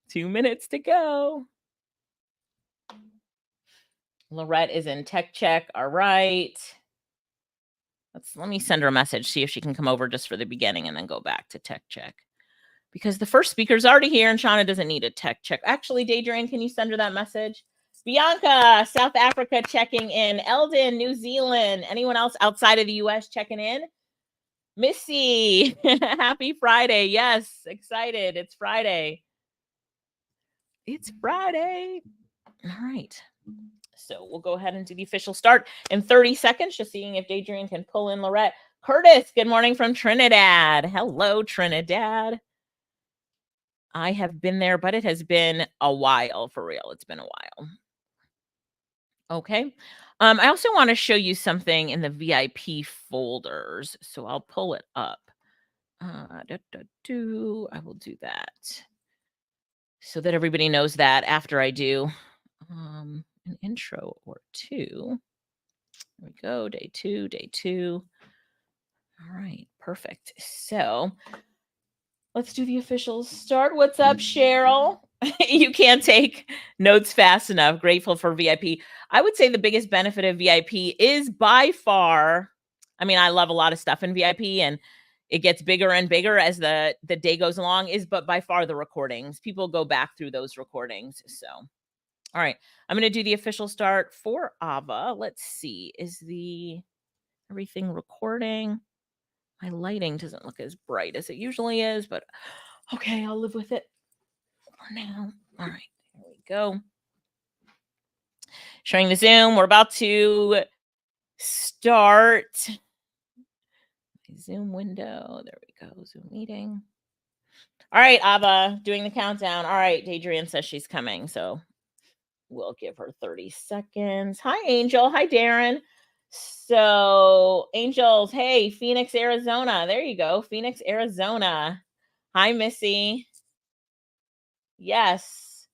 2 minutes to go. Lorette is in tech check. All right. Let me send her a message, see if she can come over just for the beginning and then go back to tech check. Because the first speaker's already here and Shauna doesn't need a tech check. Actually, Daydream, can you send her that message? Bianca, South Africa checking in. Eldon, New Zealand. Anyone else outside of the US checking in? Missy, happy Friday. Yes, excited. It's Friday. It's Friday. All right. So we'll go ahead and do the official start in 30 seconds, just seeing if Daydream can pull in Lorette. Curtis, good morning from Trinidad. Hello, Trinidad. I have been there, but it has been a while, for real. It's been a while. Okay. I also want to show you something in the VIP folders. So I'll pull it up. I will do that so that everybody knows that after I do an intro or two. There we go. Day two. All right. Perfect. So let's do the official start. What's up, Cheryl? You can't take notes fast enough. Grateful for VIP. I would say the biggest benefit of VIP is by far, I mean, I love a lot of stuff in VIP and it gets bigger and bigger as the day goes along, but by far the recordings. People go back through those recordings. So, all right, I'm going to do the official start for Ava. Let's see. Is everything recording? My lighting doesn't look as bright as it usually is, but okay, I'll live with it for now. All right, here we go. Showing the Zoom. We're about to start. Zoom window. There we go. Zoom meeting. All right, Ava, doing the countdown. All right, Adrienne says she's coming, so we'll give her 30 seconds. Hi, Angel. Hi, Darren. So, Angels, hey, Phoenix, Arizona. There you go. Phoenix, Arizona. Hi, Missy. Yes.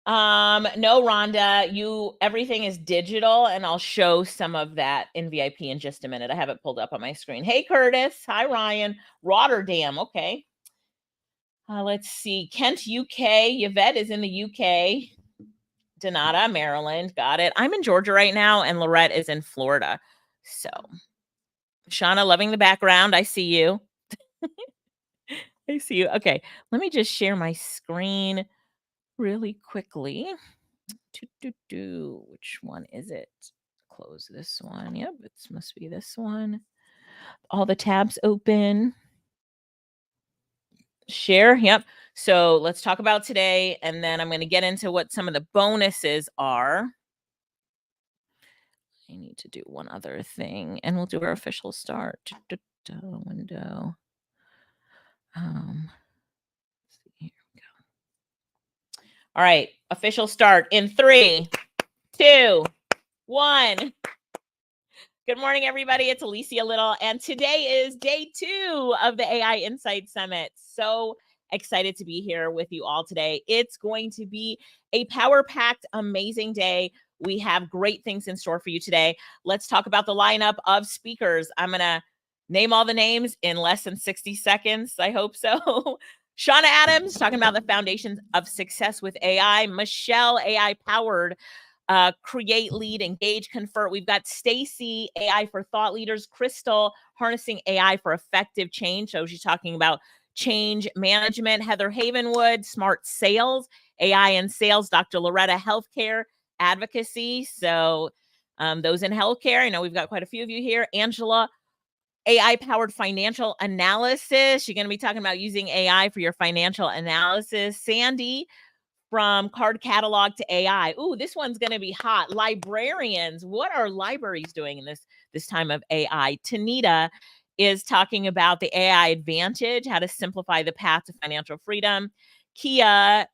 No, Rhonda, everything is digital, and I'll show some of that in VIP in just a minute. I have it pulled up on my screen. Hey, Curtis. Hi, Ryan. Rotterdam. Okay. Let's see. Kent, UK. Yvette is in the UK. Donata, Maryland. Got it. I'm in Georgia right now, and Lorette is in Florida. So, Shauna, loving the background. I see you. I see you. Okay. Let me just share my screen really quickly. Which one is it? Close this one. Yep, it must be this one. All the tabs open. Share. Yep. So let's talk about today, and then I'm going to get into what some of the bonuses are. I need to do one other thing, and we'll do our official start. Window. Here we go. All right, official start in 3, 2, 1. Good morning, everybody. It's Alicia Little, and today is day 2 of the AI Insight Summit. So excited to be here with you all today. It's going to be a power-packed, amazing day. We have great things in store for you today. Let's talk about the lineup of speakers. I'm going to name all the names in less than 60 seconds. I hope so. Shauna Adams, talking about the foundations of success with AI. Michelle, AI-powered. Create, lead, engage, convert. We've got Stacy, AI for thought leaders. Crystal, harnessing AI for effective change. So she's talking about change management. Heather Havenwood, smart sales, AI and sales. Dr. Loretta, healthcare advocacy. So those in healthcare, I know we've got quite a few of you here. Angela, AI-powered financial analysis. You're going to be talking about using AI for your financial analysis. Sandy, from card catalog to AI. Ooh, this one's going to be hot. Librarians. What are libraries doing in this time of AI? Tanita is talking about the AI advantage, how to simplify the path to financial freedom. Kia,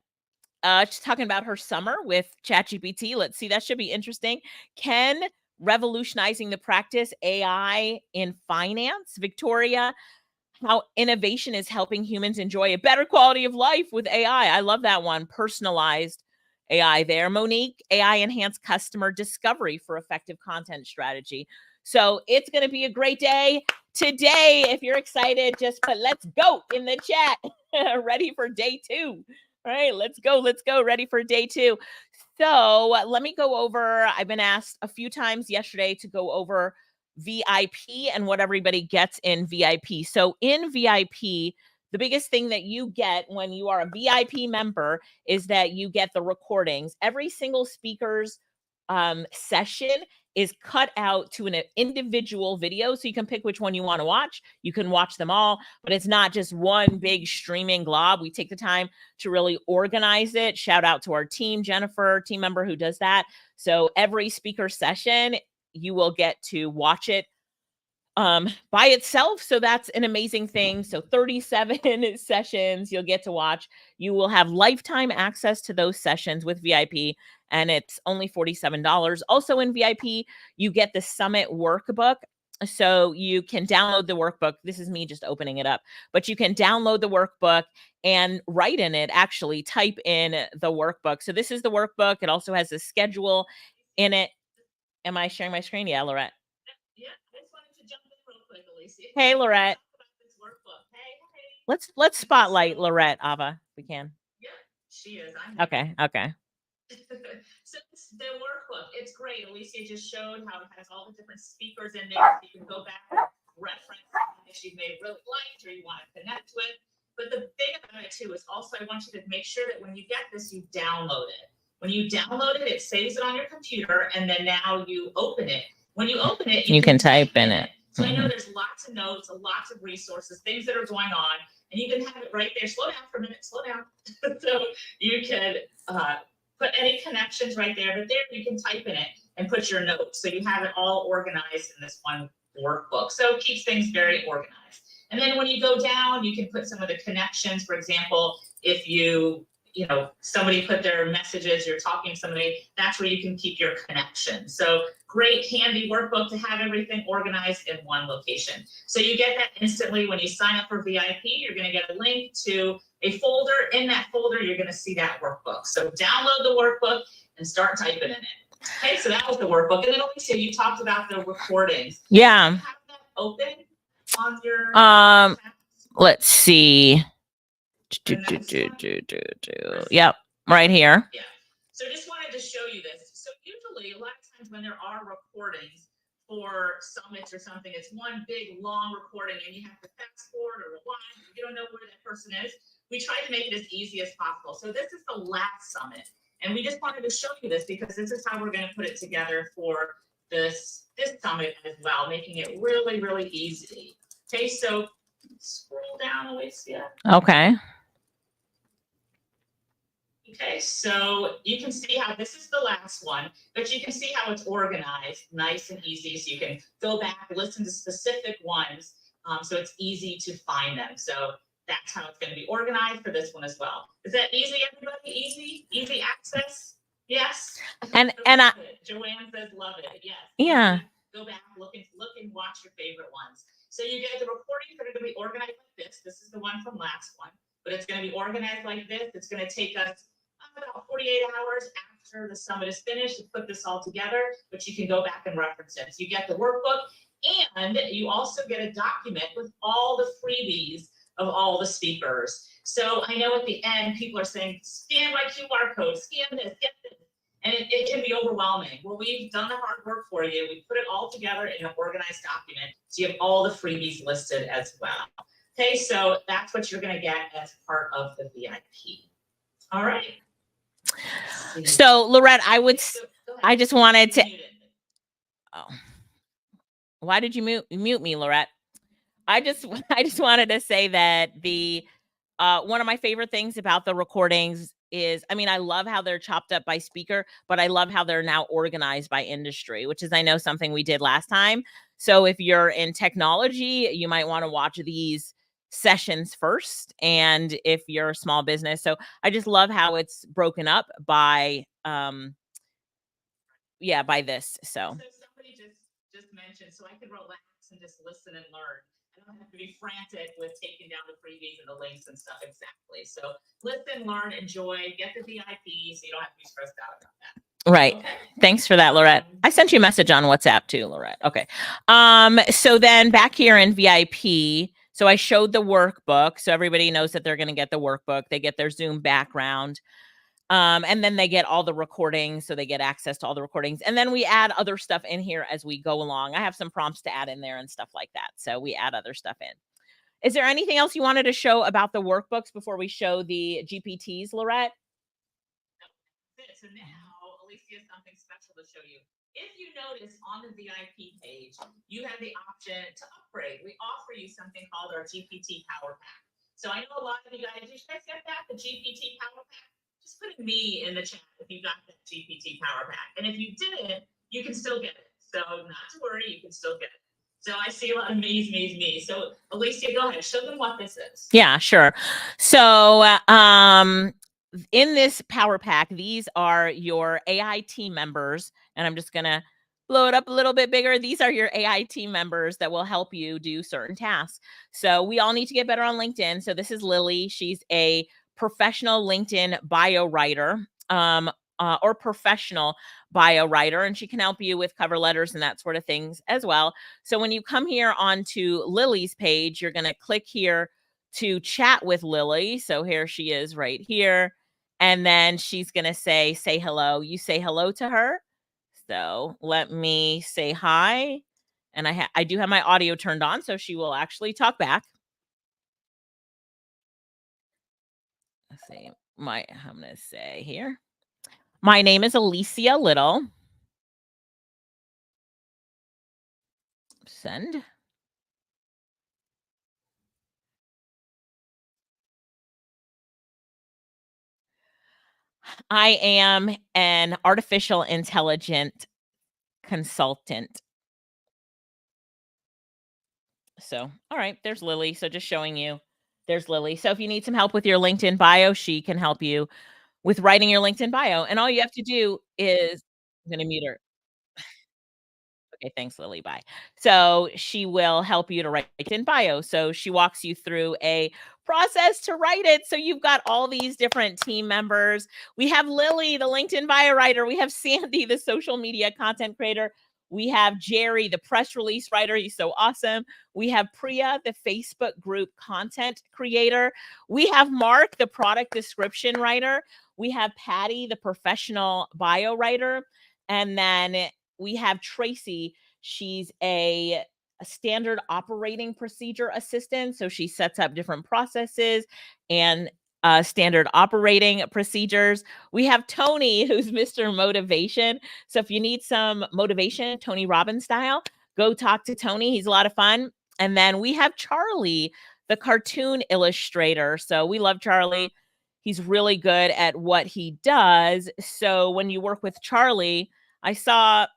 she's talking about her summer with ChatGPT. Let's see, that should be interesting. Ken, revolutionizing the practice, AI in finance. Victoria, how innovation is helping humans enjoy a better quality of life with AI. I love that one. Personalized AI there. Monique, AI enhanced customer discovery for effective content strategy. So it's going to be a great day today. If you're excited, just put let's go in the chat. ready for day 2. All right, let's go. Let's go. Ready for day 2. So let me go over. I've been asked a few times yesterday to go over VIP and what everybody gets in VIP. So in VIP, the biggest thing that you get when you are a VIP member is that you get the recordings. Every single speaker's session is cut out to an individual video, so you can pick which one you want to watch. You can watch them all, but it's not just one big streaming glob. We take the time to really organize it. Shout out to our team, Jennifer, team member who does that. So every speaker session, you will get to watch it by itself. So that's an amazing thing. So 37 sessions you'll get to watch. You will have lifetime access to those sessions with VIP, and it's only $47. Also in VIP, you get the Summit workbook. So you can download the workbook. This is me just opening it up, but you can download the workbook and write in it, actually type in the workbook. So this is the workbook. It also has a schedule in it. Am I sharing my screen? Yeah, Lorette. Yeah, I just wanted to jump in real quick, Alicia. Hey, Lorette. This workbook. Hey. Let's spotlight Lorette, Ava, if we can. Yeah, she is. Okay. So the workbook, it's great. Alicia just showed how it has all the different speakers in there. You can go back and reference if you may really liked or you want to connect with. But the thing about it too is also I want you to make sure that when you get this, you download it. When you download it, it saves it on your computer, and then now you open it. When you open it, you can type in it. So I know there's lots of notes, lots of resources, things that are going on, and you can have it right there. Slow down for a minute, slow down. So you can put any connections right there, but there you can type in it and put your notes. So you have it all organized in this one workbook. So it keeps things very organized. And then when you go down, you can put some of the connections. For example, if somebody put their messages, you're talking to somebody, that's where you can keep your connection. So great, handy workbook to have everything organized in one location. So you get that instantly when you sign up for VIP. You're going to get a link to a folder. In that folder, you're going to see that workbook. So download the workbook and start typing in it. Okay, so that was the workbook. And then Alicia, you talked about the recordings. Yeah. Do you have that open on your let's see. Yep, right here. Yeah. So just wanted to show you this. So usually a lot of times when there are recordings for summits or something, it's one big long recording and you have to fast forward or rewind. You don't know where that person is. We try to make it as easy as possible. So this is the last summit. And we just wanted to show you this because this is how we're going to put it together for this summit as well, making it really, really easy. Okay, so scroll down, Alicia. Okay. Okay, so you can see how this is the last one, but you can see how it's organized, nice and easy. So you can go back, listen to specific ones, so it's easy to find them. So that's how it's going to be organized for this one as well. Is that easy, everybody? Easy access? Yes. And Joanne says love it. Yes. Yeah. Go back, look and watch your favorite ones. So you get the recordings that are going to be organized like this. This is the one from last one, but it's going to be organized like this. It's going to take us about 48 hours after the summit is finished to put this all together, but you can go back and reference it. So you get the workbook, and you also get a document with all the freebies of all the speakers. So I know at the end, people are saying, scan my QR code, scan this, get this. And it can be overwhelming. Well, we've done the hard work for you. We put it all together in an organized document. So you have all the freebies listed as well. Okay, so that's what you're going to get as part of the VIP. All right. So Lorette, I just wanted to. Oh, why did you mute me, Lorette? I just wanted to say that the one of my favorite things about the recordings is, I mean, I love how they're chopped up by speaker, but I love how they're now organized by industry, which is, I know, something we did last time. So if you're in technology, you might want to watch these sessions first. And if you're a small business, so I just love how it's broken up by, by this. So somebody just mentioned, so I can relax and just listen and learn. I don't have to be frantic with taking down the freebies and the links and stuff. Exactly. So listen, learn, enjoy, get the VIP so you don't have to be stressed out about that. Right. Okay. Thanks for that, Lorette. I sent you a message on WhatsApp too, Lorette. Okay. So then back here in VIP, So I showed the workbook. So everybody knows that they're going to get the workbook. They get their Zoom background. And then they get all the recordings. So they get access to all the recordings. And then we add other stuff in here as we go along. I have some prompts to add in there and stuff like that. So we add other stuff in. Is there anything else you wanted to show about the workbooks before we show the GPTs, Lorette? So now Alicia has something special to show you. If you notice on the VIP page, you have the option to upgrade. We offer you something called our GPT Power Pack. So I know a lot of you guys get that, the GPT Power Pack? Just put me in the chat if you got that GPT Power Pack. And if you didn't, you can still get it. So not to worry, you can still get it. So I see a lot of me. So Alicia, go ahead, show them what this is. Yeah, sure. So in this Power Pack, these are your AI team members, and I'm just gonna blow it up a little bit bigger. These are your AI team members that will help you do certain tasks. So we all need to get better on LinkedIn. So this is Lily. She's a professional LinkedIn bio writer. Or professional bio writer, and she can help you with cover letters and that sort of things as well. So when you come here onto Lily's page, you're going to click here to chat with Lily. So here she is right here. And then she's going to say hello. You say hello to her. So let me say hi. And I do have my audio turned on, so she will actually talk back. Let's see. I'm going to say here. My name is Alicia Little. Send. I am an artificial intelligence consultant. So, all right, there's Lily. So just showing you, there's Lily. So if you need some help with your LinkedIn bio, she can help you with writing your LinkedIn bio. And all you have to do is, I'm going to mute her. Okay, thanks, Lily. Bye. So she will help you to write LinkedIn bio. So she walks you through a process to write it. So you've got all these different team members. We have Lily, the LinkedIn bio writer. We have Sandy, the social media content creator. We have Jerry, the press release writer. He's so awesome. We have Priya, the Facebook group content creator. We have Mark, the product description writer. We have Patty, the professional bio writer. And then we have Tracy. She's a standard operating procedure assistant. So she sets up different processes and standard operating procedures. We have Tony, who's Mr. Motivation. So if you need some motivation, Tony Robbins style, go talk to Tony. He's a lot of fun. And then we have Charlie, the cartoon illustrator. So we love Charlie. He's really good at what he does. So when you work with Charlie, I saw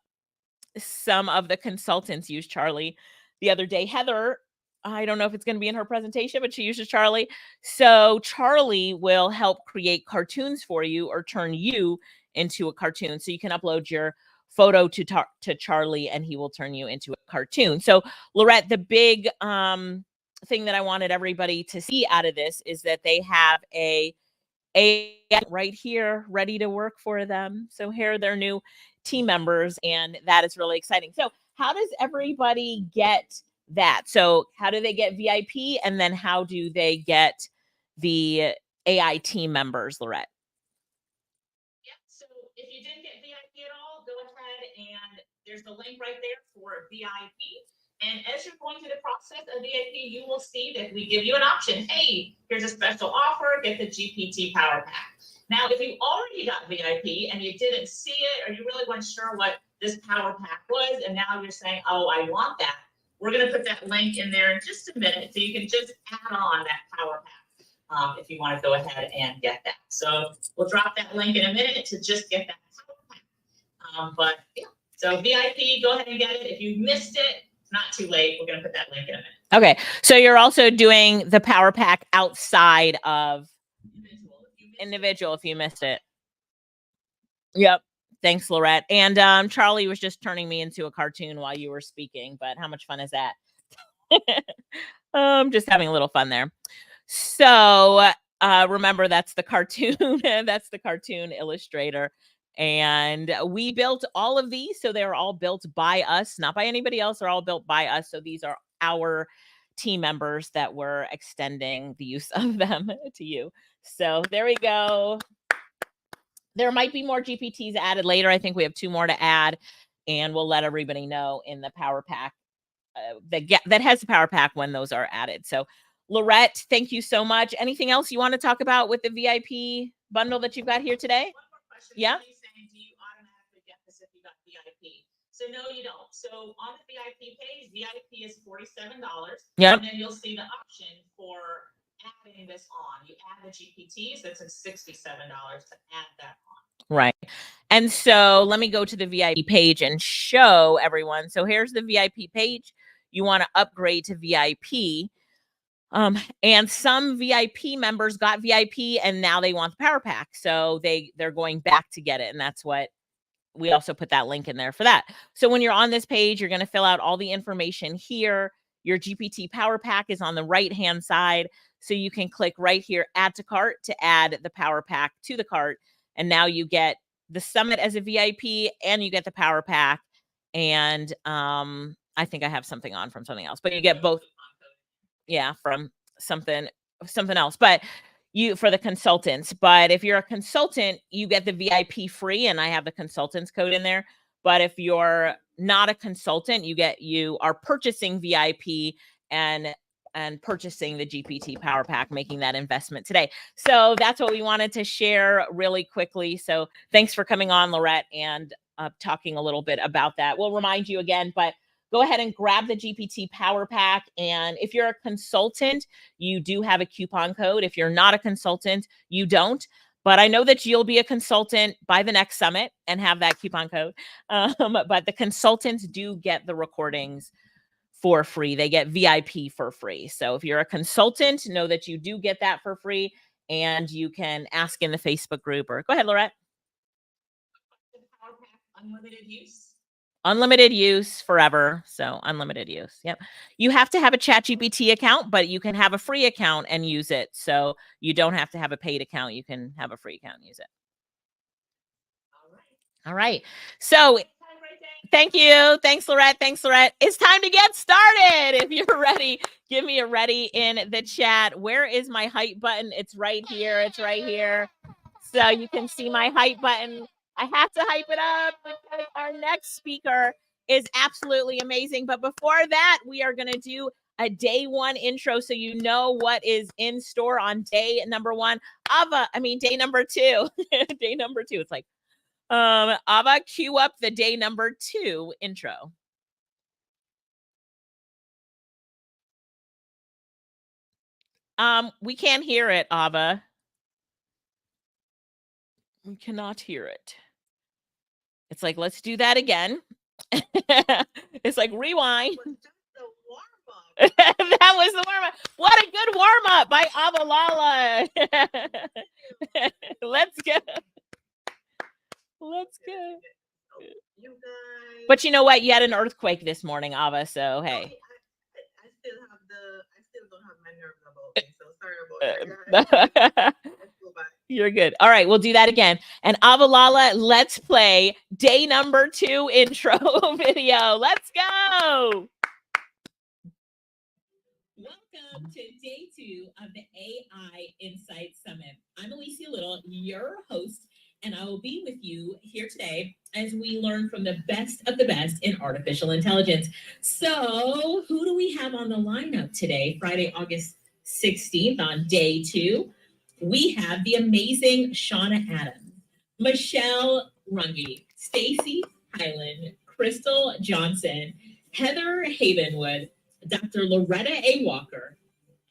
some of the consultants use Charlie the other day. Heather, I don't know if it's going to be in her presentation, but she uses Charlie. So Charlie will help create cartoons for you or turn you into a cartoon. So you can upload your photo to Charlie and he will turn you into a cartoon. So Lorette, the big thing that I wanted everybody to see out of this is that they have a right here ready to work for them. So here are their new team members, and that is really exciting. So how does everybody get that? So how do they get VIP, and then how do they get the AI team members, Lorette? Yeah, so if you didn't get VIP at all, go ahead and there's the link right there for VIP. And as you're going through the process of VIP, you will see that we give you an option. Hey, here's a special offer, get the GPT Power Pack. Now, if you already got VIP and you didn't see it, or you really weren't sure what this Power Pack was, and now you're saying, oh, I want that, we're going to put that link in there in just a minute so you can just add on that Power Pack if you want to go ahead and get that. So we'll drop that link in a minute to just get that Power Pack. But yeah, so VIP, go ahead and get it. If you missed it, not too late. We're going to put that link in a minute. Okay. So you're also doing the Power Pack outside of individual if you missed it. Yep. Thanks, Lorette. And Charlie was just turning me into a cartoon while you were speaking, but how much fun is that? Just having a little fun there. So remember, that's the cartoon. That's the cartoon illustrator. And we built all of these. So they're all built by us, not by anybody else. They're all built by us. So these are our team members that were extending the use of them to you. So there we go. There might be more GPTs added later. I think we have 2 more to add, and we'll let everybody know in the Power Pack that has the Power Pack when those are added. So Lorette, thank you so much. Anything else you want to talk about with the VIP bundle that you've got here today? One more question. Yeah. Somebody's saying, do you automatically get this if you got VIP? So no, you don't. So on the VIP page, VIP is $47. Yep. And then you'll see the option for adding this on. You add the GPTs, that's $67 to add that on. Right. And so let me go to the VIP page and show everyone. So here's the VIP page. You want to upgrade to VIP. And some VIP members got VIP and now they want the Power Pack. So they're going back to get it. And that's what we also put that link in there for that. So when you're on this page, you're going to fill out all the information here. Your GPT Power Pack is on the right-hand side. So you can click right here, add to cart, to add the Power Pack to the cart. And now you get the Summit as a VIP and you get the Power Pack. And I think I have something on from something else, but you get both. Yeah, from something else, but you for the consultants. But if you're a consultant, you get the VIP free, and I have the consultants code in there. But if you're not a consultant, you are purchasing VIP and purchasing the GPT Power Pack, making that investment today. So that's what we wanted to share really quickly. So thanks for coming on, Lorette, and talking a little bit about that. We'll remind you again, but go ahead and grab the GPT Power Pack. And if you're a consultant, you do have a coupon code. If you're not a consultant, you don't. But I know that you'll be a consultant by the next summit and have that coupon code. But the consultants do get the recordings for free. They get VIP for free. So if you're a consultant, know that you do get that for free. And you can ask in the Facebook group, or go ahead, Lorette. Power Pack, unlimited use. Unlimited use forever. So unlimited use. Yep. You have to have a ChatGPT account, but you can have a free account and use it. So you don't have to have a paid account. You can have a free account and use it. All right. So thank you. Thanks, Lorette. Thanks, Lorette. It's time to get started. If you're ready, give me a ready in the chat. Where is my hype button? It's right here. It's right here. So you can see my hype button. I have to hype it up because our next speaker is absolutely amazing. But before that, we are going to do a day 1 intro so you know what is in store on day number 1. Day number 2. Day number 2. It's like, Ava, cue up the day number 2 intro. We can't hear it, Ava. We cannot hear it. It's like, let's do that again. It's like, rewind. That was the warm-up. What a good warm-up by Avalala. Let's go. Let's go. You guys. But you know what? You had an earthquake this morning, Ava. So hey. I still don't have my nerve level. So sorry about that. You're good. All right, we'll do that again. And Avalala, let's play day number 2 intro video. Let's go. Welcome to day 2 of the AI Insight Summit. I'm Alicia Little, your host, and I will be with you here today as we learn from the best of the best in artificial intelligence. So who do we have on the lineup today, Friday, August 16th on day 2? We have the amazing Shauna Adams, Michelle Runge, Stacy Hyland, Crystal Johnson, Heather Havenwood, Dr. Loretta A. Walker,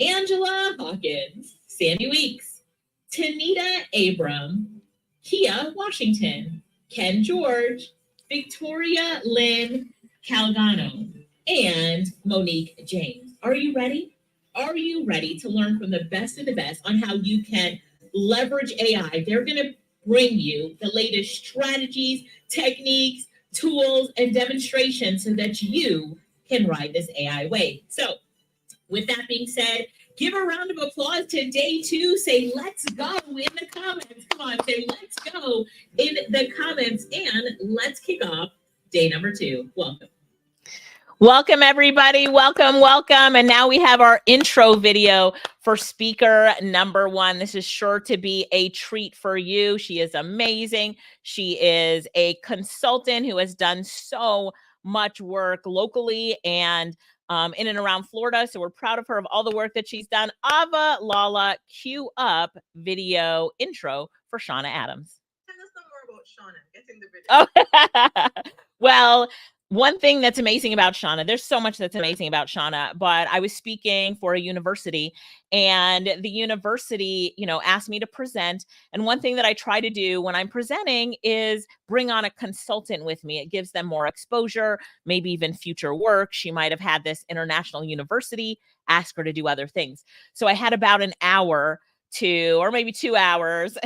Angela Hawkins, Sandy Weeks, Tanita Abram, Kia Washington, Ken George, Victoria Lynn Calgano, and Monique James. Are you ready? Are you ready to learn from the best of the best on how you can leverage AI? They're going to bring you the latest strategies, techniques, tools, and demonstrations so that you can ride this AI wave. So with that being said, give a round of applause to day 2. Say, let's go in the comments. Come on, say, let's go in the comments. And let's kick off day number 2. Welcome. Welcome, everybody. Welcome, welcome. And now we have our intro video for speaker number one. This is sure to be a treat for you. She is amazing. She is a consultant who has done so much work locally and in and around Florida. So we're proud of her, of all the work that she's done. Ava Lala, cue up video intro for Shauna Adams. Tell us some more about Shauna. Get in the video. Oh, well, one thing that's amazing about Shauna, there's so much that's amazing about Shauna, but I was speaking for a university and the university, asked me to present. And one thing that I try to do when I'm presenting is bring on a consultant with me. It gives them more exposure, maybe even future work. She might have had this international university ask her to do other things. So I had about an hour or maybe 2 hours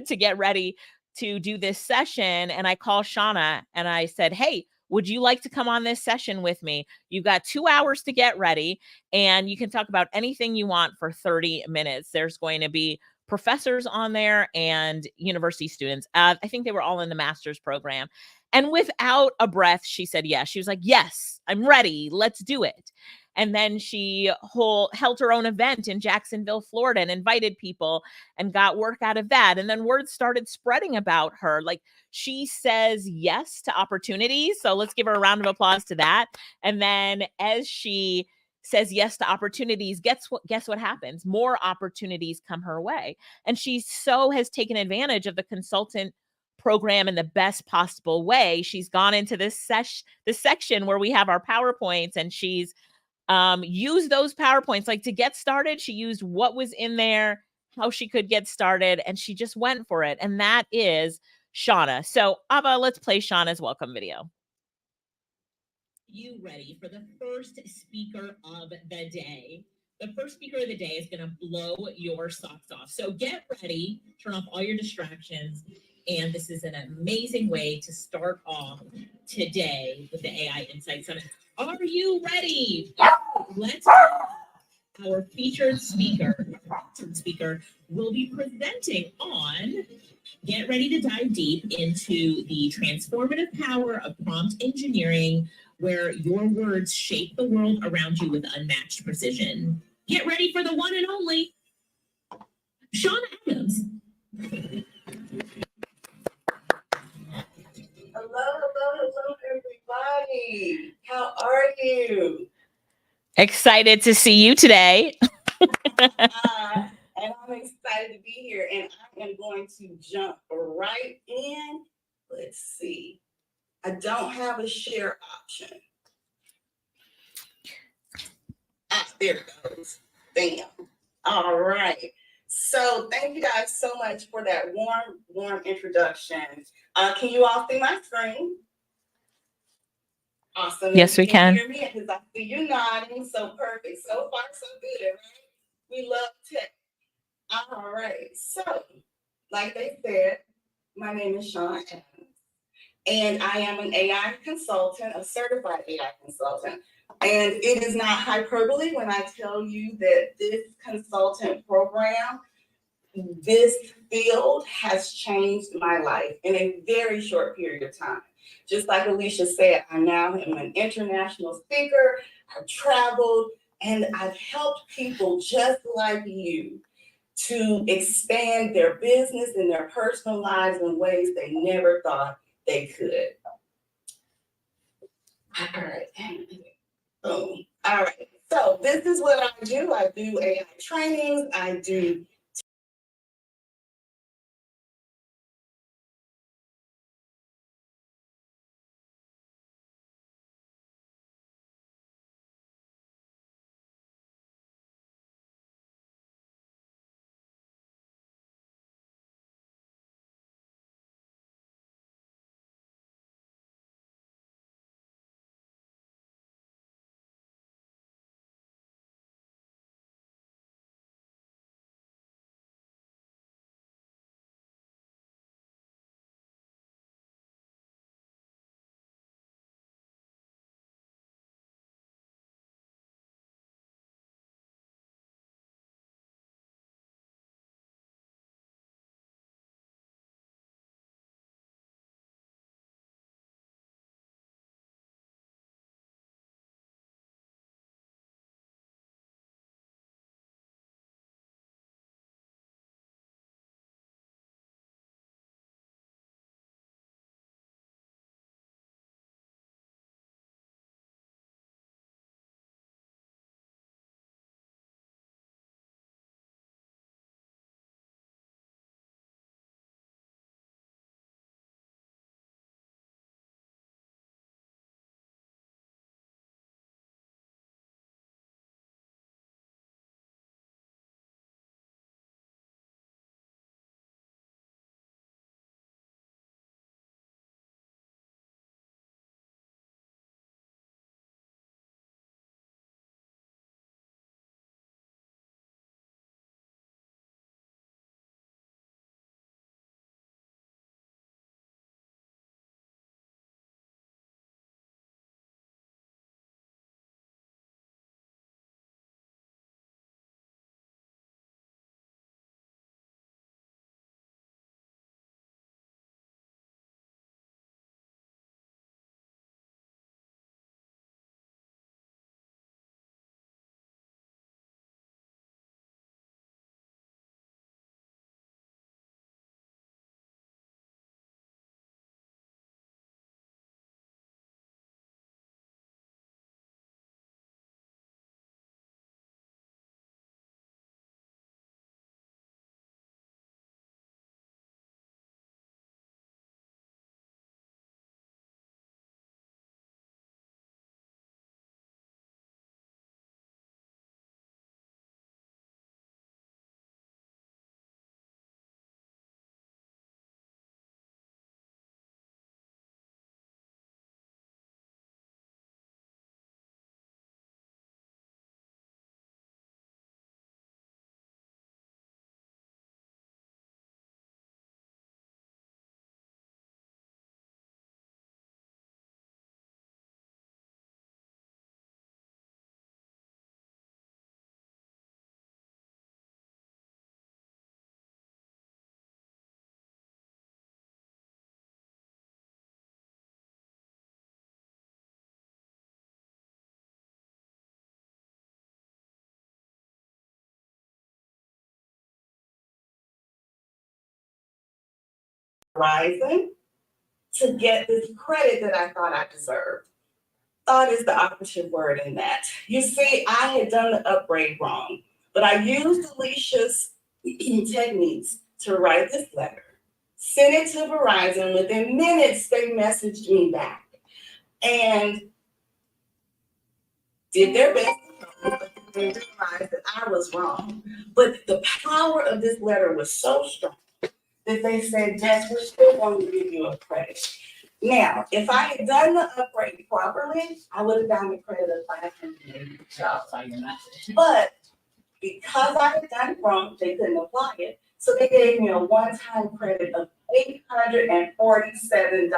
to get ready to do this session. And I called Shauna and I said, hey, would you like to come on this session with me? You've got 2 hours to get ready and you can talk about anything you want for 30 minutes. There's going to be professors on there and university students. I think they were all in the master's program. And without a breath, she said, yes. She was like, yes, I'm ready. Let's do it. And then she held her own event in Jacksonville, Florida, and invited people and got work out of that. And then word started spreading about her. Like, she says yes to opportunities. So let's give her a round of applause to that. And then as she says yes to opportunities, guess what happens? More opportunities come her way. And she has taken advantage of the consultant program in the best possible way. She's gone into this section where we have our PowerPoints, and she's used those PowerPoints. Like, to get started, she used what was in there, how she could get started, and she just went for it. And that is Shauna. So Ava, let's play Shauna's welcome video. You ready for the first speaker of the day? The first speaker of the day is going to blow your socks off. So get ready, turn off all your distractions. And this is an amazing way to start off today with the AI Insight Summit. Are you ready? Let's our featured speaker will be presenting on. Get ready to dive deep into the transformative power of prompt engineering, where your words shape the world around you with unmatched precision. Get ready for the one and only Shauna Adams. Hello, everybody. How are you? Excited to see you today. And I'm excited to be here, and I am going to jump right in. Let's see. I don't have a share option. There it goes. Bam. All right. So thank you guys so much for that warm introduction. Can you all see my screen? Awesome. Yes, we can. Hear me because I see you nodding. So perfect. So far, so good, right? We love tech. All right. So, like they said, my name is Shauna Adams, and I am an AI consultant, a certified AI consultant. And it is not hyperbole when I tell you that this consultant program, this field has changed my life in a very short period of time. Just like Alicia said, I now am an international speaker. I've traveled and I've helped people just like you to expand their business and their personal lives in ways they never thought they could. All right. Boom. All right. So this is what I do. I do AI trainings. I do Verizon to get this credit that I thought I deserved. Thought is the operative word in that. You see, I had done the upgrade wrong, but I used Alicia's techniques to write this letter, sent it to Verizon. Within minutes, they messaged me back and did their best, but they realized that I was wrong. But the power of this letter was so strong that they said, Jess, we're still going to give you a credit. Now, if I had done the upgrade properly, I would have gotten a credit of $580. But because I had done it wrong, they couldn't apply it. So they gave me a one-time credit of $847.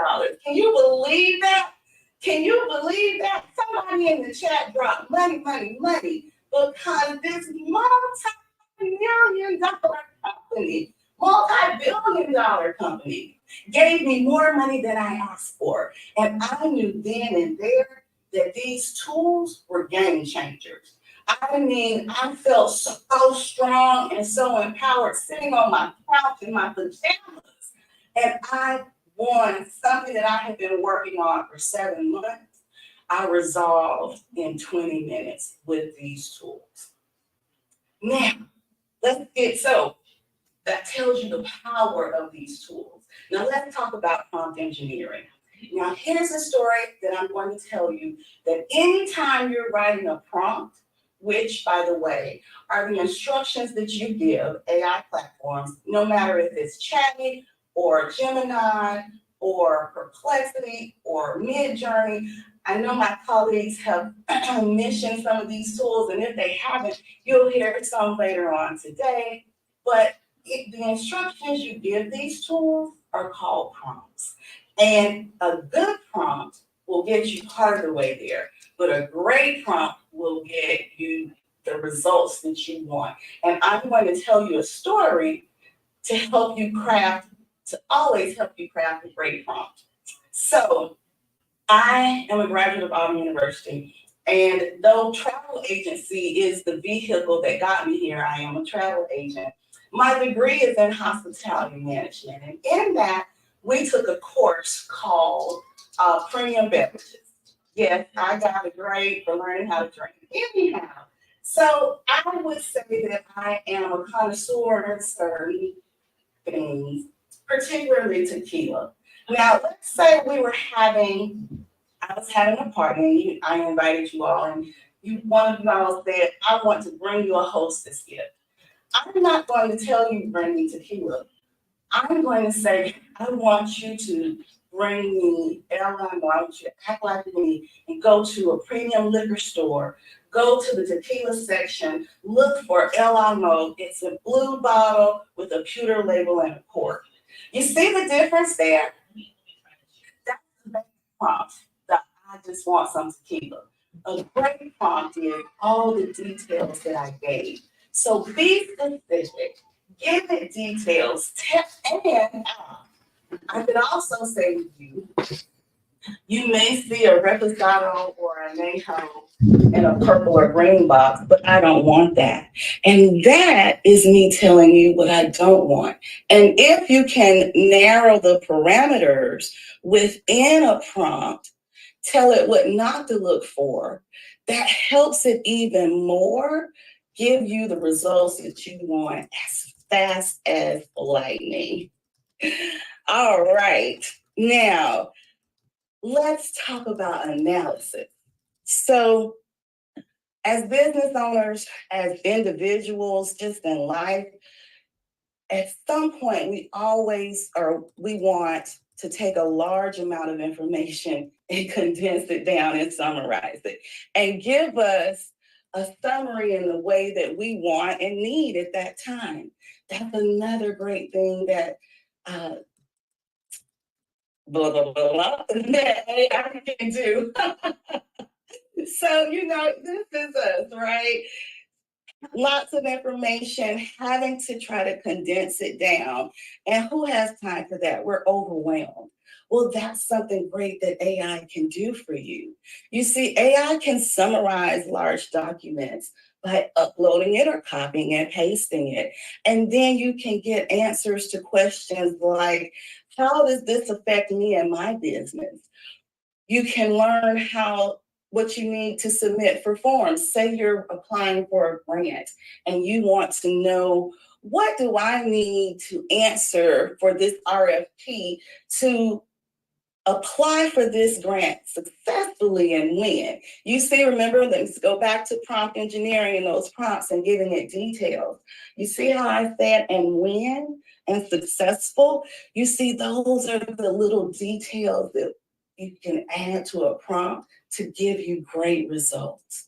Can you believe that? Can you believe that? Somebody in the chat dropped money, because this multi-million-dollar company, multi-billion-dollar company gave me more money than I asked for. And I knew then and there that these tools were game changers. I mean, I felt so strong and so empowered sitting on my couch in my pajamas. And I won something that I had been working on for 7 months. I resolved in 20 minutes with these tools. Now, that tells you the power of these tools. Now let's talk about prompt engineering. Now here's a story that I'm going to tell you that anytime you're writing a prompt, which by the way, are the instructions that you give AI platforms, no matter if it's Chatty or Gemini or Perplexity or Midjourney. I know my colleagues have mentioned some of these tools, and if they haven't, you'll hear some later on today. But the instructions you give these tools are called prompts. And a good prompt will get you part of the way there, but a great prompt will get you the results that you want. And I'm going to tell you a story to always help you craft a great prompt. So I am a graduate of Auburn University, and though travel agency is the vehicle that got me here, I am a travel agent. My degree is in hospitality management, and in that, we took a course called Premium Beverages. Yes, I got a grade for learning how to drink. Anyhow, so I would say that I am a connoisseur in certain things, particularly tequila. Now, let's say I was having a party, I invited you all, and one of you all said, I want to bring you a hostess gift. I'm not going to tell you to bring me tequila. I'm going to say, I want you to bring me I want you to act like me and go to a premium liquor store, go to the tequila section, look for El Amo. It's a blue bottle with a pewter label and a cork. You see the difference there? That's the best prompt. I just want some tequila. A great prompt is all the details that I gave. So be specific, give it details, and I could also say to you, you may see a Reposado or a Añejo in a purple or green box, but I don't want that. And that is me telling you what I don't want. And if you can narrow the parameters within a prompt, tell it what not to look for, that helps it even more give you the results that you want as fast as lightning. All right, now let's talk about analysis. So as business owners, as individuals, just in life, at some point we want to take a large amount of information and condense it down and summarize it and give us a summary in the way that we want and need at that time. That's another great thing that that AI can do. So, this is us, right? Lots of information, having to try to condense it down. And who has time for that? We're overwhelmed. Well, that's something great that AI can do for you. You see, AI can summarize large documents by uploading it or copying and pasting it. And then you can get answers to questions like, how does this affect me and my business? You can learn what you need to submit for forms. Say you're applying for a grant and you want to know, what do I need to answer for this RFP to apply for this grant successfully and when? You see, remember, let's go back to prompt engineering and those prompts and giving it details. You see how I said and when and successful? You see, those are the little details that you can add to a prompt to give you great results.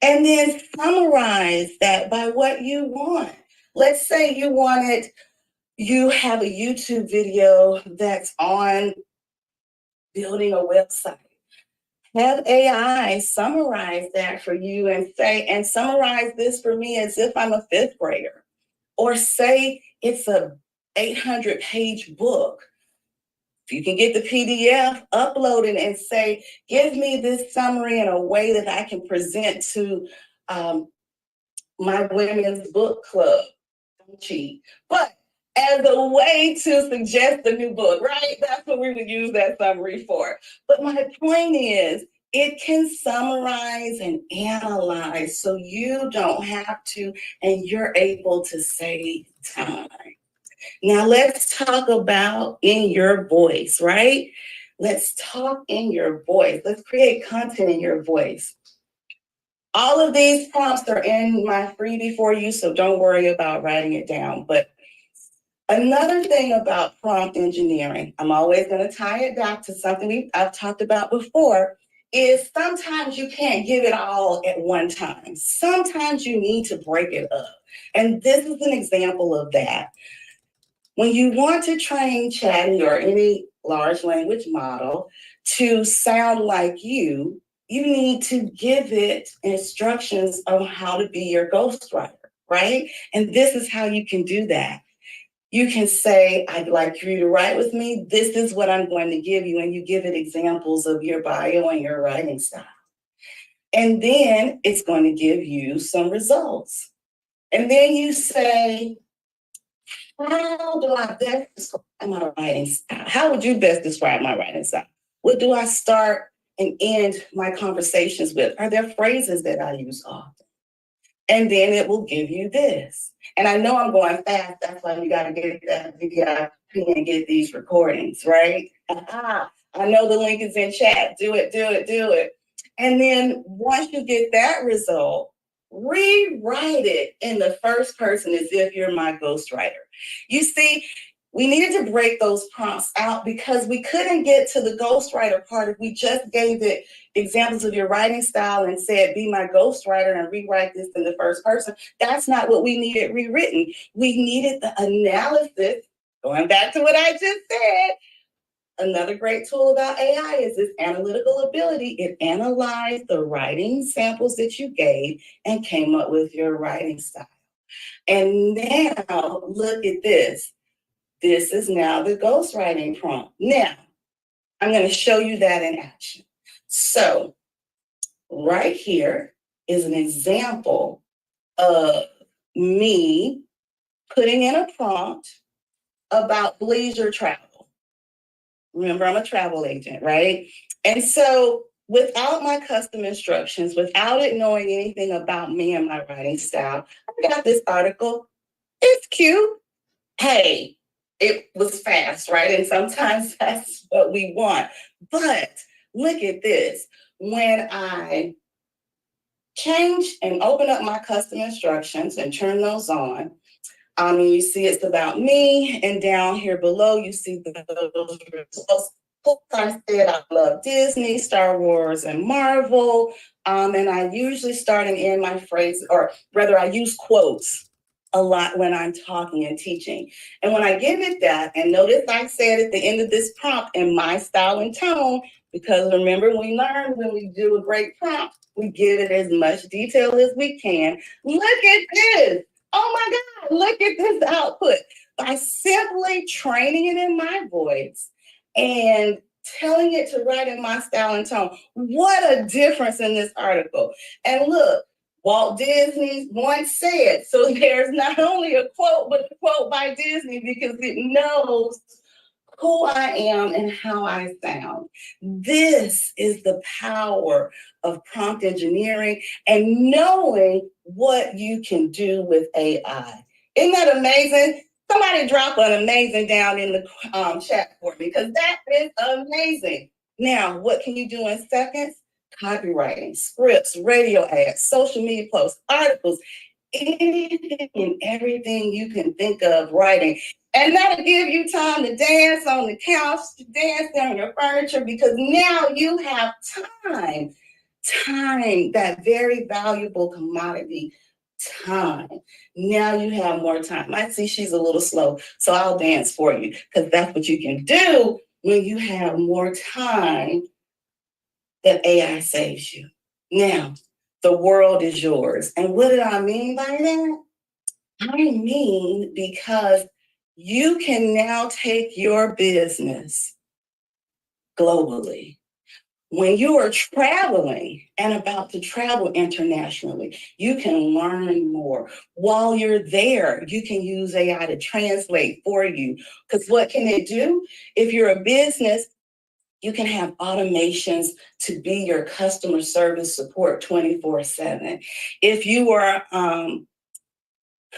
And then summarize that by what you want. Let's say you have a YouTube video that's on building a website. Have AI summarize that for you and summarize this for me as if I'm a 5th grader. Or say it's a 800-page book. If you can get the PDF, upload it and say, give me this summary in a way that I can present to my women's book club. Don't cheat. But as a way to suggest a new book, right? That's what we would use that summary for. But my point is, it can summarize and analyze so you don't have to, and you're able to save time. Now let's talk about in your voice, right? Let's talk in your voice. Let's create content in your voice. All of these prompts are in my freebie for you, so don't worry about writing it down. But another thing about prompt engineering, I'm always going to tie it back to something I've talked about before, is sometimes you can't give it all at one time. Sometimes you need to break it up. And this is an example of that. When you want to train Chatty or any large language model to sound like you need to give it instructions on how to be your ghostwriter, right? And this is how you can do that. You can say, I'd like you to write with me. This is what I'm going to give you. And you give it examples of your bio and your writing style. And then it's going to give you some results. And then you say, how do I best describe my writing style? How would you best describe my writing style? What do I start and end my conversations with? Are there phrases that I use often? And then it will give you this. And I know I'm going fast. That's why you got to get that VIP and get these recordings, right? I know the link is in chat. Do it. And then once you get that result, rewrite it in the first person as if you're my ghostwriter. You see, we needed to break those prompts out because we couldn't get to the ghostwriter part if we just gave it examples of your writing style and said, be my ghostwriter and rewrite this in the first person. That's not what we needed rewritten. We needed the analysis. Going back to what I just said, another great tool about AI is its analytical ability. It analyzed the writing samples that you gave and came up with your writing style. And now look at this. This is now the ghostwriting prompt. Now, I'm going to show you that in action. So right here is an example of me putting in a prompt about leisure travel. Remember, I'm a travel agent, right? And so without my custom instructions, without it knowing anything about me and my writing style, I got this article. It's cute. Hey, it was fast, right? And sometimes that's what we want. But look at this. When I change and open up my custom instructions and turn those on, you see it's about me, and down here below, you see those results. I said I love Disney, Star Wars, and Marvel. And I usually start and end my phrase, or rather I use quotes a lot when I'm talking and teaching. And when I give it that, and notice I said at the end of this prompt in my style and tone, because remember we learned when we do a great prompt, we give it as much detail as we can. Look at this. Oh my God, look at this output. By simply training it in my voice and telling it to write in my style and tone, what a difference in this article. And look, Walt Disney once said, so there's not only a quote, but a quote by Disney because it knows who I am and how I sound. This is the power of prompt engineering and knowing what you can do with AI. Isn't that amazing? Somebody drop an amazing down in the chat for me, because that is amazing. Now, what can you do in seconds? Copywriting, scripts, radio ads, social media posts, articles, anything and everything you can think of writing. And that'll give you time to dance on the couch, to dance on your furniture, because now you have time. Time, that very valuable commodity, time. Now you have more time. I see she's a little slow, so I'll dance for you, because that's what you can do when you have more time that AI saves you. Now, the world is yours. And what did I mean by that? I mean, because you can now take your business globally. When you are traveling and about to travel internationally, you can learn more. While you're there, you can use AI to translate for you. Because what can it do? If you're a business, you can have automations to be your customer service support 24/7. If you are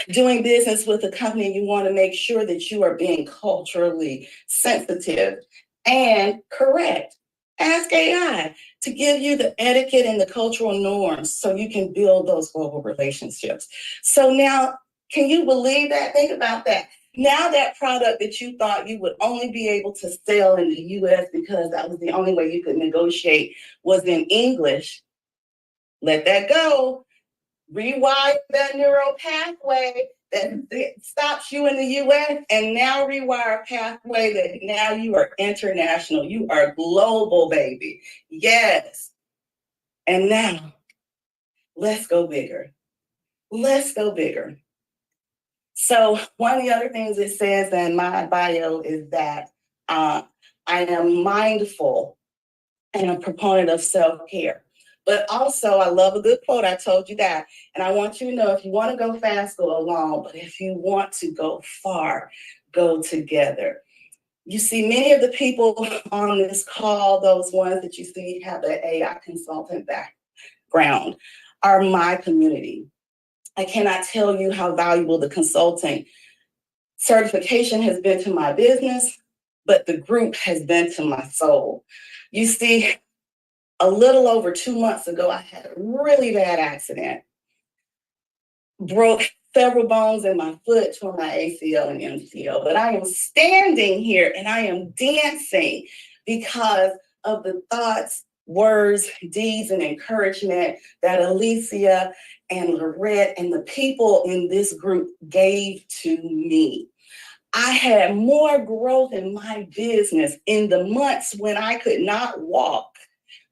doing business with a company, you want to make sure that you are being culturally sensitive and correct. Ask AI to give you the etiquette and the cultural norms so you can build those global relationships. So now, can you believe that? Think about that. Now that product that you thought you would only be able to sell in the US because that was the only way you could negotiate was in English, let that go. Rewire that neural pathway that stops you in the US, and now rewire a pathway that now you are international. You are global, baby. Yes. And now, let's go bigger. Let's go bigger. So one of the other things it says in my bio is that I am mindful and a proponent of self-care. But also, I love a good quote. I told you that. And I want you to know, if you want to go fast, go alone. But if you want to go far, go together. You see, many of the people on this call, those ones that you see have the AI consultant background, are my community. I cannot tell you how valuable the consulting certification has been to my business, but the group has been to my soul. You see, a little over 2 months ago, I had a really bad accident. Broke several bones in my foot, tore my ACL and MCL. But I am standing here and I am dancing because of the thoughts, words, deeds, and encouragement that Alicia and Lorette and the people in this group gave to me. I had more growth in my business in the months when I could not walk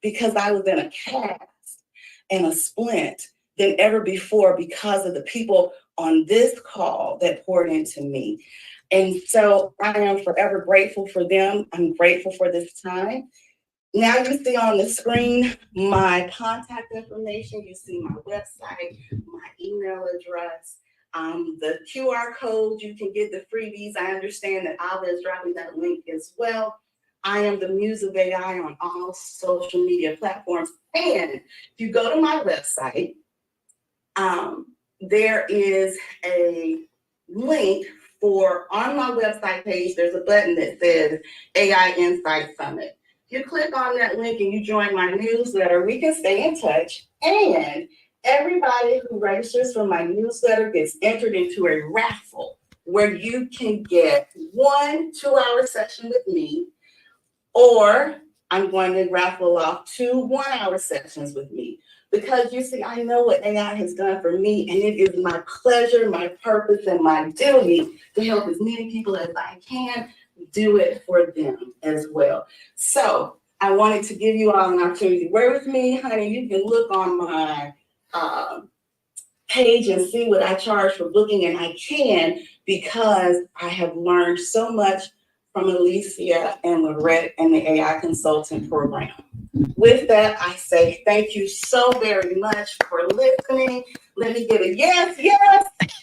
because I was in a cast and a splint than ever before because of the people on this call that poured into me. And so I am forever grateful for them. I'm grateful for this time. Now you see on the screen my contact information. You see my website, my email address, the QR code. You can get the freebies. I understand that Alva is dropping that link as well. I am the Muse of AI on all social media platforms. And if you go to my website, there is a link on my website page, there's a button that says AI Insight Summit. You click on that link and you join my newsletter, we can stay in touch. And everybody who registers for my newsletter gets entered into a raffle where you can get 1 2-hour session with me, or I'm going to raffle off 2 1-hour sessions with me. Because you see, I know what AI has done for me, and it is my pleasure, my purpose, and my duty to help as many people as I can do it for them as well. So I wanted to give you all an opportunity to work with me, honey. You can look on my page and see what I charge for booking, and I can because I have learned so much from Alicia and Lorette and the AI Consultant Program. With that, I say thank you so very much for listening. Let me get a yes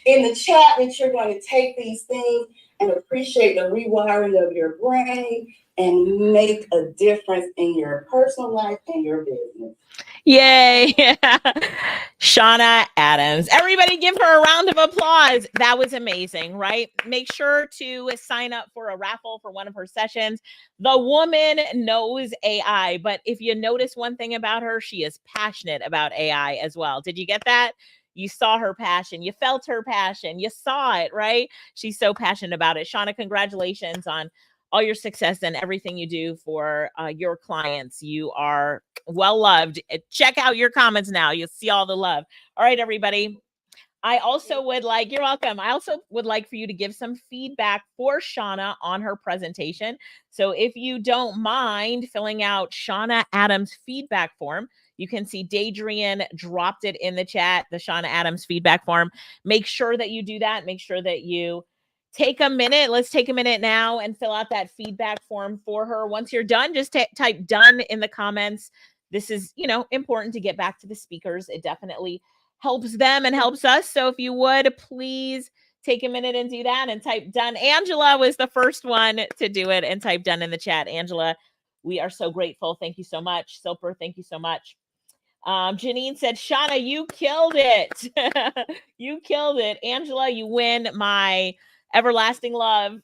in the chat that you're going to take these things and appreciate the rewiring of your brain and make a difference in your personal life and your business. Yay. Shauna Adams. Everybody give her a round of applause. That was amazing, right? Make sure to sign up for a raffle for one of her sessions. The woman knows AI, but if you notice one thing about her, she is passionate about AI as well. Did you get that? You saw her passion. You felt her passion. You saw it, right? She's so passionate about it. Shauna, congratulations on all your success and everything you do for your clients. You are well loved. Check out your comments now. You'll see all the love. All right, everybody. I also would like, you're welcome. I also would like for you to give some feedback for Shauna on her presentation. So if you don't mind filling out Shauna Adams feedback form, you can see Dadrian dropped it in the chat, the Shauna Adams feedback form. Make sure that you do that. Make sure that you take a minute. Let's take a minute now and fill out that feedback form for her. Once you're done, just type done in the comments. This is, important to get back to the speakers. It definitely helps them and helps us. So if you would, please take a minute and do that and type done. Angela was the first one to do it and type done in the chat. Angela, we are so grateful. Thank you so much. Silper, thank you so much. Janine said, Shauna, you killed it. You killed it. Angela, you win my everlasting love,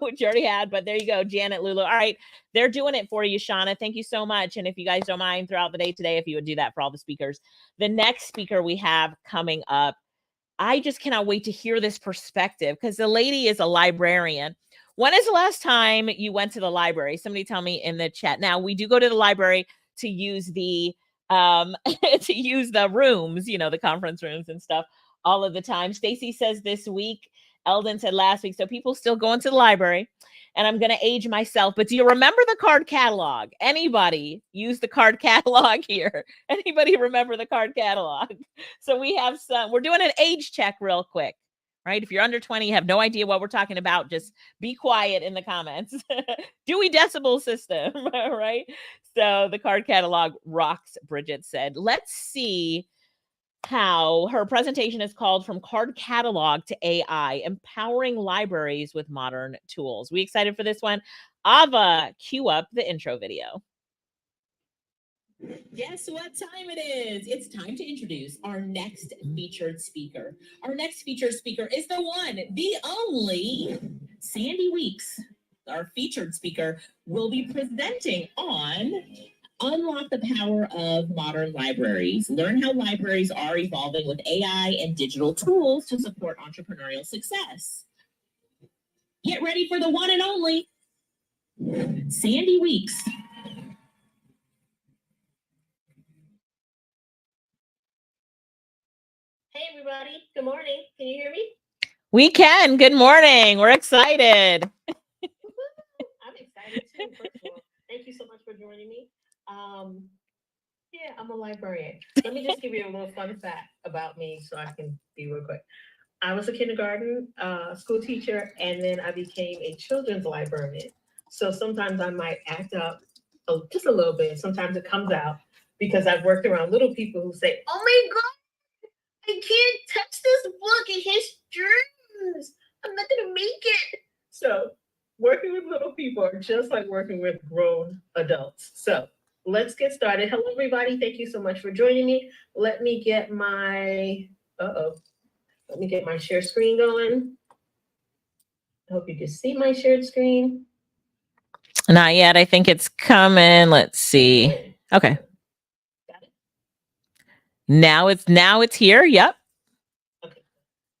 which you already had, but there you go. Janet, Lulu. All right. They're doing it for you, Shauna. Thank you so much. And if you guys don't mind throughout the day today, if you would do that for all the speakers. The next speaker we have coming up, I just cannot wait to hear this perspective because the lady is a librarian. When is the last time you went to the library? Somebody tell me in the chat. Now, we do go to the library to use the rooms, the conference rooms and stuff all of the time. Stacy says this week. Eldon said last week. So people still going to the library, and I'm going to age myself. But do you remember the card catalog? Anybody use the card catalog here? Anybody remember the card catalog? So we have we're doing an age check real quick, right? If you're under 20, you have no idea what we're talking about, just be quiet in the comments. Dewey Decimal System, right? So the card catalog rocks, Bridget said. Let's see how her presentation is called From Card Catalog to AI, Empowering Libraries with Modern Tools. We excited for this one? Ava, cue up the intro video. Guess what time it is? It's time to introduce our next featured speaker. Our next featured speaker is the one, the only Sandy Weeks. Our featured speaker will be presenting on Unlock the Power of Modern Libraries. Learn how libraries are evolving with AI and digital tools to support entrepreneurial success. Get ready for the one and only Sandy Weeks. Hey everybody, good morning. Can you hear me? We can. Good morning. We're excited. I'm excited too, first of all. Thank you so much for joining me. Yeah, I'm a librarian. Let me just give you a little fun fact about me so I can be real quick. I was a kindergarten school teacher, and then I became a children's librarian. So sometimes I might act up just a little bit. Sometimes it comes out because I've worked around little people who say, oh my God, I can't touch this book. It has germs. I'm not going to make it. So working with little people are just like working with grown adults. So let's get started. Hello, everybody. Thank you so much for joining me. Let me get my, let me get my share screen going. I hope you can see my shared screen. Not yet. I think it's coming. Let's see. Okay. Got it. Now it's here. Yep. Okay.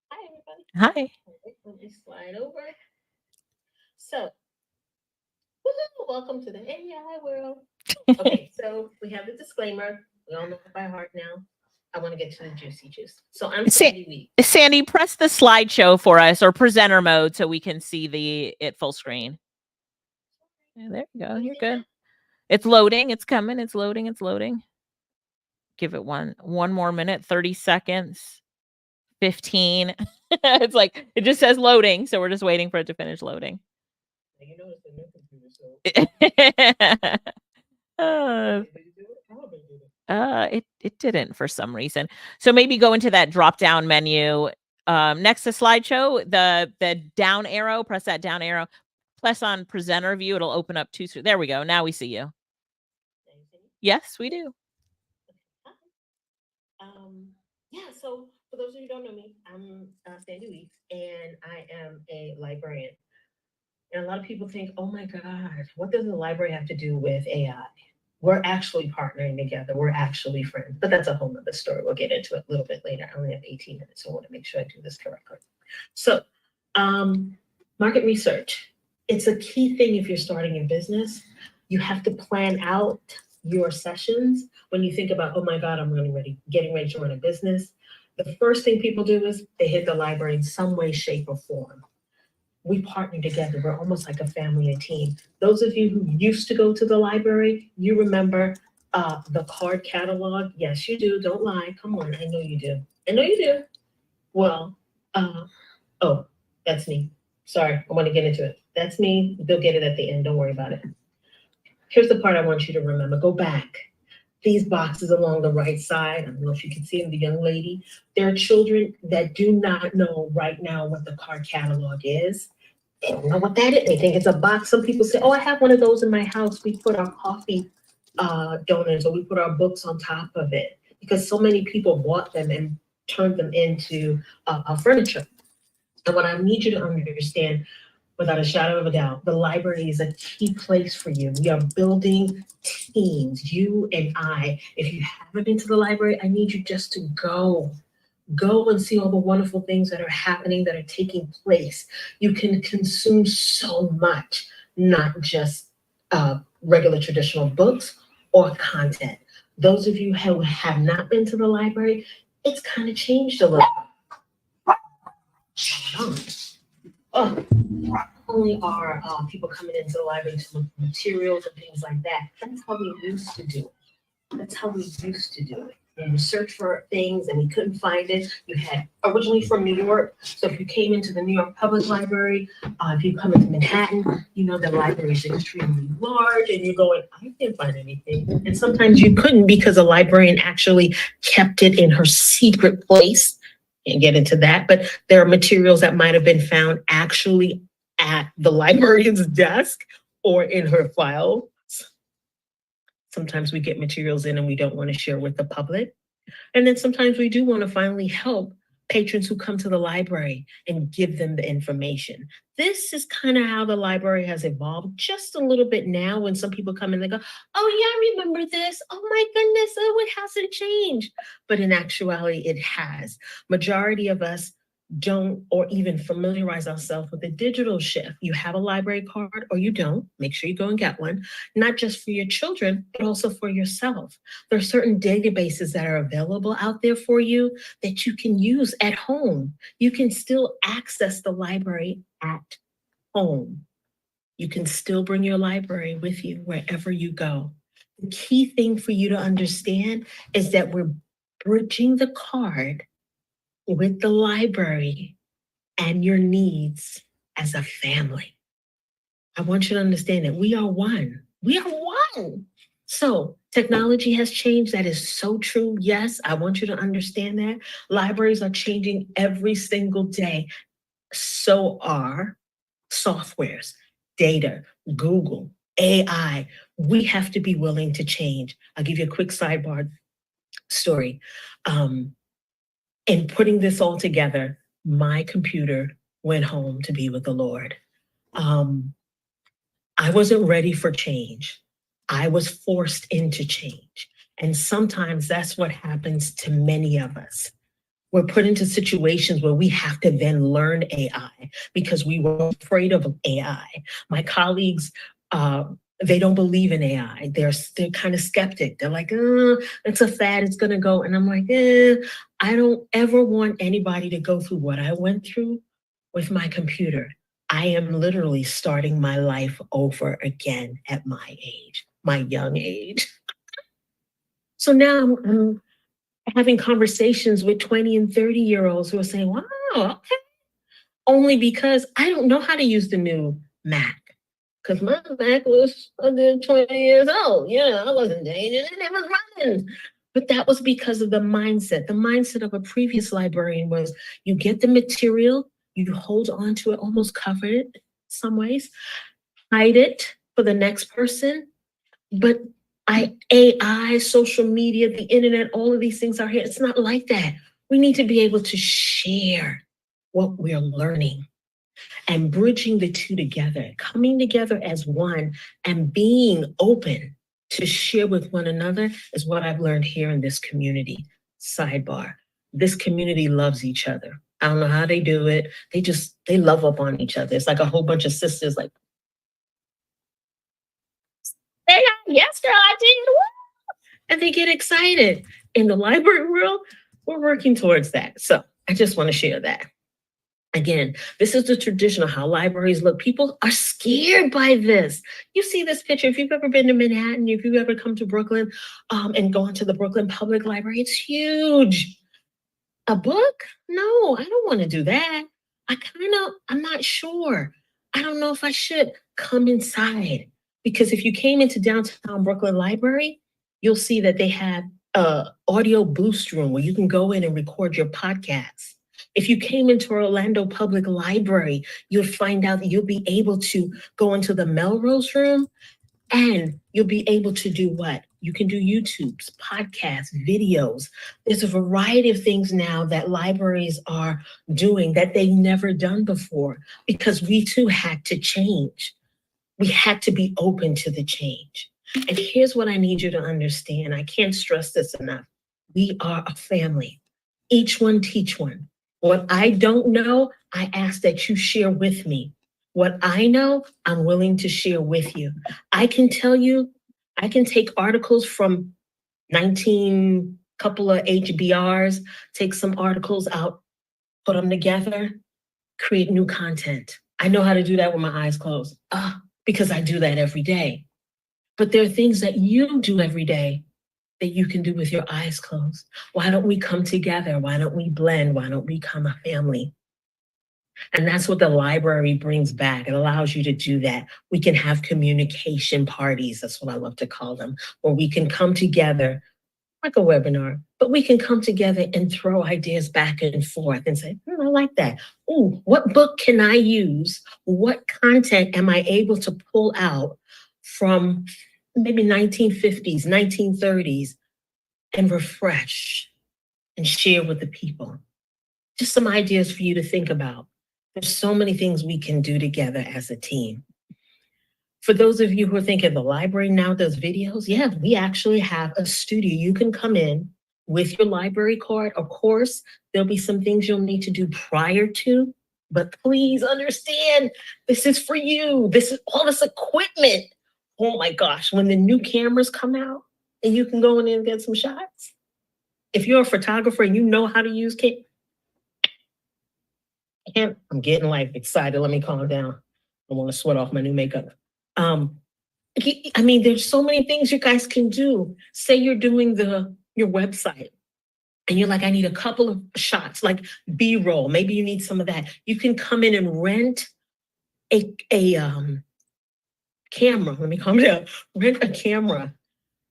Hi, everybody. Hi. Let me slide over. So, woohoo, welcome to the AI world. Okay, so we have the disclaimer. We all know it by heart now. I want to get to the juicy juice. So I'm Sandy Weeks. Sandy, press the slideshow for us, or presenter mode, so we can see it full screen. Yeah, there you go. You're good. It's loading. It's coming. It's loading. It's loading. Give it one more minute. 30 seconds. 15. It's like it just says loading, so we're just waiting for it to finish loading. You know it's a new computer, so it didn't for some reason. So maybe go into that drop down menu Next to slideshow, the down arrow, press that down arrow, press on presenter view. It'll open up two. There we go. Now we see you. Yes, we do. Yeah, so for those of you who don't know me, I'm Sandy Weeks, and I am a librarian. And a lot of people think, oh my God, what does the library have to do with AI? We're actually partnering together. We're actually friends, but that's a whole nother story. We'll get into it a little bit later. I only have 18 minutes, so I want to make sure I do this correctly. So market research, it's a key thing if you're starting your business. You have to plan out your sessions. When you think about, oh my God, I'm getting ready to run a business, the first thing people do is they hit the library in some way, shape, or form. We partner together. We're almost like a family, a team. Those of you who used to go to the library, you remember the card catalog. Yes, you do. Don't lie. Come on. I know you do. I know you do. Well, oh, that's me. Sorry, I want to get into it. That's me. They'll get it at the end. Don't worry about it. Here's the part I want you to remember. Go back. These boxes along the right side, I don't know if you can see them, the young lady. There are children that do not know right now what the card catalog is. They don't know what that is. They think it's a box. Some people say, oh, I have one of those in my house. We put our coffee donors or we put our books on top of it because so many people bought them and turned them into furniture. And what I need you to understand, without a shadow of a doubt, the library is a key place for you. We are building teams, you and I. If you haven't been to the library, I need you just to go. Go and see all the wonderful things that are happening, that are taking place. You can consume so much, not just regular traditional books or content. Those of you who have not been to the library, it's kind of changed a little. Oh, not only are people coming into the library to look for materials and things like that, that's how we used to do it. That's how we used to do it. And you search for things and we couldn't find it. You had originally from New York. So if you came into the New York Public Library, if you come into Manhattan, you know the library is extremely large and you're going, I can't find anything. And sometimes you couldn't because a librarian actually kept it in her secret place. Can't get into that, but there are materials that might have been found actually at the librarian's desk or in her file. Sometimes we get materials in and we don't want to share with the public. And then sometimes we do want to finally help patrons who come to the library and give them the information. This is kind of how the library has evolved just a little bit now when some people come and they go, oh yeah, I remember this. Oh my goodness, oh, it hasn't changed. But in actuality, it has. Majority of us don't or even familiarize ourselves with the digital shift. You have a library card or you don't, make sure you go and get one, not just for your children, but also for yourself. There are certain databases that are available out there for you that you can use at home. You can still access the library at home. You can still bring your library with you wherever you go. The key thing for you to understand is that we're bridging the card with the library and your needs as a family. I want you to understand that we are one. We are one. So technology has changed. That is so true. Yes, I want you to understand that. Libraries are changing every single day. So are softwares, data, Google, AI. We have to be willing to change. I'll give you a quick sidebar story. In putting this all together, my computer went home to be with the Lord. I wasn't ready for change. I was forced into change. And sometimes that's what happens to many of us. We're put into situations where we have to then learn AI because we were afraid of AI. My colleagues, they don't believe in AI. They're kind of skeptic. They're like, it's a fad, it's gonna go. And I'm like, I don't ever want anybody to go through what I went through with my computer. I am literally starting my life over again at my age, my young age. So now I'm having conversations with 20 and 30-year-olds who are saying, wow, okay. Only because I don't know how to use the new Mac. Because my Mac was 20 years old. Yeah, I wasn't dating and it was running. But that was because of the mindset. The mindset of a previous librarian was you get the material, you hold on to it, almost cover it in some ways, hide it for the next person. But AI, social media, the internet, all of these things are here. It's not like that. We need to be able to share what we're learning and bridging the two together, coming together as one and being open to share with one another is what I've learned here in this community. Sidebar, this community loves each other. I don't know how they do it. They love up on each other. It's like a whole bunch of sisters like, yes, girl, I did. Woo! And they get excited. In the library world, we're working towards that. So I just want to share that. Again, this is the tradition of how libraries look. People are scared by this. You see this picture. If you've ever been to Manhattan, if you've ever come to Brooklyn and gone to the Brooklyn Public Library, it's huge. A book? No, I don't want to do that. I'm not sure. I don't know if I should come inside. Because if you came into downtown Brooklyn Library, you'll see that they have an audio boost room where you can go in and record your podcasts. If you came into Orlando Public Library, you'll find out that you'll be able to go into the Melrose room and you'll be able to do what? You can do YouTubes, podcasts, videos. There's a variety of things now that libraries are doing that they've never done before because we too had to change. We had to be open to the change. And here's what I need you to understand. I can't stress this enough. We are a family. Each one teach one. What I don't know, I ask that you share with me. What I know, I'm willing to share with you. I can tell you, I can take articles from 19 couple of HBRs, take some articles out, put them together, create new content. I know how to do that with my eyes closed. Because I do that every day. But there are things that you do every day that you can do with your eyes closed. Why don't we come together? Why don't we blend? Why don't we become a family? And that's what the library brings back. It allows you to do that. We can have communication parties. That's what I love to call them, where we can come together like a webinar, but we can come together and throw ideas back and forth and say, I like that. Ooh, what book can I use? What content am I able to pull out from maybe 1950s, 1930s and refresh and share with the people? Just some ideas for you to think about. There's so many things we can do together as a team. For those of you who are thinking the library now does videos, yeah, we actually have a studio. You can come in with your library card. Of course, there'll be some things you'll need to do prior to, but please understand, this is for you. This is all this equipment. Oh my gosh, when the new cameras come out and you can go in there and get some shots. If you're a photographer and you know how to use I'm getting like excited. Let me calm down. I want to sweat off my new makeup. I mean, there's so many things you guys can do. Say you're doing your website and you're like, I need a couple of shots, like B-roll. Maybe you need some of that. You can come in and rent a camera. Let me calm down. Rent a camera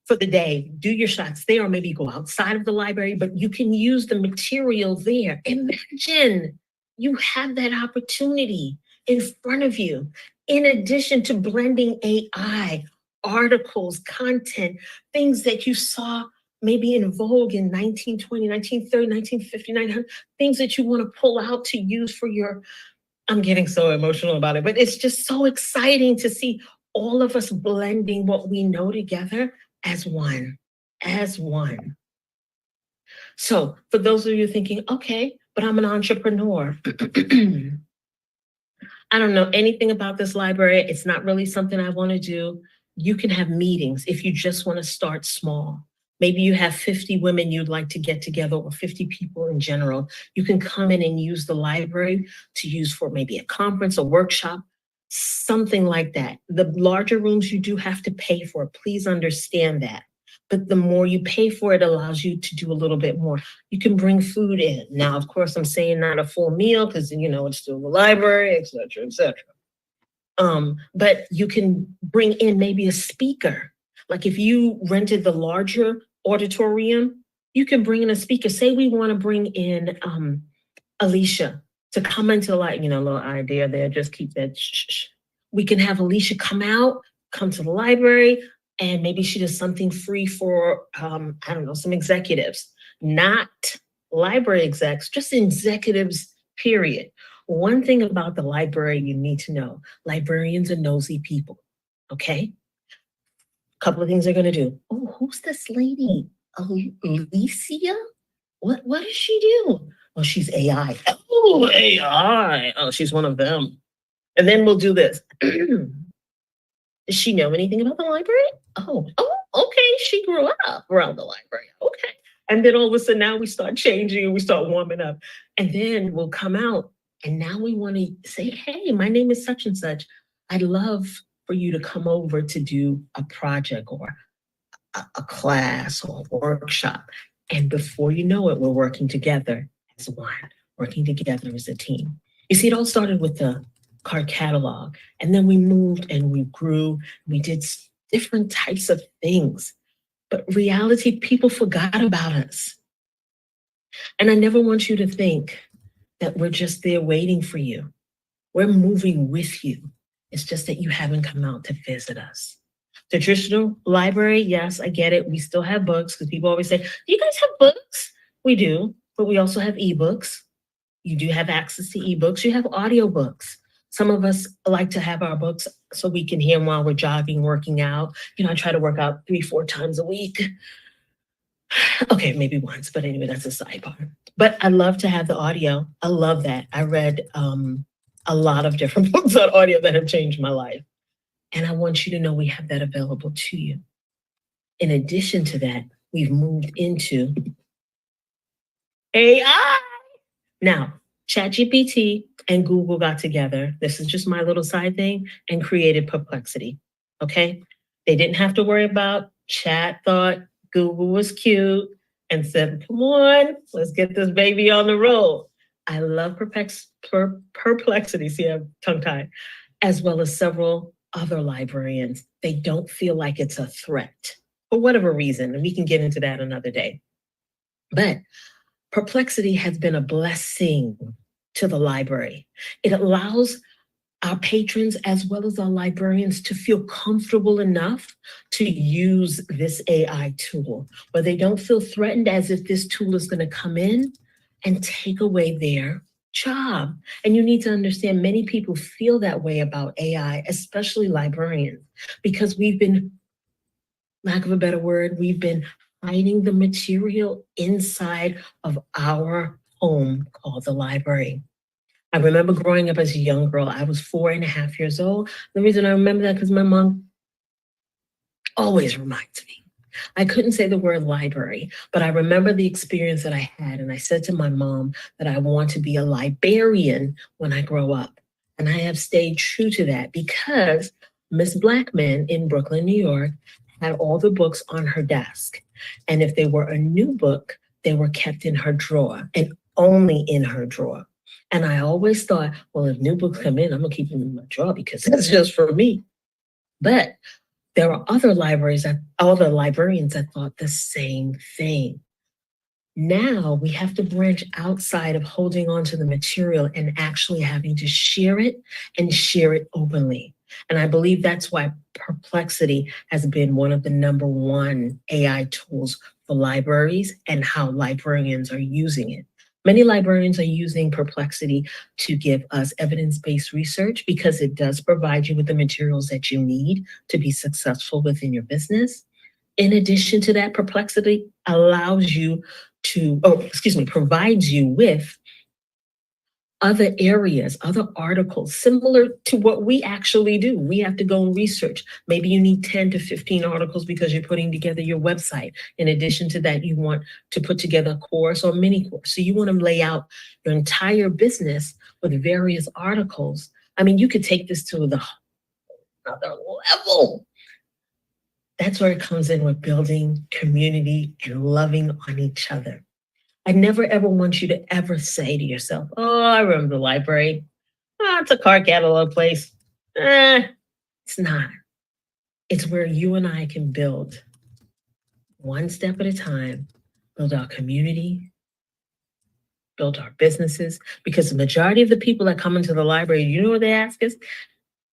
for the day. Do your shots there, or maybe go outside of the library, but you can use the material there. Imagine you have that opportunity in front of you. In addition to blending AI, articles, content, things that you saw maybe in vogue in 1920, 1930, 1950, 1900, things that you want to pull out to use for your, I'm getting so emotional about it, but it's just so exciting to see all of us blending what we know together as one. So for those of you thinking, okay, but I'm an entrepreneur. I don't know anything about this library. It's not really something I want to do. You can have meetings if you just want to start small. Maybe you have 50 women you'd like to get together, or 50 people in general. You can come in and use the library to use for maybe a conference, a workshop, something like that. The larger rooms you do have to pay for. Please understand that. But the more you pay for it, allows you to do a little bit more. You can bring food in. Now, of course, I'm saying not a full meal because, it's still the library, et cetera, et cetera. But you can bring in maybe a speaker. Like if you rented the larger auditorium, you can bring in a speaker. Say we want to bring in Alicia to come into the light, little idea there, just keep that shh. We can have Alicia come to the library, and maybe she does something free for, I don't know, some executives, not library execs, just executives, period. One thing about the library you need to know, librarians are nosy people, okay? A couple of things they're gonna do. Oh, who's this lady? Alicia? What does she do? Oh, she's AI. Oh, AI. Oh, she's one of them. And then we'll do this. Does she know anything about the library? Oh, okay. She grew up around the library. Okay. And then all of a sudden now we start changing and we start warming up. And then we'll come out and now we want to say, hey, my name is such and such. I'd love for you to come over to do a project or a class or a workshop. And before you know it, we're working together as one, working together as a team. You see, it all started with the card catalog. And then we moved and we grew. We did different types of things. But reality, people forgot about us. And I never want you to think that we're just there waiting for you. We're moving with you. It's just that you haven't come out to visit us. The traditional library, yes, I get it. We still have books because people always say, do you guys have books? We do, but we also have ebooks. You do have access to ebooks. You have audiobooks. Some of us like to have our books so we can hear them while we're jogging, working out. I try to work out 3-4 times a week. Okay, maybe once, but anyway, that's a sidebar. But I love to have the audio. I love that. I read a lot of different books on audio that have changed my life. And I want you to know we have that available to you. In addition to that, we've moved into AI. Now, ChatGPT and Google got together. This is just my little side thing and created Perplexity. Okay? They didn't have to worry about chat, thought Google was cute and said, come on, let's get this baby on the road. I love Perplexity, see, I'm tongue-tied, as well as several other librarians. They don't feel like it's a threat for whatever reason, and we can get into that another day. But Perplexity has been a blessing to the library. It allows our patrons as well as our librarians to feel comfortable enough to use this AI tool, where they don't feel threatened as if this tool is going to come in and take away their job. And you need to understand many people feel that way about AI, especially librarians, because we've been, lack of a better word, we've been hiding the material inside of our home called the library. I remember growing up as a young girl. I was 4.5 years old. The reason I remember that because my mom always reminds me. I couldn't say the word library, but I remember the experience that I had. And I said to my mom that I want to be a librarian when I grow up. And I have stayed true to that because Miss Blackman in Brooklyn, New York, had all the books on her desk. And if they were a new book, they were kept in her drawer and only in her drawer. And I always thought, well, if new books come in, I'm gonna keep them in my drawer because that's just for me. But there are other librarians that thought the same thing. Now we have to branch outside of holding on to the material and actually having to share it and share it openly. And I believe that's why Perplexity has been one of the #1 AI tools for libraries and how librarians are using it. Many librarians are using Perplexity to give us evidence-based research because it does provide you with the materials that you need to be successful within your business. In addition to that, Perplexity allows you to, provides you with other areas, other articles, similar to what we actually do. We have to go and research. Maybe you need 10 to 15 articles because you're putting together your website. In addition to that, you want to put together a course or mini course. So you want to lay out your entire business with various articles. I mean, you could take this to another level. That's where it comes in with building community and loving on each other. I never ever want you to ever say to yourself, oh, I remember the library. Oh, it's a card catalog place. It's not. It's where you and I can build one step at a time, build our community, build our businesses, because the majority of the people that come into the library, you know what they ask us?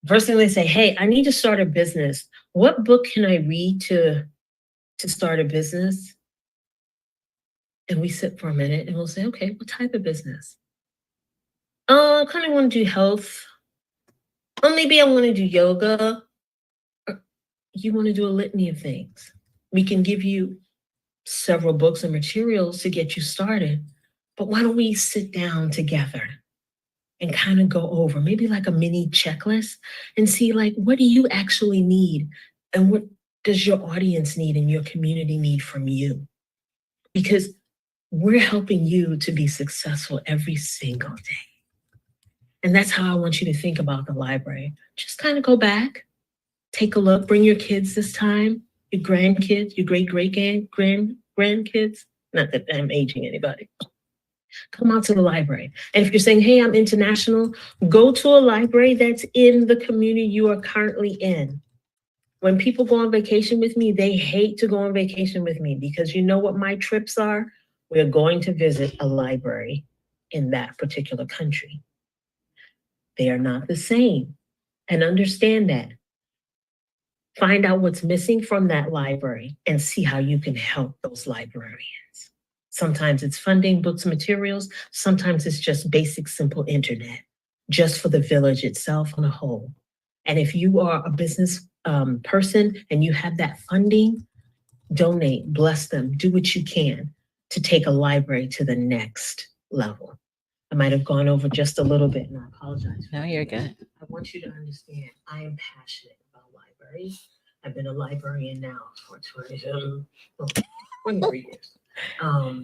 First thing they say, hey, I need to start a business. What book can I read to start a business? And we sit for a minute and we'll say, okay, what type of business? I kind of want to do health. Or maybe I want to do yoga. Or you want to do a litany of things. We can give you several books and materials to get you started. But why don't we sit down together and kind of go over maybe like a mini checklist and see like, what do you actually need? And what does your audience need and your community need from you? Because we're helping you to be successful every single day. And that's how I want you to think about the library. Just kind of go back, take a look, bring your kids this time, your grandkids, your grandkids. Not that I'm aging anybody. Come out to the library. And if you're saying, hey, I'm international, go to a library that's in the community you are currently in. When people go on vacation with me, they hate to go on vacation with me because you know what my trips are? We're going to visit a library in that particular country. They are not the same. And understand that. Find out what's missing from that library and see how you can help those librarians. Sometimes it's funding, books, materials. Sometimes it's just basic, simple internet, just for the village itself on a whole. And if you are a business person and you have that funding, donate, bless them, do what you can to take a library to the next level. I might have gone over just a little bit and I apologize. No, you're good. I want you to understand, I am passionate about libraries. I've been a librarian now for 20 more years. Wow,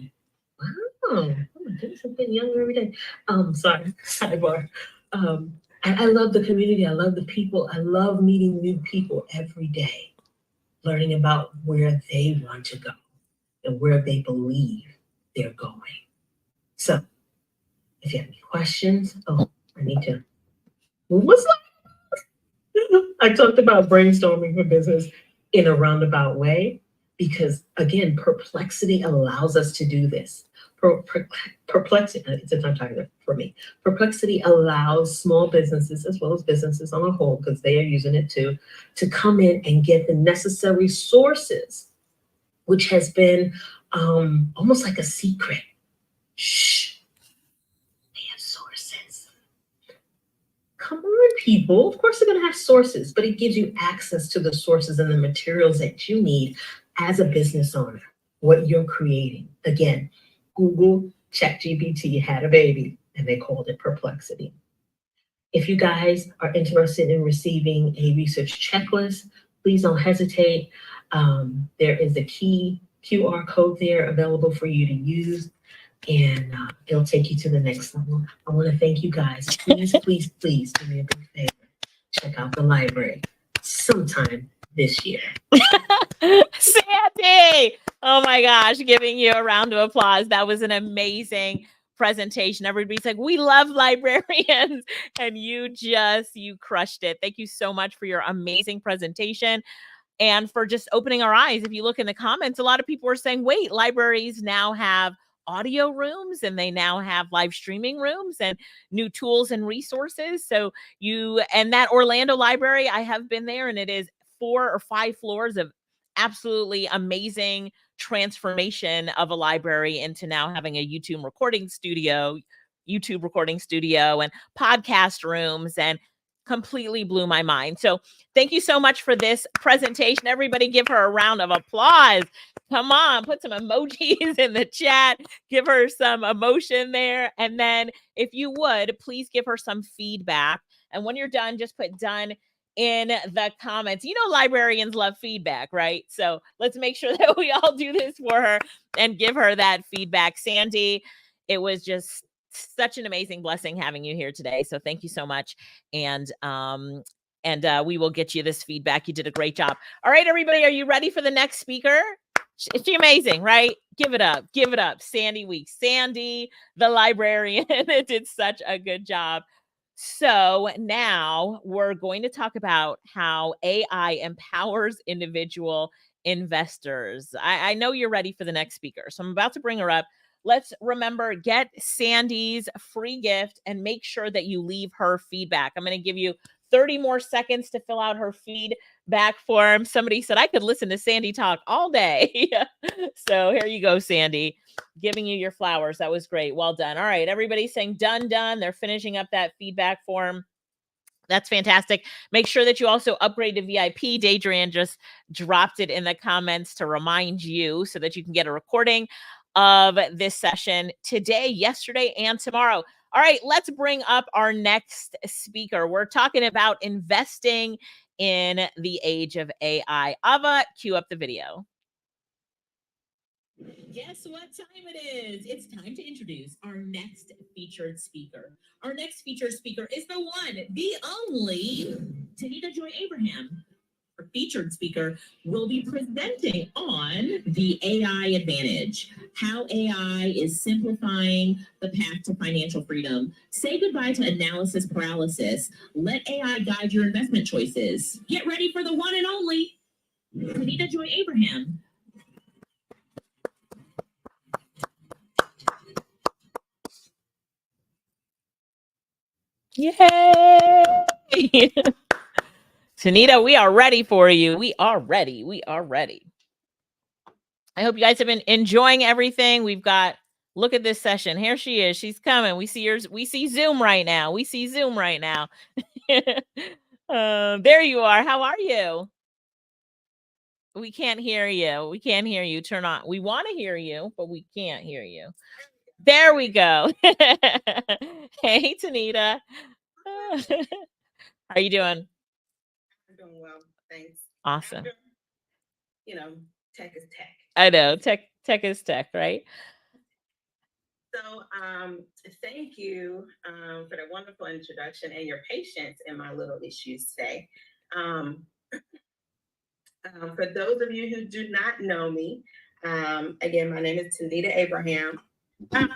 oh my goodness, I'm getting younger every day. Sorry, sidebar. I love the community. I love the people. I love meeting new people every day, learning about where they want to go and where they believe they're going. So, if you have any questions, I need to. What's like? I talked about brainstorming for business in a roundabout way because, again, perplexity allows us to do this. Perplexity, it's a time talking for me. Perplexity allows small businesses as well as businesses on a whole, because they are using it too, to come in and get the necessary sources, which has been almost like a secret. Shh, they have sources. Come on, people. Of course they're going to have sources, but it gives you access to the sources and the materials that you need as a business owner, what you're creating. Again, Google, ChatGPT had a baby and they called it Perplexity. If you guys are interested in receiving a research checklist, please don't hesitate. There is a key QR code there available for you to use, and it'll take you to the next level. I want to thank you guys. Please, please, please do me a big favor. Check out the library sometime this year. Sandy! Oh my gosh, giving you a round of applause. That was an amazing presentation. Everybody's like, we love librarians. And you crushed it. Thank you so much for your amazing presentation and for just opening our eyes. If you look in the comments, a lot of people are saying, wait, libraries now have audio rooms and they now have live streaming rooms and new tools and resources. So and that Orlando library, I have been there, and it is 4 or 5 floors of absolutely amazing transformation of a library into now having a YouTube recording studio and podcast rooms, and completely blew my mind. So thank you so much for this presentation. Everybody give her a round of applause. Come on, put some emojis in the chat. Give her some emotion there. And then if you would, please give her some feedback. And when you're done, just put done in the comments. You know, librarians love feedback, right? So let's make sure that we all do this for her and give her that feedback. Sandy, it was just such an amazing blessing having you here today. So thank you so much. And we will get you this feedback. You did a great job. All right, everybody, are you ready for the next speaker? Is she amazing, right? Give it up. Give it up. Sandy Weeks. Sandy, the librarian, did such a good job. So now we're going to talk about how AI empowers individual investors. I know you're ready for the next speaker, so I'm about to bring her up. Let's remember, get Sandy's free gift and make sure that you leave her feedback. I'm going to give you 30 more seconds to fill out her feedback form. Somebody said I could listen to Sandy talk all day. So here you go, Sandy, giving you your flowers. That was great. Well done. All right, everybody's saying done, done. They're finishing up that feedback form. That's fantastic. Make sure that you also upgrade to VIP. Dadrian just dropped it in the comments to remind you so that you can get a recording of this session today, yesterday, and tomorrow. All right, let's bring up our next speaker. We're talking about investing in the age of AI. Ava, cue up the video. Guess what time it is? It's time to introduce our next featured speaker. Our next featured speaker is the one, the only Tanita Joy Abraham. Our featured speaker will be presenting on the AI advantage, how AI is simplifying the path to financial freedom. Say goodbye to analysis paralysis. Let AI guide your investment choices. Get ready for the one and only Tanita Joy Abraham. Yay! Tanita, we are ready for you. We are ready. We are ready. I hope you guys have been enjoying everything. We've got, look at this session. Here she is. She's coming. We see yours. We see Zoom right now. We see Zoom right now. There you are. How are you? We can't hear you. We can't hear you. Turn on. We want to hear you, but we can't hear you. There we go. Hey, Tanita. How are you doing? I'm doing well, thanks. Awesome. After, you know, tech is tech. I know. Tech is tech, right? So thank you for the wonderful introduction and your patience in my little issues today. For those of you who do not know me, again, my name is Tanita Abraham. Her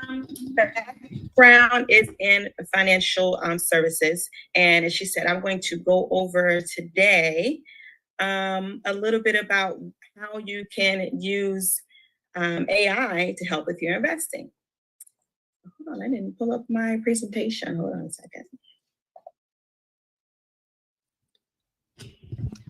background is in financial services, and as she said, I'm going to go over today a little bit about how you can use AI to help with your investing. Hold on, I didn't pull up my presentation. Hold on a second.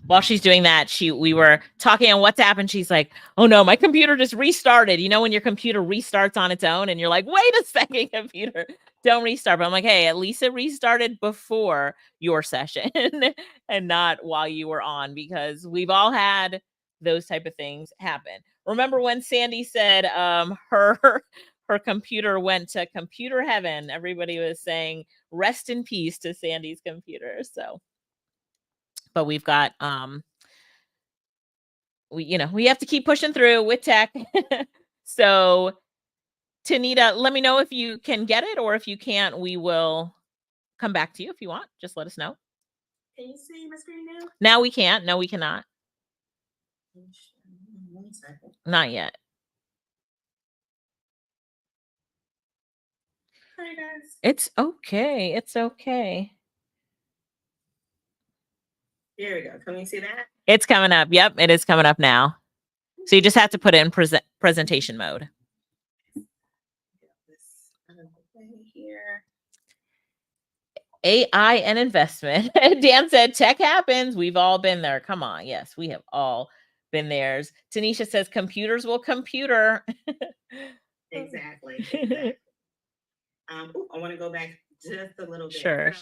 While she's doing that, we were talking on WhatsApp and she's like, oh no, my computer just restarted. You know, when your computer restarts on its own and you're like, wait a second, computer, don't restart. But I'm like, hey, at least it restarted before your session and not while you were on, because we've all had those type of things happen. Remember when Sandy said her computer went to computer heaven? Everybody was saying rest in peace to Sandy's computer. So, but we've got we have to keep pushing through with tech. So Tanita, let me know if you can get it, or if you can't, we will come back to you if you want. Just let us know. Can you see my screen now? Now we can't. No, we cannot. 1 second. Not yet. Hi guys. It's okay. It's okay. Here we go. Can you see that? It's coming up. Yep, it is coming up now. So you just have to put it in presentation mode. Here. AI and investment. Dan said tech happens. We've all been there. Come on. Yes, we have all been there. Tanisha says computers will computer. Exactly. I want to go back just a little bit. Sure.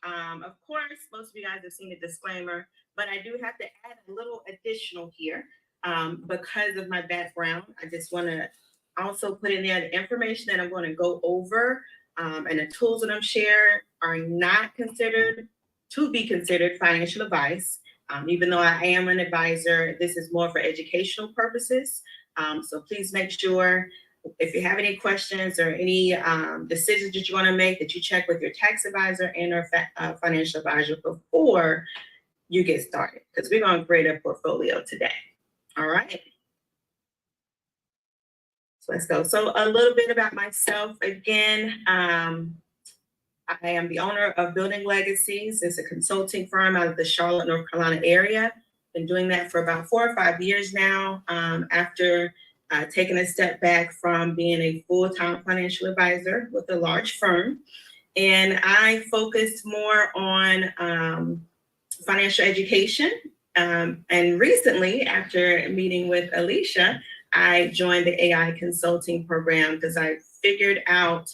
Of course, most of you guys have seen the disclaimer, but I do have to add a little additional here because of my background. I just want to also put in there the information that I'm going to go over and the tools that I'm sharing are not considered to be considered financial advice. Even though I am an advisor, this is more for educational purposes. So please make sure if you have any questions or any decisions that you want to make, that you check with your tax advisor and or financial advisor before you get started, because we're going to create a portfolio today. All right. So let's go. So a little bit about myself again. I am the owner of Building Legacies. It's a consulting firm out of the Charlotte, North Carolina area. Been doing that for about 4 or 5 years now, after taking a step back from being a full-time financial advisor with a large firm. And I focused more on financial education. And recently, after meeting with Alicia, I joined the AI consulting program because I figured out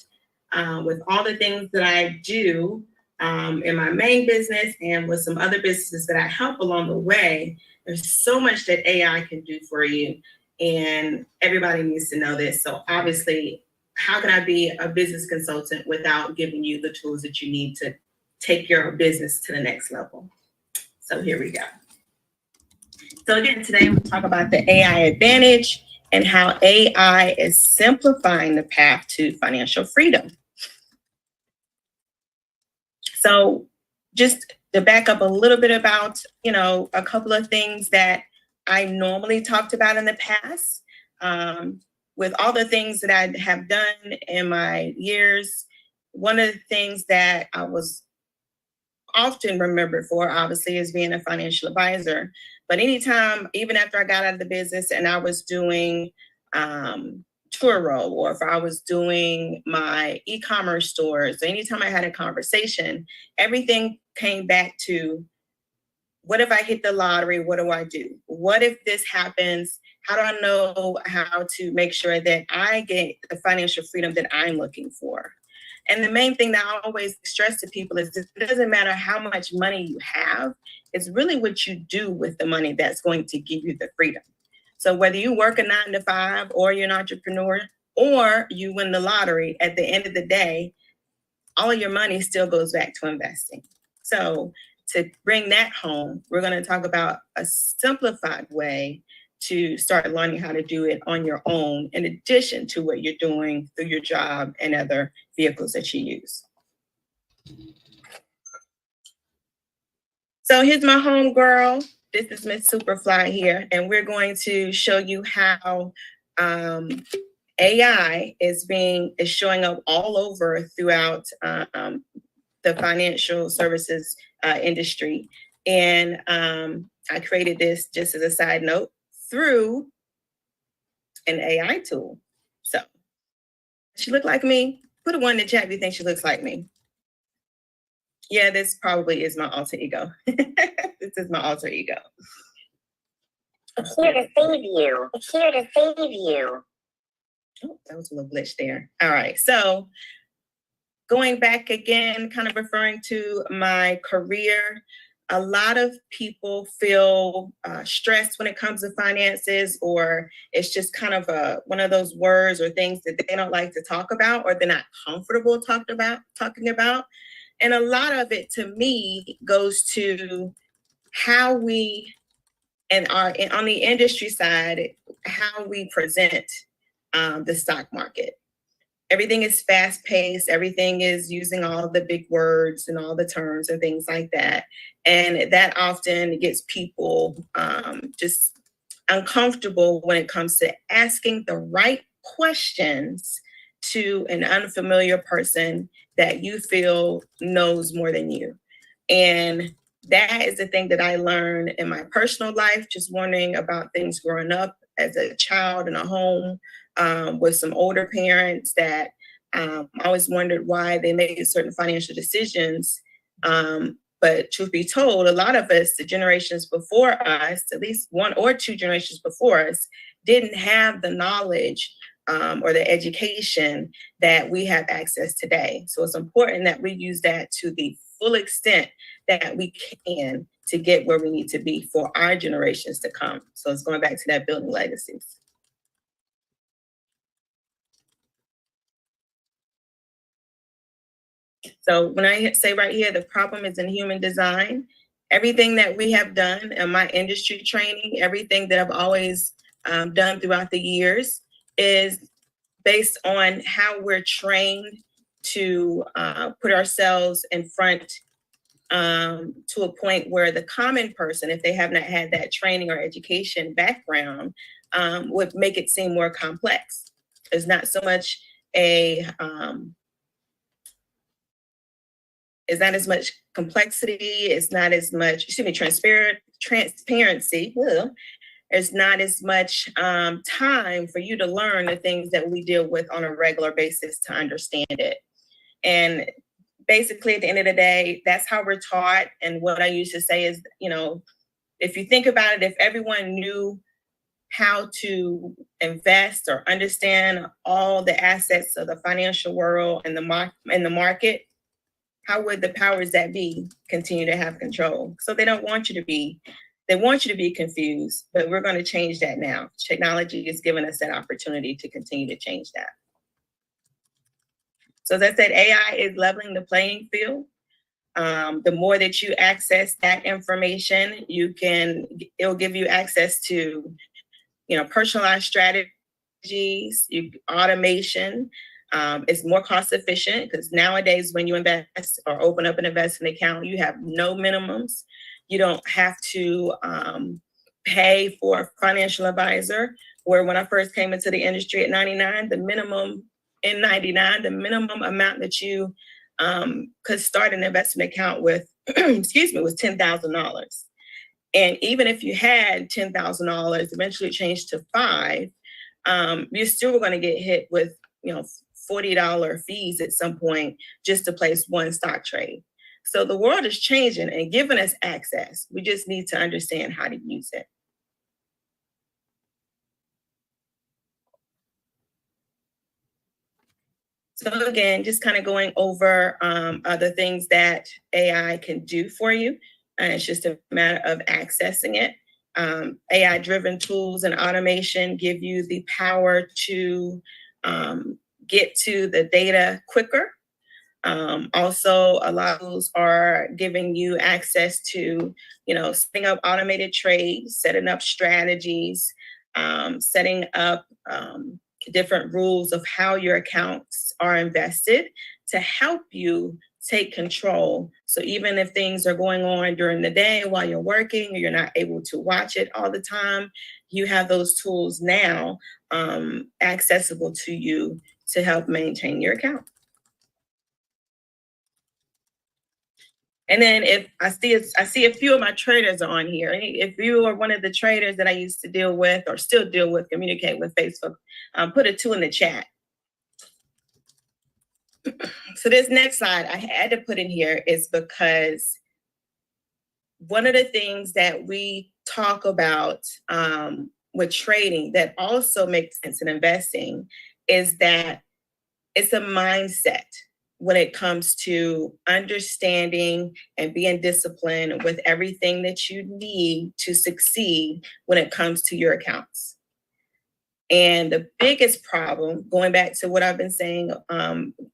with all the things that I do in my main business and with some other businesses that I help along the way, there's so much that AI can do for you. And everybody needs to know this. So obviously, how can I be a business consultant without giving you the tools that you need to take your business to the next level? So here we go. So again, today we'll talk about the AI advantage and how AI is simplifying the path to financial freedom. So just to back up a little bit about, a couple of things that I normally talked about in the past. With all the things that I have done in my years, one of the things that I was often remembered for, obviously, is being a financial advisor. But anytime, even after I got out of the business and I was doing Turo, or if I was doing my e-commerce stores, anytime I had a conversation, everything came back to, what if I hit the lottery? What do I do? What if this happens? How do I know how to make sure that I get the financial freedom that I'm looking for? And the main thing that I always stress to people is it doesn't matter how much money you have, it's really what you do with the money that's going to give you the freedom. So whether you work a 9 to 5 or you're an entrepreneur or you win the lottery, at the end of the day, all of your money still goes back to investing. So to bring that home, we're going to talk about a simplified way to start learning how to do it on your own, in addition to what you're doing through your job and other vehicles that you use. So here's my home girl. This is Miss Superfly here, and we're going to show you how AI is showing up all over throughout the financial services industry. And I created this just as a side note through an AI tool. So, she look like me? Put a 1 in the chat if you think she looks like me. Yeah, this probably is my alter ego. This is my alter ego. It's here to save you. It's here to save you. Oh, that was a little glitch there. All right, so going back again, kind of referring to my career, a lot of people feel stressed when it comes to finances, or it's just kind of one of those words or things that they don't like to talk about, or they're not comfortable talking about. And a lot of it, to me, goes to how we, and on the industry side, how we present the stock market. Everything is fast paced. Everything is using all the big words and all the terms and things like that. And that often gets people just uncomfortable when it comes to asking the right questions to an unfamiliar person that you feel knows more than you. And that is the thing that I learned in my personal life, just wondering about things growing up as a child in a home with some older parents that I always wondered why they made certain financial decisions. But truth be told, a lot of us, the generations before us, at least 1 or 2 generations before us, didn't have the knowledge or the education that we have access today. So it's important that we use that to the full extent that we can to get where we need to be for our generations to come. So it's going back to that building legacies. So when I say right here, the problem is in human design, everything that we have done in my industry training, everything that I've always done throughout the years is based on how we're trained to put ourselves in front to a point where the common person, if they have not had that training or education background, would make it seem more complex. There's not so much it's not as much complexity, it's not as much, transparency transparency, there's not as much time for you to learn the things that we deal with on a regular basis to understand it. And basically, at the end of the day, that's how we're taught. And what I used to say is, if you think about it, if everyone knew how to invest or understand all the assets of the financial world and the market, how would the powers that be continue to have control? So they want you to be confused, but we're going to change that now. Technology is giving us that opportunity to continue to change that. So as I said, AI is leveling the playing field. The more that you access that information, it'll give you access to, personalized strategies, automation. It's more cost efficient because nowadays when you invest or open up an investment account, you have no minimums. You don't have to pay for a financial advisor, where when I first came into the industry at 99, the minimum amount that you could start an investment account with, was $10,000. And even if you had $10,000, eventually it changed to $5,000, you're still going to get hit with, $40 fees at some point just to place one stock trade. So the world is changing and giving us access. We just need to understand how to use it. So again, just kind of going over other things that AI can do for you. And it's just a matter of accessing it. AI-driven tools and automation give you the power to get to the data quicker. Also, a lot of those are giving you access to, setting up automated trades, setting up strategies, setting up different rules of how your accounts are invested to help you take control. So even if things are going on during the day while you're working or you're not able to watch it all the time, you have those tools now accessible to you to help maintain your account. And then if I see a few of my traders are on here. If you are one of the traders that I used to deal with or still deal with, communicate with Facebook, put a 2 in the chat. So this next slide I had to put in here is because one of the things that we talk about with trading that also makes sense in investing is that it's a mindset when it comes to understanding and being disciplined with everything that you need to succeed when it comes to your accounts. And the biggest problem, going back to what I've been saying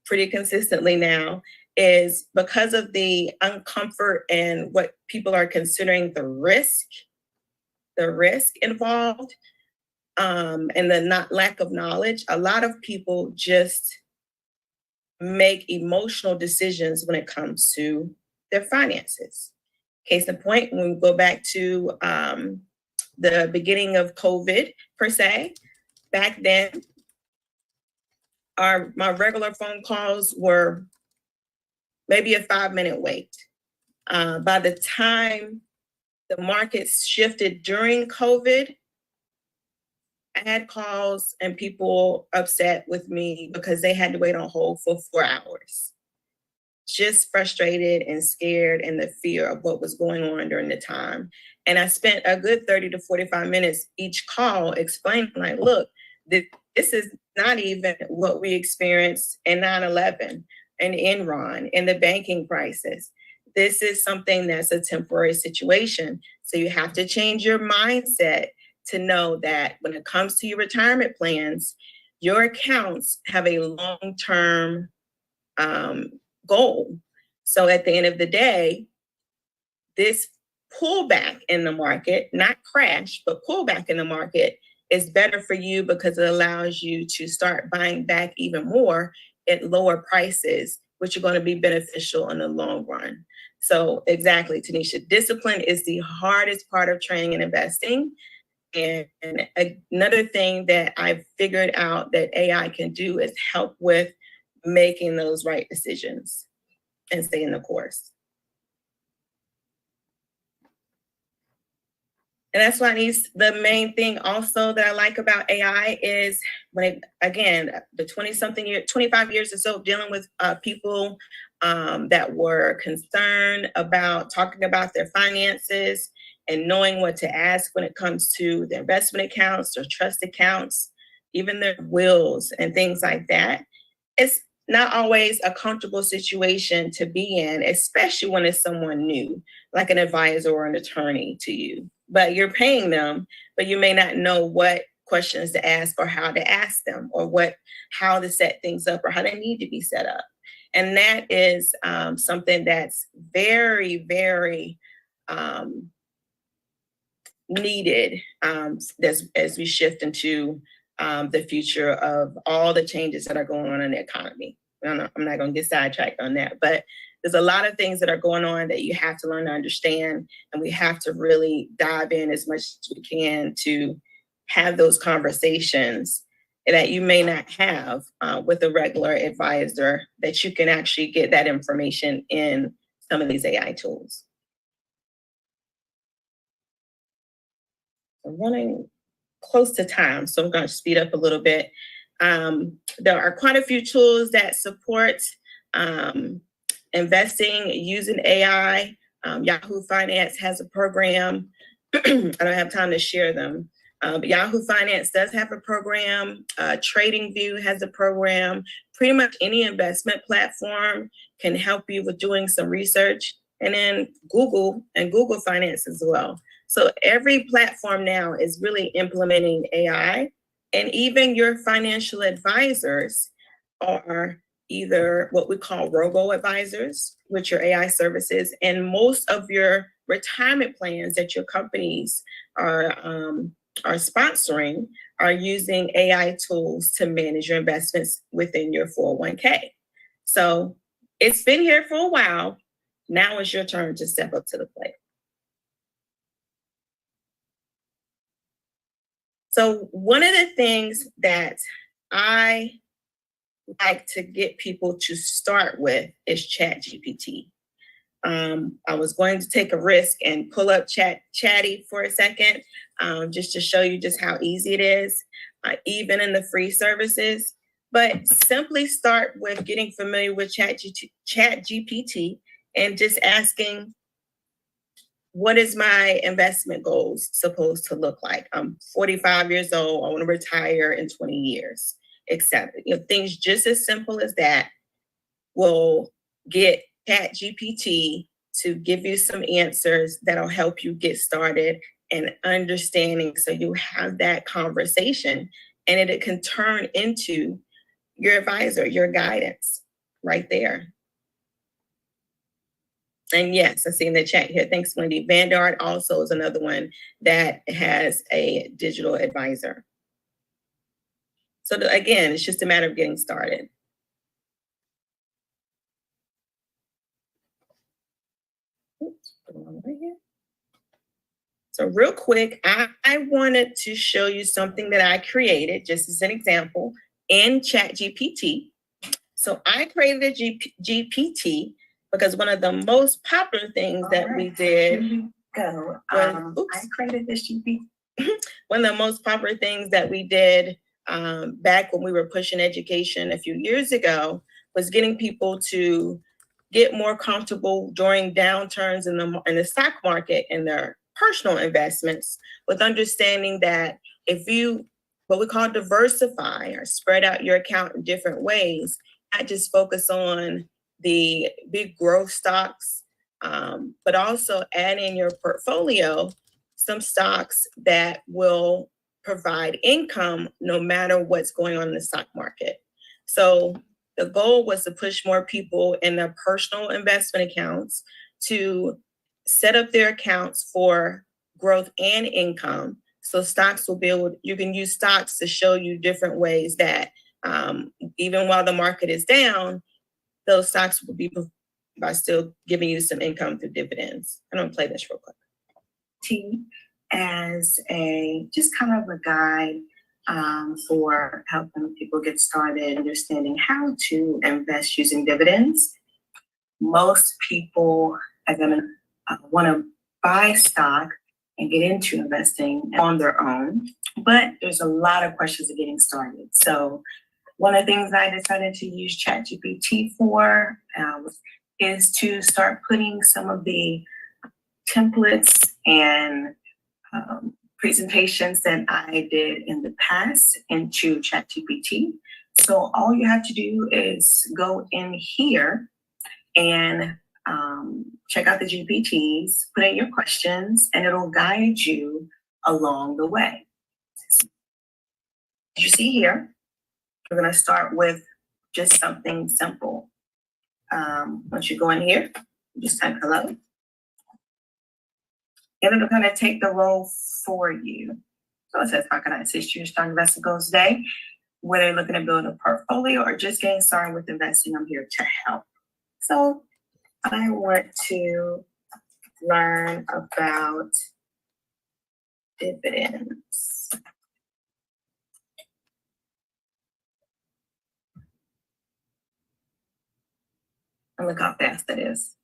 pretty consistently now, is because of the uncomfort and what people are considering the risk involved, and the lack of knowledge, a lot of people just make emotional decisions when it comes to their finances. Case in point, when we go back to the beginning of COVID per se, back then, my regular phone calls were maybe a 5-minute wait. By the time the markets shifted during COVID, I had calls and people upset with me because they had to wait on hold for 4 hours. Just frustrated and scared and the fear of what was going on during the time. And I spent a good 30 to 45 minutes each call explaining, like, look, this is not even what we experienced in 9/11 and Enron and the banking crisis. This is something that's a temporary situation. So you have to change your mindset to know that when it comes to your retirement plans, your accounts have a long-term goal. So at the end of the day, this pullback in the market, not crash, but pullback in the market is better for you because it allows you to start buying back even more at lower prices, which are going to be beneficial in the long run. So exactly, Tanisha, discipline is the hardest part of trading and investing. And another thing that I've figured out that AI can do is help with making those right decisions and staying the course. And that's why the main thing also that I like about AI is again, the 25 years or so dealing with people that were concerned about talking about their finances and knowing what to ask when it comes to their investment accounts or trust accounts, even their wills and things like that. It's not always a comfortable situation to be in, especially when it's someone new, like an advisor or an attorney to you. But you're paying them, but you may not know what questions to ask or how to ask them or how to set things up or how they need to be set up. And that is something that's very, very needed as we shift into the future of all the changes that are going on in the economy. I'm not going to get sidetracked on that, but there's a lot of things that are going on that you have to learn to understand, and we have to really dive in as much as we can to have those conversations that you may not have with a regular advisor, that you can actually get that information in some of these AI tools. I'm running close to time, so I'm going to speed up a little bit. There are quite a few tools that support investing using AI. Yahoo Finance has a program. I don't have time to share them. But Yahoo Finance does have a program. TradingView has a program. Pretty much any investment platform can help you with doing some research. And then Google and Google Finance as well. So every platform now is really implementing AI, and even your financial advisors are either what we call robo-advisors, which are AI services, and most of your retirement plans that your companies are sponsoring are using AI tools to manage your investments within your 401k. So it's been here for a while. Now it's your turn to step up to the plate. So one of the things that I like to get people to start with is ChatGPT. I was going to take a risk and pull up Chatty for a second, just to show you just how easy it is, even in the free services. But simply start with getting familiar with ChatGPT and just asking, what is my investment goals supposed to look like? I'm 45 years old. I want to retire in 20 years, etc. Things just as simple as that will get ChatGPT to give you some answers that'll help you get started and understanding, so you have that conversation and it can turn into your advisor, your guidance right there. And yes, I see in the chat here. Thanks, Wendy. Vanguard also is another one that has a digital advisor. So again, it's just a matter of getting started. Oops, put it on right here. So real quick, I wanted to show you something that I created, just as an example, in ChatGPT. So I created a GPT because one of the most popular things that we did I created this GPT. One of the most popular things that we did back when we were pushing education a few years ago was getting people to get more comfortable during downturns in the stock market and their personal investments, with understanding that if you, what we call diversify or spread out your account in different ways, not just focus on the big growth stocks, but also add in your portfolio some stocks that will provide income no matter what's going on in the stock market. So the goal was to push more people in their personal investment accounts to set up their accounts for growth and income. So stocks will be able, you can use stocks to show you different ways that even while the market is down, those stocks will be by still giving you some income through dividends. I'm gonna play this real quick. As just kind of a guide for helping people get started understanding how to invest using dividends. Most people are gonna want to buy stock and get into investing on their own. But there's a lot of questions of getting started. So one of the things I decided to use ChatGPT for is to start putting some of the templates and presentations that I did in the past into ChatGPT. So all you have to do is go in here and check out the GPTs, put in your questions, and it'll guide you along the way. As you see here, we're going to start with just something simple. Once you go in here, just type hello. And it'll kind of take the role for you. So it says, how can I assist you in starting investing goals today? Whether you're looking to build a portfolio or just getting started with investing, I'm here to help. So I want to learn about dividends. And look how fast that is.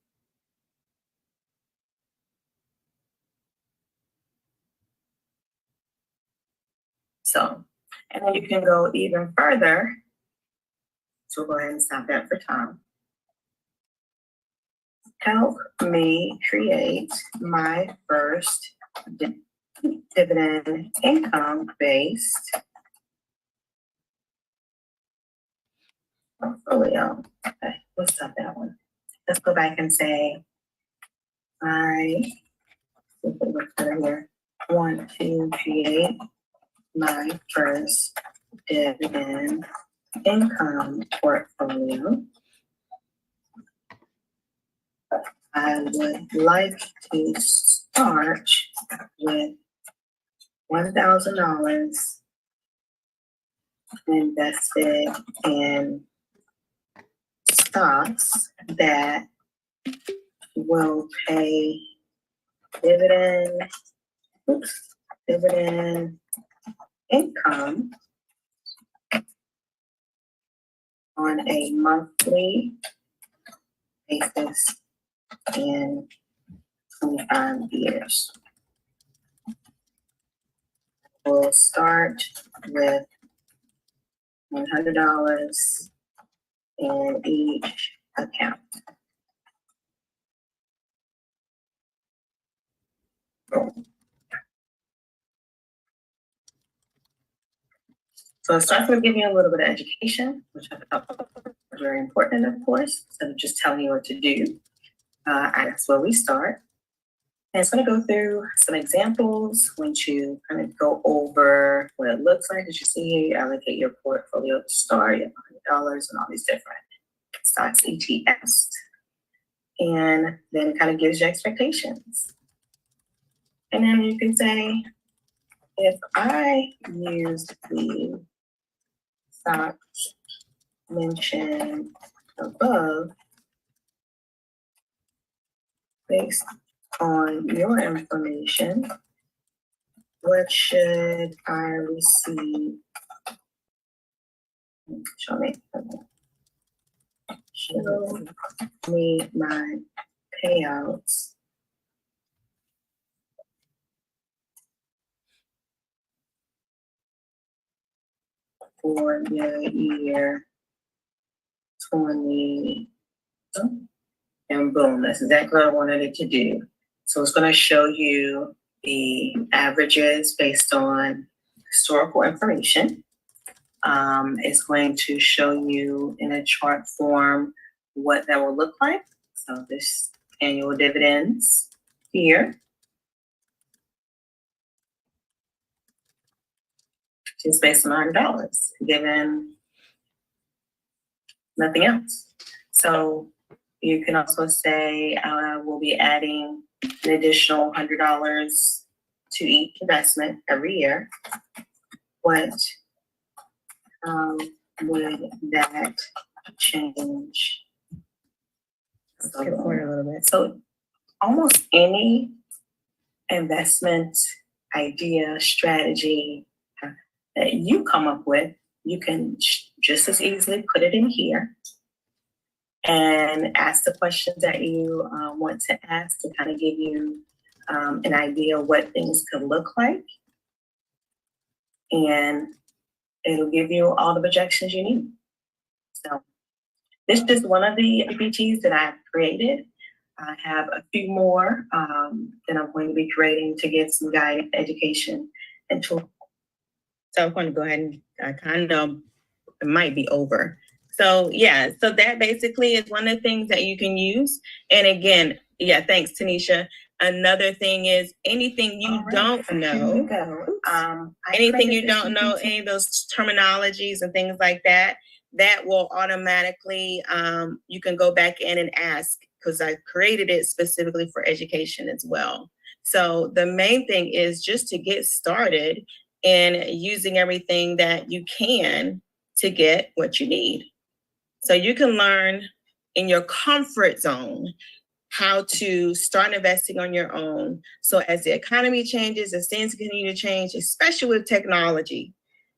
So, and then you can go even further. So we'll go ahead and stop that for time. Help me create my first dividend income-based portfolio. Okay, we'll stop that one. Let's go back and say, I want to create my first dividend income portfolio. I would like to start with $1,000 invested in stocks that will pay dividend income on a monthly basis in 25 years. We'll start with $100 in each account. So it starts with giving you a little bit of education, which I thought was very important, of course, instead of just telling you what to do. That's where we start. And it's going to go through some examples, once you kind of go over what it looks like. As you see here, you allocate your portfolio to start, you have $100 and all these different stocks, ETFs. And then it kind of gives you expectations. And then you can say, if I use the stocks mentioned above, based on your information, what should I receive? Show me my payouts for the year 20. And boom, that's exactly what I wanted it to do. So it's going to show you the averages based on historical information. It's going to show you in a chart form what that will look like. So this annual dividends here. Is based on $100, given nothing else. So you can also say we'll be adding an additional $100 to each investment every year. What would that change? Skip forward a little bit. So almost any investment idea, strategy that you come up with, you can just as easily put it in here and ask the questions that you want to ask to kind of give you an idea of what things could look like. And it'll give you all the projections you need. So this is just one of the PPTs that I've created. I have a few more that I'm going to be creating to give some guide education and tool. So I'm going to go ahead and kind of, it might be over. So yeah, so that basically is one of the things that you can use. And again, yeah, thanks, Tanisha. Another thing is anything you don't know, anything you don't know, any of those terminologies and things like that, that will automatically, you can go back in and ask, because I created it specifically for education as well. So the main thing is just to get started in using everything that you can to get what you need. So you can learn in your comfort zone how to start investing on your own. So as the economy changes, as things continue to change, especially with technology,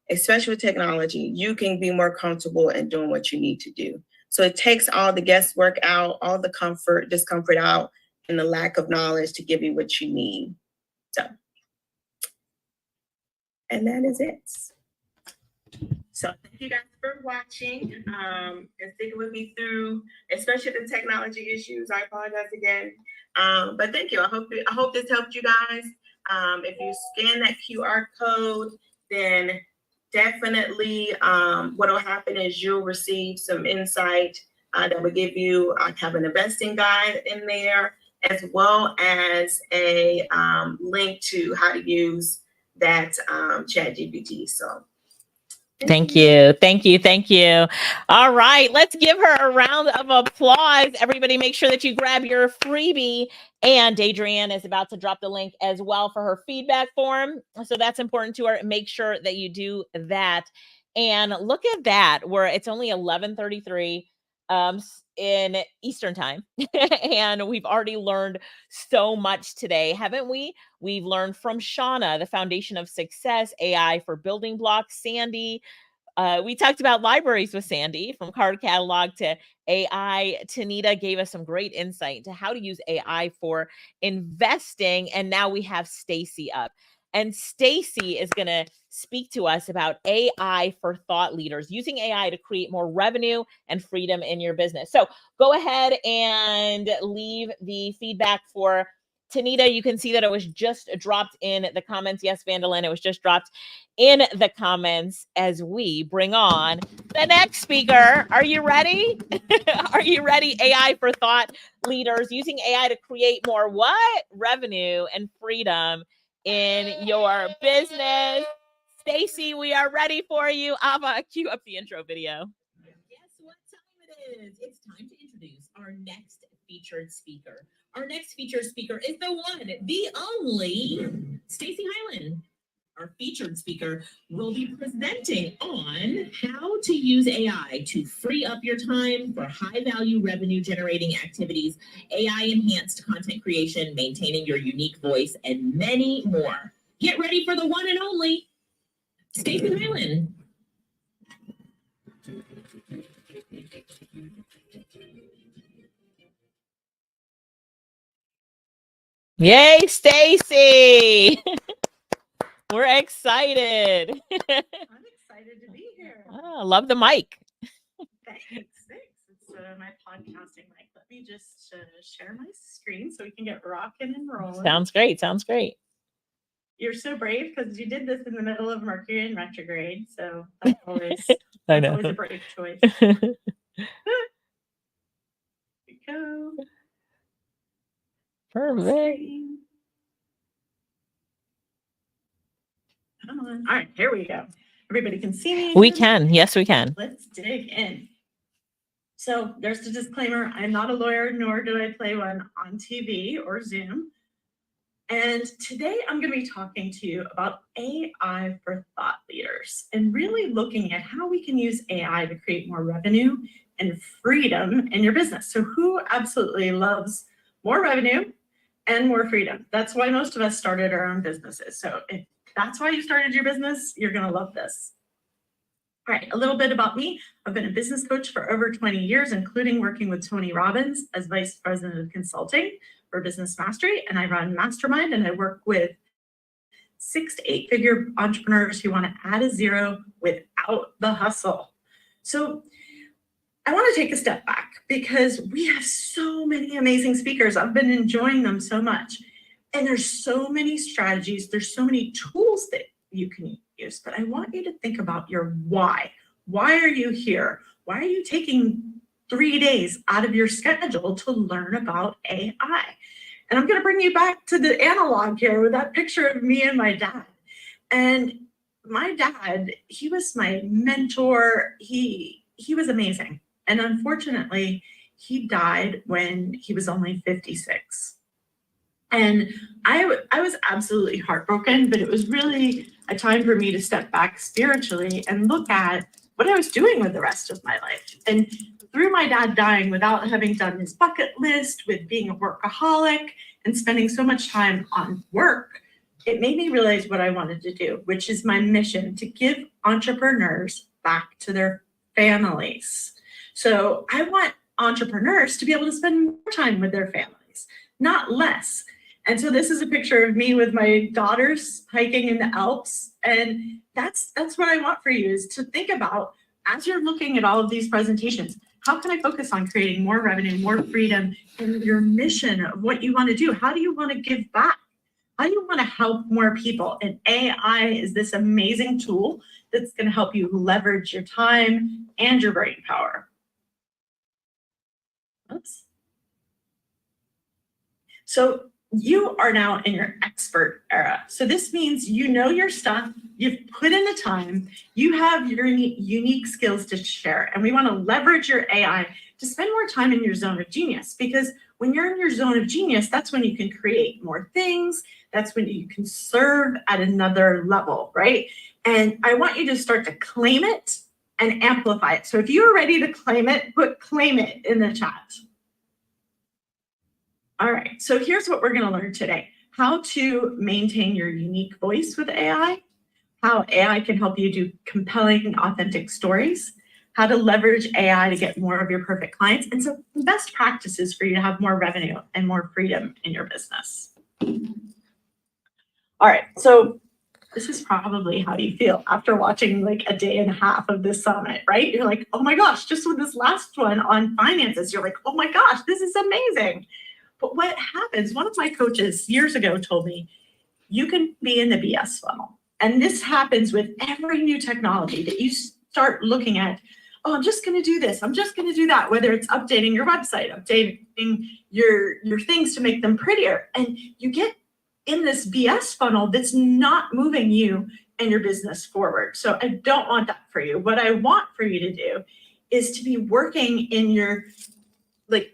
you can be more comfortable in doing what you need to do. So it takes all the guesswork out, all the discomfort out, and the lack of knowledge to give you what you need. So, and that is it. So thank you guys for watching and sticking with me through, especially the technology issues. I apologize again, but thank you. I hope this helped you guys. If you scan that QR code, then definitely what will happen is you'll receive some insight that will give you. I have an investing guide in there, as well as a link to how to use that ChatGPT. So. Thank you. Thank you. Thank you. All right. Let's give her a round of applause. Everybody make sure that you grab your freebie. And Adrienne is about to drop the link as well for her feedback form. So that's important to her. Make sure that you do that. And look at that, where it's only 11:33 in Eastern time. And we've already learned so much today, haven't we? We've learned from Shauna, the foundation of success, AI for building blocks, Sandy. We talked about libraries with Sandy, from card catalog to AI. Tanita gave us some great insight into how to use AI for investing. And now we have Stacy up. And Stacy is going to speak to us about AI for thought leaders, using AI to create more revenue and freedom in your business. So go ahead and leave the feedback for Tanita. You can see that it was just dropped in the comments. Yes, Vandalyn, it was just dropped in the comments as we bring on the next speaker. Are you ready? Are you ready? AI for thought leaders, using AI to create more what? Revenue and freedom in your business. Stacy, we are ready for you. Ava, cue up the intro video. Guess what time it is? It's time to introduce our next featured speaker. Our next featured speaker is the one, the only Stacy Hyland. Our featured speaker will be presenting on how to use AI to free up your time for high-value revenue-generating activities, AI-enhanced content creation, maintaining your unique voice, and many more. Get ready for the one and only Stacy Hyland. Yay, Stacy! We're excited. I'm excited to be here. Oh, love the mic. Thanks. It's my podcasting mic. Let me just share my screen so we can get rocking and rolling. Sounds great. Sounds great. You're so brave because you did this in the middle of Mercury in retrograde. So that's always, I that's know. always a brave choice. Here we go. Perfect. Come on. All right, here we go. Everybody can see me. We can. Yes, we can. Let's dig in. So there's the disclaimer. I'm not a lawyer, nor do I play one on TV or Zoom. And today I'm going to be talking to you about AI for thought leaders and really looking at how we can use AI to create more revenue and freedom in your business. So who absolutely loves more revenue and more freedom? That's why most of us started our own businesses. So if that's why you started your business, you're going to love this. All right, a little bit about me. I've been a business coach for over 20 years, including working with Tony Robbins as Vice President of Consulting, for Business Mastery, and I run Mastermind, and I work with 6 to 8 figure entrepreneurs who want to add a zero without the hustle. So I want to take a step back because we have so many amazing speakers. I've been enjoying them so much. And there's so many strategies, there's so many tools that you can use, but I want you to think about your why. Why are you here? Why are you taking 3 days out of your schedule to learn about AI? And I'm going to bring you back to the analog here with that picture of me and my dad. And my dad, he was my mentor. He was amazing. And unfortunately, he died when he was only 56. And I was absolutely heartbroken, but it was really a time for me to step back spiritually and look at what I was doing with the rest of my life. And through my dad dying without having done his bucket list, with being a workaholic and spending so much time on work, it made me realize what I wanted to do, which is my mission to give entrepreneurs back to their families. So I want entrepreneurs to be able to spend more time with their families, not less. And so this is a picture of me with my daughters hiking in the Alps. And that's what I want for you, is to think about, as you're looking at all of these presentations, how can I focus on creating more revenue, more freedom, and your mission of what you want to do? How do you want to give back? How do you want to help more people? And AI is this amazing tool that's going to help you leverage your time and your brain power. Oops. So you are now in your expert era. So this means you know your stuff, you've put in the time, you have your unique skills to share, and we want to leverage your AI to spend more time in your zone of genius, because when you're in your zone of genius, that's when you can create more things, that's when you can serve at another level, right? And I want you to start to claim it and amplify it. So if you are ready to claim it, put claim it in the chat. All right, so here's what we're going to learn today: how to maintain your unique voice with AI, how AI can help you do compelling, authentic stories, how to leverage AI to get more of your perfect clients, and some best practices for you to have more revenue and more freedom in your business. All right, so this is probably how you feel after watching like a day and a half of this summit, right? You're like, oh my gosh, just with this last one on finances, you're like, oh my gosh, this is amazing. But what happens, one of my coaches years ago told me, you can be in the BS funnel. And this happens with every new technology that you start looking at. Oh, I'm just going to do this. I'm just going to do that. Whether it's updating your website, updating your things to make them prettier. And you get in this BS funnel that's not moving you and your business forward. So I don't want that for you. What I want for you to do is to be working in your, like,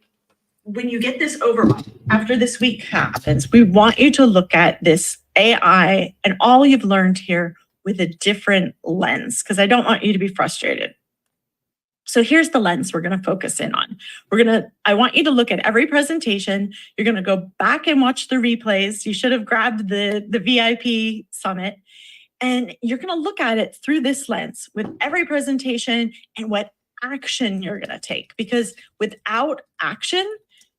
when you get this overwhelm after this week happens, we want you to look at this AI and all you've learned here with a different lens, because I don't want you to be frustrated. So here's the lens we're going to focus in on. I want you to look at every presentation. You're going to go back and watch the replays. You should have grabbed the VIP summit, and you're going to look at it through this lens with every presentation and what action you're going to take, because without action,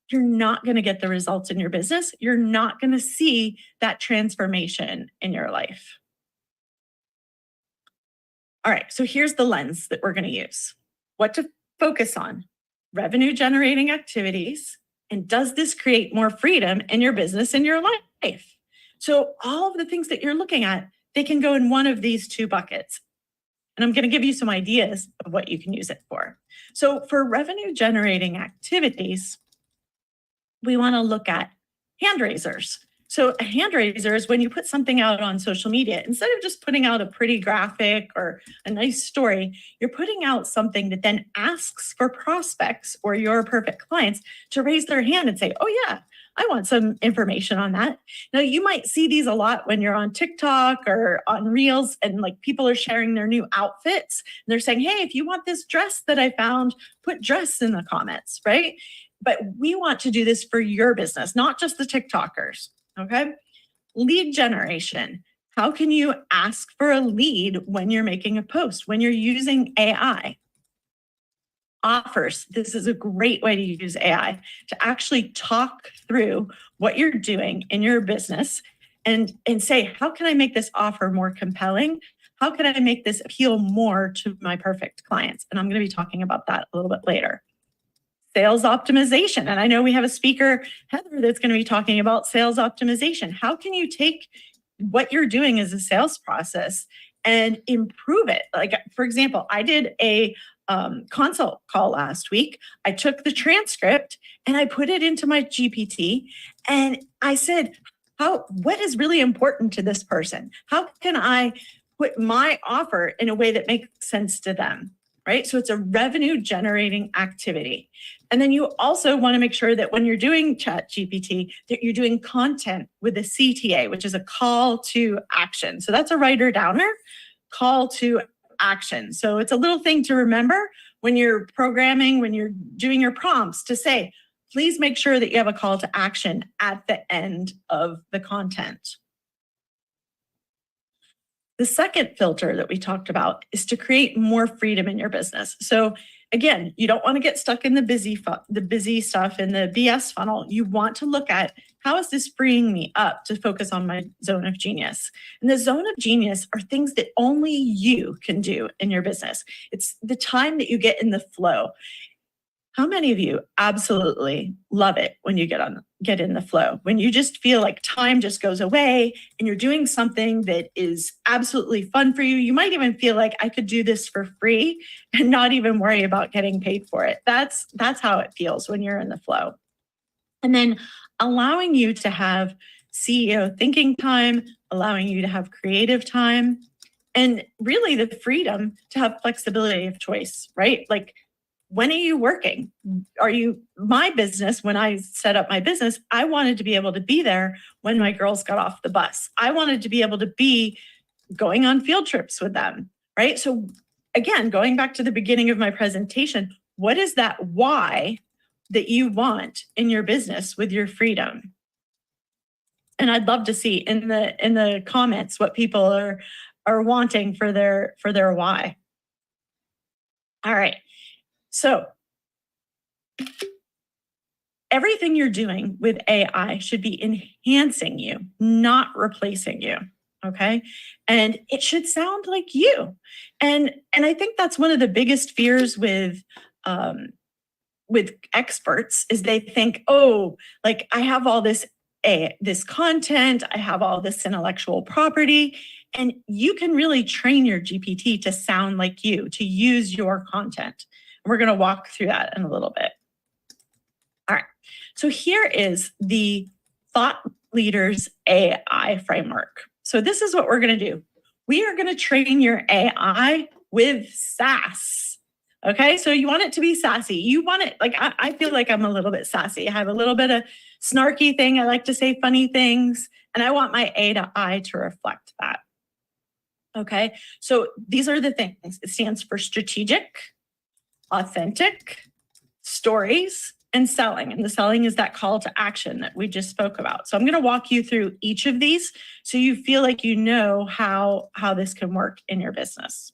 you're not going to get the results in your business. You're not going to see that transformation in your life. All right, so here's the lens that we're going to use. What to focus on: revenue generating activities. And does this create more freedom in your business and your life? So all of the things that you're looking at, they can go in one of these two buckets. And I'm going to give you some ideas of what you can use it for. So for revenue generating activities, we want to look at hand raisers. So a hand raiser is when you put something out on social media. Instead of just putting out a pretty graphic or a nice story, you're putting out something that then asks for prospects or your perfect clients to raise their hand and say, oh yeah, I want some information on that. Now you might see these a lot when you're on TikTok or on Reels, and like people are sharing their new outfits. And they're saying, hey, if you want this dress that I found, put dress in the comments, right? But we want to do this for your business, not just the TikTokers, okay? Lead generation. How can you ask for a lead when you're making a post, when you're using AI? offers, this is a great way to use AI to actually talk through what you're doing in your business and say, how can I make this offer more compelling? How can I make this appeal more to my perfect clients? And I'm going to be talking about that a little bit later. Sales optimization. And I know we have a speaker, Heather, that's going to be talking about sales optimization. How can you take what you're doing as a sales process and improve it? Like, for example, I did a consult call last week. I took the transcript and I put it into my GPT and I said, what is really important to this person? How can I put my offer in a way that makes sense to them? Right? So it's a revenue generating activity. And then you also want to make sure that when you're doing Chat GPT, that you're doing content with a CTA, which is a call to action. So that's a writer downer, call to action. So it's a little thing to remember when you're programming, when you're doing your prompts, to say, please make sure that you have a call to action at the end of the content. The second filter that we talked about is to create more freedom in your business. So again, you don't want to get stuck in the busy stuff in the BS funnel. You want to look at, how is this freeing me up to focus on my zone of genius? And the zone of genius are things that only you can do in your business. It's the time that you get in the flow. How many of you absolutely love it when you get in the flow, when you just feel like time just goes away and you're doing something that is absolutely fun for you? You might even feel like, I could do this for free and not even worry about getting paid for it. That's how it feels when you're in the flow. And then allowing you to have CEO thinking time, allowing you to have creative time, and really the freedom to have flexibility of choice, right? Like, when are you working? My business, when I set up my business, I wanted to be able to be there when my girls got off the bus. I wanted to be able to be going on field trips with them, right? So again, going back to the beginning of my presentation, what is that why that you want in your business with your freedom? And I'd love to see in the comments what people are wanting for their why. All right. So everything you're doing with AI should be enhancing you, not replacing you. Okay. And it should sound like you. And I think that's one of the biggest fears with experts is they think, oh, like I have all this content, I have all this intellectual property, and you can really train your GPT to sound like you, to use your content. We're going to walk through that in a little bit. All right. So here is the Thought Leaders AI framework. So this is what we're going to do. We are going to train your AI with sass. Okay. So you want it to be sassy. You want it, like, I feel like I'm a little bit sassy. I have a little bit of snarky thing. I like to say funny things, and I want my AI to reflect that. Okay. So these are the things. It stands for strategic, authentic, stories, and selling. And the selling is that call to action that we just spoke about. So I'm going to walk you through each of these so you feel like you know how this can work in your business.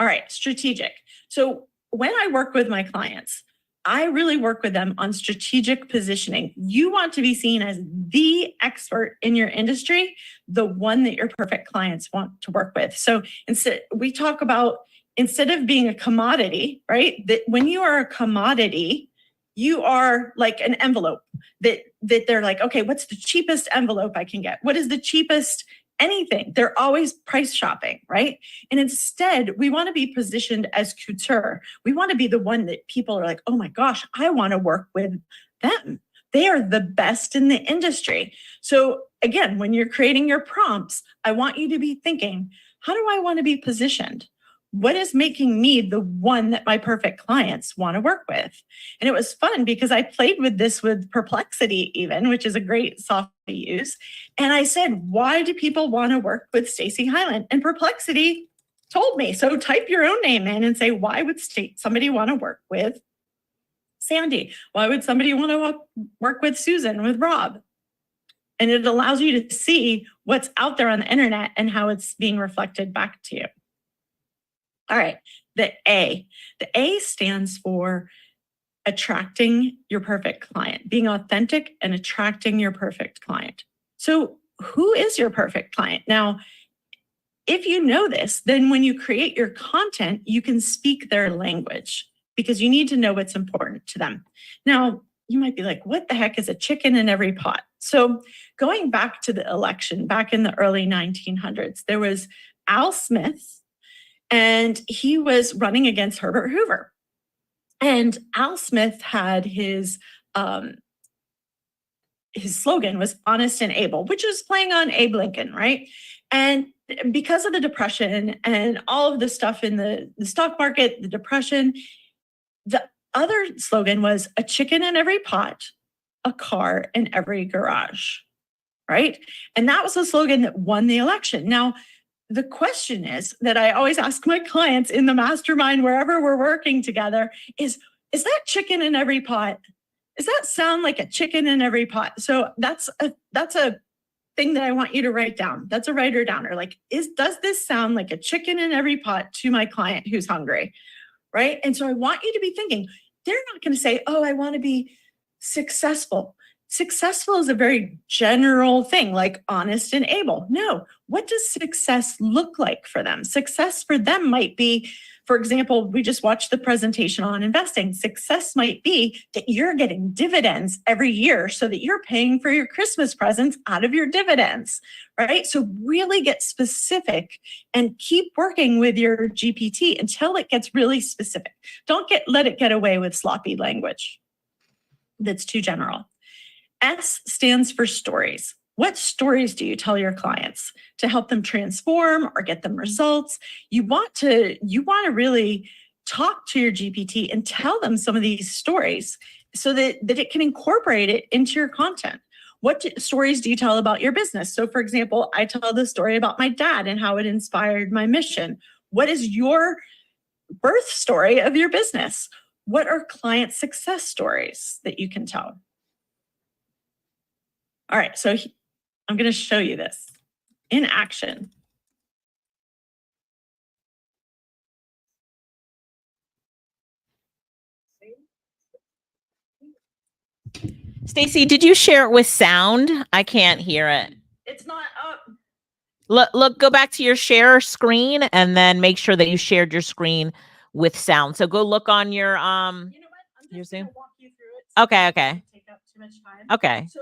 All right, strategic. So when I work with my clients, I really work with them on strategic positioning. You want to be seen as the expert in your industry, the one that your perfect clients want to work with. So instead, we talk about, instead of being a commodity, right? That when you are a commodity, you are like an envelope that they're like, okay, what's the cheapest envelope I can get? What is the cheapest anything? They're always price shopping, right? And instead, we want to be positioned as couture. We want to be the one that people are like, oh my gosh, I want to work with them. They are the best in the industry. So again, when you're creating your prompts, I want you to be thinking, how do I want to be positioned? What is making me the one that my perfect clients want to work with? And it was fun because I played with this with Perplexity even, which is a great software to use. And I said, why do people want to work with Stacy Hyland? And Perplexity told me. So type your own name in and say, why would somebody want to work with Sandy? Why would somebody want to work with Susan, with Rob? And it allows you to see what's out there on the internet and how it's being reflected back to you. All right, the A. The A stands for attracting your perfect client, being authentic and attracting your perfect client. So who is your perfect client? Now, if you know this, then when you create your content, you can speak their language because you need to know what's important to them. Now, you might be like, what the heck is a chicken in every pot? So going back to the election, back in the early 1900s, there was Al Smith, and he was running against Herbert Hoover. And Al Smith had his slogan was honest and able, which was playing on Abe Lincoln, right? And because of the Depression and all of the stuff in the stock market, the Depression, the other slogan was a chicken in every pot, a car in every garage, right? And that was the slogan that won the election. Now, the question is that I always ask my clients in the mastermind, wherever we're working together, is that chicken in every pot? Does that sound like a chicken in every pot? So that's a thing that I want you to write down. That's a writer downer. Like, does this sound like a chicken in every pot to my client who's hungry, right? And so I want you to be thinking, they're not going to say, oh, I want to be successful. Successful is a very general thing, like honest and able. No, what does success look like for them? Success for them might be, for example, we just watched the presentation on investing. Success might be that you're getting dividends every year so that you're paying for your Christmas presents out of your dividends, right? So really get specific and keep working with your GPT until it gets really specific. Don't let it get away with sloppy language that's too general. S stands for stories. What stories do you tell your clients to help them transform or get them results? You want to really talk to your GPT and tell them some of these stories so that it can incorporate it into your content. What stories do you tell about your business? So for example, I tell the story about my dad and how it inspired my mission. What is your birth story of your business? What are client success stories that you can tell? All right, so I'm going to show you this in action. Stacy, did you share it with sound? I can't hear it. It's not up. Look, go back to your share screen and then make sure that you shared your screen with sound. So go look on your You know what? I'm your just Zoom. gonna walk you through it. Okay, it okay. doesn't take up too much time. Okay. So,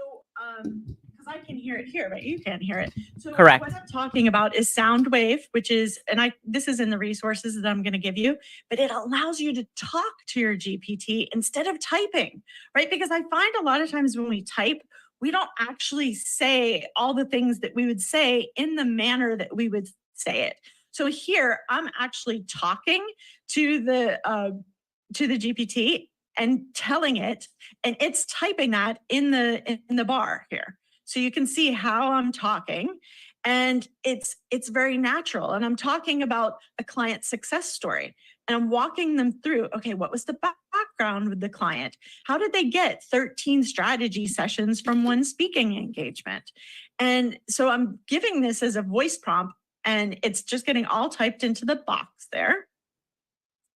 because I can hear it here, but you can't hear it. So Correct. what I'm talking about is sound wave, which is, this is in the resources that I'm going to give you, but it allows you to talk to your GPT instead of typing, right? Because I find a lot of times when we type, we don't actually say all the things that we would say in the manner that we would say it. So here, I'm actually talking to the GPT and telling it, and it's typing that in the bar here. So you can see how I'm talking, and it's very natural. And I'm talking about a client success story, and I'm walking them through, okay, what was the background with the client? How did they get 13 strategy sessions from one speaking engagement? And so I'm giving this as a voice prompt, and it's just getting all typed into the box there.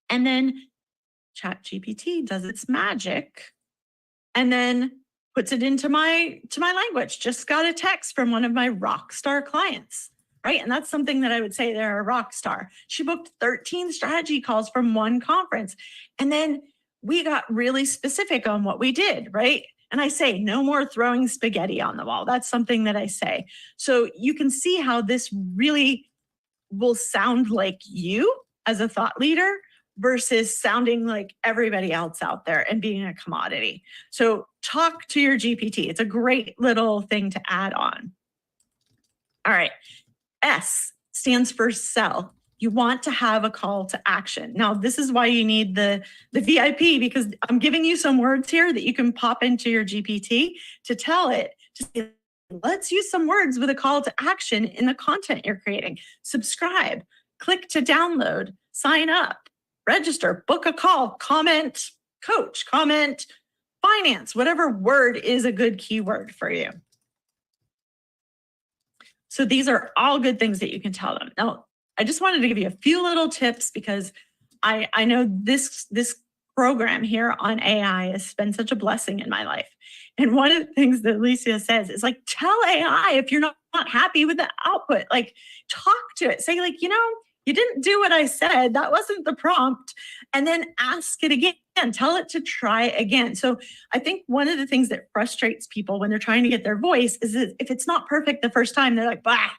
And then ChatGPT does its magic and then puts it into my language. Just got a text from one of my rock star clients, right? And that's something that I would say they're a rock star. She booked 13 strategy calls from one conference. And then we got really specific on what we did, right? And I say, no more throwing spaghetti on the wall. That's something that I say. So you can see how this really will sound like you as a thought leader versus sounding like everybody else out there and being a commodity. So talk to your GPT. It's a great little thing to add on. All right. S stands for sell. You want to have a call to action. Now, this is why you need the VIP, because I'm giving you some words here that you can pop into your GPT to tell it, to say, let's use some words with a call to action in the content you're creating. Subscribe, click to download, sign up, register, book a call, comment, coach, comment, finance, whatever word is a good keyword for you. So these are all good things that you can tell them. Now, I just wanted to give you a few little tips because I know this program here on AI has been such a blessing in my life. And one of the things that Alicia says is like, tell AI if you're not happy with the output, like talk to it, say like, you didn't do what I said. That wasn't the prompt. And then ask it again, tell it to try again. So I think one of the things that frustrates people when they're trying to get their voice is that if it's not perfect the first time, they're like, bah,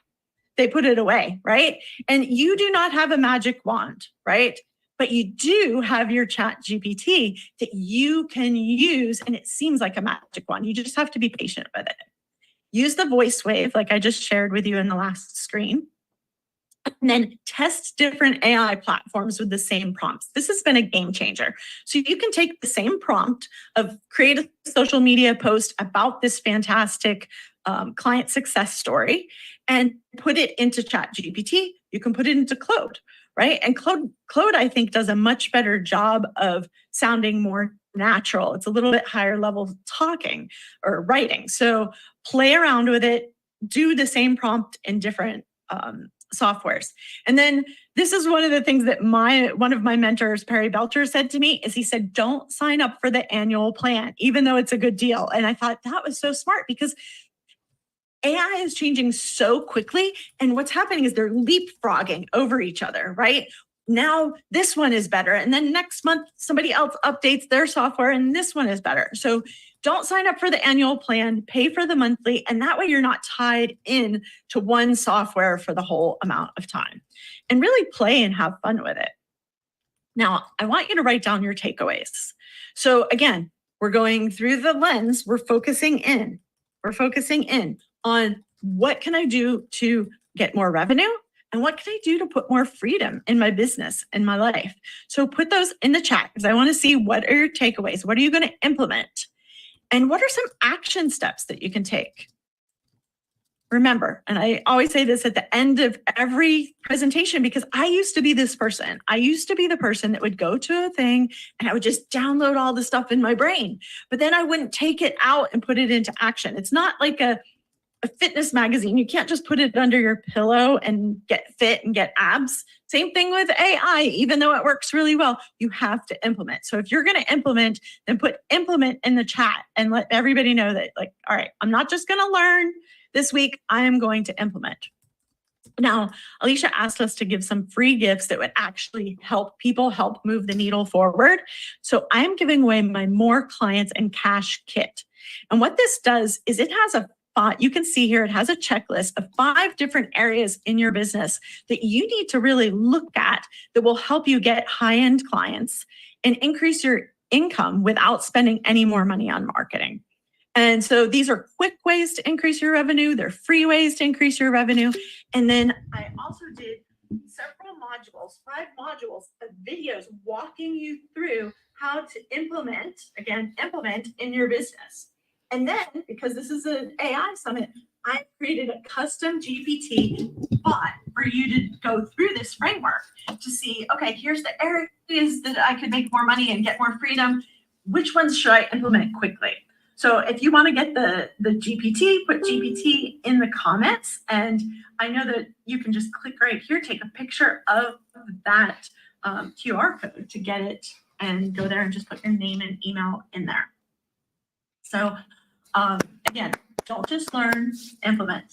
they put it away, right? And you do not have a magic wand, right? But you do have your Chat GPT that you can use, and it seems like a magic wand. You just have to be patient with it. Use the voice wave, like I just shared with you in the last screen. And then test different AI platforms with the same prompts. This has been a game changer. So you can take the same prompt of create a social media post about this fantastic client success story and put it into Chat GPT. You can put it into Claude, right? And Claude, I think, does a much better job of sounding more natural. It's a little bit higher level talking or writing. So play around with it, do the same prompt in different softwares. And then this is one of the things that one of my mentors, Perry Belcher, said to me is he said, don't sign up for the annual plan, even though it's a good deal. And I thought that was so smart because AI is changing so quickly. And what's happening is they're leapfrogging over each other, right? Now this one is better. And then next month, somebody else updates their software and this one is better. So don't sign up for the annual plan, pay for the monthly. And that way you're not tied in to one software for the whole amount of time. And really play and have fun with it. Now, I want you to write down your takeaways. So again, we're going through the lens, we're focusing in on what can I do to get more revenue and what can I do to put more freedom in my business and my life. So put those in the chat because I want to see what are your takeaways. What are you going to implement? And what are some action steps that you can take? Remember, and I always say this at the end of every presentation because I used to be this person. I used to be the person that would go to a thing and I would just download all the stuff in my brain, but then I wouldn't take it out and put it into action. It's not like a fitness magazine. You can't just put it under your pillow and get fit and get abs. Same thing with AI, even though it works really well, you have to implement. So if you're going to implement, then put implement in the chat and let everybody know that like, all right, I'm not just going to learn this week, I am going to implement. Now, Alicia asked us to give some free gifts that would actually help move the needle forward. So I'm giving away my More Clients and Cash kit. And what this does is it has you can see here, it has a checklist of 5 different areas in your business that you need to really look at that will help you get high-end clients and increase your income without spending any more money on marketing. And so these are quick ways to increase your revenue. They're free ways to increase your revenue. And then I also did several modules, 5 modules of videos walking you through how to implement in your business. And then, because this is an AI summit, I created a custom GPT bot for you to go through this framework to see, okay, here's the areas that I could make more money and get more freedom. Which ones should I implement quickly? So if you want to get the GPT, put GPT in the comments. And I know that you can just click right here, take a picture of that QR code to get it and go there and just put your name and email in there. So again, don't just learn, implement.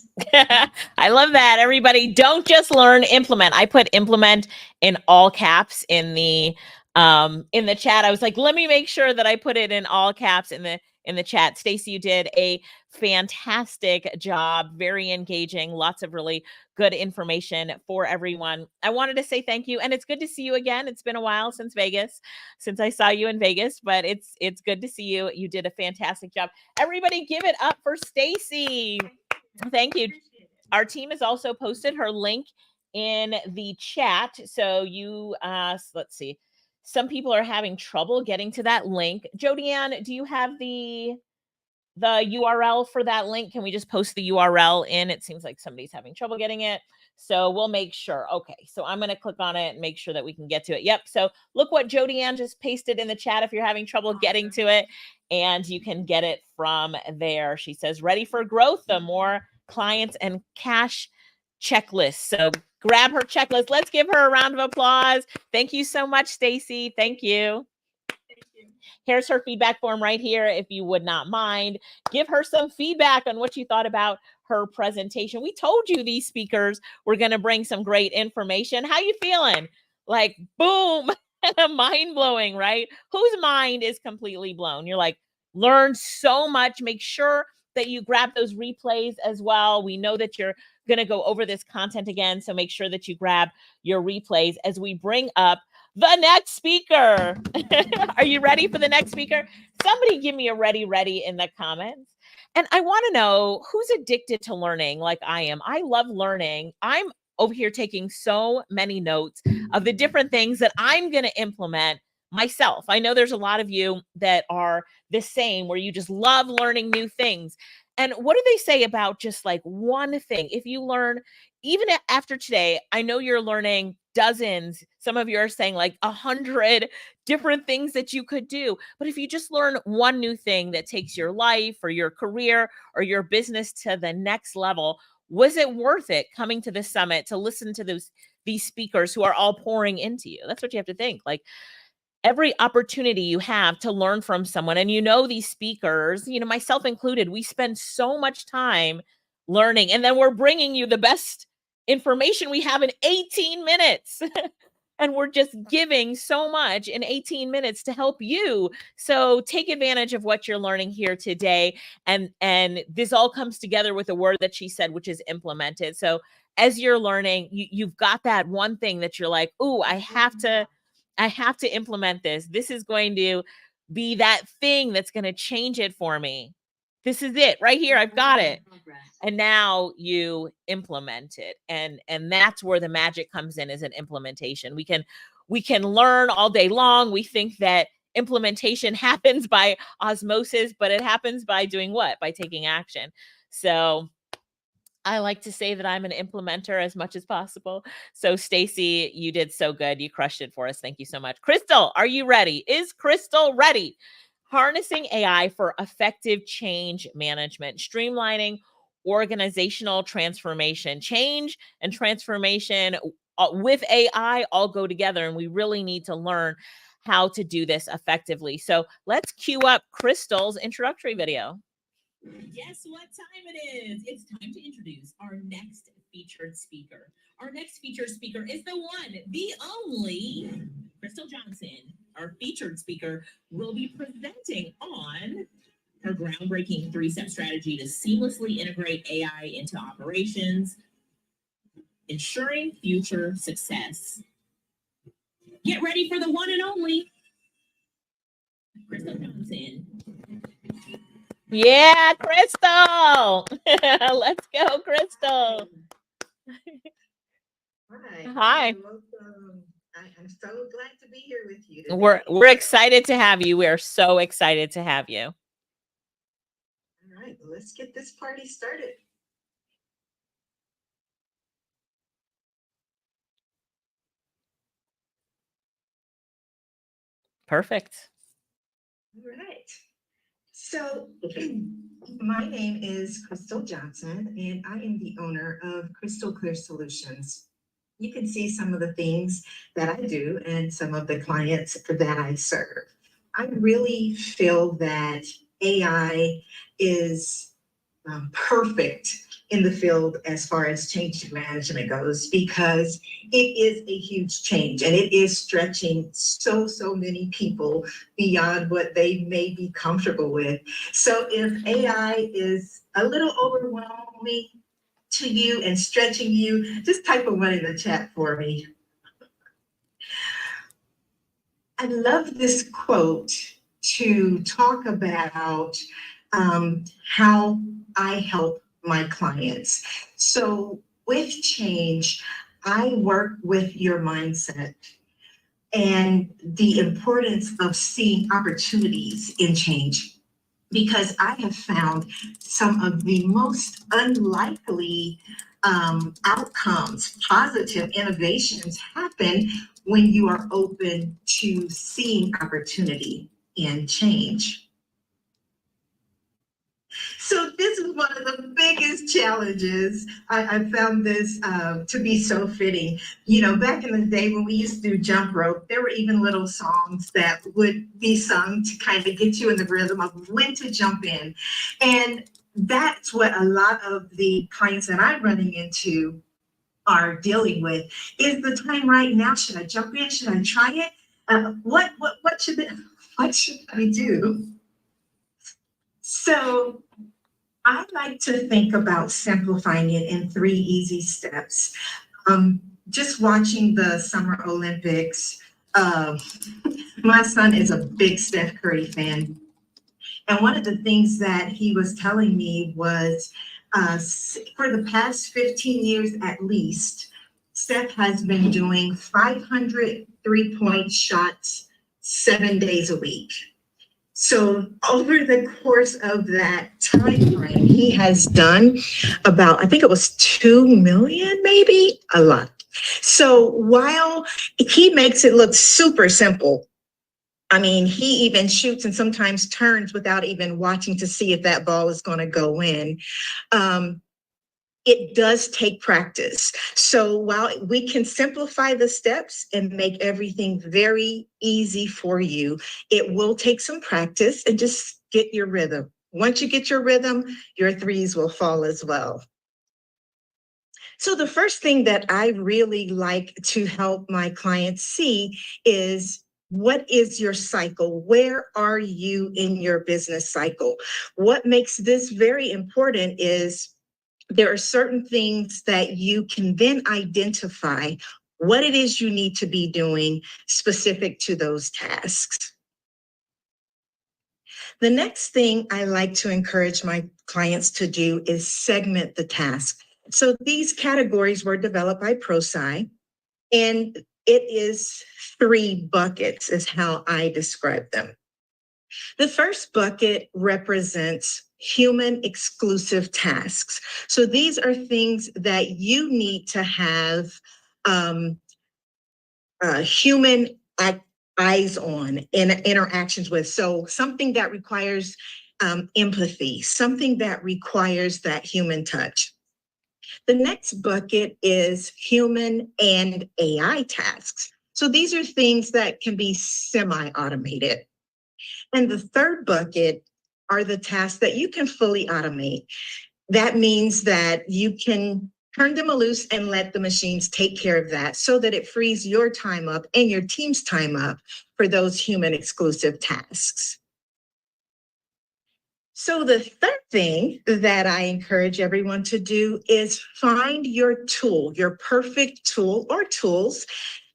I love that. Everybody, don't just learn, implement. I put implement in all caps in the chat. I was like, let me make sure that I put it in all caps in the chat. Stacy, you did a fantastic job, very engaging, lots of really good information for everyone. I wanted to say thank you, and it's good to see you again. It's been a while since I saw you in Vegas, but it's good to see you. You did a fantastic job. Everybody give it up for Stacy. Thank you. Our team has also posted her link in the chat. So you, let's see. Some people are having trouble getting to that link. Jodianne, do you have the URL for that link? Can we just post the URL in? It seems like somebody's having trouble getting it. So we'll make sure. Okay, so I'm going to click on it and make sure that we can get to it. Yep. So look what Jodianne just pasted in the chat if you're having trouble getting to it, and you can get it from there. She says, ready for growth, the More Clients and Cash checklist. So grab her checklist. Let's give her a round of applause. Thank you so much, Stacy. Thank you. Here's her feedback form right here. If you would not mind, give her some feedback on what you thought about her presentation. We told you these speakers were going to bring some great information. How you feeling? Like, boom, mind blowing, right? Whose mind is completely blown? You're like, learned so much. Make sure that you grab those replays as well. We know that you're going to go over this content again, so make sure that you grab your replays as we bring up the next speaker. Are you ready for the next speaker? Somebody give me a ready in the comments. And I want to know who's addicted to learning like I am. I love learning. I'm over here taking so many notes of the different things that I'm going to implement myself. I know there's a lot of you that are the same, where you just love learning new things. And what do they say about just like one thing? If you learn, even after today, I know you're learning dozens. Some of you are saying like 100 different things that you could do. But if you just learn one new thing that takes your life or your career or your business to the next level, was it worth it coming to this summit to listen to these speakers who are all pouring into you? That's what you have to think. Like, every opportunity you have to learn from someone, and these speakers, myself included, we spend so much time learning, and then we're bringing you the best information we have in 18 minutes. And we're just giving so much in 18 minutes to help you. So take advantage of what you're learning here today. And this all comes together with a word that she said, which is implemented. So as you're learning, you've got that one thing that you're like, ooh, I have to implement this. This is going to be that thing that's going to change it for me. This is it right here. I've got it. And now you implement it. And that's where the magic comes in, is an implementation. We can learn all day long. We think that implementation happens by osmosis, but it happens by doing what? By taking action. So I like to say that I'm an implementer as much as possible. So Stacy, you did so good. You crushed it for us. Thank you so much. Crystal, are you ready? Is Crystal ready? Harnessing AI for effective change management, streamlining organizational transformation. Change and transformation with AI all go together, and we really need to learn how to do this effectively. So let's cue up Crystal's introductory video. Guess what time it is? It's time to introduce our next featured speaker. Our next featured speaker is the one, the only Crystal Johnson. Our featured speaker will be presenting on her groundbreaking 3-step strategy to seamlessly integrate AI into operations, ensuring future success. Get ready for the one and only Crystal Johnson. Yeah, Crystal. Let's go, Crystal. Hi. Welcome. I'm so glad to be here with you today. We're excited to have you. We are so excited to have you. All right, well, let's get this party started. Perfect. All right. So my name is Crystal Johnson, and I am the owner of Crystal Clear Solutions. You can see some of the things that I do and some of the clients that I serve. I really feel that AI is perfect in the field as far as change management goes, because it is a huge change and it is stretching so many people beyond what they may be comfortable with. So if AI is a little overwhelming to you and stretching you, just type a 1 in the chat for me. I love this quote to talk about how I help my clients. So with change, I work with your mindset and the importance of seeing opportunities in change, because I have found some of the most unlikely outcomes, positive innovations happen when you are open to seeing opportunity in change. So this is one of the biggest challenges. I found this to be so fitting. You know, back in the day when we used to do jump rope, there were even little songs that would be sung to kind of get you in the rhythm of when to jump in. And that's what a lot of the clients that I'm running into are dealing with. Is the time right now? Should I jump in? Should I try it? What should I do? So I like to think about simplifying it in 3 easy steps. Just watching the Summer Olympics, my son is a big Steph Curry fan. And one of the things that he was telling me was for the past 15 years at least, Steph has been doing 500 3-point shots 7 days a week. So over the course of that time frame, he has done about, I think it was 2 million, maybe, a lot. So while he makes it look super simple, I mean, he even shoots and sometimes turns without even watching to see if that ball is going to go in. It does take practice. So while we can simplify the steps and make everything very easy for you, it will take some practice and just get your rhythm. Once you get your rhythm, your threes will fall as well. So the first thing that I really like to help my clients see is, what is your cycle? Where are you in your business cycle? What makes this very important is there are certain things that you can then identify what it is you need to be doing specific to those tasks. The next thing I like to encourage my clients to do is segment the task. So these categories were developed by ProSci, and it is 3 buckets is how I describe them. The first bucket represents human exclusive tasks. So these are things that you need to have human eyes on and interactions with. So something that requires empathy, something that requires that human touch. The next bucket is human and AI tasks. So these are things that can be semi-automated. And the third bucket are the tasks that you can fully automate. That means that you can turn them loose and let the machines take care of that so that it frees your time up and your team's time up for those human exclusive tasks. So the third thing that I encourage everyone to do is find your tool, your perfect tool or tools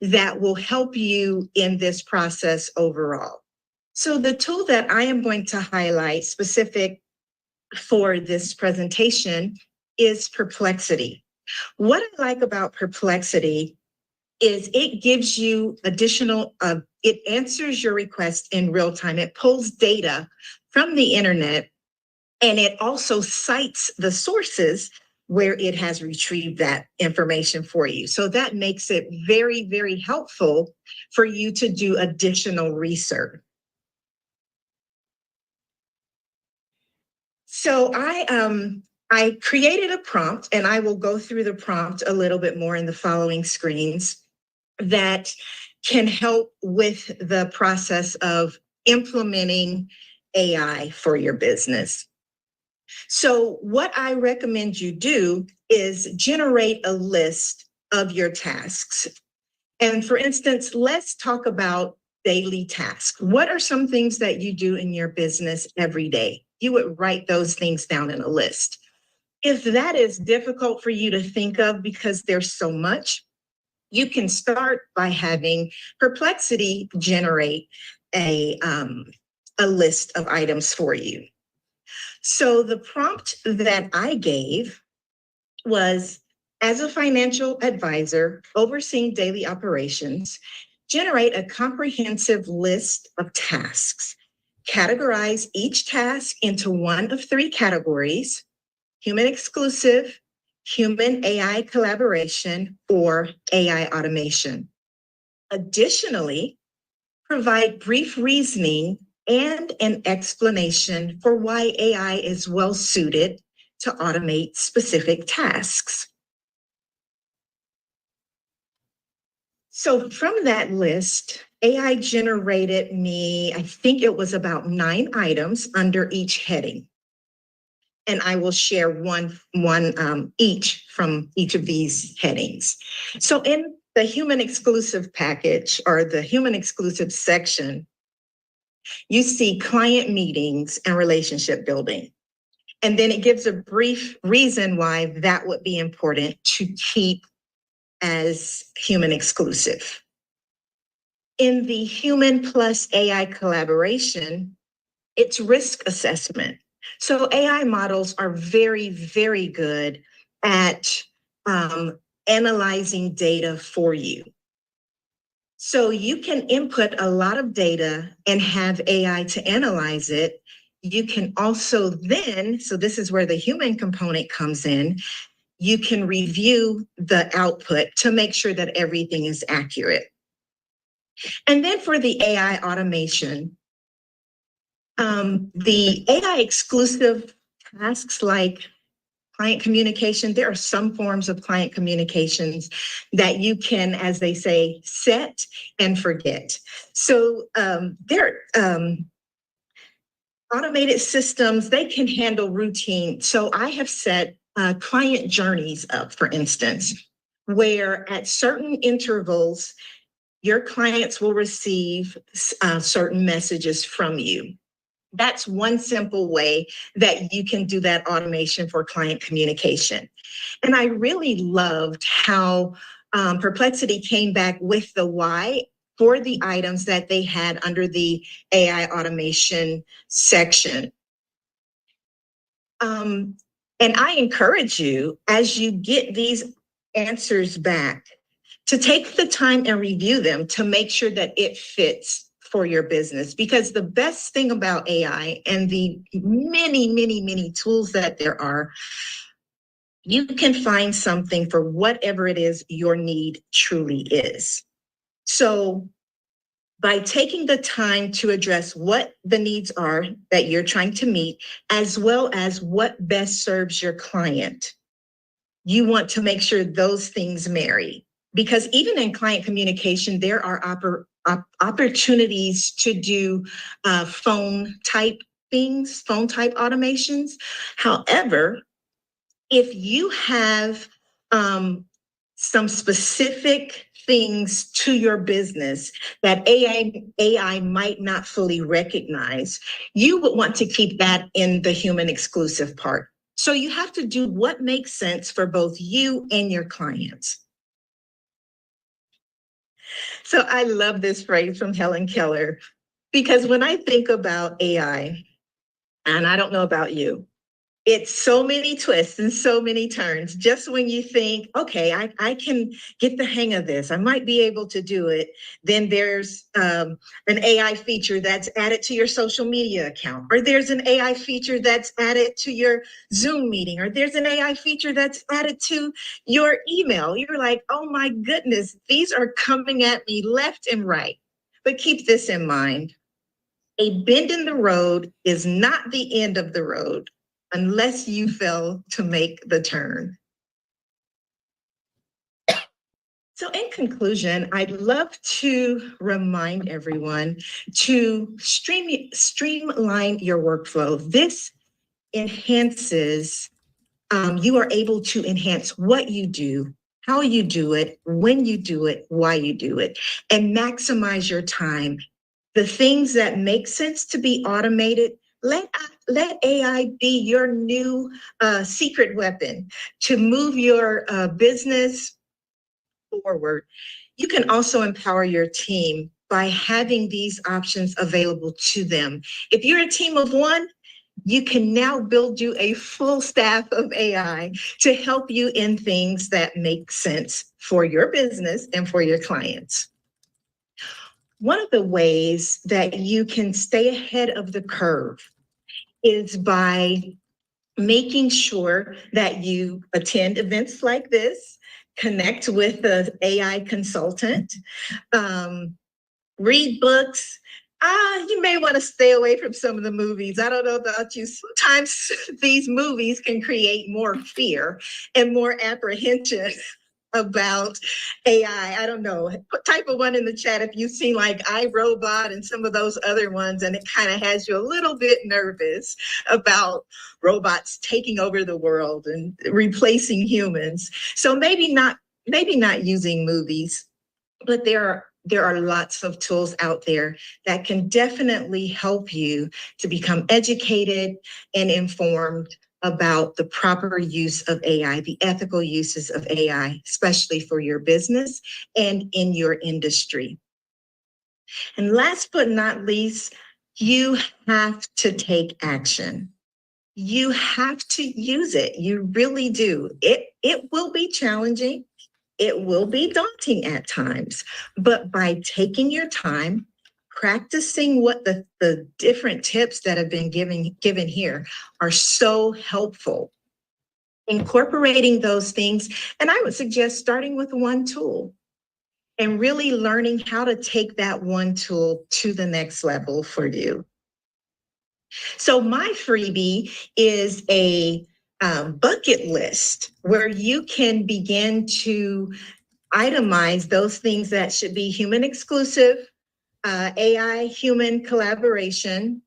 that will help you in this process overall. So the tool that I am going to highlight specific for this presentation is Perplexity. What I like about Perplexity is it gives you additional, it answers your request in real time. It pulls data from the internet, and it also cites the sources where it has retrieved that information for you. So that makes it very, very helpful for you to do additional research. So I created a prompt, and I will go through the prompt a little bit more in the following screens that can help with the process of implementing AI for your business. So what I recommend you do is generate a list of your tasks. And for instance, let's talk about daily tasks. What are some things that you do in your business every day? You would write those things down in a list. If that is difficult for you to think of because there's so much, you can start by having Perplexity generate a list of items for you. So the prompt that I gave was, as a financial advisor overseeing daily operations, generate a comprehensive list of tasks. Categorize each task into one of 3 categories: human exclusive, human AI collaboration, or AI automation. Additionally, provide brief reasoning and an explanation for why AI is well suited to automate specific tasks. So from that list, AI generated me, I think it was about 9 items under each heading. And I will share one each from each of these headings. So in the human exclusive package or the human exclusive section, you see client meetings and relationship building. And then it gives a brief reason why that would be important to keep as human exclusive. In the human plus AI collaboration, it's risk assessment. So AI models are very, very good at analyzing data for you. So you can input a lot of data and have AI to analyze it. You can also then, so this is where the human component comes in, you can review the output to make sure that everything is accurate. And then for the AI automation, the AI exclusive tasks like client communication, there are some forms of client communications that you can, as they say, set and forget. So automated systems, they can handle routine. So I have set client journeys up, for instance, where at certain intervals, your clients will receive certain messages from you. That's one simple way that you can do that automation for client communication. And I really loved how Perplexity came back with the why for the items that they had under the AI automation section. And I encourage you, as you get these answers back, to take the time and review them to make sure that it fits for your business. Because the best thing about AI and the many, many, many tools that there are, you can find something for whatever it is your need truly is. So by taking the time to address what the needs are that you're trying to meet, as well as what best serves your client, you want to make sure those things marry. Because even in client communication, there are opportunities to do phone type things, phone type automations. However, if you have some specific things to your business that AI might not fully recognize, you would want to keep that in the human exclusive part. So you have to do what makes sense for both you and your clients. So I love this phrase from Helen Keller, because when I think about AI, and I don't know about you, it's so many twists and so many turns. Just when you think, okay, I can get the hang of this, I might be able to do it, then there's an AI feature that's added to your social media account, or there's an AI feature that's added to your Zoom meeting, or there's an AI feature that's added to your email. You're like, oh my goodness, these are coming at me left and right. But keep this in mind. A bend in the road is not the end of the road unless you fail to make the turn. So in conclusion, I'd love to remind everyone to streamline your workflow. This enhances, you are able to enhance what you do, how you do it, when you do it, why you do it, and maximize your time. The things that make sense to be automated, let AI be your new secret weapon to move your business forward. You can also empower your team by having these options available to them. If you're a team of one, you can now build you a full staff of AI to help you in things that make sense for your business and for your clients. One of the ways that you can stay ahead of the curve is by making sure that you attend events like this, connect with the AI consultant, read books, You may want to stay away from some of the movies. I don't know about you. Sometimes these movies can create more fear and more apprehension about AI. I don't know. Type of one in the chat if you've seen like iRobot and some of those other ones, and it kind of has you a little bit nervous about robots taking over the world and replacing humans. So maybe not using movies, but there are lots of tools out there that can definitely help you to become educated and informed about the proper use of AI, the ethical uses of AI, especially for your business and in your industry. And last but not least, you have to take action. You have to use it. You really do. It will be challenging. It will be daunting at times, but by taking your time, practicing what the different tips that have been given here are so helpful. Incorporating those things, and I would suggest starting with one tool and really learning how to take that one tool to the next level for you. So my freebie is a bucket list where you can begin to itemize those things that should be human exclusive, AI human collaboration,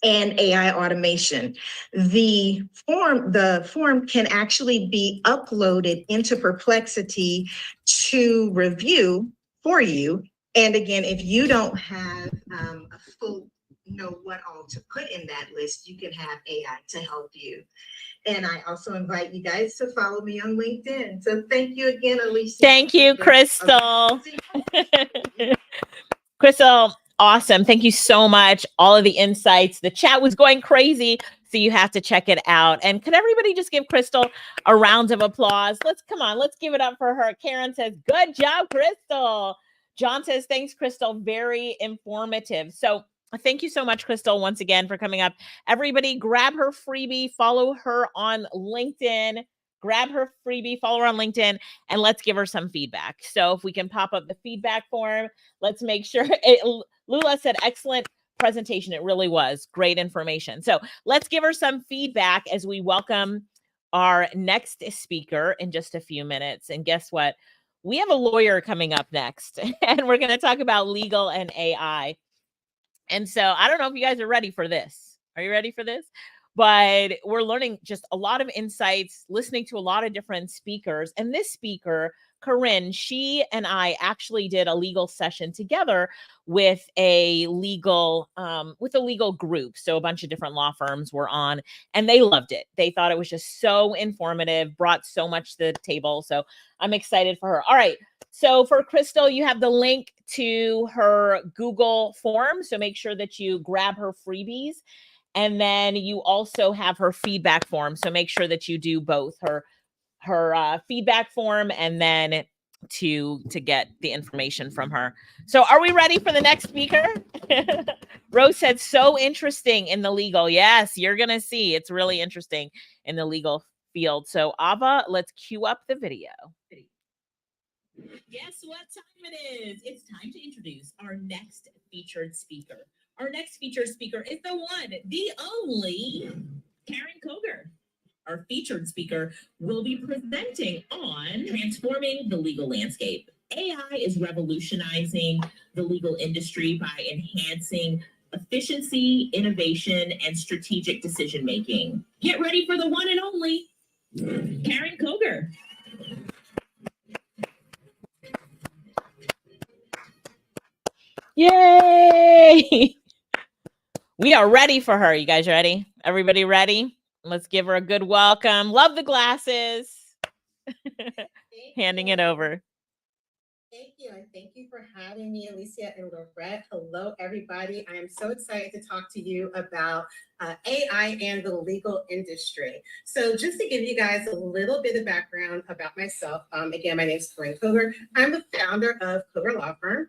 and AI automation. The form can actually be uploaded into Perplexity to review for you. And again, if you don't have a full know what all to put in that list, you can have AI to help you. And I also invite you guys to follow me on LinkedIn. So thank you again, Alicia. Thank you, Crystal. Crystal, awesome. Thank you so much. All of the insights. The chat was going crazy, so you have to check it out. And could everybody just give Crystal a round of applause? Let's give it up for her. Karen says, good job, Crystal. John says, thanks, Crystal. Very informative. So thank you so much, Crystal, once again for coming up. Everybody grab her freebie, follow her on LinkedIn. Grab her freebie, follow her on LinkedIn, and let's give her some feedback. So if we can pop up the feedback form, let's make sure. Lula said, excellent presentation. It really was great information. So let's give her some feedback as we welcome our next speaker in just a few minutes. And guess what? We have a lawyer coming up next, and we're going to talk about legal and AI. And so I don't know if you guys are ready for this. Are you ready for this? But we're learning just a lot of insights, listening to a lot of different speakers. And this speaker, Corinne, she and I actually did a legal session together with a legal group. So a bunch of different law firms were on, and they loved it. They thought it was just so informative, brought so much to the table. So I'm excited for her. All right. So for Crystal, you have the link to her Google form. So make sure that you grab her freebies. And then you also have her feedback form. So make sure that you do both her feedback form and then to get the information from her. So are we ready for the next speaker? Rose said, so interesting in the legal. Yes, you're going to see. It's really interesting in the legal field. So Ava, let's cue up the video. Guess what time it is? It's time to introduce our next featured speaker. Our next featured speaker is the one, the only Karen Koger. Our featured speaker will be presenting on transforming the legal landscape. AI is revolutionizing the legal industry by enhancing efficiency, innovation, and strategic decision-making. Get ready for the one and only Karen Koger. Yay! We are ready for her. You guys ready? Everybody ready? Let's give her a good welcome. Love the glasses. Handing it over. Thank you, and thank you for having me, Alicia and Lorette. Hello, everybody. I am so excited to talk to you about AI and the legal industry. So just to give you guys a little bit of background about myself, again, my name is Corinne Koger. I'm the founder of Koger Law Firm.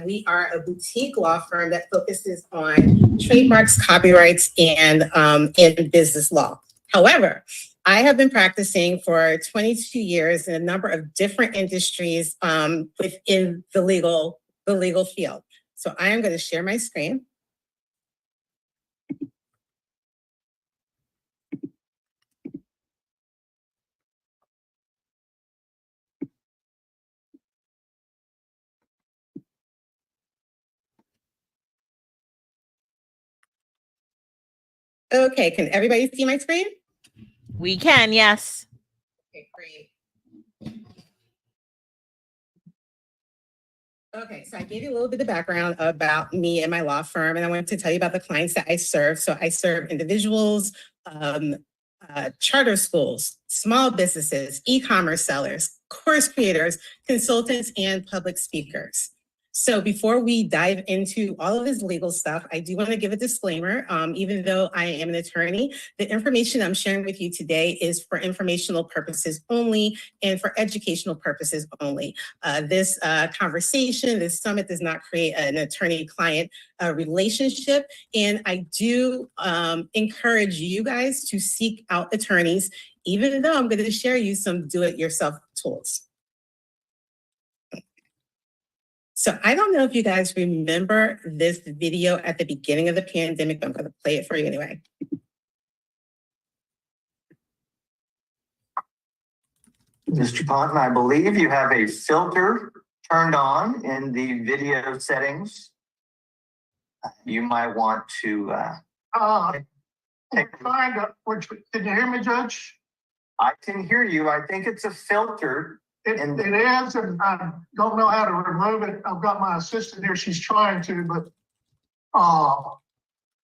We are a boutique law firm that focuses on trademarks, copyrights, and in business law. However, I have been practicing for 22 years in a number of different industries within the legal field. So I am going to share my screen. Okay, can everybody see my screen? We can, yes. Okay, great. Okay, so I gave you a little bit of background about me and my law firm, and I wanted to tell you about the clients that I serve. So I serve individuals, charter schools, small businesses, e-commerce sellers, course creators, consultants, and public speakers. So before we dive into all of this legal stuff, I do want to give a disclaimer. Even though I am an attorney, the information I'm sharing with you today is for informational purposes only and for educational purposes only. This conversation, this summit does not create an attorney-client relationship. And I do encourage you guys to seek out attorneys, even though I'm going to share you some do-it-yourself tools. So I don't know if you guys remember this video at the beginning of the pandemic, but I'm going to play it for you anyway. Mr. Ponton, I believe you have a filter turned on in the video settings. You might want to Can you hear me, Judge? I can hear you. I think it's a filter. It is, and I don't know how to remove it. I've got my assistant here. She's trying to, but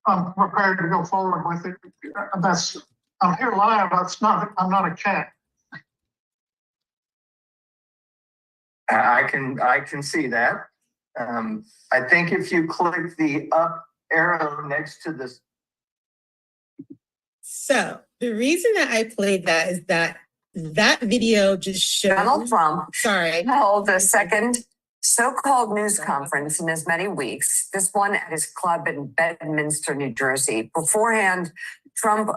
I'm prepared to go forward with it. I'm here live. I'm not a cat. I can see that. I think if you click the up arrow next to this. So the reason that I played that is that video just shows Donald Trump sorry held the second so-called news conference in as many weeks, this one at his club in Bedminster, New Jersey. Beforehand, Trump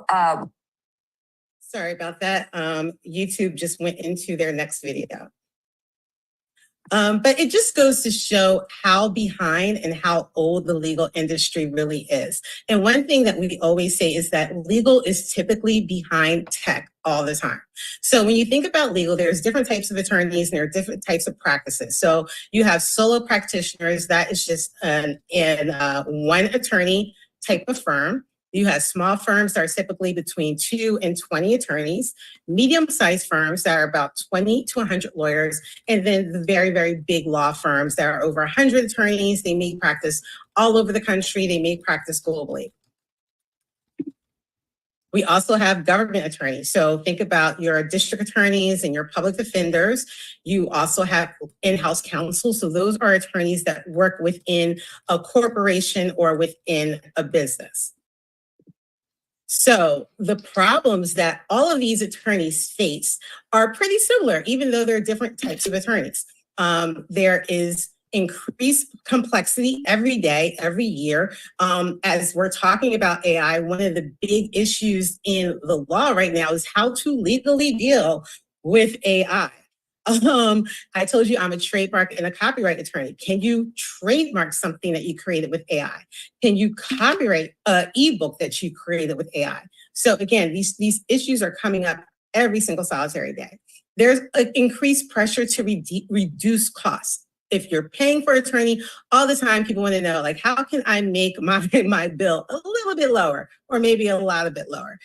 sorry about that. YouTube just went into their next video. But it just goes to show how behind and how old the legal industry really is. And one thing that we always say is that legal is typically behind tech all the time. So when you think about legal, there's different types of attorneys and there are different types of practices. So you have solo practitioners, that is just one attorney type of firm. You have small firms that are typically between 2 and 20 attorneys, medium-sized firms that are about 20 to 100 lawyers, and then the very, very big law firms that are over 100 attorneys. They may practice all over the country. They may practice globally. We also have government attorneys. So think about your district attorneys and your public defenders. You also have in-house counsel. So those are attorneys that work within a corporation or within a business. So the problems that all of these attorneys face are pretty similar, even though there are different types of attorneys. There is increased complexity every day, every year. As we're talking about AI, one of the big issues in the law right now is how to legally deal with AI. I told you I'm a trademark and a copyright attorney. Can you trademark something that you created with AI? Can you copyright an ebook that you created with AI? So again, these issues are coming up every single solitary day. There's an increased pressure to reduce costs. If you're paying for an attorney all the time, people want to know, like, how can I make my bill a little bit lower or maybe a lot a bit lower?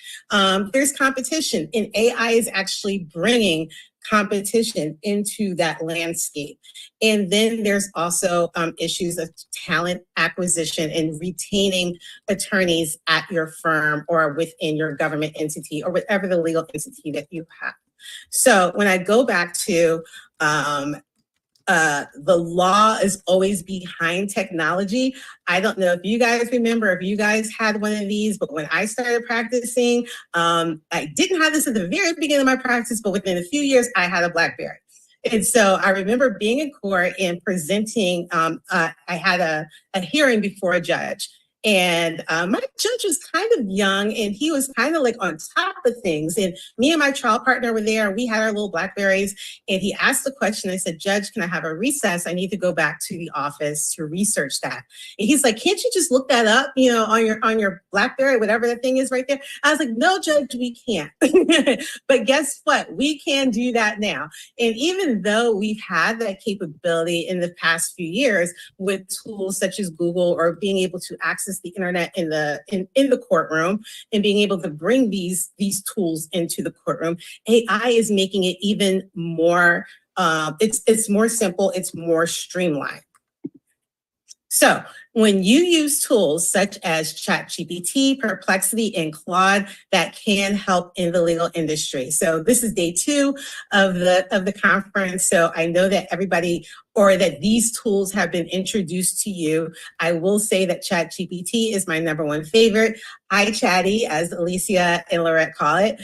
There's competition, and AI is actually bringing competition into that landscape. And then there's also issues of talent acquisition and retaining attorneys at your firm or within your government entity or whatever the legal entity that you have. So when I go back to the law is always behind technology. I don't know if you guys remember, if you guys had one of these, but when I started practicing, I didn't have this at the very beginning of my practice, but within a few years, I had a BlackBerry. And so I remember being in court and presenting, I had a hearing before a judge. And my judge was kind of young and he was kind of like on top of things. And me and my trial partner were there and we had our little Blackberries. And he asked the question. I said, Judge, can I have a recess? I need to go back to the office to research that. And he's like, can't you just look that up, on your Blackberry, whatever that thing is right there? I was like, no, Judge, we can't. But guess what? We can do that now. And even though we've had that capability in the past few years with tools such as Google or being able to access the internet in the courtroom and being able to bring these tools into the courtroom, AI is making it even more, it's more simple, it's more streamlined. So when you use tools such as ChatGPT, Perplexity, and Claude, that can help in the legal industry. So this is day 2 of the conference. So I know that everybody, or that these tools have been introduced to you. I will say that ChatGPT is my #1 favorite. iChatty, as Alicia and Lorette call it.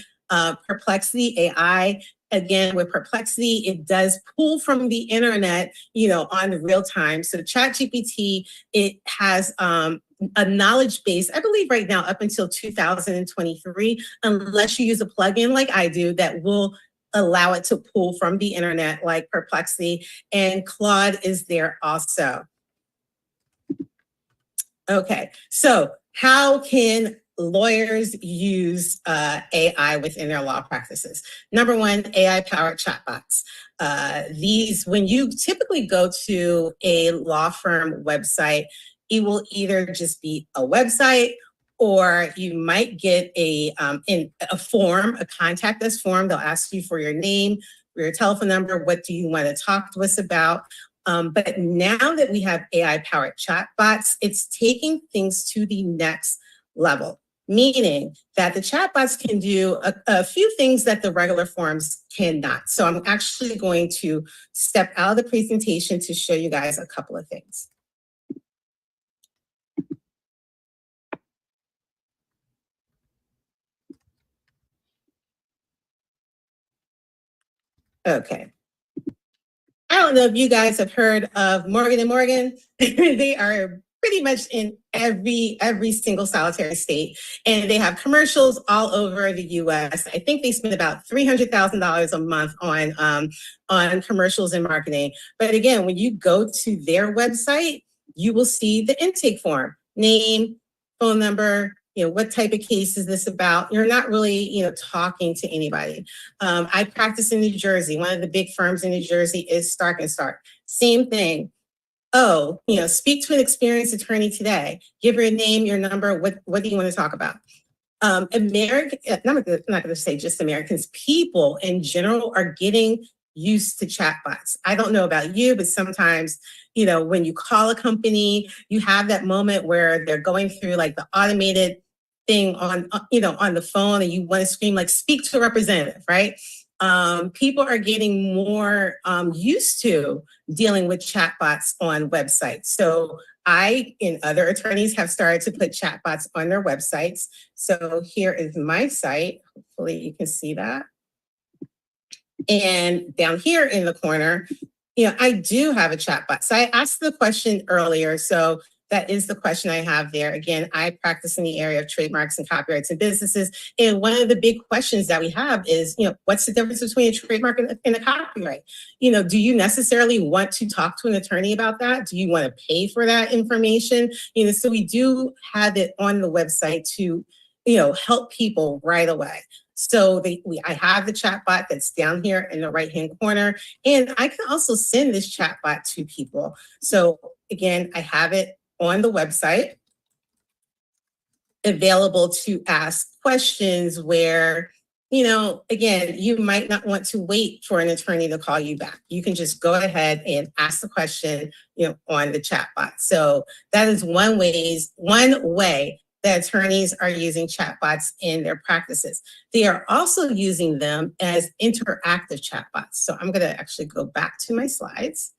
Perplexity AI. Again, with Perplexity, it does pull from the internet, on real time. So ChatGPT, it has a knowledge base, I believe right now up until 2023, unless you use a plugin like I do that will allow it to pull from the internet like Perplexity, and Claude is there also. Okay, so how can lawyers use AI within their law practices? #1, AI-powered chatbots. When you typically go to a law firm website, it will either just be a website, or you might get a form, a contact us form. They'll ask you for your name, your telephone number, what do you want to talk to us about? But now that we have AI-powered chatbots, it's taking things to the next level, meaning that the chatbots can do a few things that the regular forms cannot. So I'm actually going to step out of the presentation to show you guys a couple of things. Okay. I don't know if you guys have heard of Morgan & Morgan. They are pretty much in every single solitary state, and they have commercials all over the US. I think they spend about $300,000 a month on commercials and marketing. But again, when you go to their website, you will see the intake form, name, phone number, what type of case is this about? You're not really, talking to anybody. I practice in New Jersey. One of the big firms in New Jersey is Stark & Stark. Same thing. Oh, speak to an experienced attorney today. Give your name, your number. What do you want to talk about? I'm not going to say just Americans. People in general are getting used to chatbots. I don't know about you, but sometimes, when you call a company, you have that moment where they're going through like the automated thing on the phone, and you want to scream like, speak to a representative, right? People are getting more used to dealing with chatbots on websites. So I and other attorneys have started to put chatbots on their websites. So here is my site. Hopefully you can see that. And down here in the corner, I do have a chatbot. So I asked the question earlier. So that is the question I have there. Again, I practice in the area of trademarks and copyrights and businesses. And one of the big questions that we have is, what's the difference between a trademark and a copyright? Do you necessarily want to talk to an attorney about that? Do you want to pay for that information? So we do have it on the website to, help people right away. So I have the chatbot that's down here in the right-hand corner, and I can also send this chatbot to people. So again, I have it on the website, available to ask questions where, again, you might not want to wait for an attorney to call you back. You can just go ahead and ask the question, on the chatbot. So that is one way that attorneys are using chatbots in their practices. They are also using them as interactive chatbots. So I'm going to actually go back to my slides.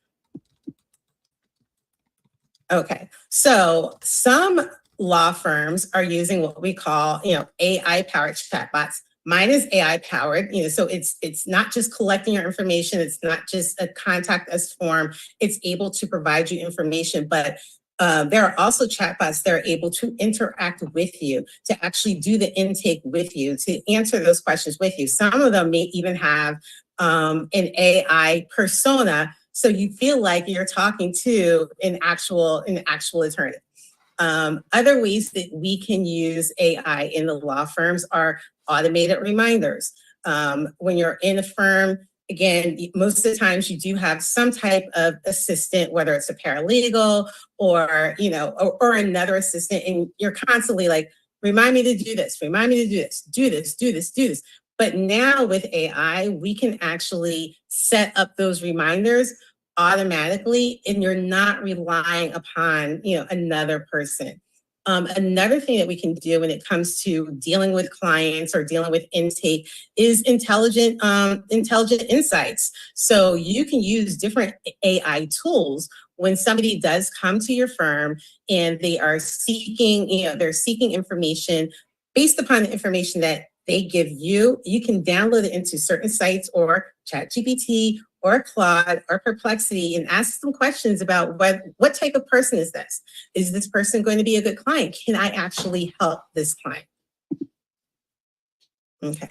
Okay, so some law firms are using what we call, AI-powered chatbots. Mine is AI-powered, so it's not just collecting your information. It's not just a contact us form. It's able to provide you information, but There are also chatbots that are able to interact with you, to actually do the intake with you, to answer those questions with you. Some of them may even have an AI persona, so you feel like you're talking to an actual attorney. Other ways that we can use AI in the law firms are automated reminders. When you're in a firm, again, most of the times you do have some type of assistant, whether it's a paralegal or, or another assistant, and you're constantly like, remind me to do this, remind me to do this, do this, do this, do this. But now with AI, we can actually set up those reminders automatically, and you're not relying upon, another person. Another thing that we can do when it comes to dealing with clients or dealing with intake is intelligent insights. So you can use different AI tools when somebody does come to your firm and they are seeking, they're seeking information based upon the information that they give you. You can download it into certain sites or ChatGPT or Claude or Perplexity and ask them questions about what type of person is this? Is this person going to be a good client? Can I actually help this client? Okay.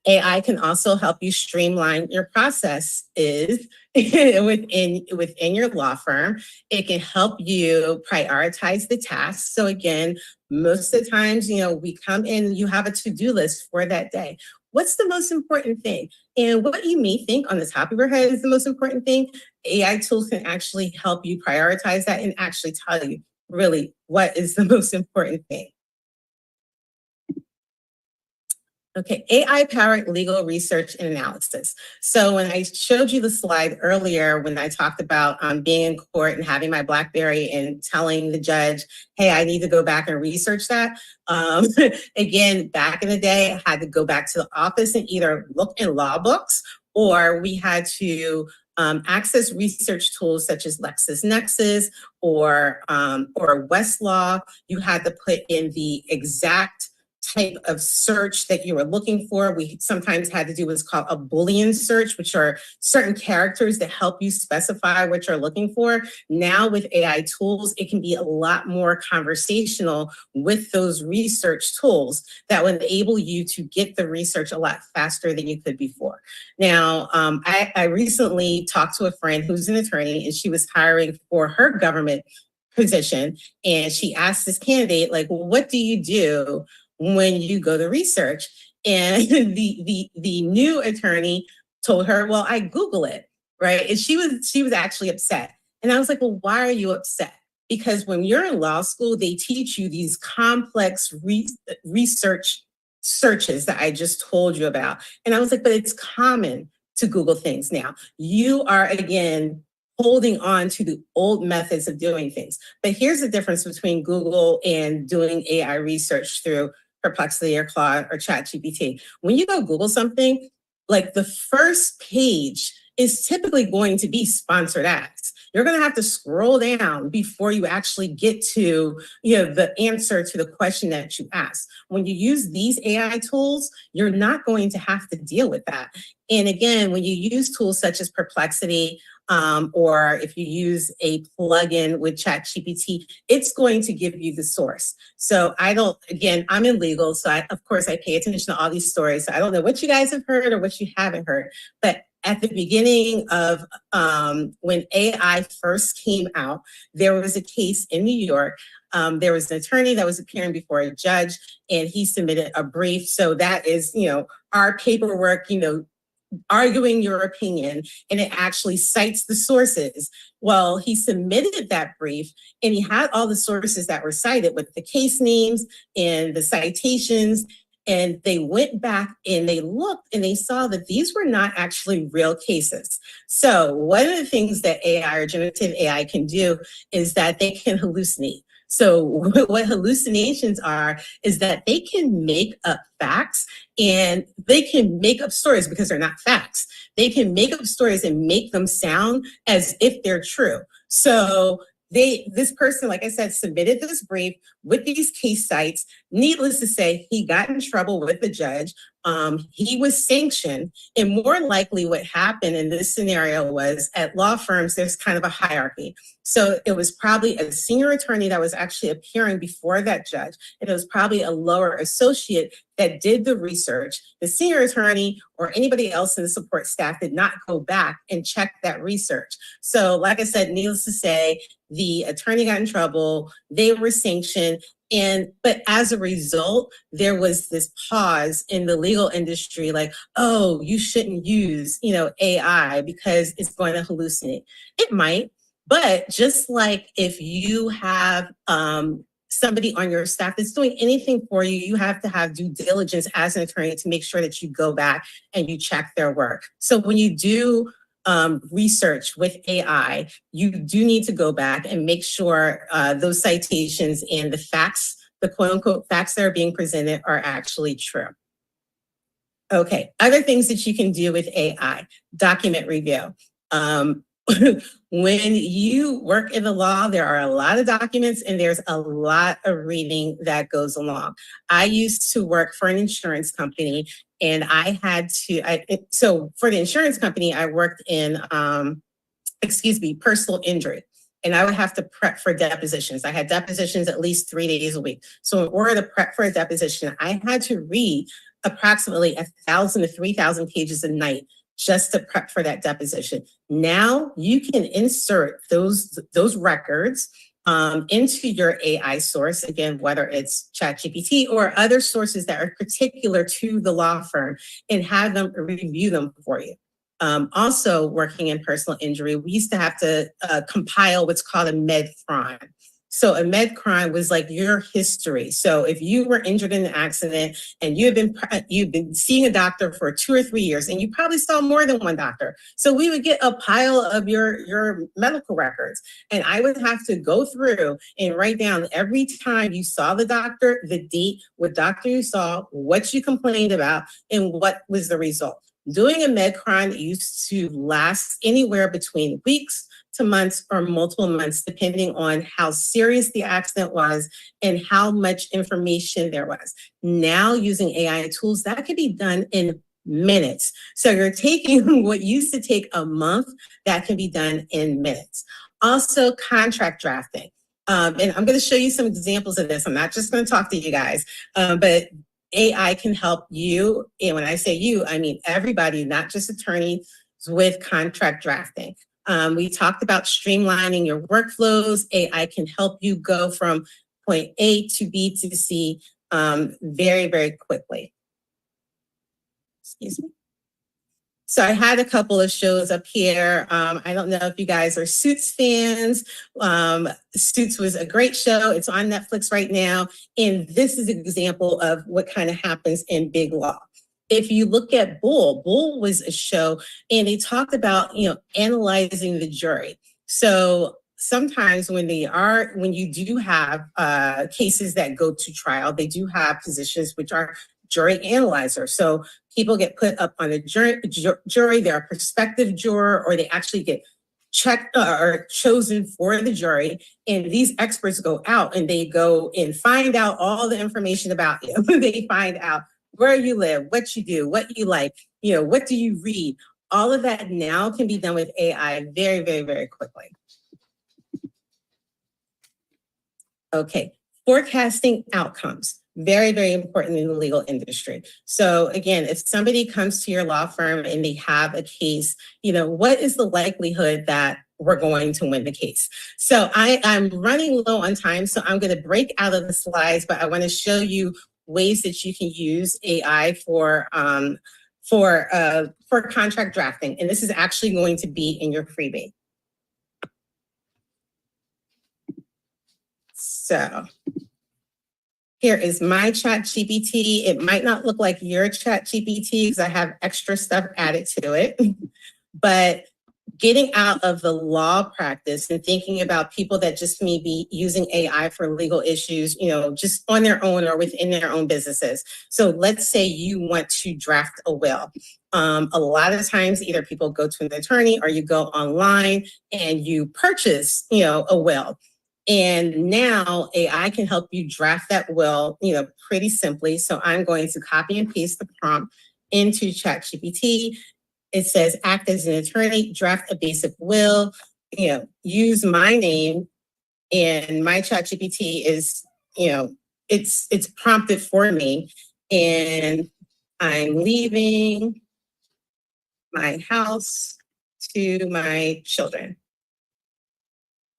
AI can also help you streamline your processes within your law firm. It can help you prioritize the tasks. So again, most of the times, we come in, you have a to-do list for that day. What's the most important thing? And what you may think on the top of your head is the most important thing, AI tools can actually help you prioritize that and actually tell you really what is the most important thing. Okay, AI-powered legal research and analysis. So when I showed you the slide earlier, when I talked about being in court and having my BlackBerry and telling the judge, hey, I need to go back and research that. Again, back in the day, I had to go back to the office and either look in law books, or we had to access research tools such as LexisNexis or Westlaw. You had to put in the exact type of search that you were looking for. We sometimes had to do what's called a Boolean search, which are certain characters that help you specify what you're looking for. Now with AI tools, it can be a lot more conversational with those research tools that will enable you to get the research a lot faster than you could before. Now, I recently talked to a friend who's an attorney, and she was hiring for her government position. And she asked this candidate, like, well, what do you do when you go to research? And the new attorney told her, well, I Google it, right? And she was actually upset. And I was like, well, why are you upset? Because when you're in law school, they teach you these complex research searches that I just told you about. And I was like, but it's common to Google things now. You are, again, holding on to the old methods of doing things. But here's the difference between Google and doing AI research through Perplexity or Claude or ChatGPT. When you go Google something, like the first page is typically going to be sponsored ads. You're going to have to scroll down before you actually get to, the answer to the question that you asked. When you use these AI tools, you're not going to have to deal with that. And again, when you use tools such as Perplexity, or if you use a plugin with ChatGPT, it's going to give you the source. So I'm in legal, so of course I pay attention to all these stories. So I don't know what you guys have heard or what you haven't heard, but at the beginning of when AI first came out, there was a case in New York. There was an attorney that was appearing before a judge, and he submitted a brief. So that is, our paperwork, arguing your opinion, and it actually cites the sources. Well, he submitted that brief, and he had all the sources that were cited with the case names and the citations. And they went back and they looked and they saw that these were not actually real cases. So one of the things that AI or generative AI can do is that they can hallucinate. So what hallucinations are is that they can make up facts, and they can make up stories because they're not facts. They can make up stories and make them sound as if they're true. So this person, like I said, submitted this brief. with these case sites. Needless to say, he got in trouble with the judge. He was sanctioned, and more likely what happened in this scenario was at law firms, there's kind of a hierarchy. So it was probably a senior attorney that was actually appearing before that judge, and it was probably a lower associate that did the research. The senior attorney or anybody else in the support staff did not go back and check that research. So like I said, needless to say, the attorney got in trouble, they were sanctioned, but as a result, there was this pause in the legal industry, like, oh, you shouldn't use, AI because it's going to hallucinate. It might, but just like if you have somebody on your staff that's doing anything for you, you have to have due diligence as an attorney to make sure that you go back and you check their work. So when you do research with AI, you do need to go back and make sure those citations and the facts, the quote unquote facts that are being presented, are actually true. Okay, other things that you can do with AI, document review. When you work in the law, there are a lot of documents and there's a lot of reading that goes along. I used to work for an insurance company, and I had to, so for the insurance company, I worked in, personal injury. And I would have to prep for depositions. I had depositions at least 3 days a week. So in order to prep for a deposition, I had to read approximately 1,000 to 3,000 pages a night just to prep for that deposition. Now you can insert those records into your AI source, again, whether it's ChatGPT or other sources that are particular to the law firm, and have them review them for you. Also working in personal injury, we used to have to compile what's called a med crime. So a med crime was like your history. So if you were injured in an accident and you've been seeing a doctor for 2 or 3 years, and you probably saw more than one doctor. So we would get a pile of your medical records, and I would have to go through and write down every time you saw the doctor, the date, what doctor you saw, what you complained about, and what was the result. Doing a med crime used to last anywhere between weeks to months or multiple months, depending on how serious the accident was and how much information there was. Now, using AI tools, that could be done in minutes. So you're taking what used to take a month, that can be done in minutes. Also, contract drafting. And I'm going to show you some examples of this. I'm not just going to talk to you guys, but AI can help you. And when I say you, I mean everybody, not just attorneys, with contract drafting. We talked about streamlining your workflows. AI can help you go from point A to B to C very, very quickly. Excuse me. So I had a couple of shows up here. I don't know if you guys are Suits fans. Suits was a great show. It's on Netflix right now. And this is an example of what kind of happens in big law. If you look at Bull was a show, and they talked about, analyzing the jury. So sometimes when you do have cases that go to trial, they do have positions which are jury analyzer. So people get put up on a jury, they're a prospective juror, or they actually get checked or chosen for the jury. And these experts go out and they go and find out all the information about you. They find out where you live, what you do, what you like, what do you read? All of that now can be done with AI very, very, very quickly. Okay, forecasting outcomes. Very, very important in the legal industry. So again, if somebody comes to your law firm and they have a case, what is the likelihood that we're going to win the case? So I'm running low on time, so I'm going to break out of the slides, but I want to show you ways that you can use AI for contract drafting. And this is actually going to be in your freebie. So here is my ChatGPT. It might not look like your ChatGPT because I have extra stuff added to it, but getting out of the law practice and thinking about people that just may be using AI for legal issues, just on their own or within their own businesses. So let's say you want to draft a will. A lot of times, either people go to an attorney or you go online and you purchase, a will. And now AI can help you draft that will, pretty simply. So I'm going to copy and paste the prompt into ChatGPT. It says, act as an attorney, draft a basic will, use my name, and my ChatGPT is, it's prompted for me. And I'm leaving my house to my children.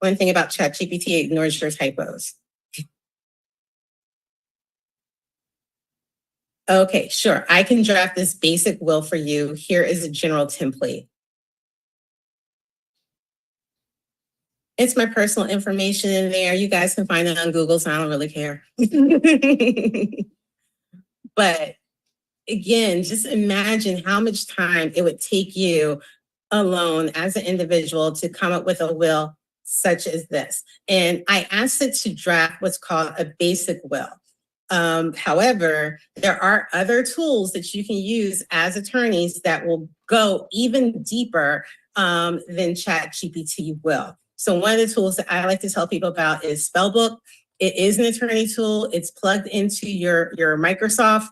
One thing about ChatGPT, it ignores your typos. Okay, sure. I can draft this basic will for you. Here is a general template. It's my personal information in there. You guys can find it on Google, so I don't really care. But again, just imagine how much time it would take you alone as an individual to come up with a will such as this. And I asked it to draft what's called a basic will. However, there are other tools that you can use as attorneys that will go even deeper than ChatGPT will. So one of the tools that I like to tell people about is Spellbook. It is an attorney tool. It's plugged into your Microsoft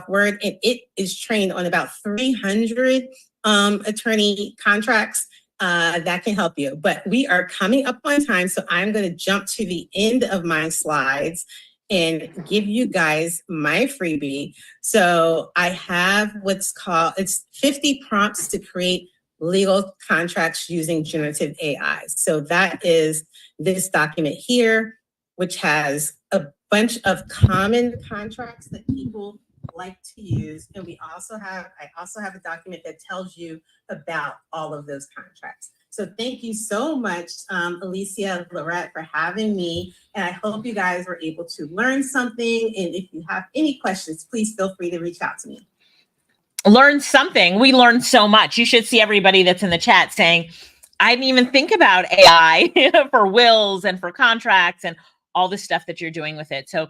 Word, and it is trained on about 300 attorney contracts that can help you. But we are coming up on time, so I'm going to jump to the end of my slides and give you guys my freebie. So I have it's 50 prompts to create legal contracts using generative AI. So that is this document here, which has a bunch of common contracts that people like to use. And I also have a document that tells you about all of those contracts. So thank you so much, Alicia, Lorette, for having me. And I hope you guys were able to learn something. And if you have any questions, please feel free to reach out to me. Learn something. We learned so much. You should see everybody that's in the chat saying, I didn't even think about AI for wills and for contracts and all the stuff that you're doing with it. So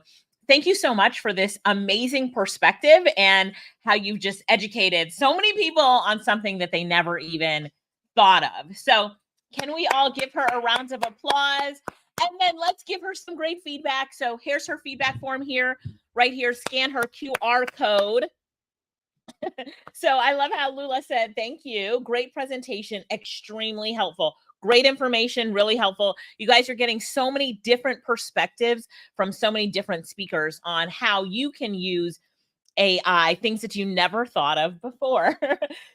thank you so much for this amazing perspective and how you've just educated so many people on something that they never even thought of. So can we all give her a round of applause? And then let's give her some great feedback. So here's her feedback form here, right here. Scan her QR code. So I love how Lula said, thank you. Great presentation, extremely helpful. Great information, really helpful. You guys are getting so many different perspectives from so many different speakers on how you can use AI, things that you never thought of before.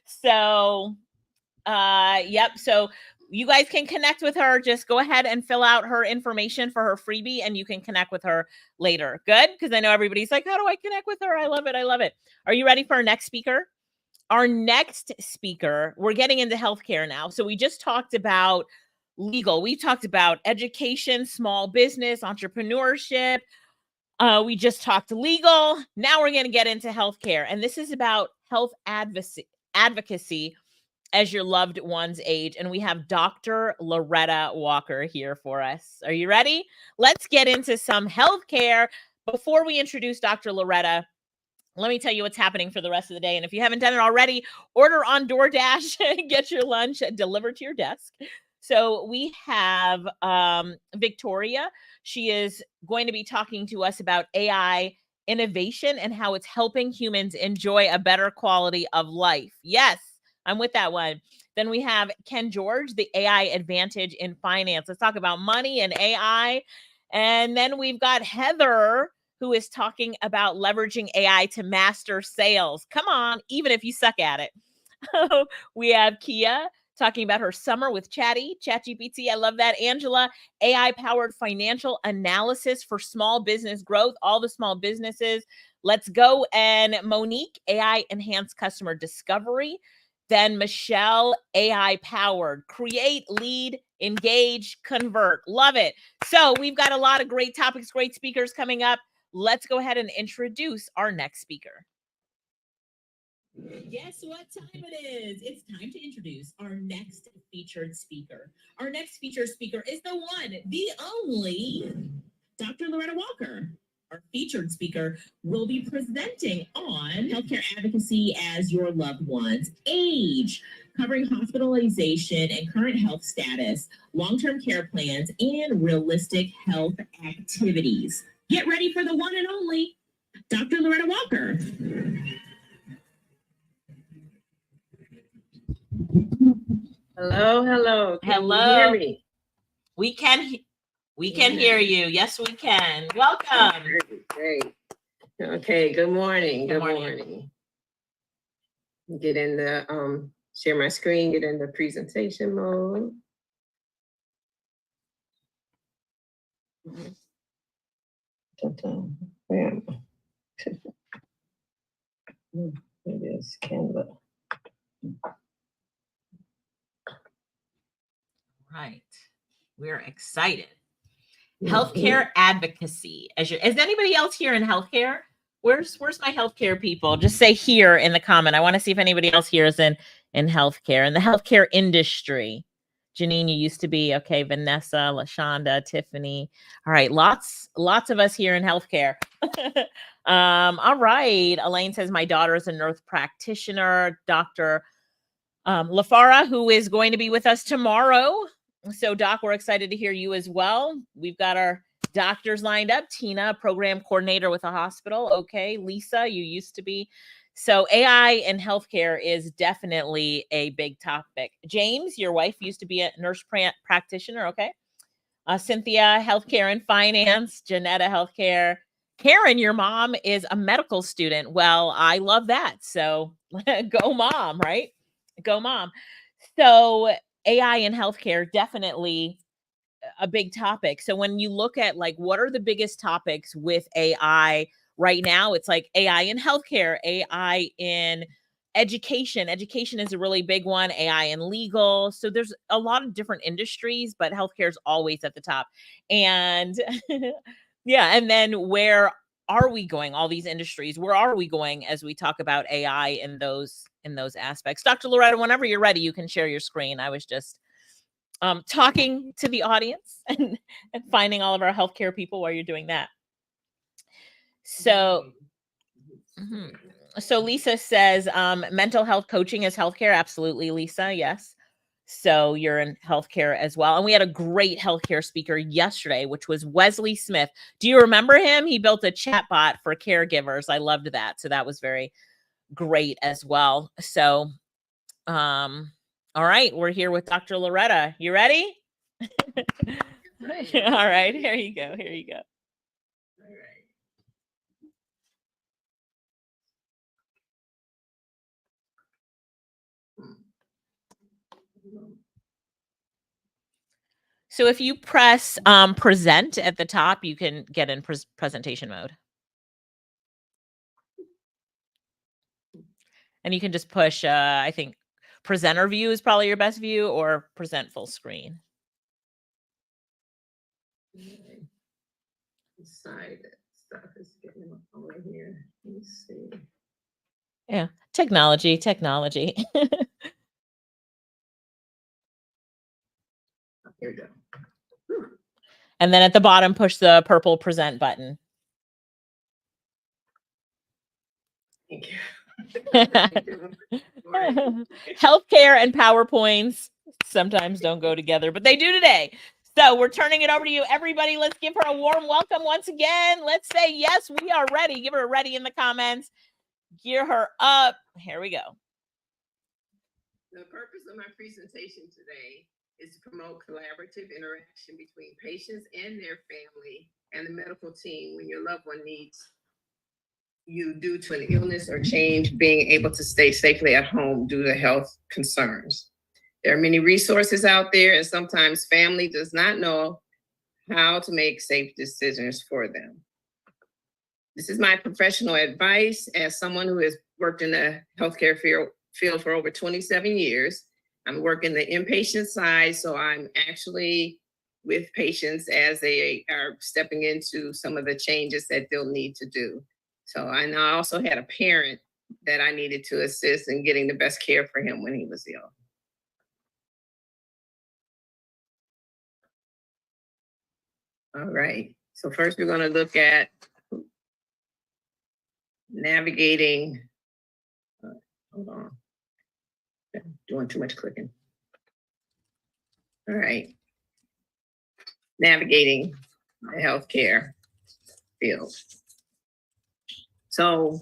So, yep. So you guys can connect with her. Just go ahead and fill out her information for her freebie and you can connect with her later. Good? Because I know everybody's like, how do I connect with her? I love it. I love it. Are you ready for our next speaker? Our next speaker, we're getting into healthcare now. So we just talked about legal. We talked about education, small business, entrepreneurship. We just talked legal. Now we're going to get into healthcare. And this is about health advocacy as your loved ones age. And we have Dr. Loretta Walker here for us. Are you ready? Let's get into some healthcare. Before we introduce Dr. Loretta, let me tell you what's happening for the rest of the day. And if you haven't done it already, order on DoorDash and get your lunch delivered to your desk. So we have Victoria. She is going to be talking to us about AI innovation and how it's helping humans enjoy a better quality of life. Yes, I'm with that one. Then we have Ken George, the AI advantage in finance. Let's talk about money and AI. And then we've got Heather, who is talking about leveraging AI to master sales. Come on, even if you suck at it. We have Kia talking about her summer with ChatGPT. I love that. Angela, AI-powered financial analysis for small business growth, all the small businesses. Let's go. And Monique, AI-enhanced customer discovery. Then Michelle, AI-powered, create, lead, engage, convert. Love it. So we've got a lot of great topics, great speakers coming up. Let's go ahead and introduce our next speaker. Guess what time it is? It's time to introduce our next featured speaker. Our next featured speaker is the one, the only Dr. Loretta Walker. Our featured speaker will be presenting on healthcare advocacy as your loved one's age, covering hospitalization and current health status, long-term care plans, and realistic health activities. Get ready for the one and only Dr. Loretta Walker. Hello, hello. Can you Hello. hear me? We can hear you. Yes, we can. Welcome. Great. Okay, good morning. Good Good morning. morning. Get in the share my screen, get in the presentation mode. Where am I? It is Canva. Right. We're excited. Healthcare advocacy. Is anybody else here in healthcare? Where's my healthcare people? Just say here in the comment. I want to see if anybody else here is in healthcare, in the healthcare industry. Janine, you used to be. Okay, Vanessa, LaShonda, Tiffany. All right, lots of us here in healthcare. All right. Elaine says my daughter is a nurse practitioner, Dr. LaFara, who is going to be with us tomorrow. So, Doc, we're excited to hear you as well. We've got our doctors lined up. Tina, program coordinator with a hospital. Okay. Lisa, you used to be. So AI in healthcare is definitely a big topic. James, your wife used to be a nurse practitioner. Okay. Cynthia, healthcare and finance. Janetta, healthcare. Karen, your mom is a medical student. Well, I love that. So go mom, right? Go mom. So AI in healthcare, definitely a big topic. So when you look at like, what are the biggest topics with AI right now? It's like AI in healthcare, AI in education. Education is a really big one, AI in legal. So there's a lot of different industries, but healthcare is always at the top. And yeah, and then where are we going? All these industries, where are we going as we talk about AI in those aspects? Dr. Loretta, whenever you're ready, you can share your screen. I was just talking to the audience and finding all of our healthcare people while you're doing that. So, so Lisa says, mental health coaching is healthcare. Absolutely, Lisa. Yes. So you're in healthcare as well. And we had a great healthcare speaker yesterday, which was Wesley Smith. Do you remember him? He built a chatbot for caregivers. I loved that. So that was very great as well. So, all right, we're here with Dr. Loretta. You ready? All right, here you go. Here you go. All right. So if you press present at the top, you can get in presentation mode. And you can just push, I think, presenter view is probably your best view, or present full screen. Side stuff is getting over here. Let me see. Yeah, technology. Here we go. And then at the bottom, push the purple present button. Thank you. Healthcare and PowerPoints sometimes don't go together, but they do today. So we're turning it over to you. Everybody, let's give her a warm welcome once again. Let's say, yes, we are ready. Give her a ready in the comments. Gear her up. Here we go. The purpose of my presentation today is to promote collaborative interaction between patients and their family and the medical team when your loved one needs you due to an illness or change, being able to stay safely at home due to health concerns. There are many resources out there, and sometimes family does not know how to make safe decisions for them. This is my professional advice as someone who has worked in the healthcare field for over 27 years. I'm working the inpatient side, so I'm actually with patients as they are stepping into some of the changes that they'll need to do. So I also had a parent that I needed to assist in getting the best care for him when he was ill. All right, so first we're going to look at, oops, navigating, hold on, doing too much clicking. All right. Navigating the healthcare field. So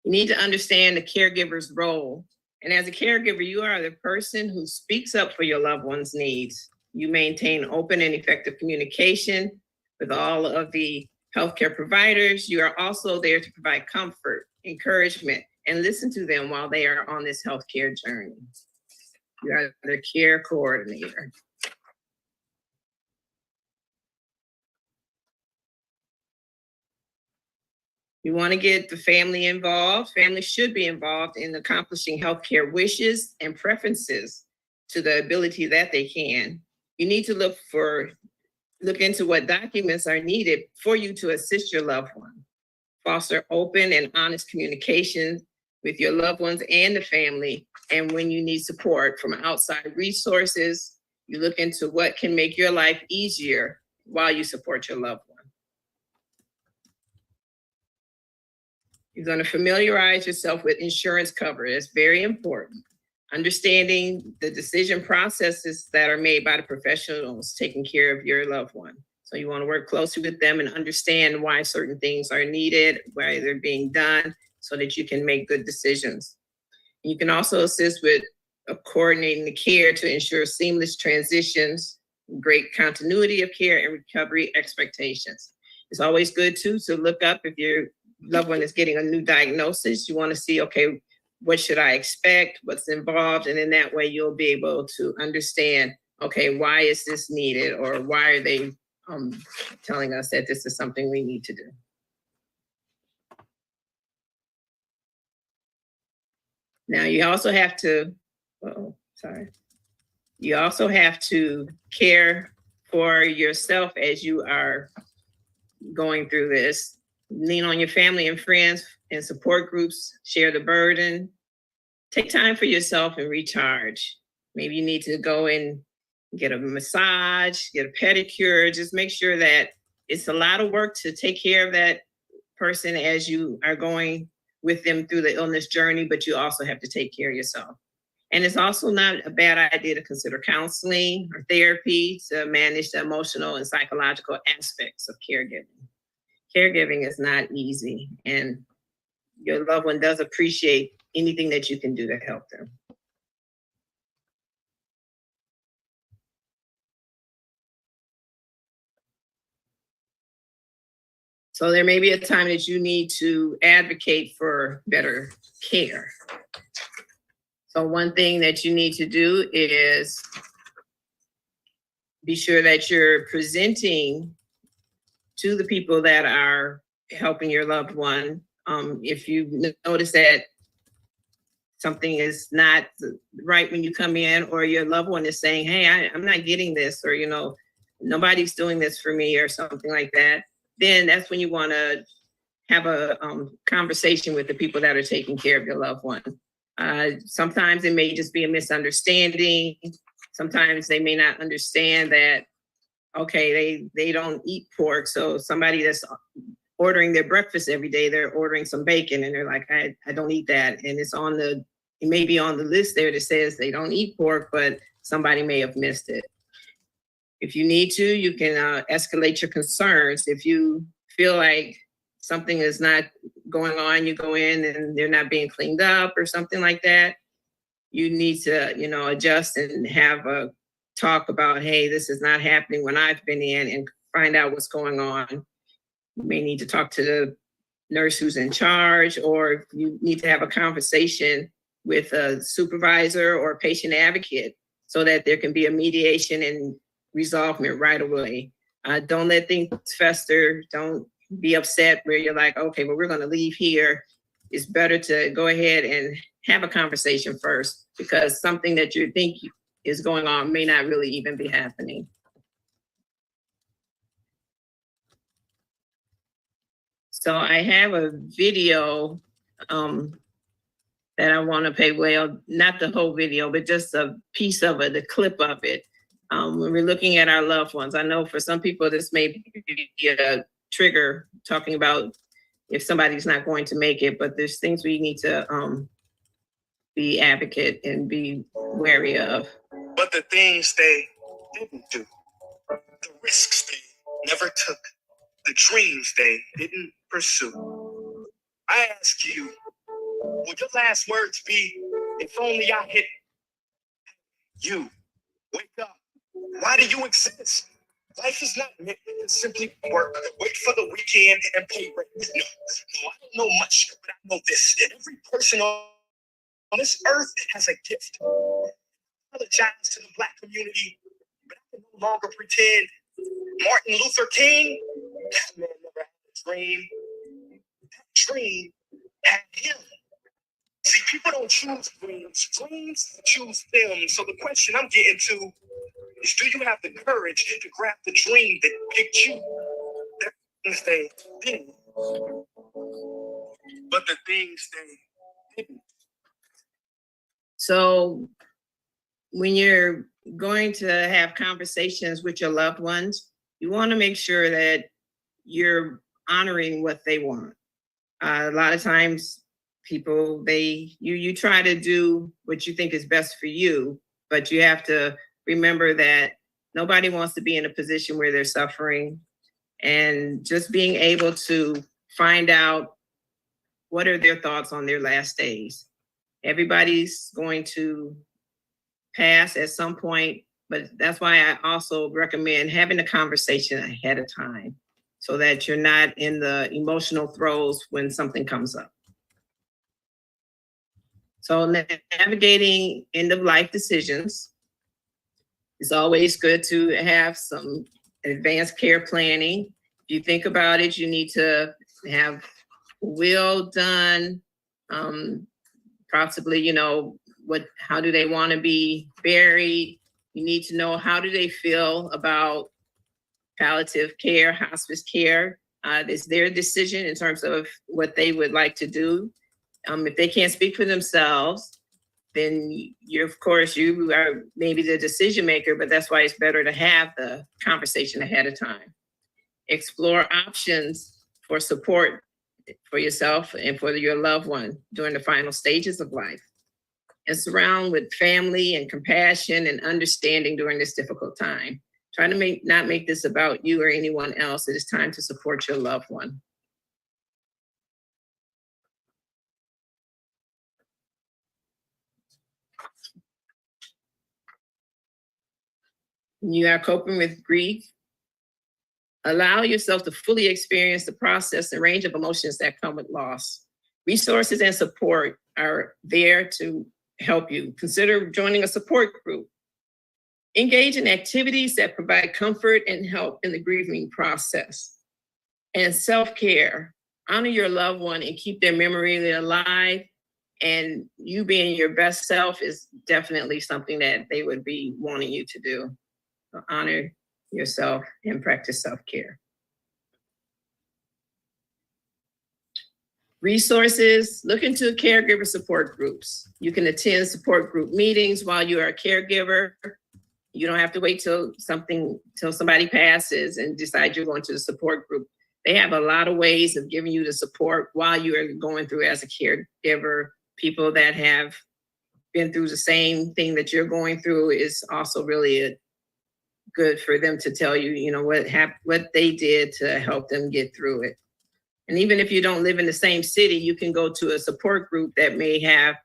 you need to understand the caregiver's role. And as a caregiver, you are the person who speaks up for your loved one's needs. You maintain open and effective communication with all of the healthcare providers. You are also there to provide comfort, encouragement, and listen to them while they are on this healthcare journey. You are their care coordinator. You want to get the family involved. Family should be involved in accomplishing healthcare wishes and preferences to the ability that they can. You need to look into what documents are needed for you to assist your loved one. Foster open and honest communication with your loved ones and the family. And when you need support from outside resources, you look into what can make your life easier while you support your loved one. You're going to familiarize yourself with insurance coverage. It's very important. Understanding the decision processes that are made by the professionals taking care of your loved one. So you want to work closely with them and understand why certain things are needed, why they're being done, so that you can make good decisions. You can also assist with coordinating the care to ensure seamless transitions, great continuity of care, and recovery expectations. It's always good too to look up if your loved one is getting a new diagnosis. You want to see, okay, what should I expect? What's involved? And in that way, you'll be able to understand, okay, why is this needed? Or why are they telling us that this is something we need to do? Now, you also have to, you also have to care for yourself as you are going through this. Lean on your family and friends and support groups, share the burden. Take time for yourself and recharge. Maybe you need to go and get a massage, get a pedicure. Just make sure that it's a lot of work to take care of that person as you are going with them through the illness journey, but you also have to take care of yourself. And it's also not a bad idea to consider counseling or therapy to manage the emotional and psychological aspects of caregiving. Caregiving is not easy, and your loved one does appreciate anything that you can do to help them. So there may be a time that you need to advocate for better care. So one thing that you need to do is be sure that you're presenting to the people that are helping your loved one. If you notice that something is not right when you come in, or your loved one is saying, hey, I'm not getting this, or, nobody's doing this for me, or something like that, then that's when you want to have a conversation with the people that are taking care of your loved one. Sometimes it may just be a misunderstanding. Sometimes they may not understand that, okay, they don't eat pork. So somebody that's ordering their breakfast every day, they're ordering some bacon and they're like, I don't eat that. And it may be on the list there that says they don't eat pork, but somebody may have missed it. If you need to, you can escalate your concerns. If you feel like something is not going on, you go in and they're not being cleaned up or something like that, you need to, adjust and have a talk about, hey, this is not happening when I've been in, and find out what's going on. You may need to talk to the nurse who's in charge, or you need to have a conversation with a supervisor or a patient advocate so that there can be a mediation and resolvement right away. Don't let things fester. Don't be upset where you're like, okay, well, we're going to leave here. It's better to go ahead and have a conversation first, because something that you think is going on may not really even be happening. So I have a video that I want to play. Well, not the whole video, but just a piece of it, the clip of it. When we're looking at our loved ones, I know for some people this may be trigger talking about if somebody's not going to make it, but there's things we need to be advocate and be wary of. But the things they didn't do, the risks they never took, the dreams they didn't pursue. I ask you, would your last words be, if only I hit you? Wake up. Why do you exist? Life is not meant to simply work, wait for the weekend and pay rent. No, I don't know much, but I know this. Every person on this earth has a gift. I apologize to the Black community, but I can no longer pretend Martin Luther King, that man never had a dream. That dream had him. See, people don't choose dreams. Dreams choose them. So the question I'm getting to is, do you have the courage to grab the dream that picked you? The things they didn't. But the things they didn't. So when you're going to have conversations with your loved ones, you want to make sure that you're honoring what they want. A lot of times people, you try to do what you think is best for you, but you have to remember that nobody wants to be in a position where they're suffering, and just being able to find out what are their thoughts on their last days. Everybody's going to pass at some point, but that's why I also recommend having a conversation ahead of time so that you're not in the emotional throes when something comes up. So navigating end of life decisions, it's always good to have some advanced care planning. If you think about it, you need to have will done, possibly, you know, how do they want to be buried? You need to know, how do they feel about palliative care, hospice care? It's their decision in terms of what they would like to do. If they can't speak for themselves, then of course, you are maybe the decision maker, but that's why it's better to have the conversation ahead of time. Explore options for support for yourself and for your loved one during the final stages of life. And surround with family and compassion and understanding during this difficult time. Try to not make this about you or anyone else. It is time to support your loved one. You are coping with grief. Allow yourself to fully experience the process and range of emotions that come with loss. Resources and support are there to help you. Consider joining a support group. Engage in activities that provide comfort and help in the grieving process. And self-care. Honor your loved one and keep their memory alive. And you being your best self is definitely something that they would be wanting you to do. So honor yourself and practice self-care. Resources, look into caregiver support groups. You can attend support group meetings while you are a caregiver. You don't have to wait till somebody passes and decide you're going to the support group. They have a lot of ways of giving you the support while you are going through as a caregiver. People that have been through the same thing that you're going through is also really good for them to tell you, you know, what they did to help them get through it. And even if you don't live in the same city, you can go to a support group that may have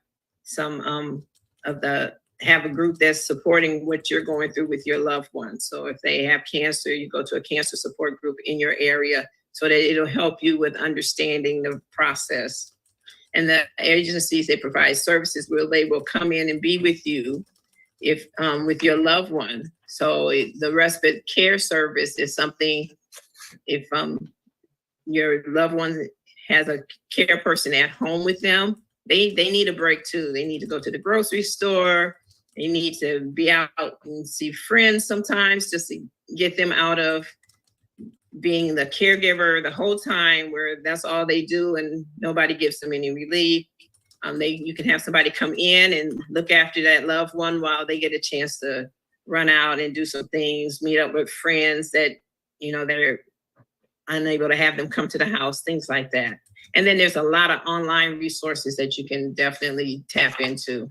have a group that's supporting what you're going through with your loved ones. So if they have cancer, you go to a cancer support group in your area so that it'll help you with understanding the process. And the agencies, they provide services where they will come in and be with you if with your loved one. So the respite care service is something, if your loved one has a care person at home with them, they need a break too. They need to go to the grocery store. They need to be out and see friends sometimes, just to get them out of being the caregiver the whole time, where that's all they do and nobody gives them any relief. You can have somebody come in and look after that loved one while they get a chance to run out and do some things, meet up with friends that, you know, they're unable to have them come to the house, things like that. And then there's a lot of online resources that you can definitely tap into.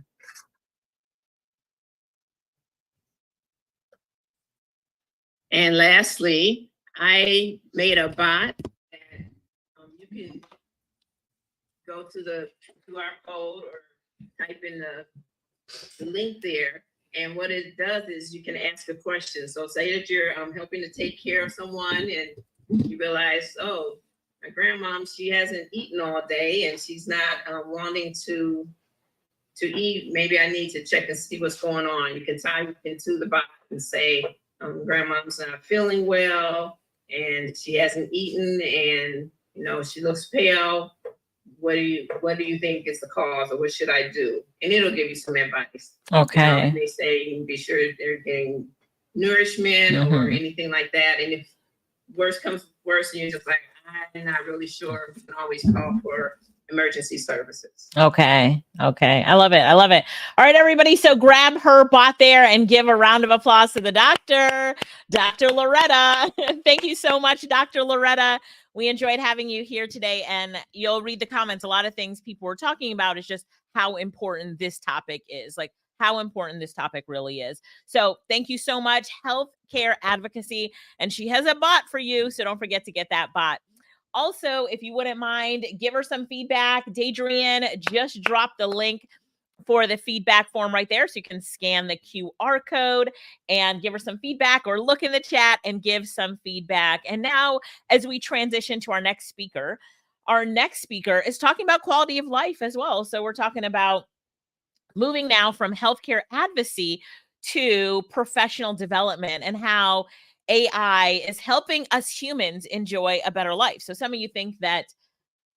And lastly, I made a bot that you can go to the QR code or type in the link there. And what it does is you can ask a question. So say that you're helping to take care of someone and you realize, oh, my grandmom, she hasn't eaten all day and she's not wanting to eat. Maybe I need to check and see what's going on. You can type into the bot and say, grandmom's not feeling well and she hasn't eaten and, you know, she looks pale. What do you think is the cause, or what should I do? And it'll give you some advice. Okay. They say be sure they're getting nourishment or anything like that. And if worse comes worse and you're just like, I'm not really sure, you can always call for emergency services. Okay. Okay. I love it. I love it. All right, everybody. So grab her bot there and give a round of applause to the doctor, Dr. Loretta. Thank you so much, Dr. Loretta. We enjoyed having you here today, and you'll read the comments. A lot of things people were talking about is just how important this topic is, like how important this topic really is. So thank you so much, Healthcare Advocacy. And she has a bot for you, so don't forget to get that bot. Also, if you wouldn't mind, give her some feedback. Daedrian just dropped the link for the feedback form right there. So you can scan the QR code and give her some feedback, or look in the chat and give some feedback. And now, as we transition to our next speaker is talking about quality of life as well. So we're talking about moving now from healthcare advocacy to professional development and how AI is helping us humans enjoy a better life. So some of you think that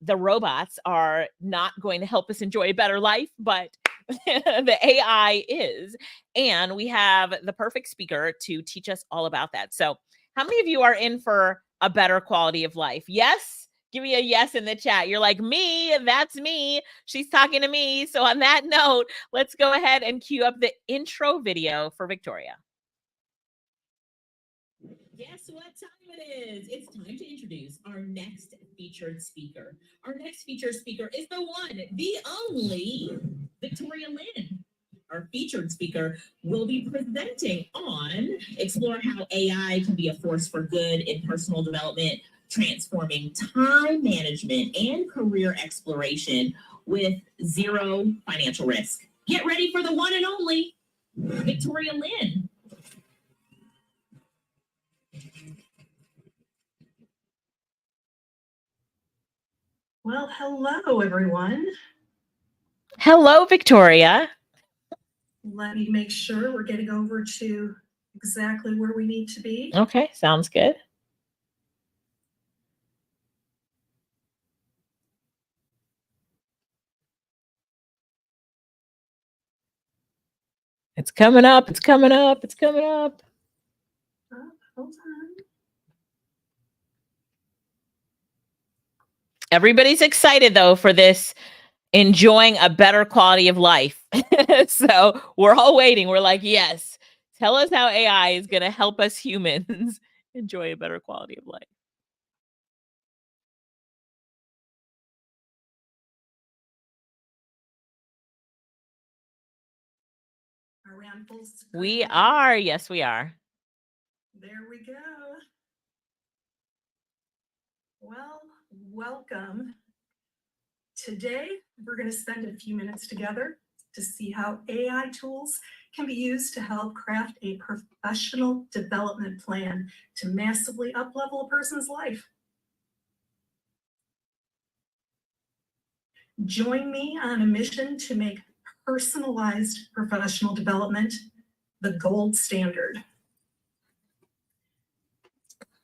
the robots are not going to help us enjoy a better life, but the AI is. And we have the perfect speaker to teach us all about that. So how many of you are in for a better quality of life? Yes? Give me a yes in the chat. You're like, me, that's me. She's talking to me. So on that note, let's go ahead and cue up the intro video for Victoria. Guess what time it is? It's time to introduce our next featured speaker. Our next featured speaker is the one, the only Victoria Lynn. Our featured speaker will be presenting on explore how AI can be a force for good in personal development, transforming time management and career exploration with zero financial risk. Get ready for the one and only Victoria Lynn. Well, hello, everyone. Hello, Victoria. Let me make sure we're getting over to exactly where we need to be. Okay, sounds good. It's coming up. It's coming up. It's coming up. Oh, hold on. Everybody's excited, though, for this enjoying a better quality of life. So we're all waiting. We're like, yes, tell us how AI is going to help us humans enjoy a better quality of life. Are we on full screen? We are. Yes, we are. There we go. Well, welcome. Today, we're going to spend a few minutes together to see how AI tools can be used to help craft a professional development plan to massively up-level a person's life. Join me on a mission to make personalized professional development the gold standard.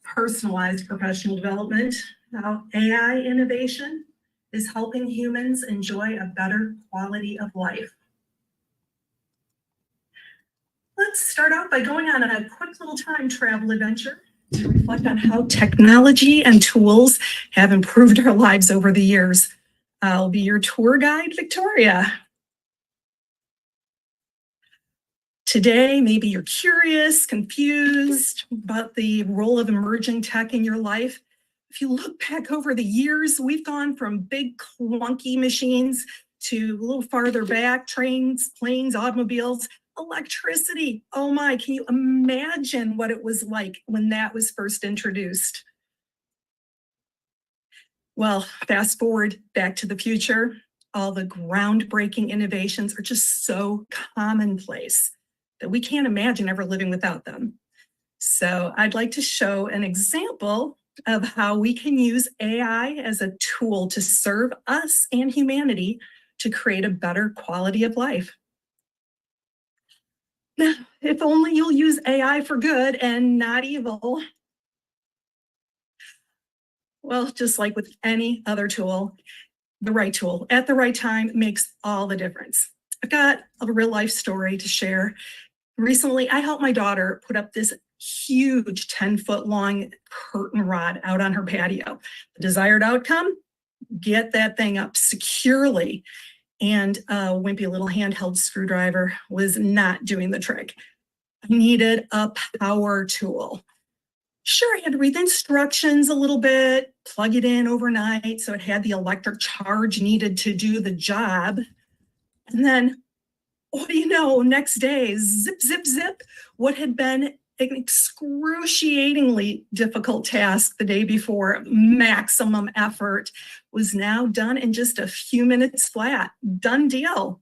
Personalized professional development, how AI innovation is helping humans enjoy a better quality of life. Let's start out by going on a quick little time travel adventure to reflect on how technology and tools have improved our lives over the years. I'll be your tour guide, Victoria. Today, maybe you're curious, confused about the role of emerging tech in your life. if you look back over the years, we've gone from big clunky machines to a little farther back, trains, planes, automobiles, electricity. Oh my, can you imagine what it was like when that was first introduced? Well, fast forward back to the future, all the groundbreaking innovations are just so commonplace that we can't imagine ever living without them. So I'd like to show an example of how we can use AI as a tool to serve us and humanity to create a better quality of life. Now, if only you'll use AI for good and not evil. Well, just like with any other tool, the right tool at the right time makes all the difference. I've got a real life story to share. Recently, I helped my daughter put up this huge 10-foot long curtain rod out on her patio. The desired outcome, get that thing up securely. And a wimpy little handheld screwdriver was not doing the trick. I needed a power tool. Sure, I had to read the instructions a little bit, plug it in overnight so it had the electric charge needed to do the job. And then, what do you know, next day, zip, zip, zip, what had been an excruciatingly difficult task the day before, maximum effort, was now done in just a few minutes flat. Done deal.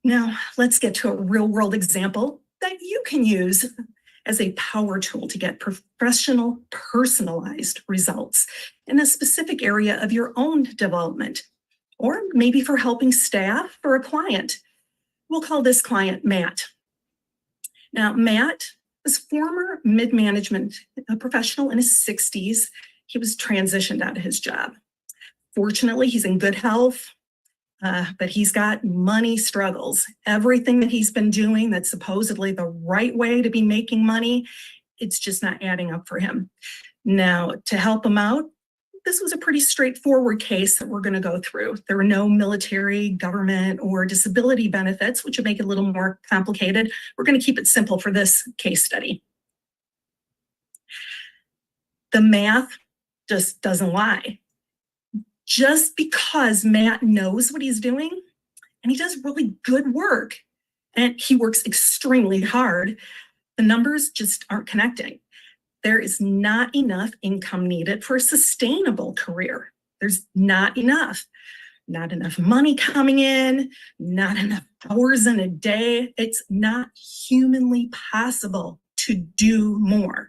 Now, let's get to a real world example that you can use as a power tool to get professional, personalized results in a specific area of your own development, or maybe for helping staff or a client. We'll call this client Matt. Now, Matt was former mid-management professional in his 60s. He was transitioned out of his job. Fortunately, he's in good health. But he's got money struggles. Everything that he's been doing that's supposedly the right way to be making money, it's just not adding up for him. Now, to help him out, this was a pretty straightforward case that we're going to go through. There were no military, government, or disability benefits, which would make it a little more complicated. We're going to keep it simple for this case study. The math just doesn't lie. Just because Matt knows what he's doing and he does really good work and he works extremely hard, the numbers just aren't connecting. There is not enough income needed for a sustainable career. There's not enough money coming in, not enough hours in a day. It's not humanly possible to do more.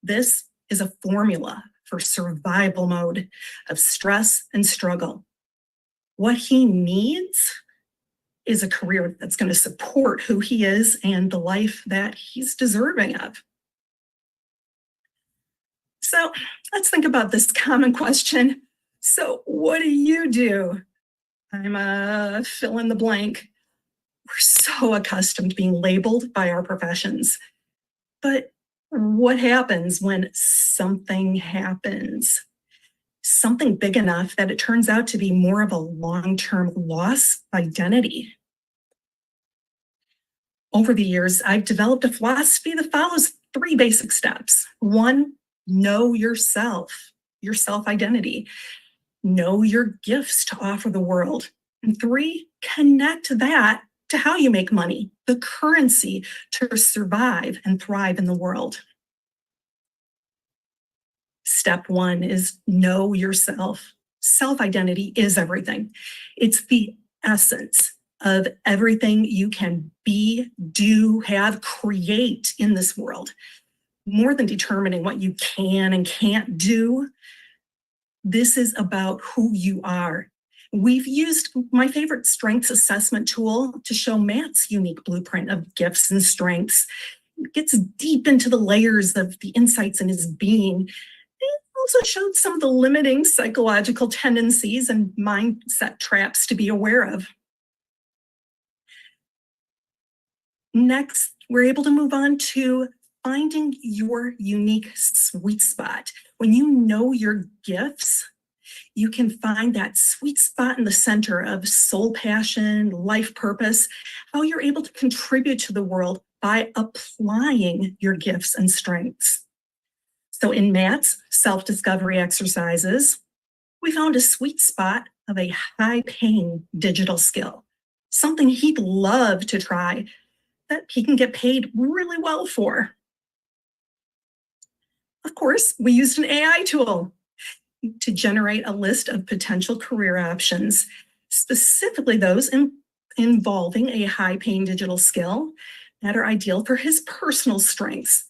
This is a formula for survival mode of stress and struggle. What he needs is a career that's going to support who he is and the life that he's deserving of. So let's think about this common question. So what do you do? I'm a fill in the blank. We're so accustomed to being labeled by our professions. But what happens when something happens? Something big enough that it turns out to be more of a long-term loss of identity. Over the years, I've developed a philosophy that follows 3 basic steps. 1, know yourself, your self-identity. Know your gifts to offer the world. And 3, connect that to how you make money, the currency to survive and thrive in the world. Step 1 is know yourself. Self-identity is everything. It's the essence of everything you can be, do, have, create in this world. More than determining what you can and can't do, this is about who you are. We've used my favorite strengths assessment tool to show Matt's unique blueprint of gifts and strengths. It gets deep into the layers of the insights in his being. It also showed some of the limiting psychological tendencies and mindset traps to be aware of. Next, we're able to move on to finding your unique sweet spot. When you know your gifts, you can find that sweet spot in the center of soul passion, life purpose, how you're able to contribute to the world by applying your gifts and strengths. So in Matt's self-discovery exercises, we found a sweet spot of a high-paying digital skill, something he'd love to try that he can get paid really well for. Of course, we used an AI tool to generate a list of potential career options, specifically those involving a high-paying digital skill that are ideal for his personal strengths.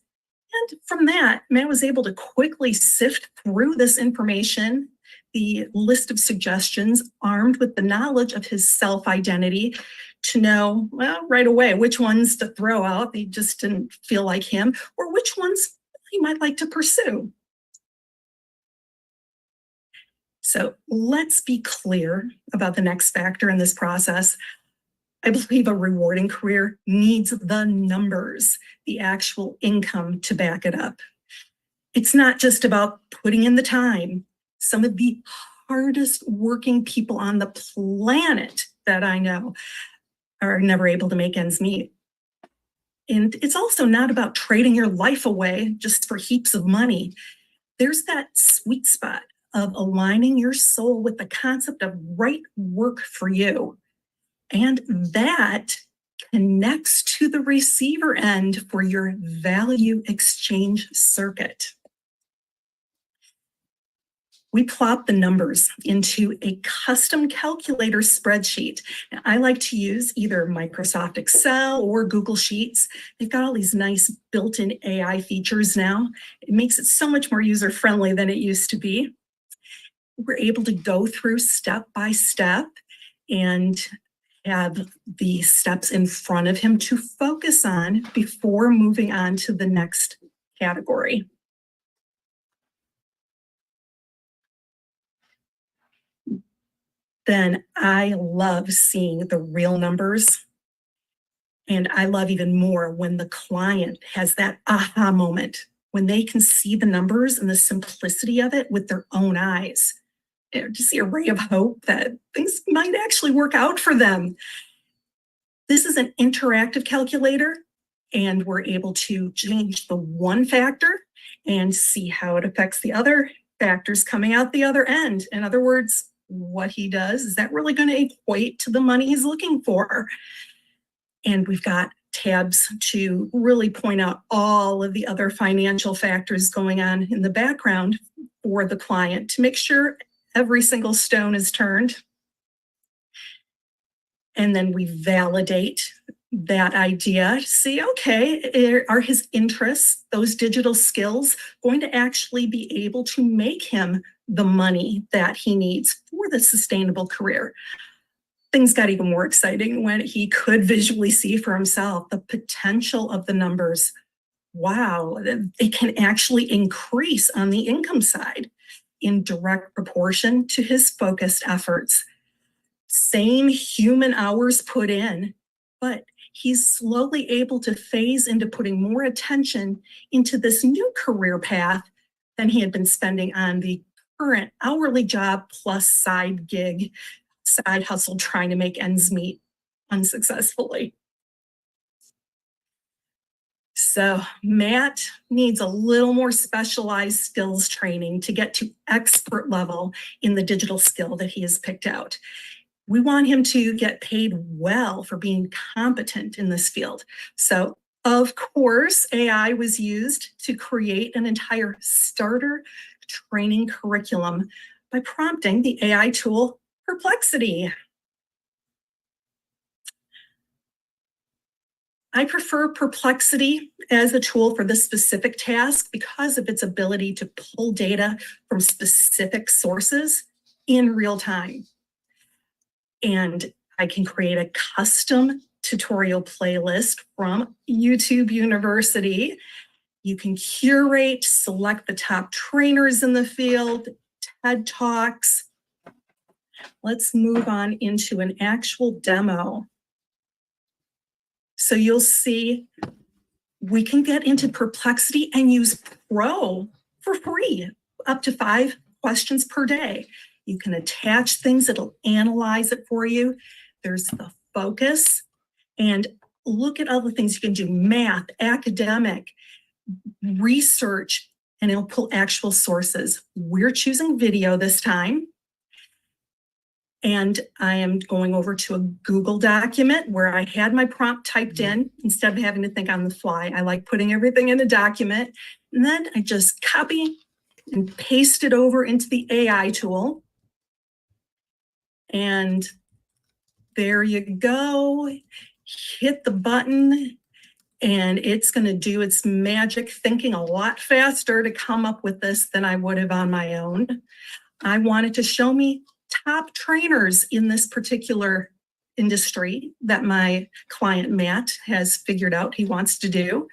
And from that, Matt was able to quickly sift through this information, the list of suggestions, armed with the knowledge of his self-identity, to know, well, right away, which ones to throw out, they just didn't feel like him, or which ones he might like to pursue. So let's be clear about the next factor in this process. I believe a rewarding career needs the numbers, the actual income to back it up. It's not just about putting in the time. Some of the hardest working people on the planet that I know are never able to make ends meet. And it's also not about trading your life away just for heaps of money. There's that sweet spot of aligning your soul with the concept of right work for you. And that connects to the receiver end for your value exchange circuit. We plot the numbers into a custom calculator spreadsheet. Now, I like to use either Microsoft Excel or Google Sheets. They've got all these nice built-in AI features now. It makes it so much more user-friendly than it used to be. We're able to go through step by step and have the steps in front of him to focus on before moving on to the next category. Then I love seeing the real numbers. And I love even more when the client has that aha moment, when they can see the numbers and the simplicity of it with their own eyes. To see a ray of hope that things might actually work out for them. This is an interactive calculator, and we're able to change the one factor and see how it affects the other factors coming out the other end. In other words, what he does, is that really going to equate to the money he's looking for? And we've got tabs to really point out all of the other financial factors going on in the background for the client to make sure every single stone is turned. And then we validate that idea to see, okay, are his interests, those digital skills, going to actually be able to make him the money that he needs for the sustainable career? Things got even more exciting when he could visually see for himself the potential of the numbers. Wow, it can actually increase on the income side in direct proportion to his focused efforts. Same human hours put in, but he's slowly able to phase into putting more attention into this new career path than he had been spending on the current hourly job plus side gig, side hustle, trying to make ends meet unsuccessfully. So Matt needs a little more specialized skills training to get to expert level in the digital skill that he has picked out. We want him to get paid well for being competent in this field. So of course, AI was used to create an entire starter training curriculum by prompting the AI tool Perplexity. I prefer Perplexity as a tool for this specific task because of its ability to pull data from specific sources in real time. And I can create a custom tutorial playlist from YouTube University. You can curate, select the top trainers in the field, TED Talks. Let's move on into an actual demo. So you'll see we can get into Perplexity and use Pro for free, up to 5 questions per day. You can attach things, it'll analyze it for you. There's the focus. And look at all the things you can do, math, academic, research, and it'll pull actual sources. We're choosing video this time. And I am going over to a Google document where I had my prompt typed in instead of having to think on the fly. I like putting everything in a document. And then I just copy and paste it over into the AI tool. And there you go. Hit the button and it's going to do its magic thinking a lot faster to come up with this than I would have on my own. I wanted to show me top trainers in this particular industry that my client Matt has figured out he wants to do.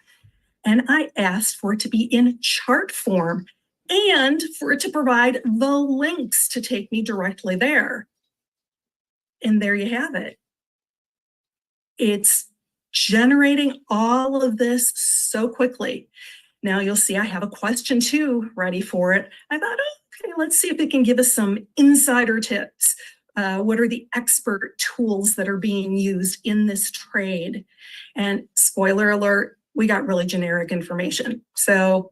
And I asked for it to be in chart form and for it to provide the links to take me directly there. And there you have it. It's generating all of this so quickly. Now you'll see I have a question too ready for it. I thought, okay, let's see if it can give us some insider tips. What are the expert tools that are being used in this trade? And spoiler alert, we got really generic information. So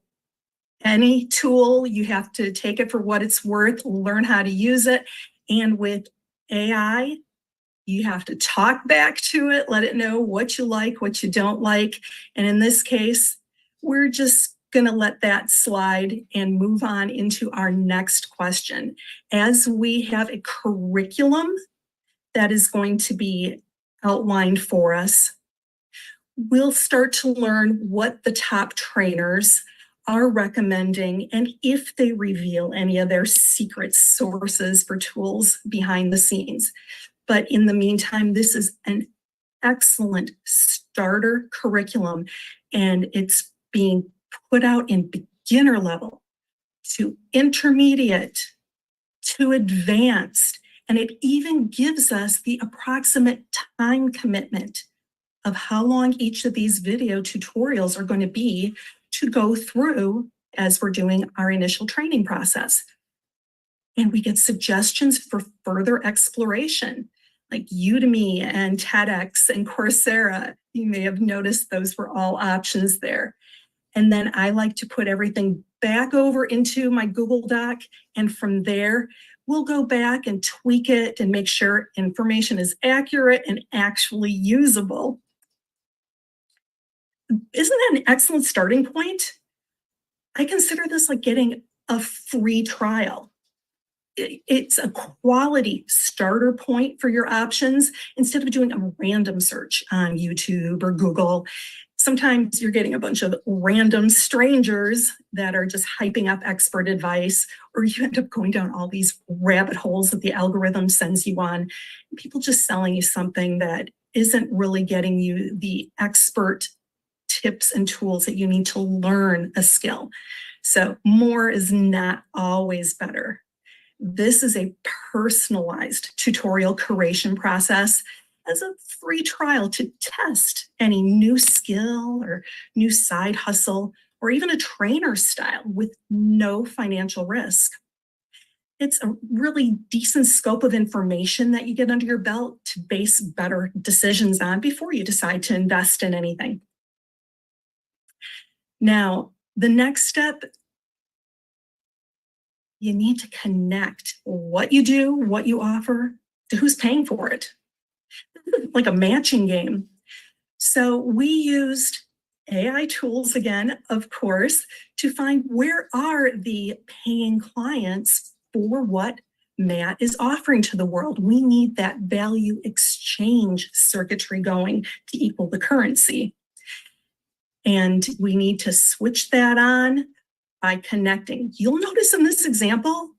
any tool, you have to take it for what it's worth, learn how to use it. And with AI, you have to talk back to it, let it know what you like, what you don't like. And in this case, we're just going to let that slide and move on into our next question. As we have a curriculum that is going to be outlined for us, we'll start to learn what the top trainers are recommending and if they reveal any of their secret sources for tools behind the scenes. But in the meantime, this is an excellent starter curriculum, and it's being put out in beginner level to intermediate to advanced, and it even gives us the approximate time commitment of how long each of these video tutorials are going to be to go through as we're doing our initial training process. And we get suggestions for further exploration, like Udemy and TEDx and Coursera. You may have noticed those were all options there. And then I like to put everything back over into my Google Doc. And from there, we'll go back and tweak it and make sure information is accurate and actually usable. Isn't that an excellent starting point? I consider this like getting a free trial. It's a quality starter point for your options instead of doing a random search on YouTube or Google. Sometimes you're getting a bunch of random strangers that are just hyping up expert advice, or you end up going down all these rabbit holes that the algorithm sends you on. People just selling you something that isn't really getting you the expert tips and tools that you need to learn a skill. So more is not always better. This is a personalized tutorial curation process as a free trial to test any new skill or new side hustle or even a trainer style with no financial risk. It's a really decent scope of information that you get under your belt to base better decisions on before you decide to invest in anything. Now, the next step, you need to connect what you do, what you offer, to who's paying for it. Like a matching game. So we used AI tools again, of course, to find where are the paying clients for what Matt is offering to the world. We need that value exchange circuitry going to equal the currency. And we need to switch that on by connecting. You'll notice in this example,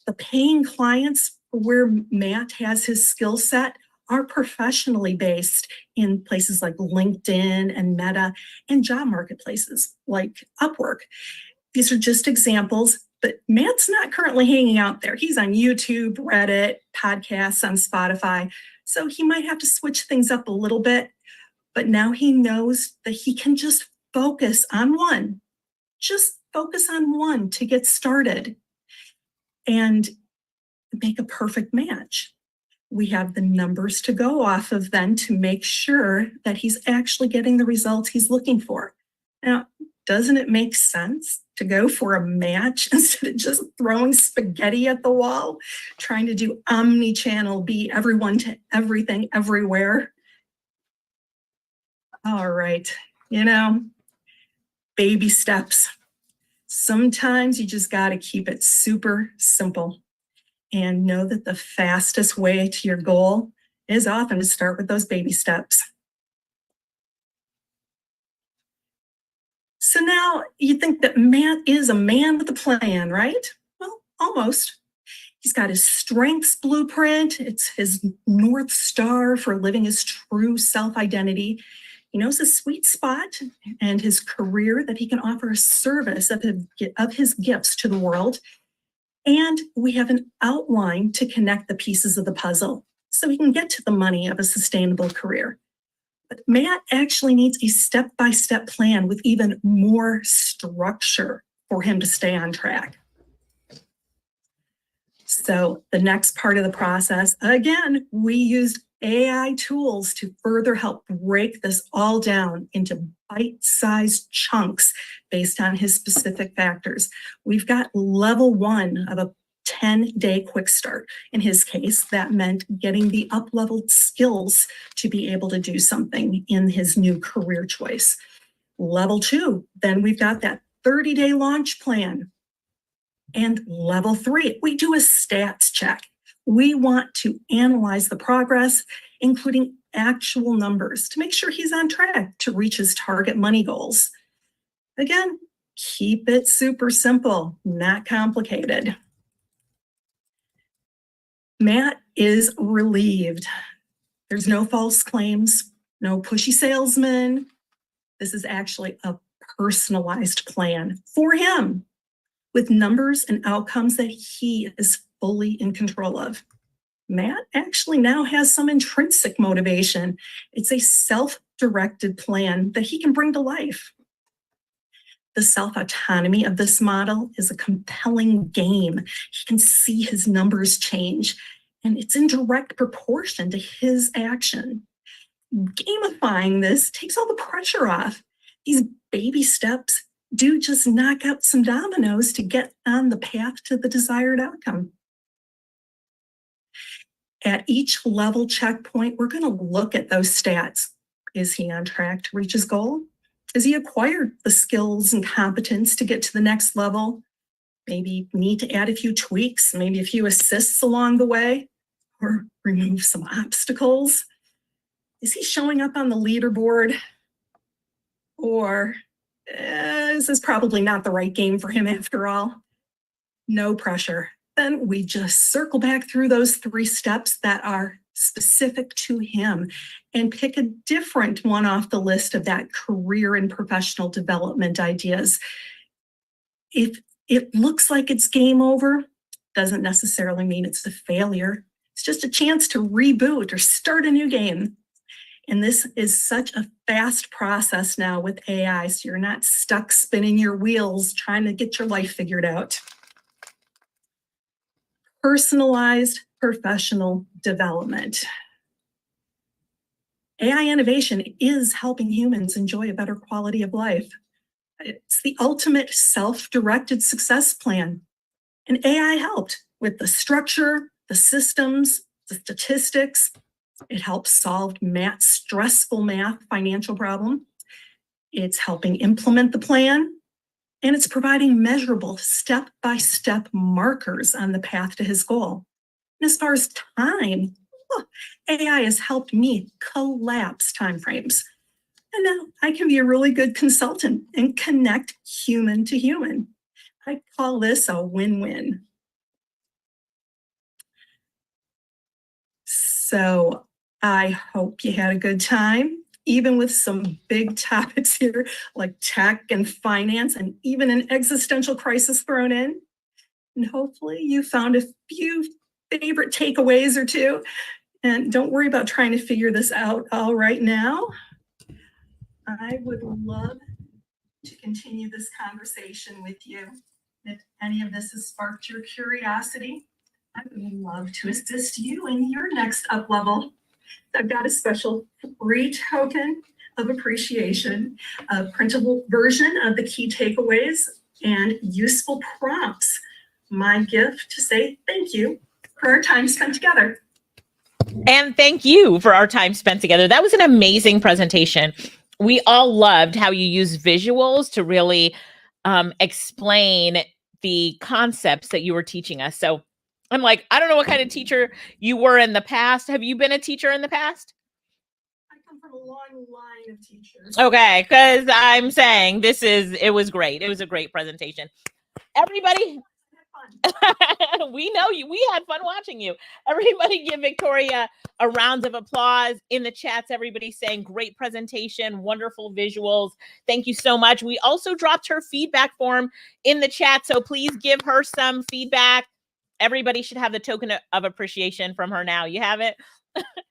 the paying clients where Matt has his skill set are professionally based in places like LinkedIn and Meta and job marketplaces like Upwork. These are just examples, but Matt's not currently hanging out there. He's on YouTube, Reddit, podcasts on Spotify. So he might have to switch things up a little bit, but now he knows that he can just focus on one. Just focus on one to get started and make a perfect match. we have the numbers to go off of then to make sure that he's actually getting the results he's looking for. Now, doesn't it make sense to go for a match instead of just throwing spaghetti at the wall, trying to do omni-channel, be everyone to everything everywhere? All right, baby steps. Sometimes you just got to keep it super simple and know that the fastest way to your goal is often to start with those baby steps. So now you think that Matt is a man with a plan, right? Well, almost. He's got his strengths blueprint. It's his North Star for living his true self-identity. He knows his sweet spot and his career that he can offer a service of his gifts to the world. And we have an outline to connect the pieces of the puzzle so he can get to the money of a sustainable career. But Matt actually needs a step-by-step plan with even more structure for him to stay on track. So the next part of the process, again, we used AI tools to further help break this all down into bite-sized chunks based on his specific factors. We've got level 1 of a 10-day quick start. In his case, that meant getting the up-leveled skills to be able to do something in his new career choice. Level 2, then we've got that 30-day launch plan. And level 3, we do a stats check. We want to analyze the progress, including actual numbers, to make sure he's on track to reach his target money goals. Again, keep it super simple, not complicated. Matt is relieved. There's no false claims, no pushy salesman. This is actually a personalized plan for him with numbers and outcomes that he is fully in control of. Matt actually now has some intrinsic motivation. It's a self-directed plan that he can bring to life. The self-autonomy of this model is a compelling game. He can see his numbers change, and it's in direct proportion to his action. Gamifying this takes all the pressure off. These baby steps do just knock out some dominoes to get on the path to the desired outcome. At each level checkpoint, we're going to look at those stats. Is he on track to reach his goal? Has he acquired the skills and competence to get to the next level? Maybe need to add a few tweaks, maybe a few assists along the way, or remove some obstacles. Is he showing up on the leaderboard? Or this is probably not the right game for him after all? No pressure. Then we just circle back through those 3 steps that are specific to him and pick a different one off the list of that career and professional development ideas. If it looks like it's game over, doesn't necessarily mean it's a failure. It's just a chance to reboot or start a new game. And this is such a fast process now with AI, so you're not stuck spinning your wheels trying to get your life figured out. Personalized professional development. AI innovation is helping humans enjoy a better quality of life. It's the ultimate self-directed success plan. And AI helped with the structure, the systems, the statistics. It helps solve Matt's stressful math financial problem. It's helping implement the plan. And it's providing measurable step-by-step markers on the path to his goal. And as far as time, AI has helped me collapse timeframes. And now I can be a really good consultant and connect human to human. I call this a win-win. So I hope you had a good time, even with some big topics here like tech and finance and even an existential crisis thrown in. And hopefully you found a few favorite takeaways or 2. And don't worry about trying to figure this out all right now. I would love to continue this conversation with you. If any of this has sparked your curiosity, I would love to assist you in your next up level. I've got a special free token of appreciation, a printable version of the key takeaways and useful prompts. My gift to say thank you for our time spent together. And thank you for our time spent together. That was an amazing presentation. We all loved how you use visuals to really explain the concepts that you were teaching us. So I'm like, I don't know what kind of teacher you were in the past. Have you been a teacher in the past? I come from a long line of teachers. Okay, because I'm saying it was great. It was a great presentation. Everybody, we know you. We had fun watching you. Everybody give Victoria a round of applause in the chats. Everybody saying great presentation, wonderful visuals. Thank you so much. We also dropped her feedback form in the chat, so please give her some feedback. Everybody should have the token of appreciation from her now. You have it?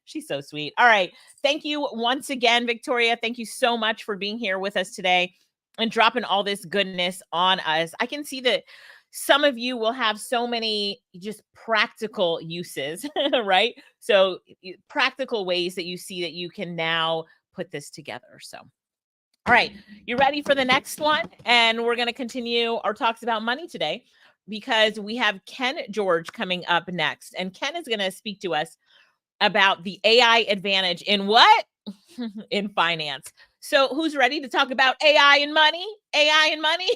She's so sweet. All right. Thank you once again, Victoria. Thank you so much for being here with us today and dropping all this goodness on us. I can see that some of you will have so many just practical uses, right? So practical ways that you see that you can now put this together. So, all right, you ready for the next one? And we're going to continue our talks about money today because we have Ken George coming up next. And Ken is going to speak to us about the AI advantage in what? In finance. So who's ready to talk about AI and money? AI and money?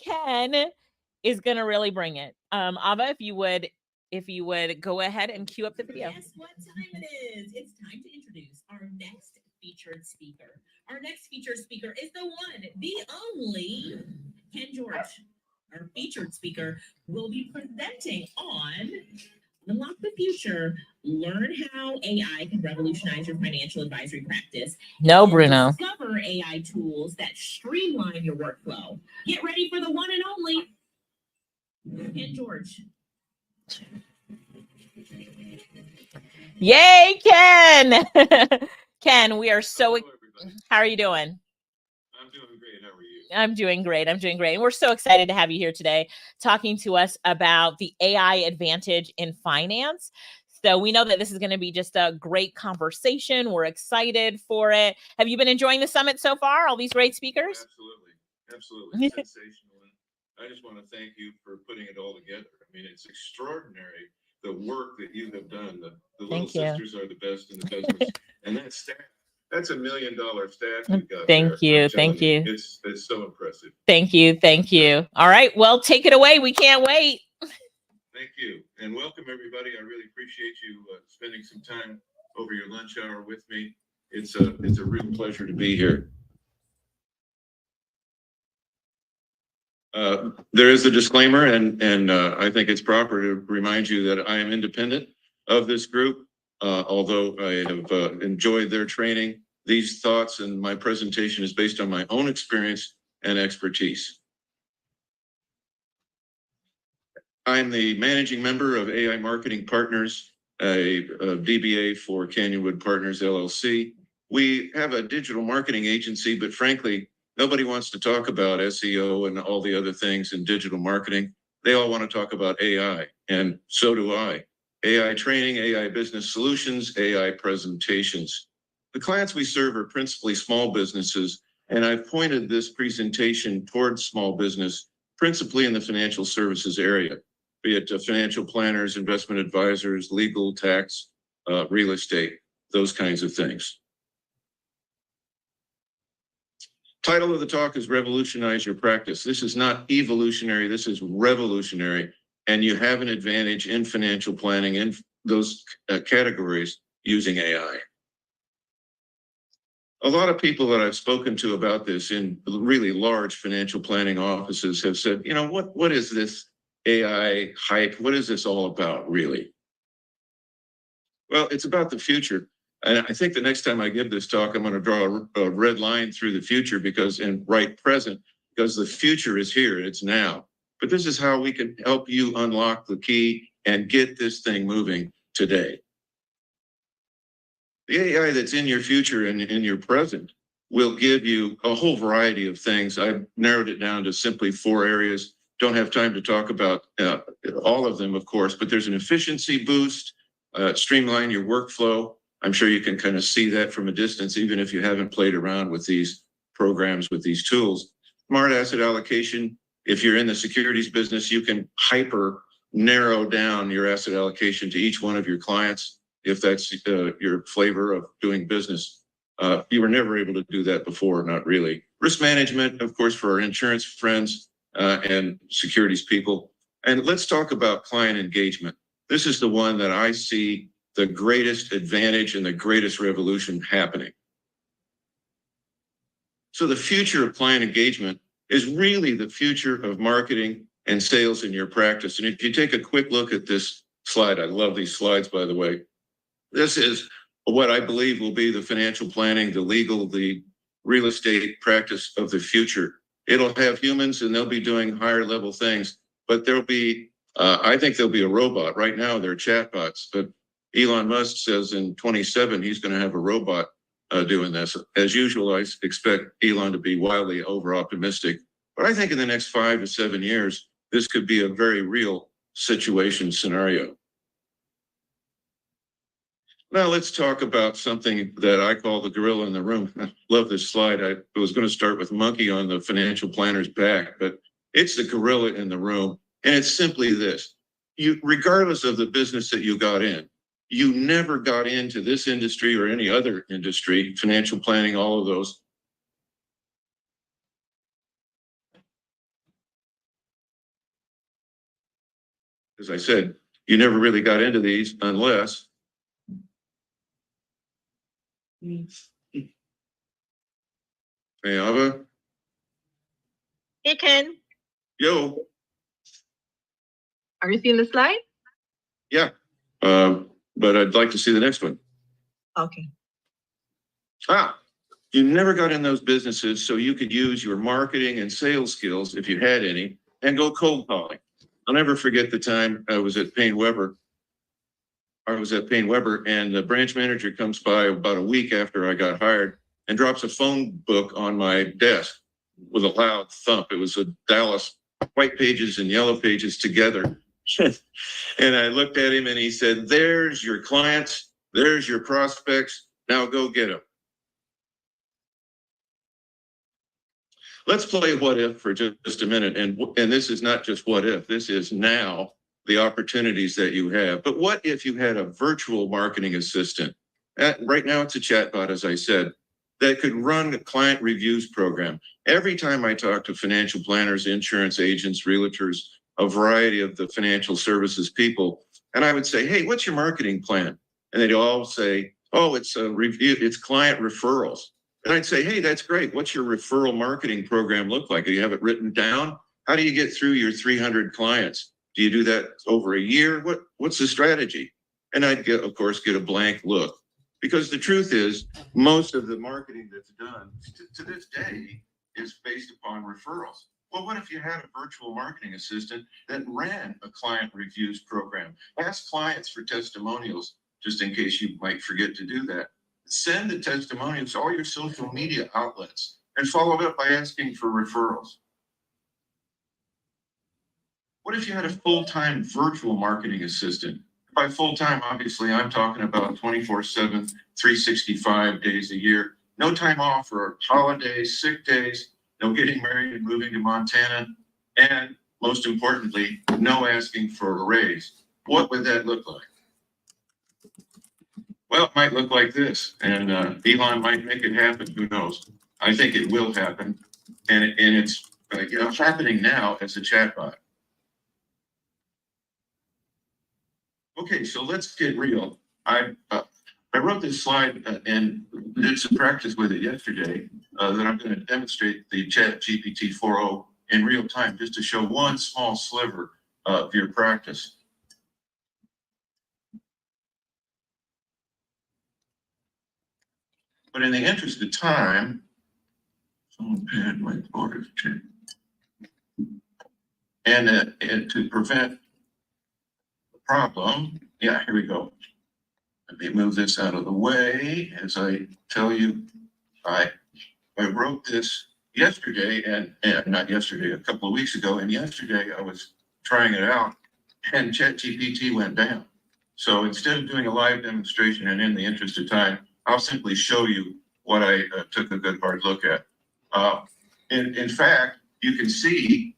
Ken is going to really bring it. Ava, if you would go ahead and cue up the video. Guess what time it is? It's time to introduce our next featured speaker. Our next featured speaker is the one, the only Ken George. Our featured speaker will be presenting on Unlock the Future. Learn how AI can revolutionize your financial advisory practice. No, and Bruno. Discover AI tools that streamline your workflow. Get ready for the one and only Ken George. Yay, Ken! Ken, we are so. How are you doing? I'm doing great. How are you? I'm doing great. I'm doing great. And we're so excited to have you here today talking to us about the AI advantage in finance. So we know that this is going to be just a great conversation. We're excited for it. Have you been enjoying the summit so far? All these great speakers? Absolutely. Sensational. And I just want to thank you for putting it all together. I mean, it's extraordinary the work that you have done. The little Thank you. sisters are the best in the business. And that staff, that's $1 million staff you've got. Thank there. you. I'm Thank telling you. It's so impressive. Thank you. Thank you. All right. Well, take it away. We can't wait. Thank you. And welcome, everybody. I really appreciate you spending some time over your lunch hour with me. It's a real pleasure to be here. There is a disclaimer, and I think it's proper to remind you that I am independent of this group. Although I have enjoyed their training, these thoughts and my presentation is based on my own experience and expertise. I'm the managing member of AI Marketing Partners, a DBA for Canyonwood Partners, LLC. We have a digital marketing agency, but frankly, nobody wants to talk about SEO and all the other things in digital marketing. They all want to talk about AI, and so do I. AI training, AI business solutions, AI presentations. The clients we serve are principally small businesses, and I've pointed this presentation towards small business, principally in the financial services area, be it financial planners, investment advisors, legal, tax, real estate, those kinds of things. Title of the talk is Revolutionize Your Practice. This is not evolutionary, this is revolutionary. And you have an advantage in financial planning in those categories using AI. A lot of people that I've spoken to about this in really large financial planning offices have said, you know, what is this AI hype? What is this all about, really? Well, it's about the future. And I think the next time I give this talk, I'm going to draw a red line through the future because present, because the future is here, it's now. But this is how we can help you unlock the key and get this thing moving today. The AI that's in your future and in your present will give you a whole variety of things. I've narrowed it down to simply 4 areas. Don't have time to talk about all of them, of course, but there's an efficiency boost, streamline your workflow. I'm sure you can kind of see that from a distance, even if you haven't played around with these programs, with these tools. Smart asset allocation. If you're in the securities business, you can hyper narrow down your asset allocation to each one of your clients, if that's your flavor of doing business. You were never able to do that before, not really. Risk management, of course, for our insurance friends and securities people. And let's talk about client engagement. This is the one that I see the greatest advantage and the greatest revolution happening. So the future of client engagement is really the future of marketing and sales in your practice. And if you take a quick look at this slide, I love these slides, by the way. This is what I believe will be the financial planning, the legal, the real estate practice of the future. It'll have humans and they'll be doing higher level things, but there'll be, I think there'll be a robot. Right now they're chatbots, but Elon Musk says in 27, he's going to have a robot doing this. As usual, I expect Elon to be wildly over optimistic, but I think in the next 5 to 7 years, this could be a very real situation scenario. Now let's talk about something that I call the gorilla in the room. I love this slide. I was going to start with monkey on the financial planner's back, but it's the gorilla in the room. And it's simply this: you, regardless of the business that you got in, you never got into this industry or any other industry, financial planning, all of those. As I said, you never really got into these unless Hey, Ava. Hey, Ken, Yo. are you seeing the slide? Yeah. But I'd like to see the next one. Okay. You never got in those businesses so you could use your marketing and sales skills, if you had any, and go cold calling. I'll never forget the time I was at Payne Weber. And the branch manager comes by about a week after I got hired and drops a phone book on my desk with a loud thump. It was a Dallas white pages and yellow pages together. And I looked at him and he said, "There's your clients, there's your prospects, now go get them." Let's play what if for just a minute. And this is not just what if, this is now the opportunities that you have. But what if you had a virtual marketing assistant? Right now it's a chatbot, as I said, that could run a client reviews program. Every time I talk to financial planners, insurance agents, realtors, a variety of the financial services people, and I would say, "Hey, what's your marketing plan?" And they'd all say, "Oh, it's a review, it's client referrals." And I'd say, "Hey, that's great. What's your referral marketing program look like? Do you have it written down? How do you get through your 300 clients? Do you do that over a year? What's the strategy?" And I'd of course, get a blank look, because the truth is most of the marketing that's done to this day is based upon referrals. Well, what if you had a virtual marketing assistant that ran a client reviews program? Ask clients for testimonials, just in case you might forget to do that. Send the testimonials to all your social media outlets and follow it up by asking for referrals. What if you had a full-time virtual marketing assistant? By full-time, obviously, I'm talking about 24/7, 365 days a year. No time off for holidays, sick days, no getting married and moving to Montana, and most importantly, no asking for a raise. What would that look like? Well, it might look like this, and Elon might make it happen. Who knows? I think it will happen, and it's happening now as a chatbot. Okay, so let's get real. I wrote this slide and did some practice with it yesterday that I'm going to demonstrate the ChatGPT 4.0 in real time, just to show one small sliver of your practice. But in the interest of time, someone pad my board and to prevent the problem, yeah, here we go. Let me move this out of the way. As I tell you, I wrote this yesterday and not yesterday, a couple of weeks ago, and yesterday I was trying it out and ChatGPT went down. So instead of doing a live demonstration and in the interest of time, I'll simply show you what I took a good hard look at. In fact, you can see,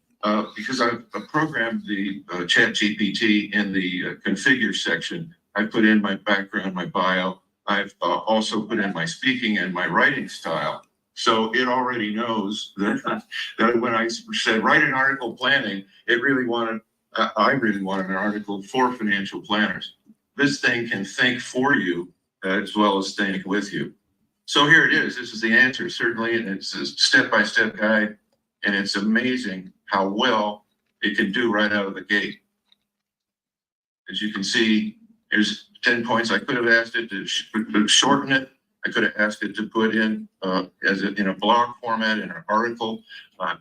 because I've programmed the ChatGPT in the configure section, I put in my background, my bio. I've also put in my speaking and my writing style. So it already knows that when I said write an article planning, I really wanted an article for financial planners. This thing can think for you as well as think with you. So here it is. This is the answer, certainly, and it's a step-by-step guide, and it's amazing how well it can do right out of the gate. As you can see, here's 10 points. I could have asked it to shorten it. I could have asked it to put in in a blog format, in an article.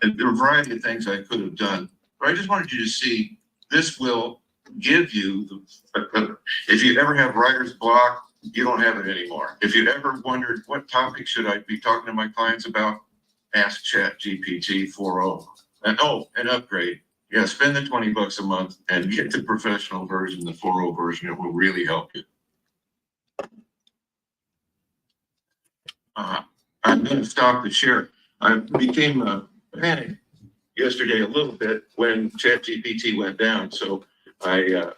There are a variety of things I could have done. But I just wanted you to see this will give you, if you ever have writer's block, you don't have it anymore. If you ever wondered what topic should I be talking to my clients about, ask ChatGPT 4.0. And an upgrade. Yeah, spend the $20 a month and get the professional version, the 4.0 version. It will really help you. I'm going to stop the share. I became panicked yesterday a little bit when ChatGPT went down. So I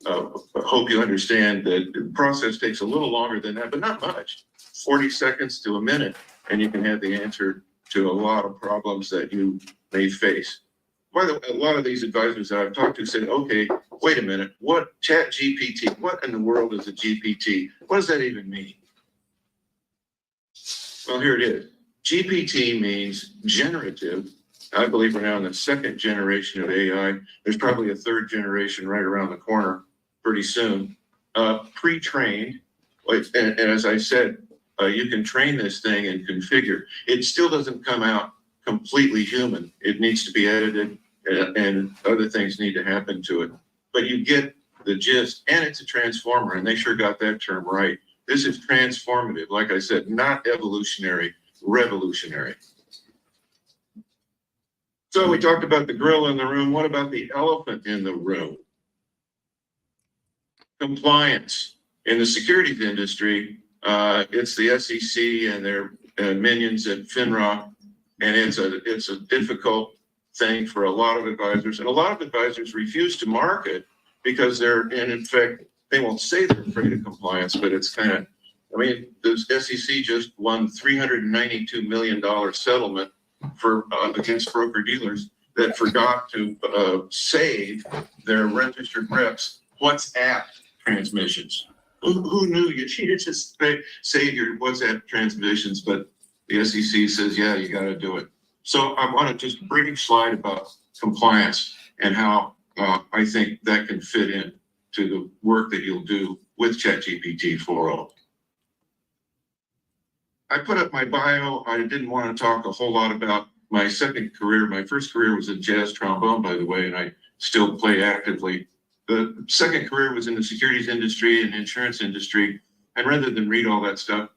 hope you understand that the process takes a little longer than that, but not much. 40 seconds to a minute, and you can have the answer to a lot of problems that you may face. By the way, a lot of these advisors that I've talked to said, okay, wait a minute, what ChatGPT, what in the world is a GPT? What does that even mean? Well, here it is. GPT means generative. I believe we're now in the second generation of AI. There's probably a third generation right around the corner pretty soon. Pre-trained, and as I said, you can train this thing and configure. It still doesn't come out completely human. It needs to be edited and other things need to happen to it. But you get the gist, and it's a transformer, and they sure got that term right. This is transformative, like I said, not evolutionary, revolutionary. So we talked about the gorilla in the room. What about the elephant in the room? Compliance. In the securities industry, it's the SEC and their minions at FINRA, and it's a difficult thing for a lot of advisors. And a lot of advisors refuse to market because and in fact, they won't say they're afraid of compliance, but it's kind of, I mean, the SEC just won $392 million settlement against broker dealers that forgot to save their registered reps WhatsApp transmissions. Who knew you needed to save your WhatsApp transmissions, but the SEC says, yeah, you got to do it. So I want to just brief slide about compliance and how I think that can fit in to the work that you'll do with ChatGPT 4.0. I put up my bio. I didn't want to talk a whole lot about my second career. My first career was in jazz trombone, by the way, and I still play actively. The second career was in the securities industry and insurance industry. And rather than read all that stuff,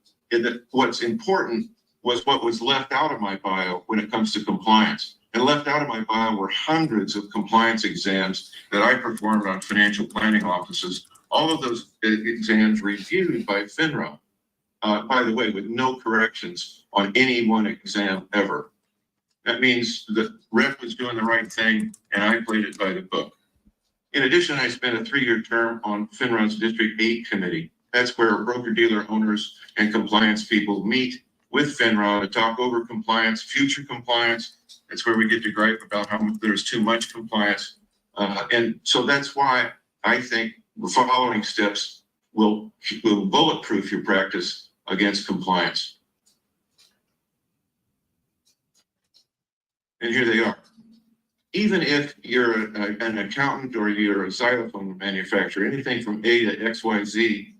what's important was what was left out of my bio when it comes to compliance. And left out of my bio were hundreds of compliance exams that I performed on financial planning offices. All of those exams reviewed by FINRA, by the way, with no corrections on any one exam ever. That means the rep was doing the right thing and I played it by the book. In addition, I spent a 3-year term on FINRA's District 8 committee. That's where broker-dealer owners and compliance people meet with FINRA to talk over compliance, future compliance. That's where we get to gripe about how there's too much compliance. And so that's why I think the following steps will bulletproof your practice against compliance. And here they are. Even if you're an accountant or you're a xylophone manufacturer, anything from A to XYZ,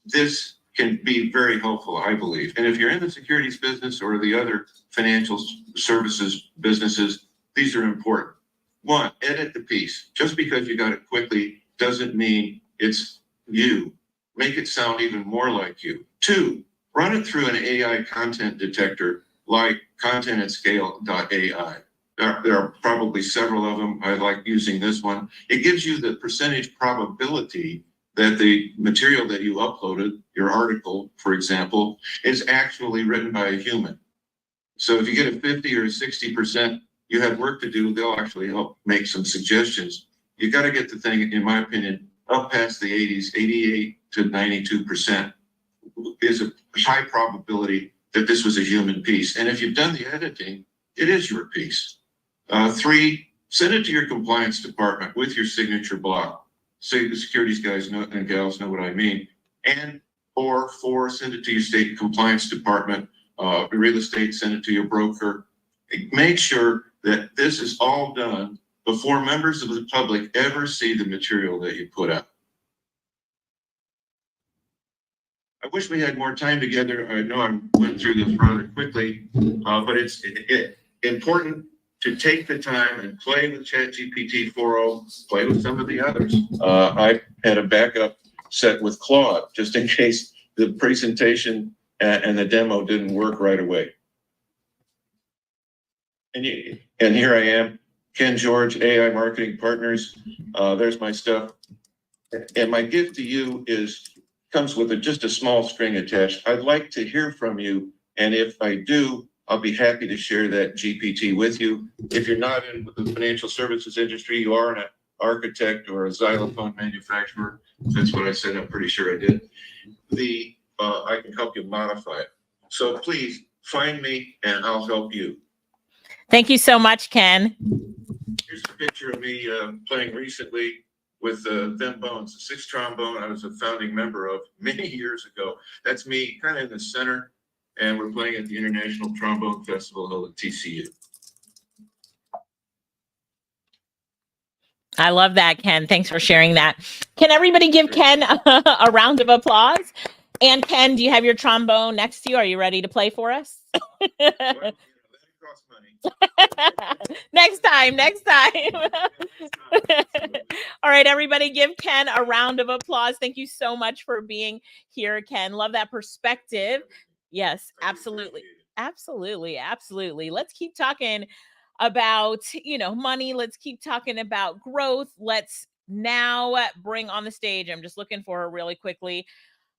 this can be very helpful, I believe. And if you're in the securities business or the other financial services businesses, these are important. 1, edit the piece. Just because you got it quickly doesn't mean it's you. Make it sound even more like you. 2, run it through an AI content detector like contentatscale.ai. There are probably several of them. I like using this one. It gives you the percentage probability that the material that you uploaded, your article, for example, is actually written by a human. So if you get a 50 or a 60%, you have work to do. They'll actually help make some suggestions. You got to get the thing, in my opinion, up past the 80s, 88 to 92% is a high probability that this was a human piece. And if you've done the editing, it is your piece. 3, send it to your compliance department with your signature block. So the securities guys know and gals know what I mean. And or 4, send it to your state compliance department. Real estate, send it to your broker. Make sure that this is all done before members of the public ever see the material that you put out. I wish we had more time together. I know I went through this rather quickly, but it's important to take the time and play with ChatGPT 4.0, play with some of the others. I had a backup set with Claude, just in case the presentation and the demo didn't work right away. And here I am, Ken George, AI Marketing Partners. There's my stuff. And my gift to you comes with just a small string attached. I'd like to hear from you. And if I do, I'll be happy to share that GPT with you. If you're not in the financial services industry, you are an architect or a xylophone manufacturer. That's what I said. I'm pretty sure I did. I can help you modify it. So please find me and I'll help you. Thank you so much, Ken. Here's a picture of me playing recently with Them Bones, the 6th trombone I was a founding member of many years ago. That's me kind of in the center, and we're playing at the International Trombone Festival held at TCU. I love that, Ken. Thanks for sharing that. Can everybody give Ken a round of applause? And Ken, do you have your trombone next to you? Are you ready to play for us? Next time. All right, everybody, give Ken a round of applause. Thank you so much for being here, Ken. Love that perspective. Yes, absolutely. Let's keep talking about, money. Let's keep talking about growth. Let's now bring on the stage. I'm just looking for her really quickly.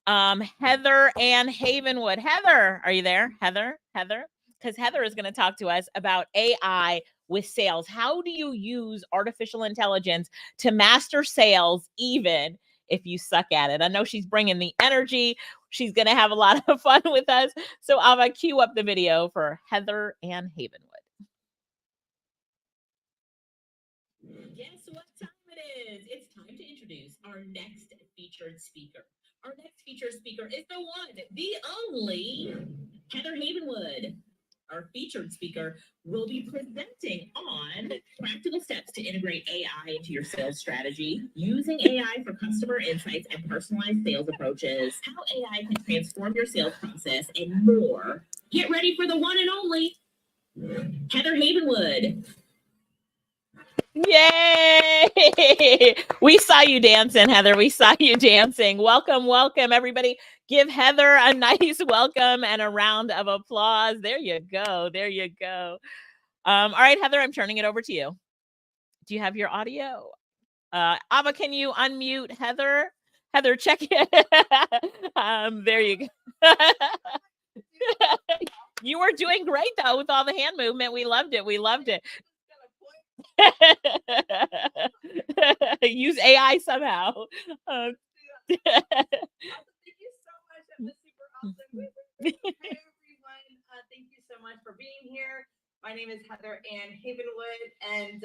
Heather Ann Havenwood. Heather, are you there? Heather? Because Heather is going to talk to us about AI with sales. How do you use artificial intelligence to master sales, even if you suck at it? I know she's bringing the energy. She's going to have a lot of fun with us. So I'll cue up the video for Heather Ann Havenwood. Guess what time it is? It's time to introduce our next featured speaker. Our next featured speaker is the one, the only Heather Havenwood. Our featured speaker will be presenting on practical steps to integrate AI into your sales strategy, using AI for customer insights and personalized sales approaches, how AI can transform your sales process, and more. Get ready for the one and only Heather Havenwood. Yay! We saw you dancing, Heather. We saw you dancing. Welcome, everybody. Give Heather a nice welcome and a round of applause. There you go. All right, Heather, I'm turning it over to you. Do you have your audio? Ava, can you unmute Heather? Heather, check it. There you go. You were doing great, though, with all the hand movement. We loved it. Use AI somehow. Thank you so much. That was super awesome. Hey everyone, thank you so much for being here. My name is Heather Ann Havenwood, and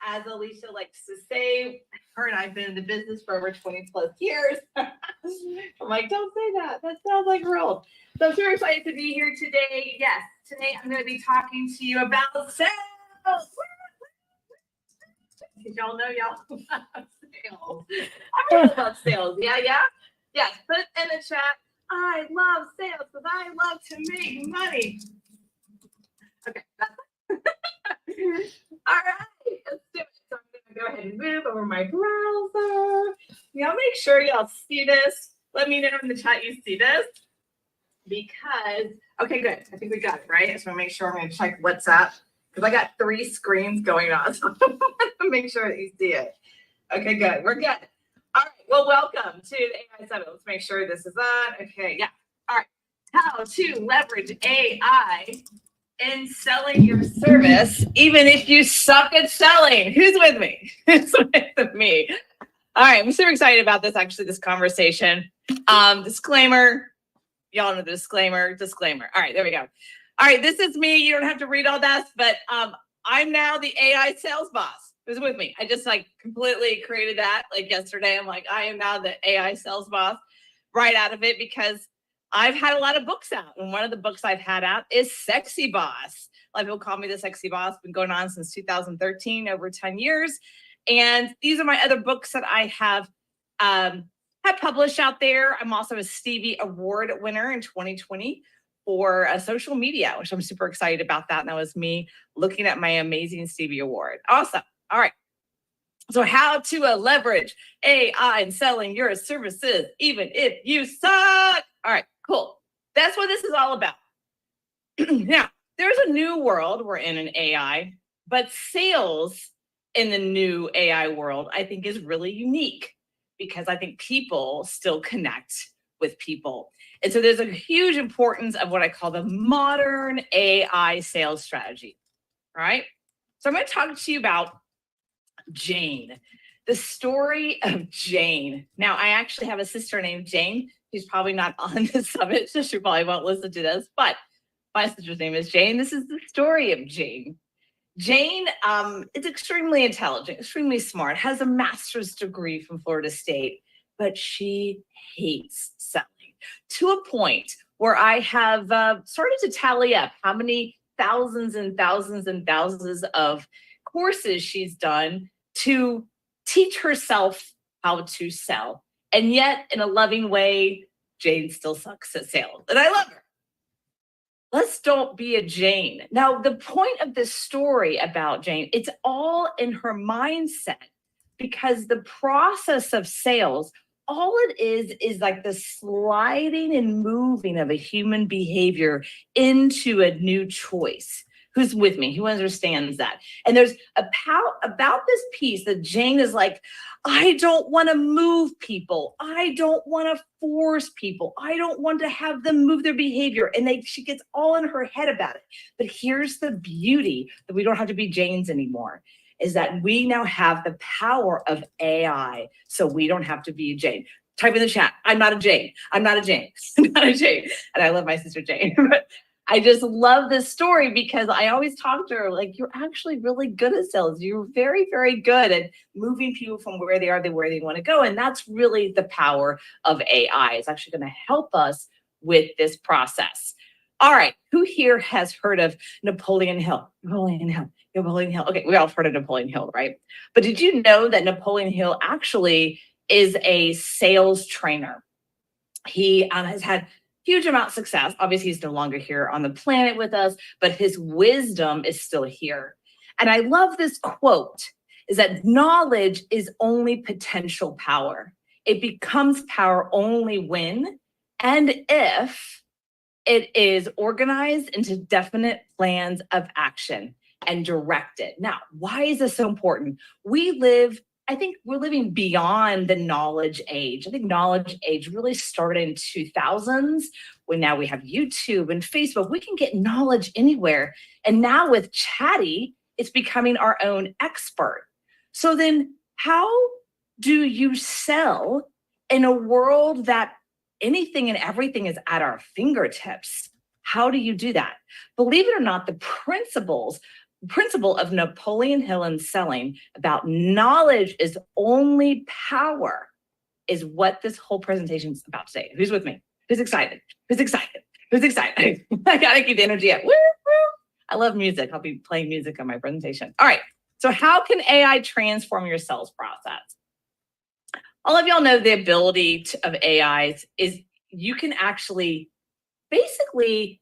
as Alicia likes to say, her and I've been in the business for over 20 plus years. I'm like, don't say that. That sounds like we're old. So I'm super excited to be here today. Yes, today I'm going to be talking to you about sales. Because y'all know y'all love sales. I really love sales. Yeah. Yes, put in the chat. I love sales because I love to make money. Okay. All right, let's do it. So I'm going to go ahead and move over my browser. Y'all make sure y'all see this. Let me know in the chat you see this. because, okay, good. I think we got it, right? I just want to make sure I'm going to check WhatsApp because I got 3 screens going on. So I want to make sure that you see it. Okay, good. We're good. All right. Well, welcome to the AI Summit. Let's make sure this is on. Okay, yeah. All right. How to leverage AI in selling your service, even if you suck at selling. Who's with me? Who's with me? All right. I'm super excited about this, actually, this conversation. Disclaimer. Y'all know the disclaimer. All right, there we go. All right, this is me. You don't have to read all that, but I'm now the AI sales boss. Who's with me? I just like completely created that like yesterday. I'm like, I am now the AI sales boss right out of it because I've had a lot of books out. And one of the books I've had out is Sexy Boss. A lot of people call me the Sexy Boss. Been going on since 2013, over 10 years. And these are my other books that I have published out there. I'm also a Stevie Award winner in 2020 for social media, which I'm super excited about that. And that was me looking at my amazing Stevie Award. Awesome. All right. So how to leverage AI in selling your services, even if you suck. All right, cool. That's what this is all about. Now, there's a new world we're in AI, but sales in the new AI world, I think, is really unique because I think people still connect with people. And so there's a huge importance of what I call the modern AI sales strategy, right? So I'm going to talk to you about Jane, the story of Jane. Now, I actually have a sister named Jane. She's probably not on the summit, so she probably won't listen to this, but my sister's name is Jane. This is the story of Jane. Jane is extremely intelligent, extremely smart, has a master's degree from Florida State, but she hates selling to a point where I have started to tally up how many thousands and thousands and thousands of courses she's done to teach herself how to sell. And yet, in a loving way, Jane still sucks at sales. And I love her. Let's don't be a Jane. Now, the point of this story about Jane, it's all in her mindset because the process of sales, all it is like the sliding and moving of a human behavior into a new choice. Who's with me? Who understands that? And there's about this piece that Jane is like, I don't want to move people. I don't want to force people. I don't want to have them move their behavior. And she gets all in her head about it. But here's the beauty that we don't have to be Janes anymore, is that we now have the power of AI. So we don't have to be a Jane. Type in the chat. I'm not a Jane. I'm not a Jane. I'm not a Jane. And I love my sister Jane. But I just love this story because I always talk to her like, you're actually really good at sales. You're very, very good at moving people from where they are to where they want to go. And that's really the power of AI. It's actually going to help us with this process. All right. Who here has heard of Napoleon Hill? Napoleon Hill. Okay. We all heard of Napoleon Hill, right? But did you know that Napoleon Hill actually is a sales trainer? He has had huge amount of success. Obviously, he's no longer here on the planet with us, but his wisdom is still here. And I love this quote, is that knowledge is only potential power. It becomes power only when and if it is organized into definite plans of action and directed. Now, why is this so important? I think we're living beyond the knowledge age. I think knowledge age really started in 2000s when now we have YouTube and Facebook. We can get knowledge anywhere. And now with Chatty, it's becoming our own expert. So then how do you sell in a world that anything and everything is at our fingertips? How do you do that? Believe it or not, the principle of Napoleon Hill and selling about knowledge is only power is what this whole presentation is about today. Who's with me? Who's excited? Who's excited? Who's excited? I gotta keep the energy up. Woo, woo. I love music. I'll be playing music on my presentation. All right. So how can AI transform your sales process? All of y'all know the ability of AIs is you can actually basically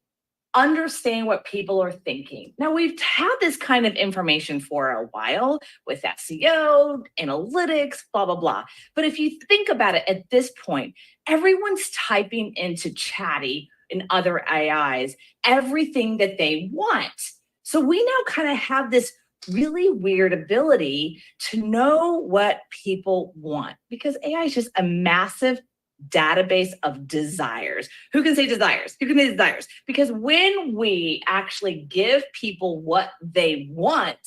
understand what people are thinking. Now, we've had this kind of information for a while with SEO, analytics, blah, blah, blah. But if you think about it at this point, everyone's typing into Chatty in other AIs everything that they want. So we now kind of have this really weird ability to know what people want, because AI is just a massive database of desires. Who can say desires? Who can say desires? Because when we actually give people what they want,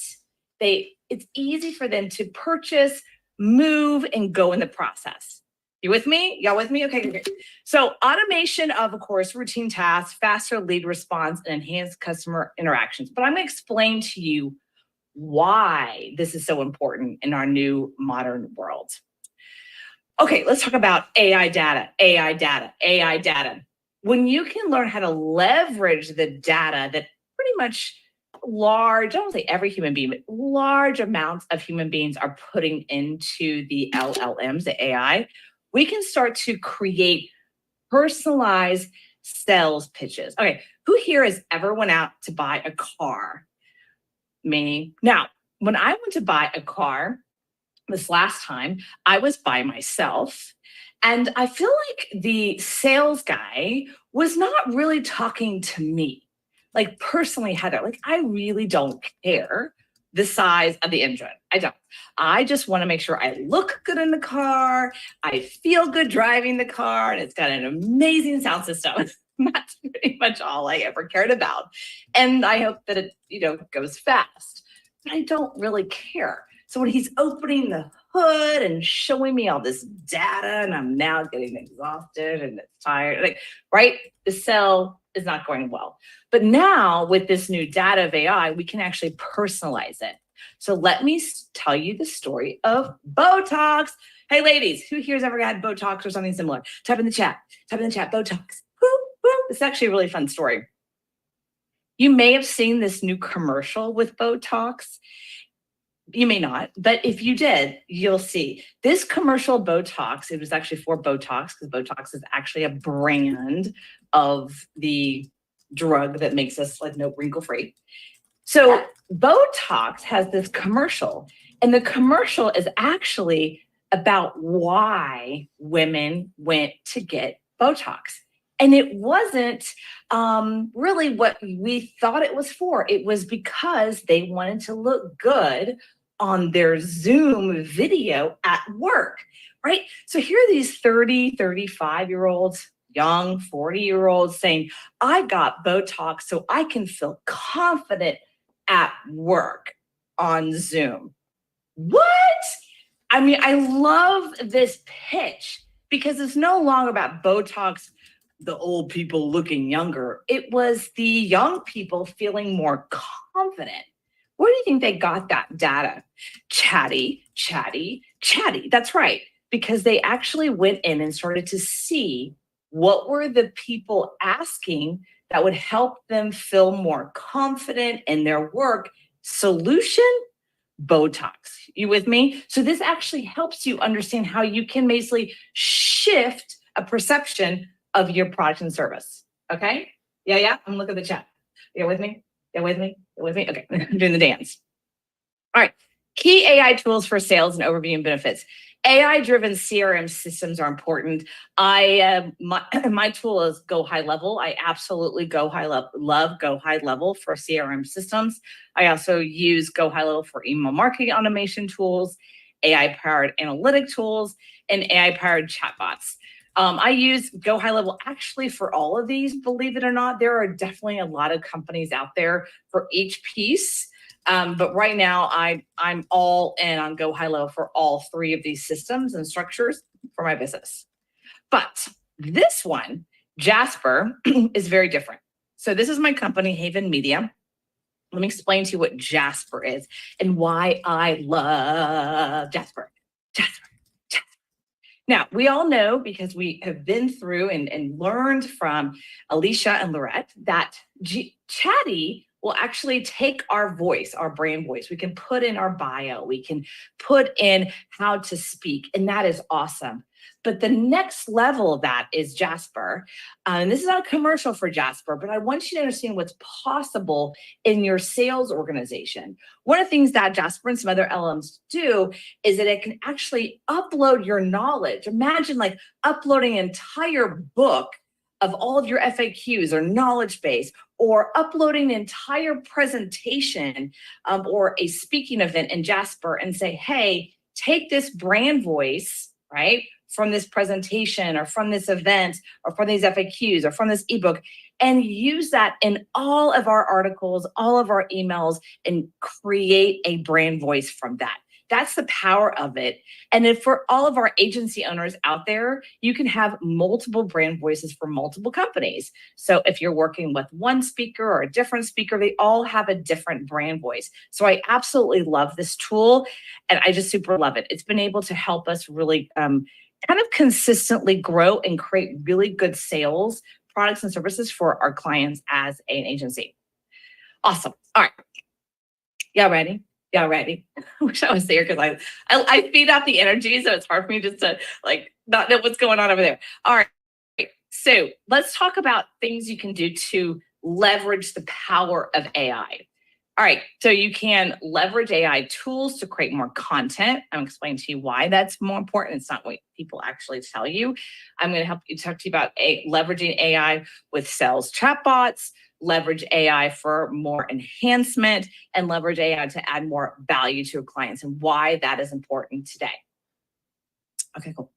it's easy for them to purchase, move, and go in the process. You with me? Y'all with me? Okay, good. So automation of course, routine tasks, faster lead response, and enhanced customer interactions. But I'm going to explain to you why this is so important in our new modern world. Okay, let's talk about AI data, AI data, AI data. When you can learn how to leverage the data that pretty much large, I don't say every human being, but large amounts of human beings are putting into the LLMs, the AI, we can start to create personalized sales pitches. Okay, who here has ever went out to buy a car? Me. Now, when I went to buy a car this last time, I was by myself, and I feel like the sales guy was not really talking to me. Like personally, Heather, like I really don't care the size of the engine. I don't. I just want to make sure I look good in the car, I feel good driving the car, and it's got an amazing sound system. That's pretty much all I ever cared about. And I hope that it, goes fast. But I don't really care. So when he's opening the hood and showing me all this data, and I'm now getting exhausted and tired, like, right? The sell is not going well. But now with this new data of AI, we can actually personalize it. So let me tell you the story of Botox. Hey, ladies, who here has ever had Botox or something similar? Type in the chat, Botox. Woo, woo. It's actually a really fun story. You may have seen this new commercial with Botox. You may not, but if you did, you'll see this commercial Botox. It was actually for Botox, because Botox is actually a brand of the drug that makes us like no wrinkle free. So Botox has this commercial, and the commercial is actually about why women went to get Botox. And it wasn't really what we thought it was for. It was because they wanted to look good on their Zoom video at work, right? So here are these 30, 35-year-olds, young 40-year-olds saying, I got Botox so I can feel confident at work on Zoom. What? I mean, I love this pitch because it's no longer about Botox, the old people looking younger. It was the young people feeling more confident. Where do you think they got that data? Chatty. That's right, because they actually went in and started to see what were the people asking that would help them feel more confident in their work. Solution? Botox. You with me? So this actually helps you understand how you can basically shift a perception of your product and service. Okay? Yeah. I'm looking at the chat. You with me? Okay, I'm doing the dance. All right. Key AI tools for sales and overview and benefits. AI-driven CRM systems are important. My tool is Go High Level. I absolutely love Go High Level for CRM systems. I also use Go High Level for email marketing automation tools, AI-powered analytic tools, and AI-powered chatbots. I use Go High Level actually for all of these, believe it or not. There are definitely a lot of companies out there for each piece. But right now I'm all in on Go High Level for all three of these systems and structures for my business. But this one, Jasper, is very different. So this is my company, Haven Media. Let me explain to you what Jasper is and why I love Jasper. Now, we all know, because we have been through and learned from Alicia and Lorette, that Chatty will actually take our voice, our brand voice. We can put in our bio. We can put in how to speak, and that is awesome. But the next level of that is Jasper. And this is not a commercial for Jasper, but I want you to understand what's possible in your sales organization. One of the things that Jasper and some other LLMs do is that it can actually upload your knowledge. Imagine like uploading an entire book of all of your FAQs or knowledge base, or uploading an entire presentation or a speaking event in Jasper and say, hey, take this brand voice, right, from this presentation or from this event or from these FAQs or from this ebook, and use that in all of our articles, all of our emails, and create a brand voice from that. That's the power of it. And if for all of our agency owners out there, you can have multiple brand voices for multiple companies. So if you're working with one speaker or a different speaker, they all have a different brand voice. So I absolutely love this tool, and I just super love it. It's been able to help us really kind of consistently grow and create really good sales, products, and services for our clients as an agency. Awesome. All right. Y'all ready? Y'all ready? I wish I was there because I feed off the energy, so it's hard for me just to like not know what's going on over there. All right. So let's talk about things you can do to leverage the power of AI. All right. So you can leverage AI tools to create more content. I'm explaining to you why that's more important. It's not what people actually tell you. I'm going to help you talk to you about leveraging AI with sales chatbots, leverage AI for more enhancement, and leverage AI to add more value to your clients and why that is important today. Okay, cool.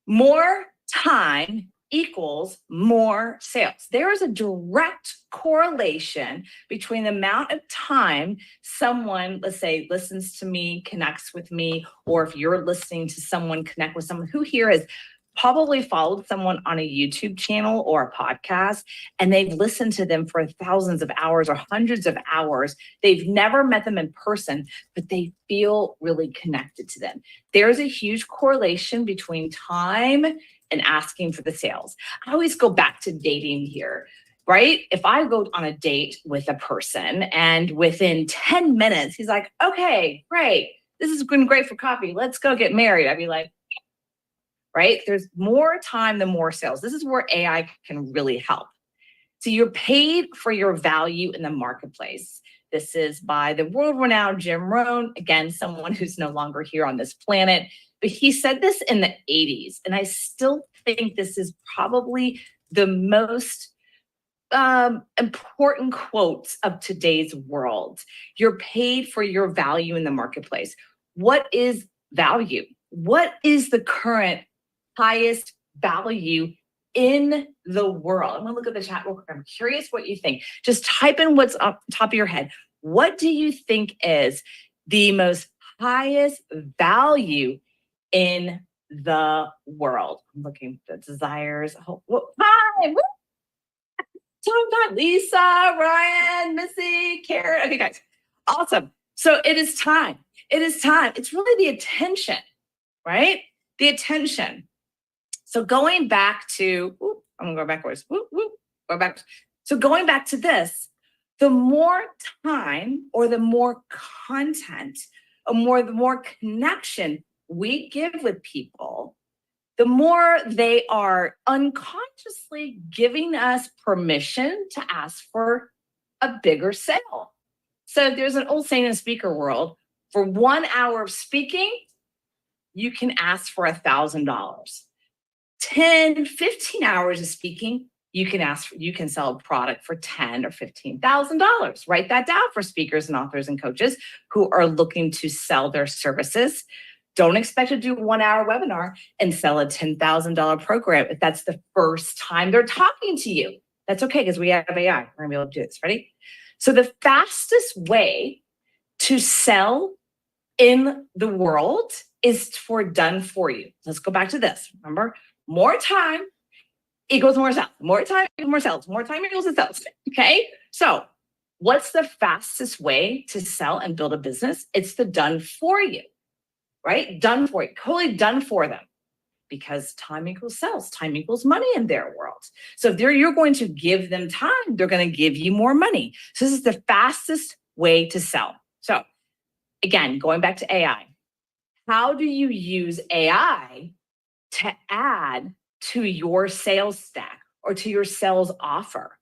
More time equals more sales. There is a direct correlation between the amount of time someone, let's say, listens to me, connects with me, or if you're listening to someone, connect with someone who here has probably followed someone on a YouTube channel or a podcast, and they've listened to them for thousands of hours or hundreds of hours. They've never met them in person, but they feel really connected to them. There's a huge correlation between time and asking for the sales. I always go back to dating here, right? If I go on a date with a person and within 10 minutes, he's like, okay, great. This has been great for coffee. Let's go get married. I'd be like, right? There's more time, the more sales. This is where AI can really help. So you're paid for your value in the marketplace. This is by the world-renowned Jim Rohn, again, someone who's no longer here on this planet, but he said this in the 80s, and I still think this is probably the most important quotes of today's world. You're paid for your value in the marketplace. What is value? What is the current highest value in the world? I'm gonna look at the chat real quick. I'm curious what you think. Just type in what's up top of your head. What do you think is the most highest value in the world? I'm looking at the desires. Hi, Lisa, Ryan, Missy, Karen. Okay, guys, awesome. So it is time. It is time. It's really the attention, right? The attention. So going back to, I'm gonna go backwards. Go back. So going back to this, the more time or the more content or the more connection we give with people, the more they are unconsciously giving us permission to ask for a bigger sale. So there's an old saying in the speaker world, for 1 hour of speaking, you can ask for $1,000. 10, 15 hours of speaking, you can sell a product for $10,000 or $15,000. Write that down for speakers and authors and coaches who are looking to sell their services. Don't expect to do a 1 hour webinar and sell a $10,000 program if that's the first time they're talking to you. That's okay, because we have AI. We're gonna be able to do this. Ready? So the fastest way to sell in the world is for done for you. Let's go back to this. Remember, more time equals more sales. More time equals more sales. More time equals sales. Okay? So what's the fastest way to sell and build a business? It's the done for you, right? Done for you. Totally done for them. Because time equals sales. Time equals money in their world. So if you're going to give them time, they're going to give you more money. So this is the fastest way to sell. So again, going back to AI, how do you use AI to add to your sales stack or to your sales offer?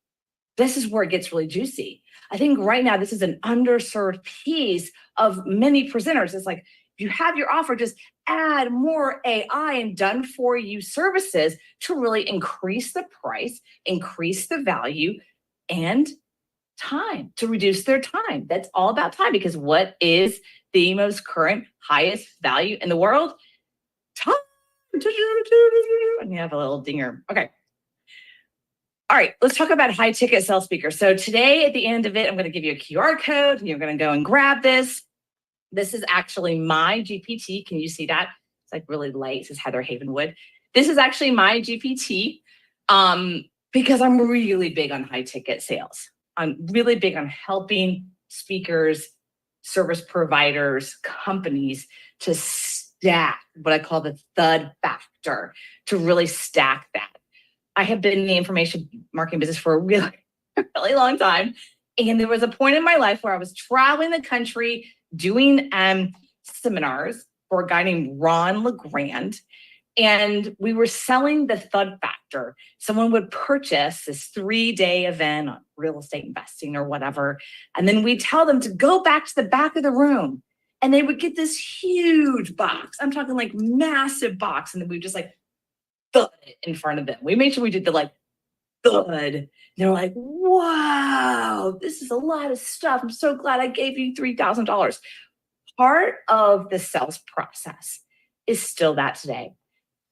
This is where it gets really juicy. I think right now, this is an underserved piece of many presenters. It's like, you have your offer, just add more AI and done for you services to really increase the price, increase the value, and time, to reduce their time. That's all about time, because what is the most current, highest value in the world? Time. And you have a little dinger. Okay. All right, let's talk about high ticket sales speakers. So today at the end of it, I'm going to give you a QR code and you're going to go and grab this. This is actually my GPT. Can you see that? It's like really light. It says Heather Havenwood. This is actually my GPT because I'm really big on high ticket sales. I'm really big on helping speakers, service providers, companies to stack what I call the thud factor, to really stack that. I have been in the information marketing business for a really, really long time. And there was a point in my life where I was traveling the country doing seminars for a guy named Ron LeGrand. And we were selling the thud factor. Someone would purchase this 3-day event on real estate investing or whatever. And then we'd tell them to go back to the back of the room. And they would get this huge box. I'm talking like massive box. And then we just like thud it in front of them. We made sure we did the like thud. They're like, wow, this is a lot of stuff. I'm so glad I gave you $3,000. Part of the sales process is still that today.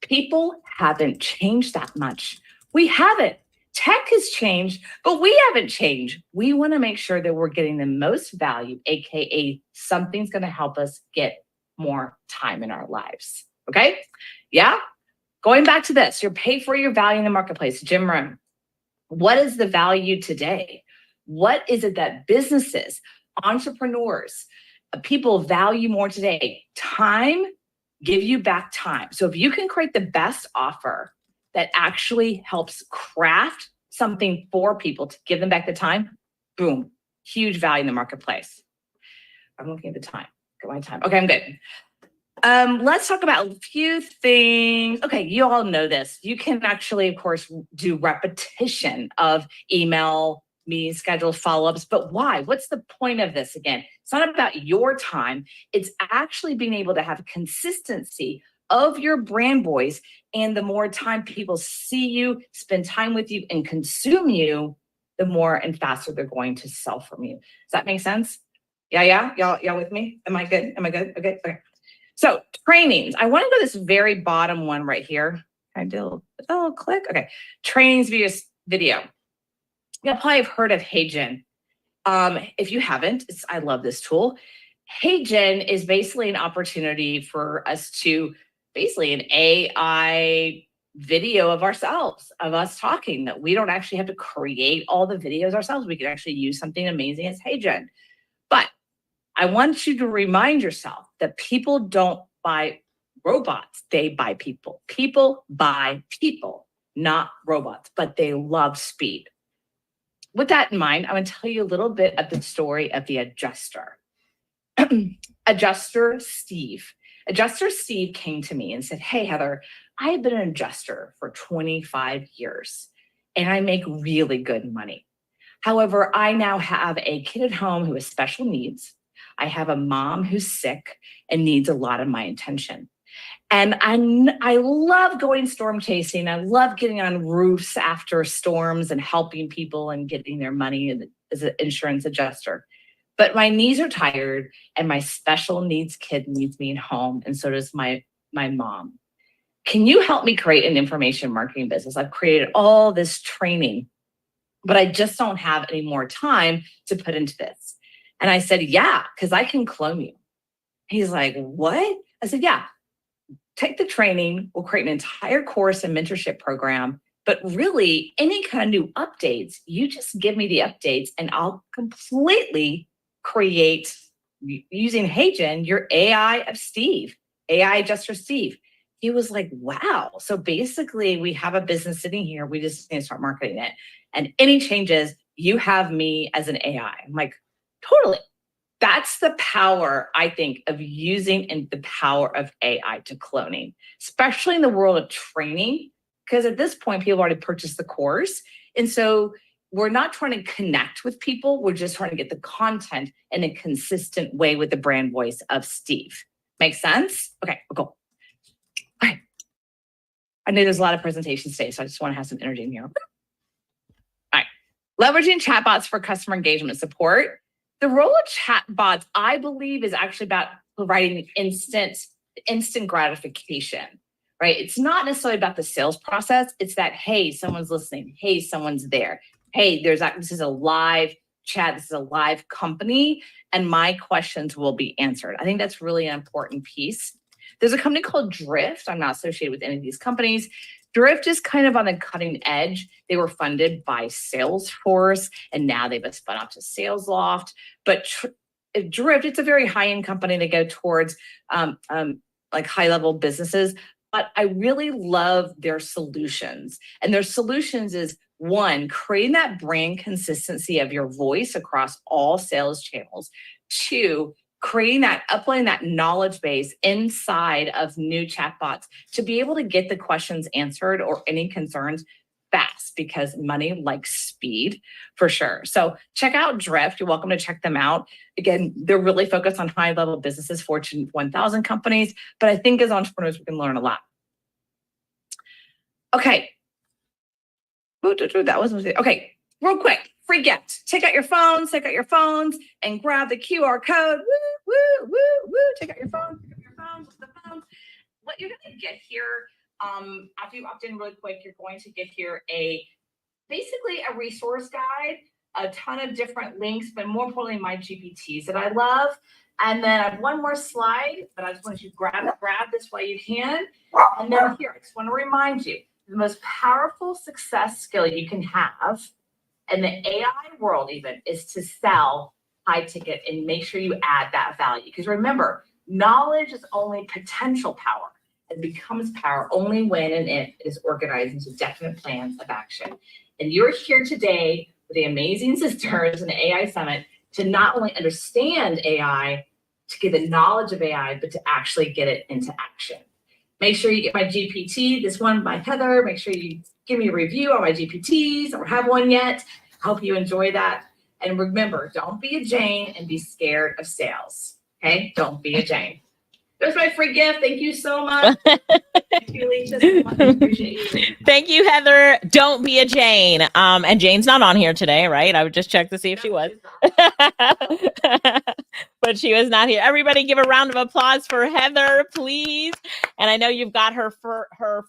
People haven't changed that much. We haven't. Tech has changed, but we haven't changed. We want to make sure that we're getting the most value, AKA something's going to help us get more time in our lives. Okay? Yeah? Going back to this, you're paid for your value in the marketplace. Jim Rohn. What is the value today? What is it that businesses, entrepreneurs, people value more today? Time, give you back time. So if you can create the best offer that actually helps craft something for people to give them back the time, boom, huge value in the marketplace. I'm looking at the time. Got my time. Okay, I'm good. Let's talk about a few things. Okay, you all know this. You can actually, of course, do repetition of email, meeting schedule, follow-ups, but why? What's the point of this again? It's not about your time. It's actually being able to have consistency of your brand voice, and the more time people see you, spend time with you, and consume you, the more and faster they're going to sell from you. Does that make sense? Yeah? Y'all with me? Am I good? Okay. So trainings. I want to go to this very bottom one right here. Can I do a little click? Okay. Trainings via video. You probably have heard of HeyGen. If you haven't, I love this tool. HeyGen is basically an opportunity for us to basically an AI video of ourselves, of us talking, that we don't actually have to create all the videos ourselves. We can actually use something amazing as HeyGen. But I want you to remind yourself that people don't buy robots, they buy people. People buy people, not robots, but they love speed. With that in mind, I'm going to tell you a little bit of the story of the adjuster. Adjuster Steve. Adjuster Steve came to me and said, hey, Heather, I have been an adjuster for 25 years and I make really good money. However, I now have a kid at home who has special needs. I have a mom who's sick and needs a lot of my attention. And I love going storm chasing. I love getting on roofs after storms and helping people and getting their money as an insurance adjuster. But my knees are tired and my special needs kid needs me at home. And so does my mom. Can you help me create an information marketing business? I've created all this training, but I just don't have any more time to put into this. And I said, yeah, because I can clone you. He's like, what? I said, yeah, take the training. We'll create an entire course and mentorship program. But really, any kind of new updates, you just give me the updates and I'll completely create, using HeyGen, your AI of Steve, AI adjuster Steve. He was like, wow. So basically, we have a business sitting here. We just need to start marketing it. And any changes, you have me as an AI. I'm like, totally. That's the power, I think, of using and the power of AI to cloning, especially in the world of training, because at this point, people already purchased the course. And so we're not trying to connect with people. We're just trying to get the content in a consistent way with the brand voice of Steve. Make sense? Okay, cool. All right. I know there's a lot of presentations today, so I just want to have some energy in here. All right. Leveraging chatbots for customer engagement support. The role of chatbots, I believe, is actually about providing instant gratification, right? It's not necessarily about the sales process. It's that, hey, someone's listening. Hey, someone's there. Hey, this is a live chat. This is a live company, and my questions will be answered. I think that's really an important piece. There's a company called Drift. I'm not associated with any of these companies. Drift is kind of on the cutting edge. They were funded by Salesforce, and now they've been spun off to SalesLoft. But Drift, it's a very high-end company. They go towards like high-level businesses. But I really love their solutions. And their solutions is, one, creating that brand consistency of your voice across all sales channels. Two, uploading that knowledge base inside of new chatbots to be able to get the questions answered or any concerns fast, because money likes speed for sure. So check out Drift. You're welcome to check them out. Again, they're really focused on high-level businesses, Fortune 1000 companies, but I think as entrepreneurs, we can learn a lot. Okay. That was okay. Real quick, free gift. Take out your phones, and grab the QR code. Take out your phone, the phone. What you're gonna get here, after you opt in really quick, you're going to get here basically a resource guide, a ton of different links, but more importantly, my GPTs that I love. And then I have one more slide, but I just want you to grab this while you can. And then here, I just want to remind you, the most powerful success skill you can have in the AI world even is to sell high ticket and make sure you add that value. Because remember, knowledge is only potential power. It becomes power only when and if it is organized into definite plans of action. And you're here today with the amazing sisters in the AI Summit to not only understand AI, to get the knowledge of AI, but to actually get it into action. Make sure you get my GPT, this one by Heather. Make sure you give me a review on my GPTs or have one yet. I hope you enjoy that. And remember, don't be a Jane and be scared of sales. Okay? Don't be a Jane. There's my free gift. Thank you so much. Thank you, Alicia, so much. I appreciate you. Thank you, Heather. Don't be a Jane. And Jane's not on here today, right? I would just check to see if she was. But she was not here. Everybody give a round of applause for Heather, please. And I know you've got her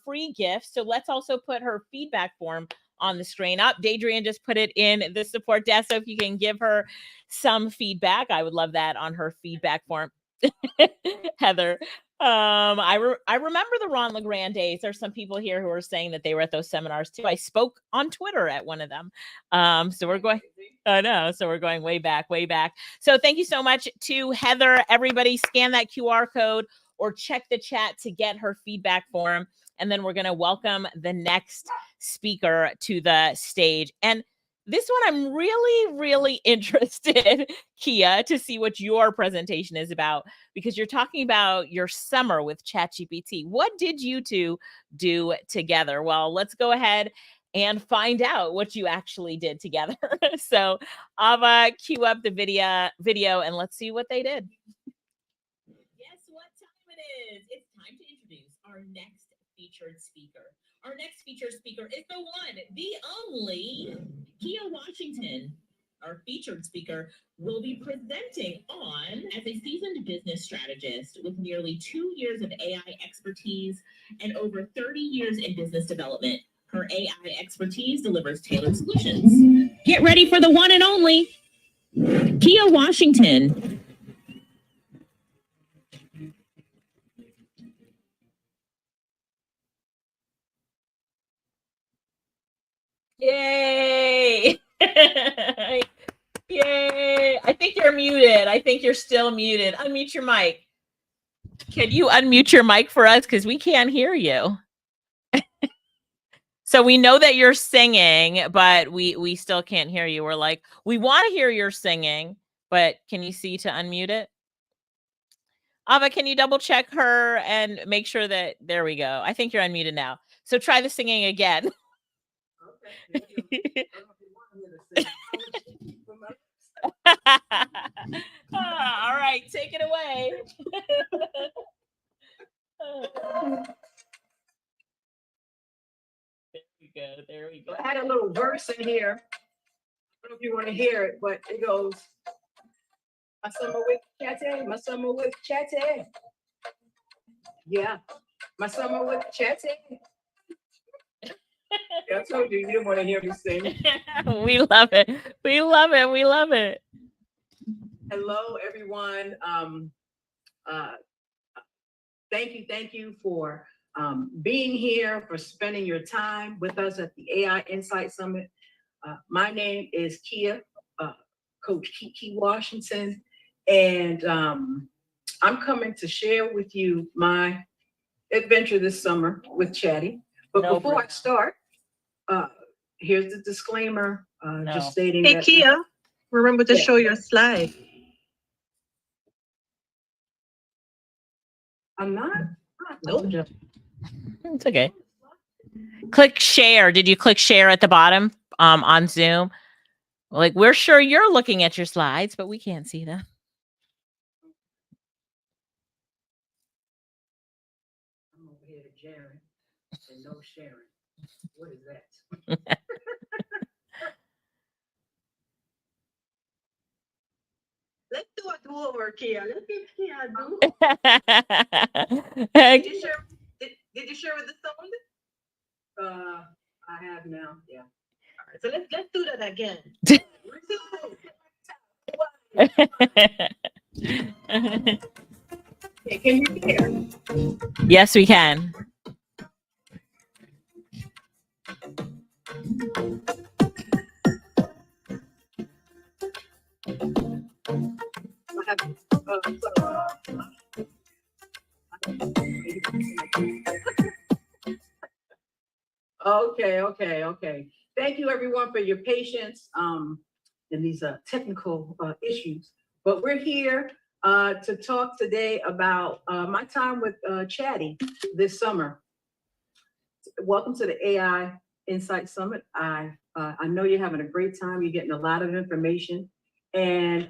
free gift. So let's also put her feedback form on the screen up. Dadrian just put it in the support desk. So if you can give her some feedback, I would love that on her feedback form. Heather. I remember the Ron LeGrand days. There's some people here who are saying that they were at those seminars too. I spoke on Twitter at one of them. So we're going, I know. So we're going way back. So thank you so much to Heather. Everybody scan that QR code or check the chat to get her feedback form. And then we're going to welcome the next speaker to the stage. And this one, I'm really, really interested, Kia, to see what your presentation is about, because you're talking about your summer with ChatGPT. What did you two do together? Well, let's go ahead and find out what you actually did together. So Ava, cue up the video and let's see what they did. Guess what time it is? It's time to introduce our next featured speaker. Our next featured speaker is the one, the only Kia Washington. Our featured speaker will be presenting on, as a seasoned business strategist with nearly 2 years of AI expertise and over 30 years in business development. Her AI expertise delivers tailored solutions. Get ready for the one and only Kia Washington. Yay! Yay! I think you're muted. I think you're still muted. Unmute your mic. Can you unmute your mic for us? Because we can't hear you. So we know that you're singing, but we still can't hear you. We're like, we want to hear your singing, but can you see to unmute it? Ava, can you double check her and make sure that, there we go. I think you're unmuted now. So try the singing again. All right, take it away. There we go. I had a little verse in here. I don't know if you want to hear it, but it goes, my summer with Chatty, my summer with Chatty. Yeah, my summer with Chatty. Yeah, I told you, you didn't want to hear me sing. We love it. We love it. We love it. Hello, everyone. Thank you for being here, for spending your time with us at the AI Insight Summit. My name is Kia, Coach Kiki Washington, and I'm coming to share with you my adventure this summer with Chatty. But before I start, here's the disclaimer, just stating Hey, that. Kia, remember to Yeah. show your slide. I'm not. Nope. It's okay. Click share. Did you click share at the bottom on Zoom? Like, we're sure you're looking at your slides, but we can't see them. I'm over here jamming and no sharing. What is that? Let's do a do-over, Kia. Let's give Kia a do. Did you share? Did you share with the sound? I have now. Yeah. All right, so let's do that again. Hey, can you hear? Yes, we can. Okay. Thank you, everyone, for your patience in these technical issues. But we're here to talk today about my time with Chatty this summer. Welcome to the AI Insight Summit. I know you're having a great time. You're getting a lot of information. And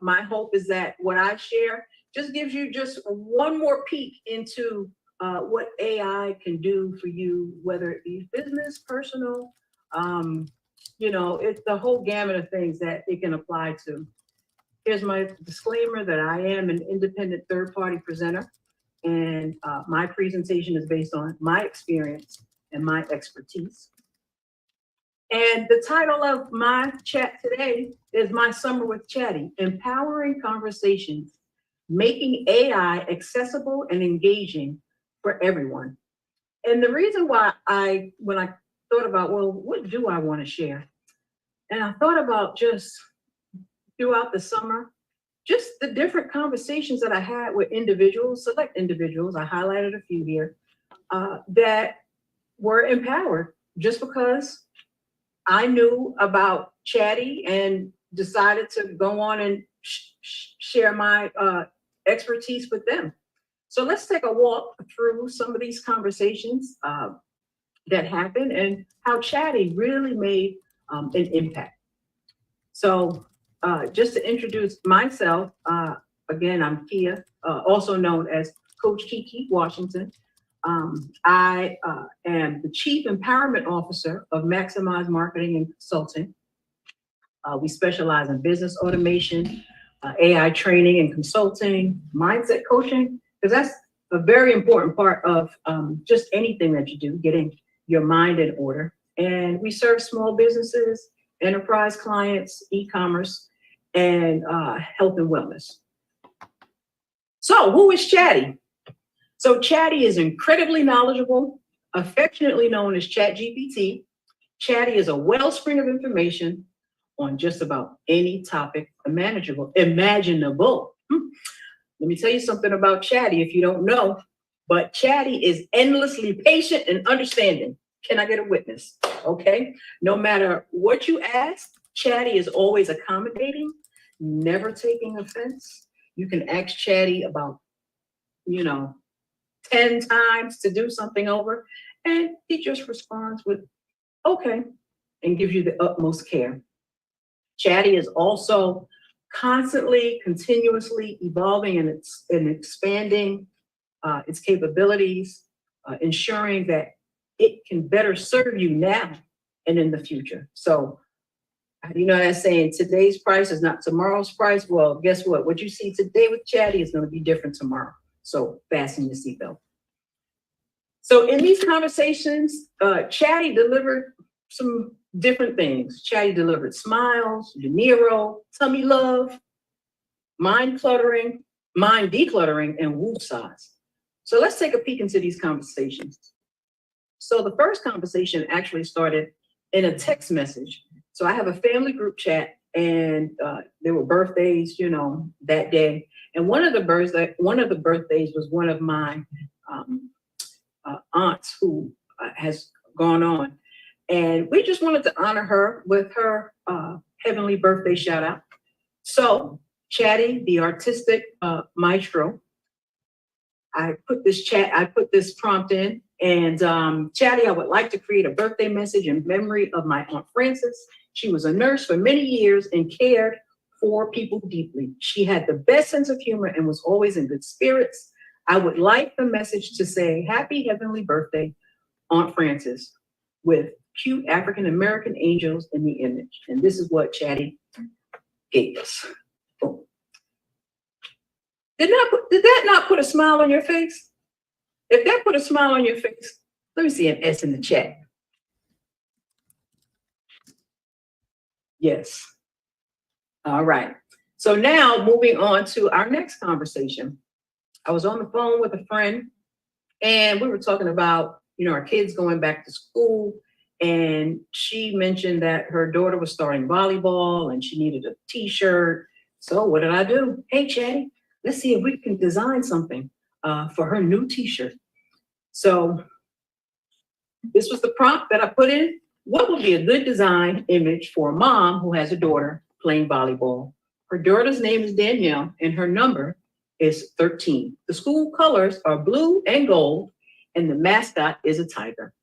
my hope is that what I share just gives you just one more peek into what AI can do for you, whether it be business, personal, it's the whole gamut of things that it can apply to. Here's my disclaimer that I am an independent third-party presenter, and my presentation is based on my experience and my expertise. And the title of my chat today is My Summer with Chatty, Empowering Conversations, Making AI Accessible and Engaging for Everyone. And the reason why when I thought about, well, what do I want to share? And I thought about just throughout the summer, just the different conversations that I had with individuals, select individuals, I highlighted a few here, that were empowered just because I knew about Chatty and decided to go on and share my expertise with them. So let's take a walk through some of these conversations that happened and how Chatty really made an impact. So just to introduce myself, again, I'm Kia, also known as Coach Kiki Washington. I am the Chief Empowerment Officer of Maximize Marketing and Consulting. We specialize in business automation, AI training and consulting, mindset coaching, because that's a very important part of just anything that you do, getting your mind in order. And we serve small businesses, enterprise clients, e-commerce, and health and wellness. So who is Chatty? So Chatty is incredibly knowledgeable, affectionately known as ChatGPT. Chatty is a wellspring of information on just about any topic imaginable. Let me tell you something about Chatty if you don't know, but Chatty is endlessly patient and understanding. Can I get a witness? Okay. No matter what you ask, Chatty is always accommodating, never taking offense. You can ask Chatty about, 10 times to do something over, and he just responds with, okay, and gives you the utmost care. Chatty is also constantly, continuously evolving and expanding its capabilities, ensuring that it can better serve you now and in the future. So, you know that saying, today's price is not tomorrow's price. Well, guess what? What you see today with Chatty is going to be different tomorrow. So fasten your seatbelt. So in these conversations, Chatty delivered some different things. Chatty delivered smiles, De Niro, tummy love, mind decluttering, and woo size. So let's take a peek into these conversations. So the first conversation actually started in a text message. So I have a family group chat, and there were birthdays, you know, that day. And one of the birthdays was one of my aunts who has gone on. And we just wanted to honor her with her heavenly birthday shout out. So Chatty, the artistic maestro, I put this prompt in, and Chatty, I would like to create a birthday message in memory of my Aunt Frances. She was a nurse for many years and cared for people deeply. She had the best sense of humor and was always in good spirits. I would like the message to say, happy heavenly birthday, Aunt Frances, with cute African-American angels in the image. And this is what Chatty gave us. Boom. Did that not put a smile on your face? If that put a smile on your face, let me see an S in the chat. Yes. All right. So now moving on to our next conversation. I was on the phone with a friend, and we were talking about, you know, our kids going back to school. And she mentioned that her daughter was starting volleyball and she needed a t-shirt. So what did I do? Hey, Chatty, let's see if we can design something for her new t-shirt. So this was the prompt that I put in. What would be a good design image for a mom who has a daughter playing volleyball? Her daughter's name is Danielle and her number is 13. The school colors are blue and gold, and the mascot is a tiger.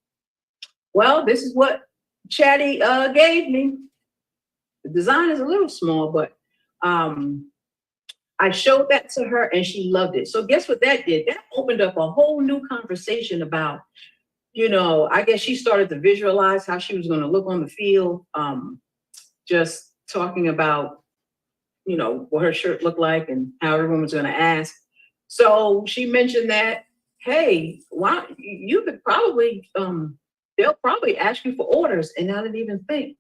Well, this is what Chatty gave me. The design is a little small, but I showed that to her and she loved it. So guess what that did? That opened up a whole new conversation about, you know, I guess she started to visualize how she was going to look on the field, just talking about, you know, what her shirt looked like and how everyone was going to ask. So she mentioned that, hey, why you could probably, they'll probably ask you for orders. And I didn't even think,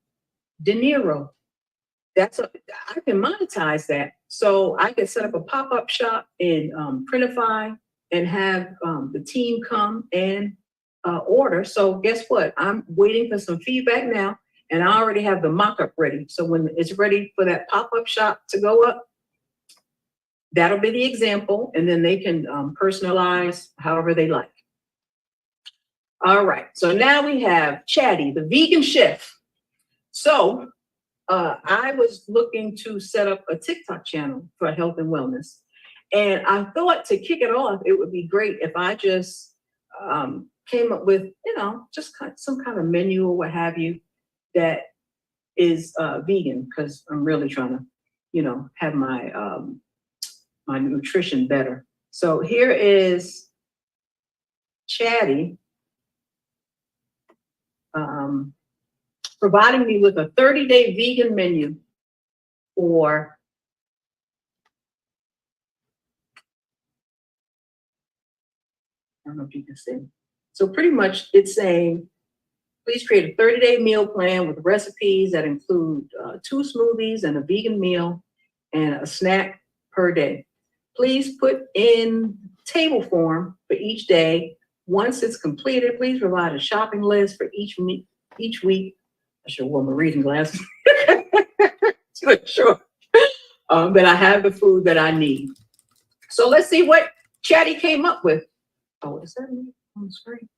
De Niro, I can monetize that. So I could set up a pop-up shop in Printify and have the team come and order. So guess what? I'm waiting for some feedback now, and I already have the mock-up ready. So when it's ready for that pop-up shop to go up, that'll be the example, and then they can personalize however they like. All right, so now we have Chatty, the vegan chef. So I was looking to set up a TikTok channel for health and wellness. And I thought to kick it off, it would be great if I just came up with, you know, just some kind of menu or what have you that is vegan, because I'm really trying to, you know, have my my nutrition better. So here is Chatty providing me with a 30-day vegan menu for I don't know if you can see. So pretty much it's saying, please create a 30-day meal plan with recipes that include 2 smoothies and a vegan meal and a snack per day. Please put in table form for each day. Once it's completed, please provide a shopping list for each week. I should have worn my reading glasses. Sure. But I have the food that I need. So let's see what Chatty came up with. Oh, what is that on the screen?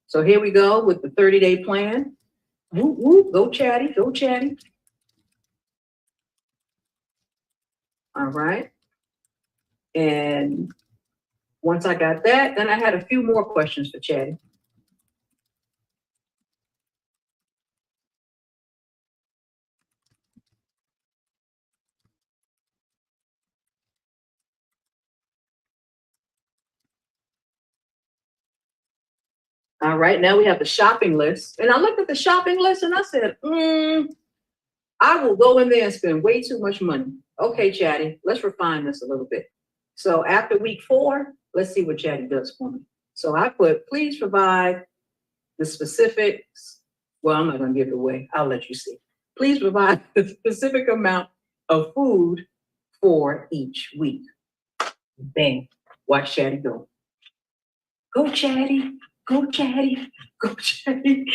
So here we go with the 30-day plan. Woo, woo, go Chatty, go Chatty. All right. And once I got that, then I had a few more questions for Chatty. All right, now we have the shopping list. And I looked at the shopping list and I said, I will go in there and spend way too much money. Okay, Chatty, let's refine this a little bit. So after week 4, let's see what Chatty does for me. So I put, please provide the specifics. Well, I'm not gonna give it away. I'll let you see. Please provide the specific amount of food for each week. Bang, watch Chatty go. Go Chatty, go Chatty, go Chatty.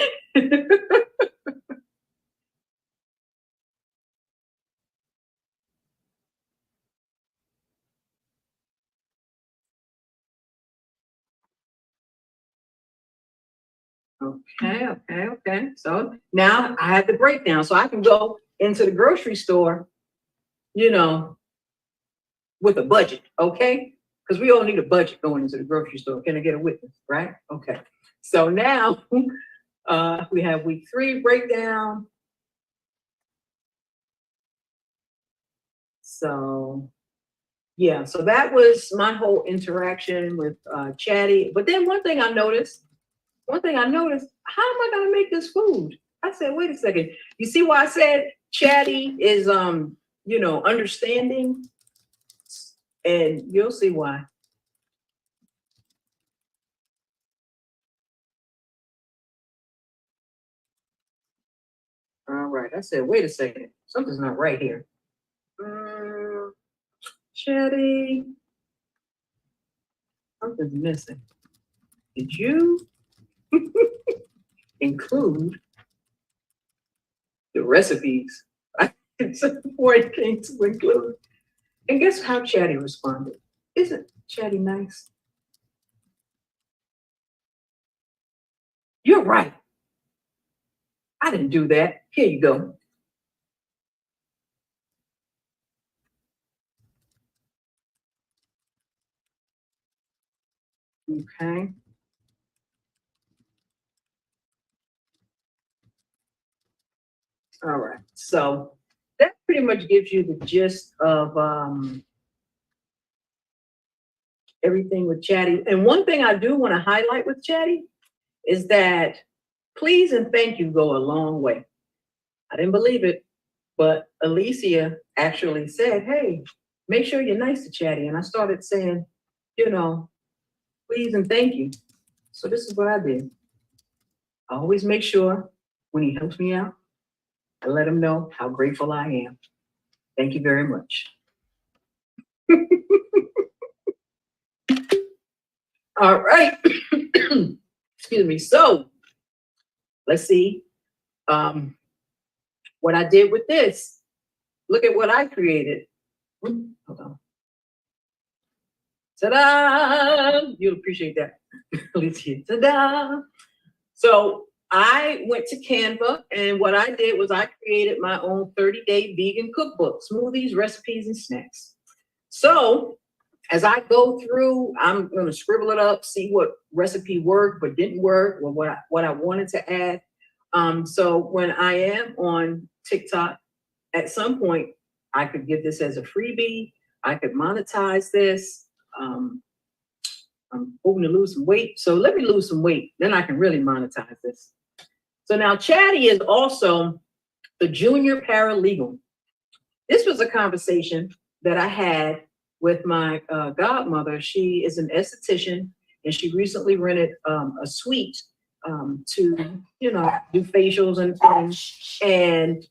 Okay. So now I have the breakdown. So I can go into the grocery store, you know, with a budget, okay? Because we all need a budget going into the grocery store. Can I get a witness, right? Okay. So now we have week 3 breakdown. So yeah, so that was my whole interaction with Chatty. But then one thing I noticed, how am I gonna make this food? I said, wait a second. You see why I said Chatty is you know, understanding? And you'll see why. All right, I said, wait a second, something's not right here. Chatty, something's missing. Did you include the recipes? It's important thing to include. And guess how Chatty responded? Isn't Chatty nice? You're right. I didn't do that. Here you go. Okay. All right. So that pretty much gives you the gist of everything with Chatty. And one thing I do want to highlight with Chatty is that please and thank you go a long way. I didn't believe it, but Alicia actually said, hey, make sure you're nice to Chatty. And I started saying, you know, please and thank you. So this is what I did. I always make sure when he helps me out, I let him know how grateful I am. Thank you very much. All right. Excuse me. So let's see what I did with this. Look at what I created. Hold on. Ta-da! You'll appreciate that. Let's see. Ta-da! So I went to Canva, and what I did was I created my own 30-day vegan cookbook, smoothies, recipes, and snacks. So as I go through, I'm going to scribble it up, see what recipe worked but didn't work, or what I wanted to add. So when I am on TikTok, at some point, I could give this as a freebie. I could monetize this. I'm hoping to lose some weight. So let me lose some weight. Then I can really monetize this. So now Chatty is also the junior paralegal. This was a conversation that I had with my godmother. She is an esthetician, and she recently rented a suite to, you know, do facials and things. And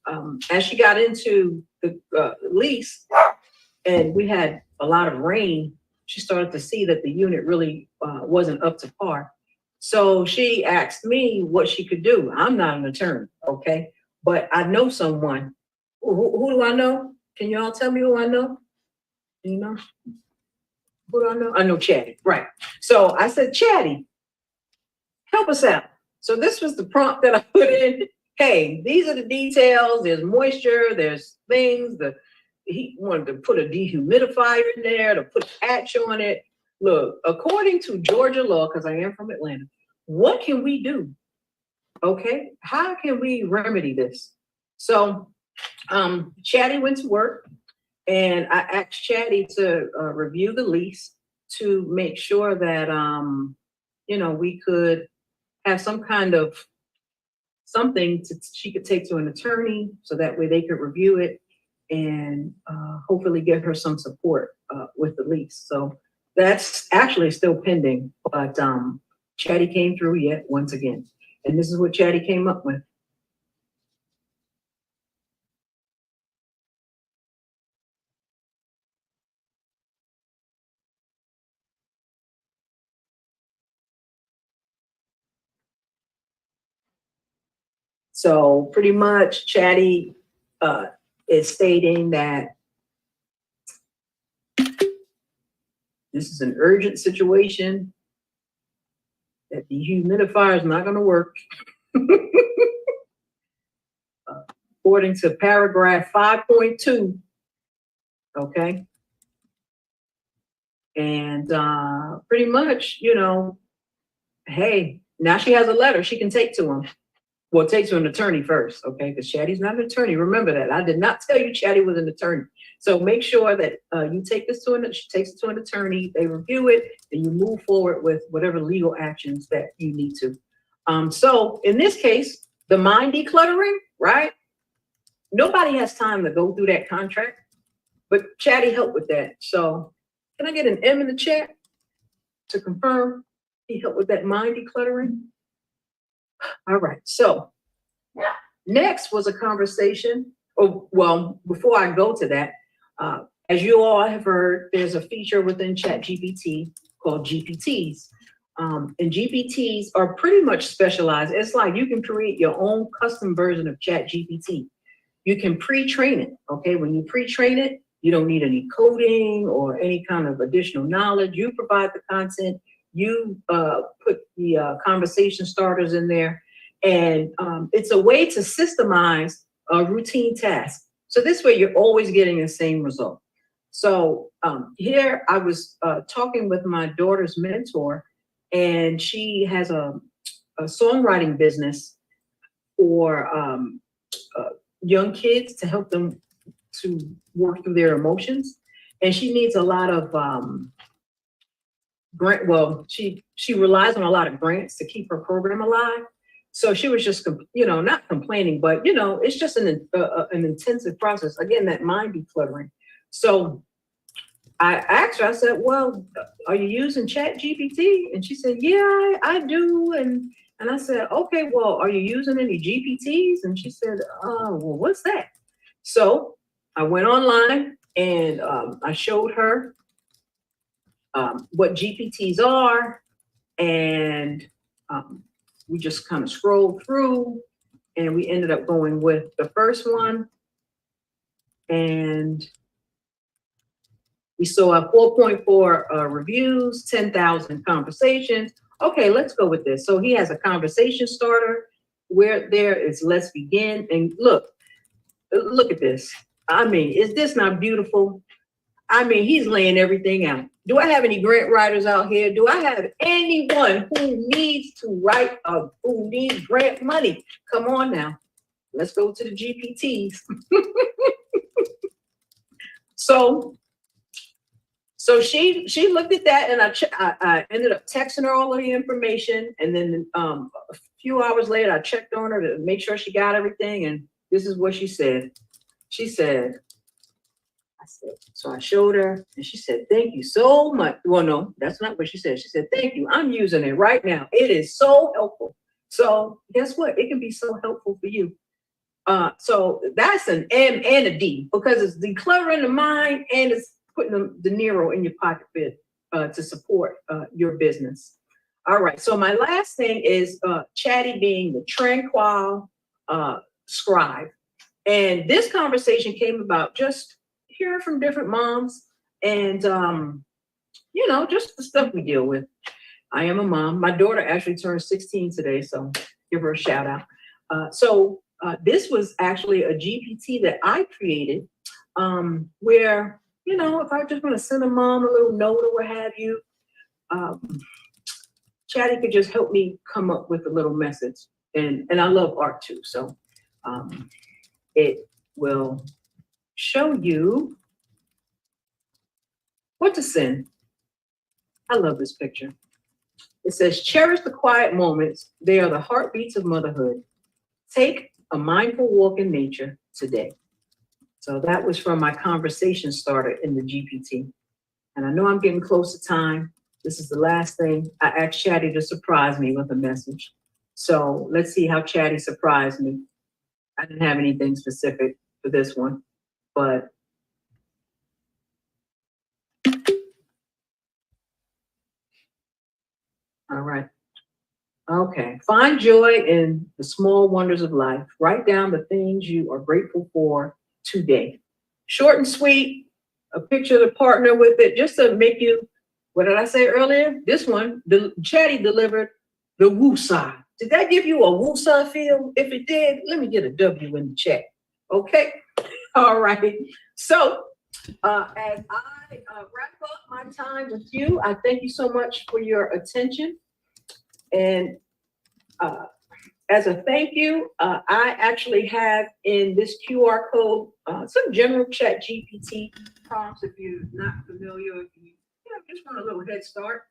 as she got into the lease, and we had a lot of rain, she started to see that the unit really wasn't up to par. So she asked me what she could do. I'm not an attorney, okay? But I know someone. Who do I know? Can y'all tell me who I know? You know? Who do I know? I know Chatty, right. So I said, Chatty, help us out. So this was the prompt that I put in. Hey, these are the details. There's moisture, there's things. He wanted to put a dehumidifier in there, to put a patch on it. Look, according to Georgia law, because I am from Atlanta, what can we do? Okay, how can we remedy this? So Chatty went to work, and I asked Chatty to review the lease to make sure that, you know, we could have some kind of something she could take to an attorney, so that way they could review it and hopefully get her some support with the lease. So that's actually still pending, but Chatty came through yet once again. And this is what Chatty came up with. So pretty much Chatty is stating that this is an urgent situation, that the humidifier is not going to work. According to paragraph 5.2, okay? And pretty much, you know, hey, now she has a letter she can take to him. Well, take to an attorney first, okay? Because Chatty's not an attorney. Remember that. I did not tell you Chatty was an attorney. So make sure that you take this to she takes it to an attorney, they review it, and you move forward with whatever legal actions that you need to. So in this case, the mind decluttering, right? Nobody has time to go through that contract, but Chatty helped with that. So can I get an M in the chat to confirm he helped with that mind decluttering? All right, so next was a conversation. Oh, well, before I go to that, as you all have heard, there's a feature within ChatGPT called GPTs. And GPTs are pretty much specialized. It's like you can create your own custom version of ChatGPT. You can pre-train it, okay? When you pre-train it, you don't need any coding or any kind of additional knowledge. You provide the content. You put the conversation starters in there, and it's a way to systemize a routine task. So this way you're always getting the same result. So here I was talking with my daughter's mentor, and she has a songwriting business for young kids to help them to work through their emotions. And she needs a lot of grant. Well, she relies on a lot of grants to keep her program alive. So she was just, you know, not complaining, but you know, it's just an intensive process. Again, that mind decluttering. So I asked her, I said, well, are you using ChatGPT? And she said, yeah, I do. And I said, okay, well, are you using any GPTs? And she said, oh, well, what's that? So I went online and I showed her what GPTs are, and we just kind of scrolled through, and we ended up going with the first one, and we saw 4.4 reviews, 10,000 conversations. Okay, let's go with this. So he has a conversation starter where there is let's begin, and look at this. I mean, is this not beautiful? I mean, he's laying everything out. Do I have any grant writers out here? Do I have anyone who needs to write, who needs grant money? Come on now. Let's go to the GPTs. So she looked at that, and I ended up texting her all of the information. And then a few hours later, I checked on her to make sure she got everything. And this is what she said. She said, so I showed her, and she said, thank you so much. Well, no, that's not what she said. She said, thank you. I'm using it right now. It is so helpful. So guess what? It can be so helpful for you. So that's an M and a D, because it's decluttering the mind and it's putting the Nero in your pocket bit to support your business. All right. So my last thing is Chatty being the tranquil scribe. And this conversation came about just hearing from different moms and, you know, just the stuff we deal with. I am a mom. My daughter actually turned 16 today, so give her a shout out. So this was actually a GPT that I created where, you know, if I just want to send a mom a little note or what have you, Chatty could just help me come up with a little message. And I love art too, so it will show you what to send. I love this picture. It says, cherish the quiet moments. They are the heartbeats of motherhood. Take a mindful walk in nature today. So that was from my conversation starter in the GPT. And I know I'm getting close to time. This is the last thing. I asked Chatty to surprise me with a message. So let's see how Chatty surprised me. I didn't have anything specific for this one, but all right. Okay. Find joy in the small wonders of life. Write down the things you are grateful for today. Short and sweet, a picture to partner with it, just to make you, what did I say earlier? This one, the Chatty delivered the woo-sah. Did that give you a woo-sah feel? If it did, let me get a W in the chat. Okay. All right. So as I wrap up my time with you, I thank you so much for your attention. And as a thank you, I actually have in this QR code some general Chat GPT prompts if you're not familiar, if you just want a little head start.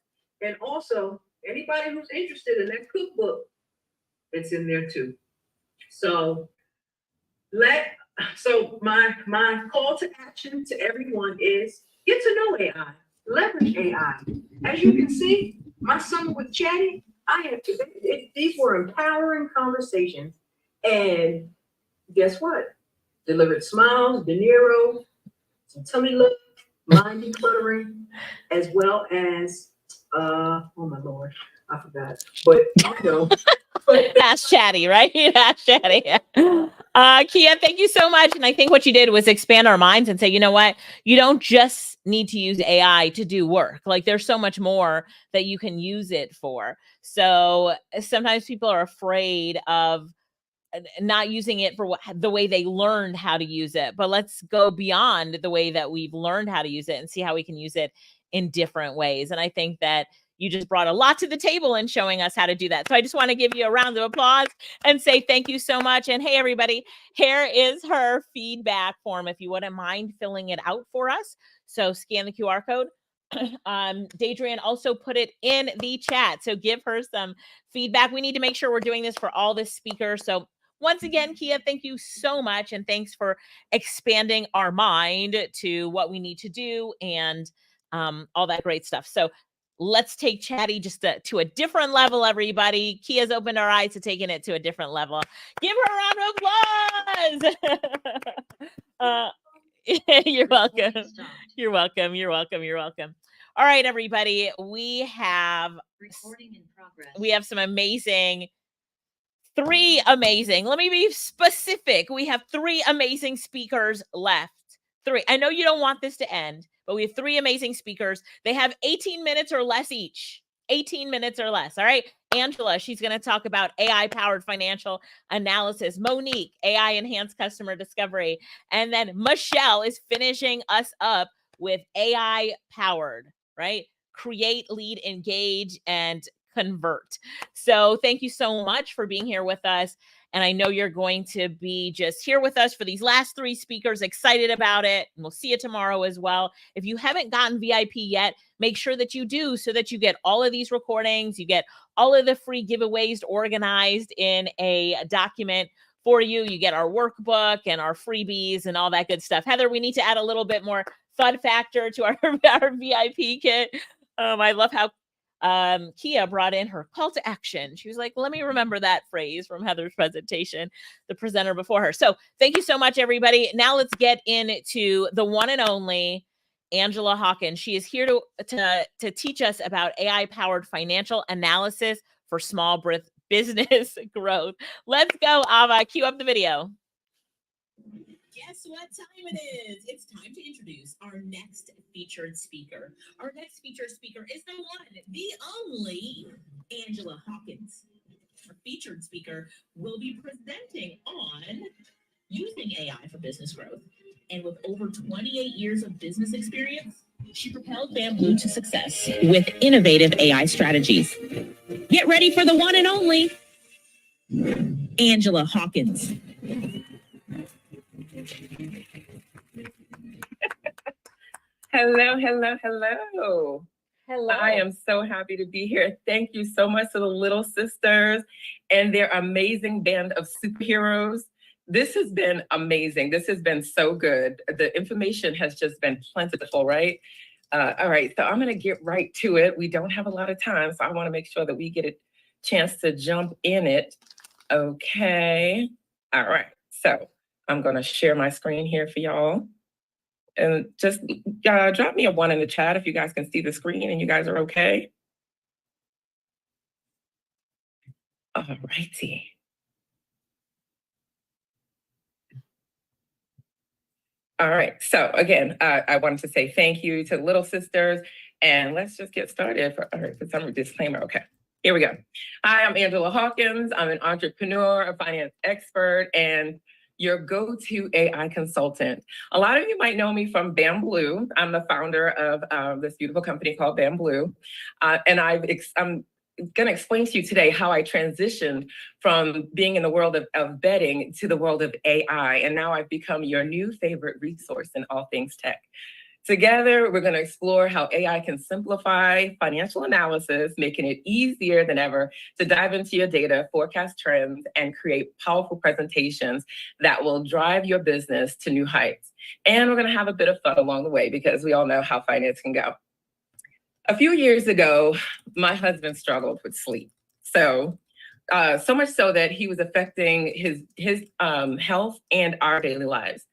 And also, anybody who's interested in that cookbook, it's in there too. So my call to action to everyone is get to know AI, leverage AI. As you can see, my summer with Chatty, these were empowering conversations, and guess what? Delivered smiles, De Niro, some tummy love, mind decluttering, as well as oh my Lord, I forgot. But Ask Chatty, right? Ask Chatty. Kia, thank you so much. And I think what you did was expand our minds and say, you know what? You don't just need to use AI to do work. Like there's so much more that you can use it for. So sometimes people are afraid of not using it for the way they learned how to use it. But let's go beyond the way that we've learned how to use it and see how we can use it in different ways. And I think that you just brought a lot to the table in showing us how to do that. So I just want to give you a round of applause and say thank you so much. And hey, everybody, here is her feedback form. If you wouldn't mind filling it out for us. So scan the QR code. Dadrian also put it in the chat. So give her some feedback. We need to make sure we're doing this for all the speakers. So once again, Kia, thank you so much. And thanks for expanding our mind to what we need to do and all that great stuff. So let's take Chatty just to a different level, everybody. Kia's opened our eyes to taking it to a different level. Give her a round of applause. You're welcome. You're welcome. You're welcome. You're welcome. All right, everybody. We have Recording in progress. We have some three amazing. Let me be specific. We have 3 amazing speakers left. 3. I know you don't want this to end, but we have 3 amazing speakers. They have 18 minutes or less each. 18 minutes or less. All right. Angela, she's going to talk about AI-powered financial analysis. Monique, AI-enhanced customer discovery. And then Michelle is finishing us up with AI-powered, right? Create, lead, engage, and convert. So thank you so much for being here with us. And I know you're going to be just here with us for these last 3 speakers, excited about it. And we'll see you tomorrow as well. If you haven't gotten VIP yet, make sure that you do so that you get all of these recordings. You get all of the free giveaways organized in a document for you. You get our workbook and our freebies and all that good stuff. Heather, we need to add a little bit more fun factor to our VIP kit. I love how Kia brought in her call to action. She was like, let me remember that phrase from Heather's presentation, the presenter before her. So thank you so much, everybody. Now let's get into the one and only Angela Hawkins. She is here to teach us about AI-powered financial analysis for small business growth. Let's go, Ava. Cue up the video. Guess what time it is? It's time to introduce our next featured speaker. Our next featured speaker is the one, the only Angela Hawkins. Our featured speaker will be presenting on using AI for business growth. And with over 28 years of business experience, she propelled Bamboo to success with innovative AI strategies. Get ready for the one and only Angela Hawkins. Hello, hello, hello. Hello. I am so happy to be here. Thank you so much to the Little Sisters and their amazing band of superheroes. This has been amazing. This has been so good. The information has just been plentiful, right? All right, so I'm going to get right to it. We don't have a lot of time, so I want to make sure that we get a chance to jump in it. Okay. All right. So I'm going to share my screen here for y'all. And just drop me a 1 in the chat if you guys can see the screen and you guys are okay. All righty. All right. So again, I wanted to say thank you to Little Sisters, and let's just get started. For some disclaimer. Okay. Here we go. Hi, I'm Angela Hawkins. I'm an entrepreneur, a finance expert, and your go-to AI consultant. A lot of you might know me from Bamblue. I'm the founder of this beautiful company called Bamblue. And I'm gonna explain to you today how I transitioned from being in the world of betting to the world of AI. And now I've become your new favorite resource in all things tech. Together, we're going to explore how AI can simplify financial analysis, making it easier than ever to dive into your data, forecast trends, and create powerful presentations that will drive your business to new heights. And we're going to have a bit of fun along the way because we all know how finance can go. A few years ago, my husband struggled with sleep. So much so that he was affecting his health and our daily lives.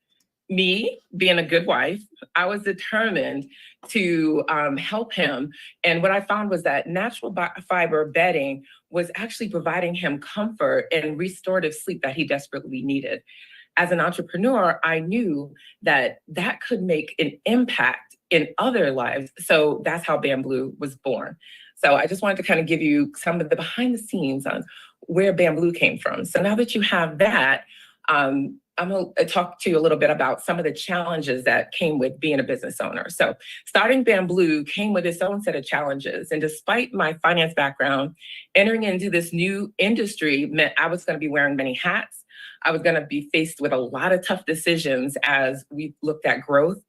Me, being a good wife, I was determined to help him. And what I found was that natural fiber bedding was actually providing him comfort and restorative sleep that he desperately needed. As an entrepreneur, I knew that that could make an impact in other lives. So that's how Bamblue was born. So I just wanted to kind of give you some of the behind the scenes on where Bamblue came from. So now that you have that, I'm going to talk to you a little bit about some of the challenges that came with being a business owner. So starting Bamblue came with its own set of challenges. And despite my finance background, entering into this new industry meant I was going to be wearing many hats. I was going to be faced with a lot of tough decisions as we looked at growth.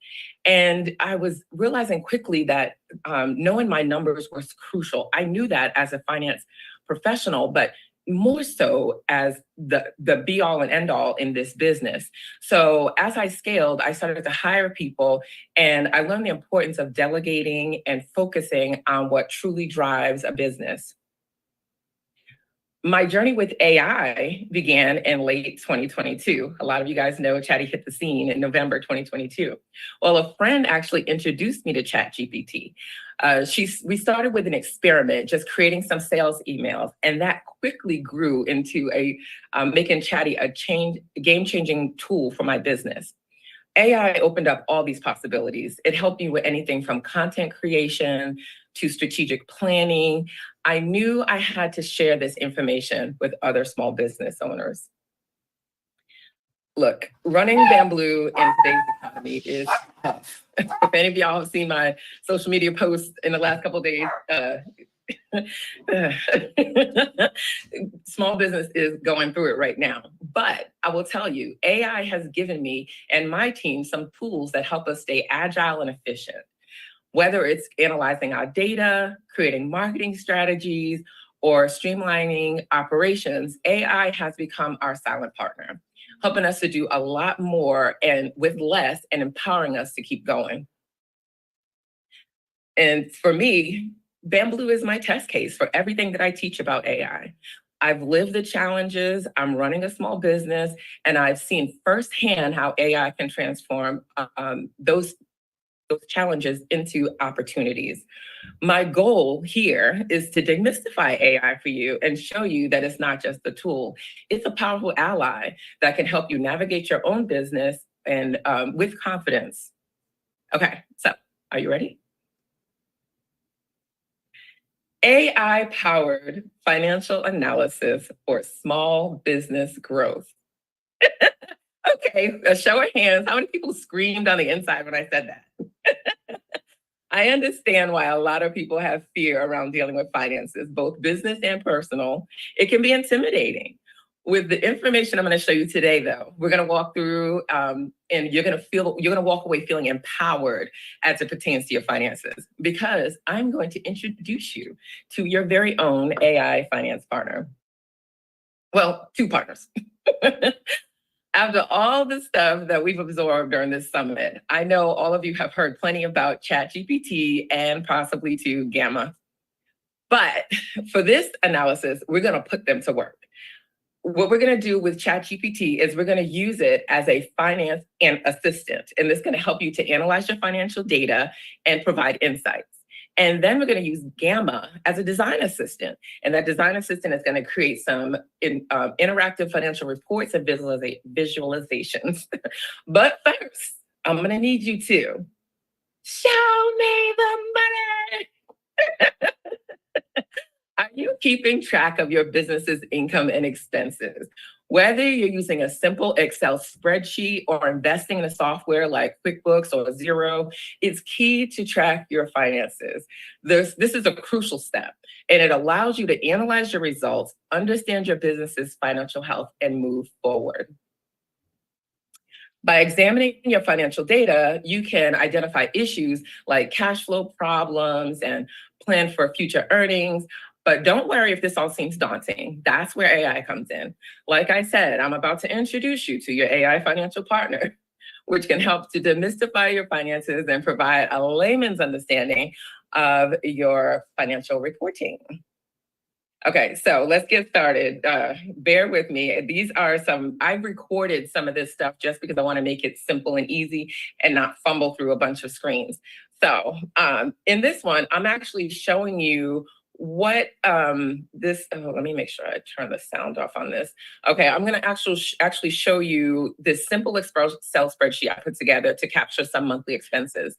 And I was realizing quickly that knowing my numbers was crucial. I knew that as a finance professional, but more so as the be all and end all in this business. So as I scaled, I started to hire people, and I learned the importance of delegating and focusing on what truly drives a business. My journey with AI began in late 2022. A lot of you guys know Chatty hit the scene in November 2022. Well, a friend actually introduced me to ChatGPT. We started with an experiment, just creating some sales emails, and that quickly grew into making Chatty a game-changing tool for my business. AI opened up all these possibilities. It helped me with anything from content creation to strategic planning. I knew I had to share this information with other small business owners. Look, running Bamblue in today's economy is tough. If any of y'all have seen my social media posts in the last couple of days, small business is going through it right now. But I will tell you, AI has given me and my team some tools that help us stay agile and efficient. Whether it's analyzing our data, creating marketing strategies, or streamlining operations, AI has become our silent partner, helping us to do a lot more and with less and empowering us to keep going. And for me, Bamblue is my test case for everything that I teach about AI. I've lived the challenges, I'm running a small business, and I've seen firsthand how AI can transform those challenges into opportunities. My goal here is to demystify AI for you and show you that it's not just a tool. It's a powerful ally that can help you navigate your own business and with confidence. Okay, so are you ready? AI-powered financial analysis for small business growth. Okay, a show of hands. How many people screamed on the inside when I said that? I understand why a lot of people have fear around dealing with finances, both business and personal. It can be intimidating. With the information I'm going to show you today, though, we're going to walk through and you're going to walk away feeling empowered as it pertains to your finances, because I'm going to introduce you to your very own AI finance partner. Well, two partners. After all the stuff that we've absorbed during this summit, I know all of you have heard plenty about ChatGPT and possibly to Gamma. But for this analysis, we're going to put them to work. What we're going to do with ChatGPT is we're going to use it as a finance and assistant, and this is going to help you to analyze your financial data and provide insights. And then we're going to use Gamma as a design assistant, and that design assistant is going to create some interactive financial reports and visualizations. But first, I'm going to need you to show me the money. Are you keeping track of your business's income and expenses? Whether you're using a simple Excel spreadsheet or investing in a software like QuickBooks or Xero, it's key to track your finances. This is a crucial step, and it allows you to analyze your results, understand your business's financial health, and move forward. By examining your financial data, you can identify issues like cash flow problems and plan for future earnings. But don't worry if this all seems daunting. That's where AI comes in. Like I said, I'm about to introduce you to your AI financial partner, which can help to demystify your finances and provide a layman's understanding of your financial reporting. Okay, so let's get started. Bear with me. These are I've recorded some of this stuff just because I want to make it simple and easy and not fumble through a bunch of screens. So in this one, I'm actually showing you what let me make sure I turn the sound off on this. Okay, I'm going to actually show you this simple Excel spreadsheet I put together to capture some monthly expenses.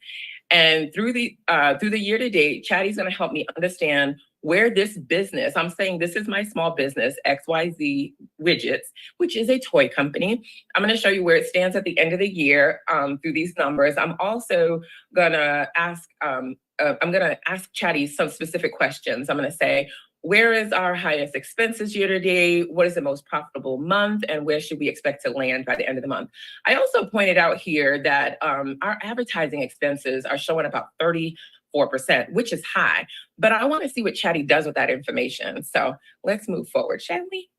And through the year to date, Chatty's going to help me understand where this business, I'm saying this is my small business, XYZ Widgets, which is a toy company. I'm going to show you where it stands at the end of the year through these numbers. I'm also going to ask Chatty some specific questions. I'm going to say, where is our highest expenses year to date? What is the most profitable month? And where should we expect to land by the end of the month? I also pointed out here that our advertising expenses are showing about 34%, which is high. But I want to see what Chatty does with that information. So let's move forward, shall we?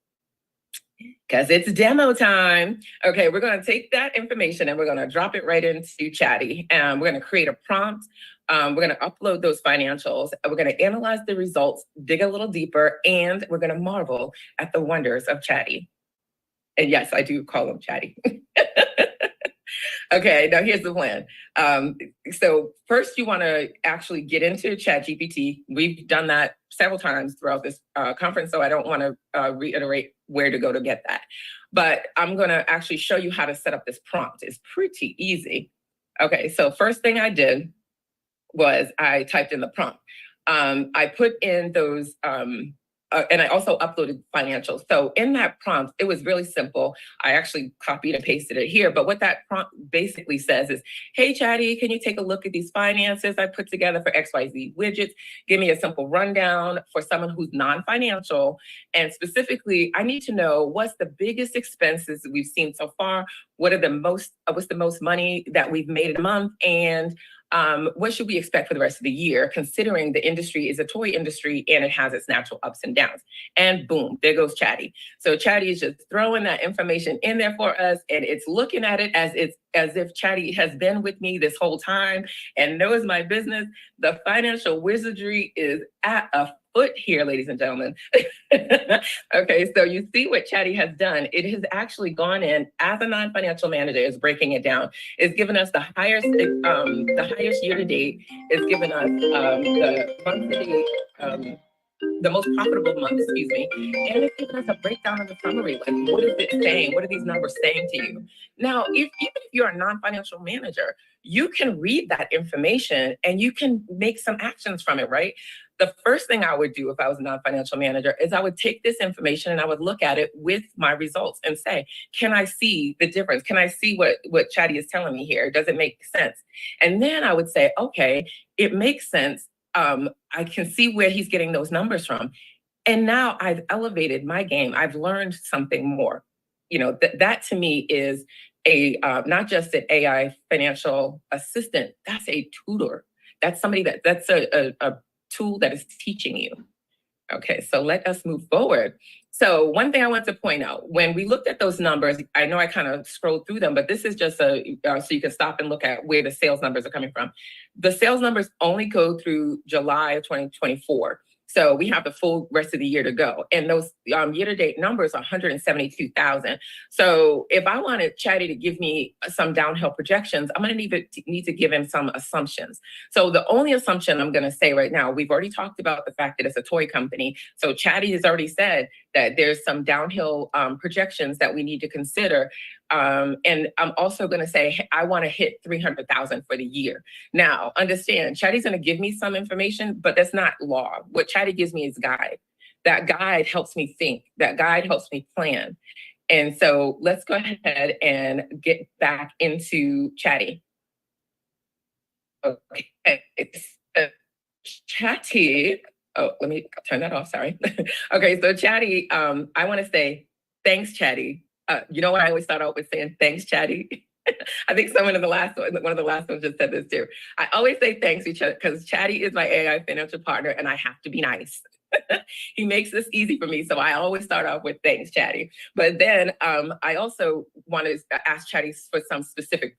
Because it's demo time. Okay, we're going to take that information and we're going to drop it right into Chatty. And we're going to create a prompt. We're going to upload those financials. We're going to analyze the results, dig a little deeper, and we're going to marvel at the wonders of Chatty. And yes, I do call him Chatty. Okay, now here's the plan. So first you want to actually get into ChatGPT. We've done that several times throughout this conference, so I don't want to reiterate where to go to get that. But I'm going to actually show you how to set up this prompt. It's pretty easy. Okay, so first thing I did was I typed in the prompt. I put in those, and I also uploaded financials. So in that prompt, it was really simple. I actually copied and pasted it here. But what that prompt basically says is, hey, Chatty, can you take a look at these finances I put together for XYZ Widgets? Give me a simple rundown for someone who's non-financial. And specifically, I need to know what's the biggest expenses that we've seen so far? What's the most money that we've made in a month? And what should we expect for the rest of the year, considering the industry is a toy industry and it has its natural ups and downs? And boom, there goes Chatty. So Chatty is just throwing that information in there for us, and it's looking at it as if Chatty has been with me this whole time and knows my business. The financial wizardry is at a foot here, ladies and gentlemen. Okay, so you see what Chatty has done. It has actually gone in as a non-financial manager, is breaking it down. It's given us the highest year to date. It's given us the month to date, the most profitable month, excuse me. And it's given us a breakdown of the summary. Like, what is it saying? What are these numbers saying to you? Now, even if you're a non-financial manager, you can read that information and you can make some actions from it, right? The first thing I would do if I was a non-financial manager is I would take this information and I would look at it with my results and say, can I see the difference? Can I see what Chatty is telling me here? Does it make sense? And then I would say, okay, it makes sense. I can see where he's getting those numbers from. And now I've elevated my game. I've learned something more. You know, that to me is a not just an AI financial assistant, that's a tutor. That's somebody that's a tool that is teaching you. Okay, so let us move forward. So one thing I want to point out, when we looked at those numbers, I know I kind of scrolled through them, but this is just so you can stop and look at where the sales numbers are coming from. The sales numbers only go through July of 2024. So we have the full rest of the year to go. And those year-to-date numbers are 172,000. So if I wanted Chatty to give me some downhill projections, I'm going to need to give him some assumptions. So the only assumption I'm going to say right now, we've already talked about the fact that it's a toy company. So Chatty has already said that there's some downhill projections that we need to consider. And I'm also going to say, I want to hit 300,000 for the year. Now, understand, Chatty's going to give me some information, but that's not law. What Chatty gives me is guide. That guide helps me think. That guide helps me plan. And so let's go ahead and get back into Chatty. Okay, Chatty. Oh, let me turn that off. Sorry. Okay, so Chatty, I want to say thanks, Chatty. You know what I always start out with saying thanks, Chatty. I think one of the last ones just said this too. I always say thanks because Chatty is my AI financial partner, and I have to be nice. He makes this easy for me, so I always start off with thanks, Chatty. But then I also want to ask Chatty for some specific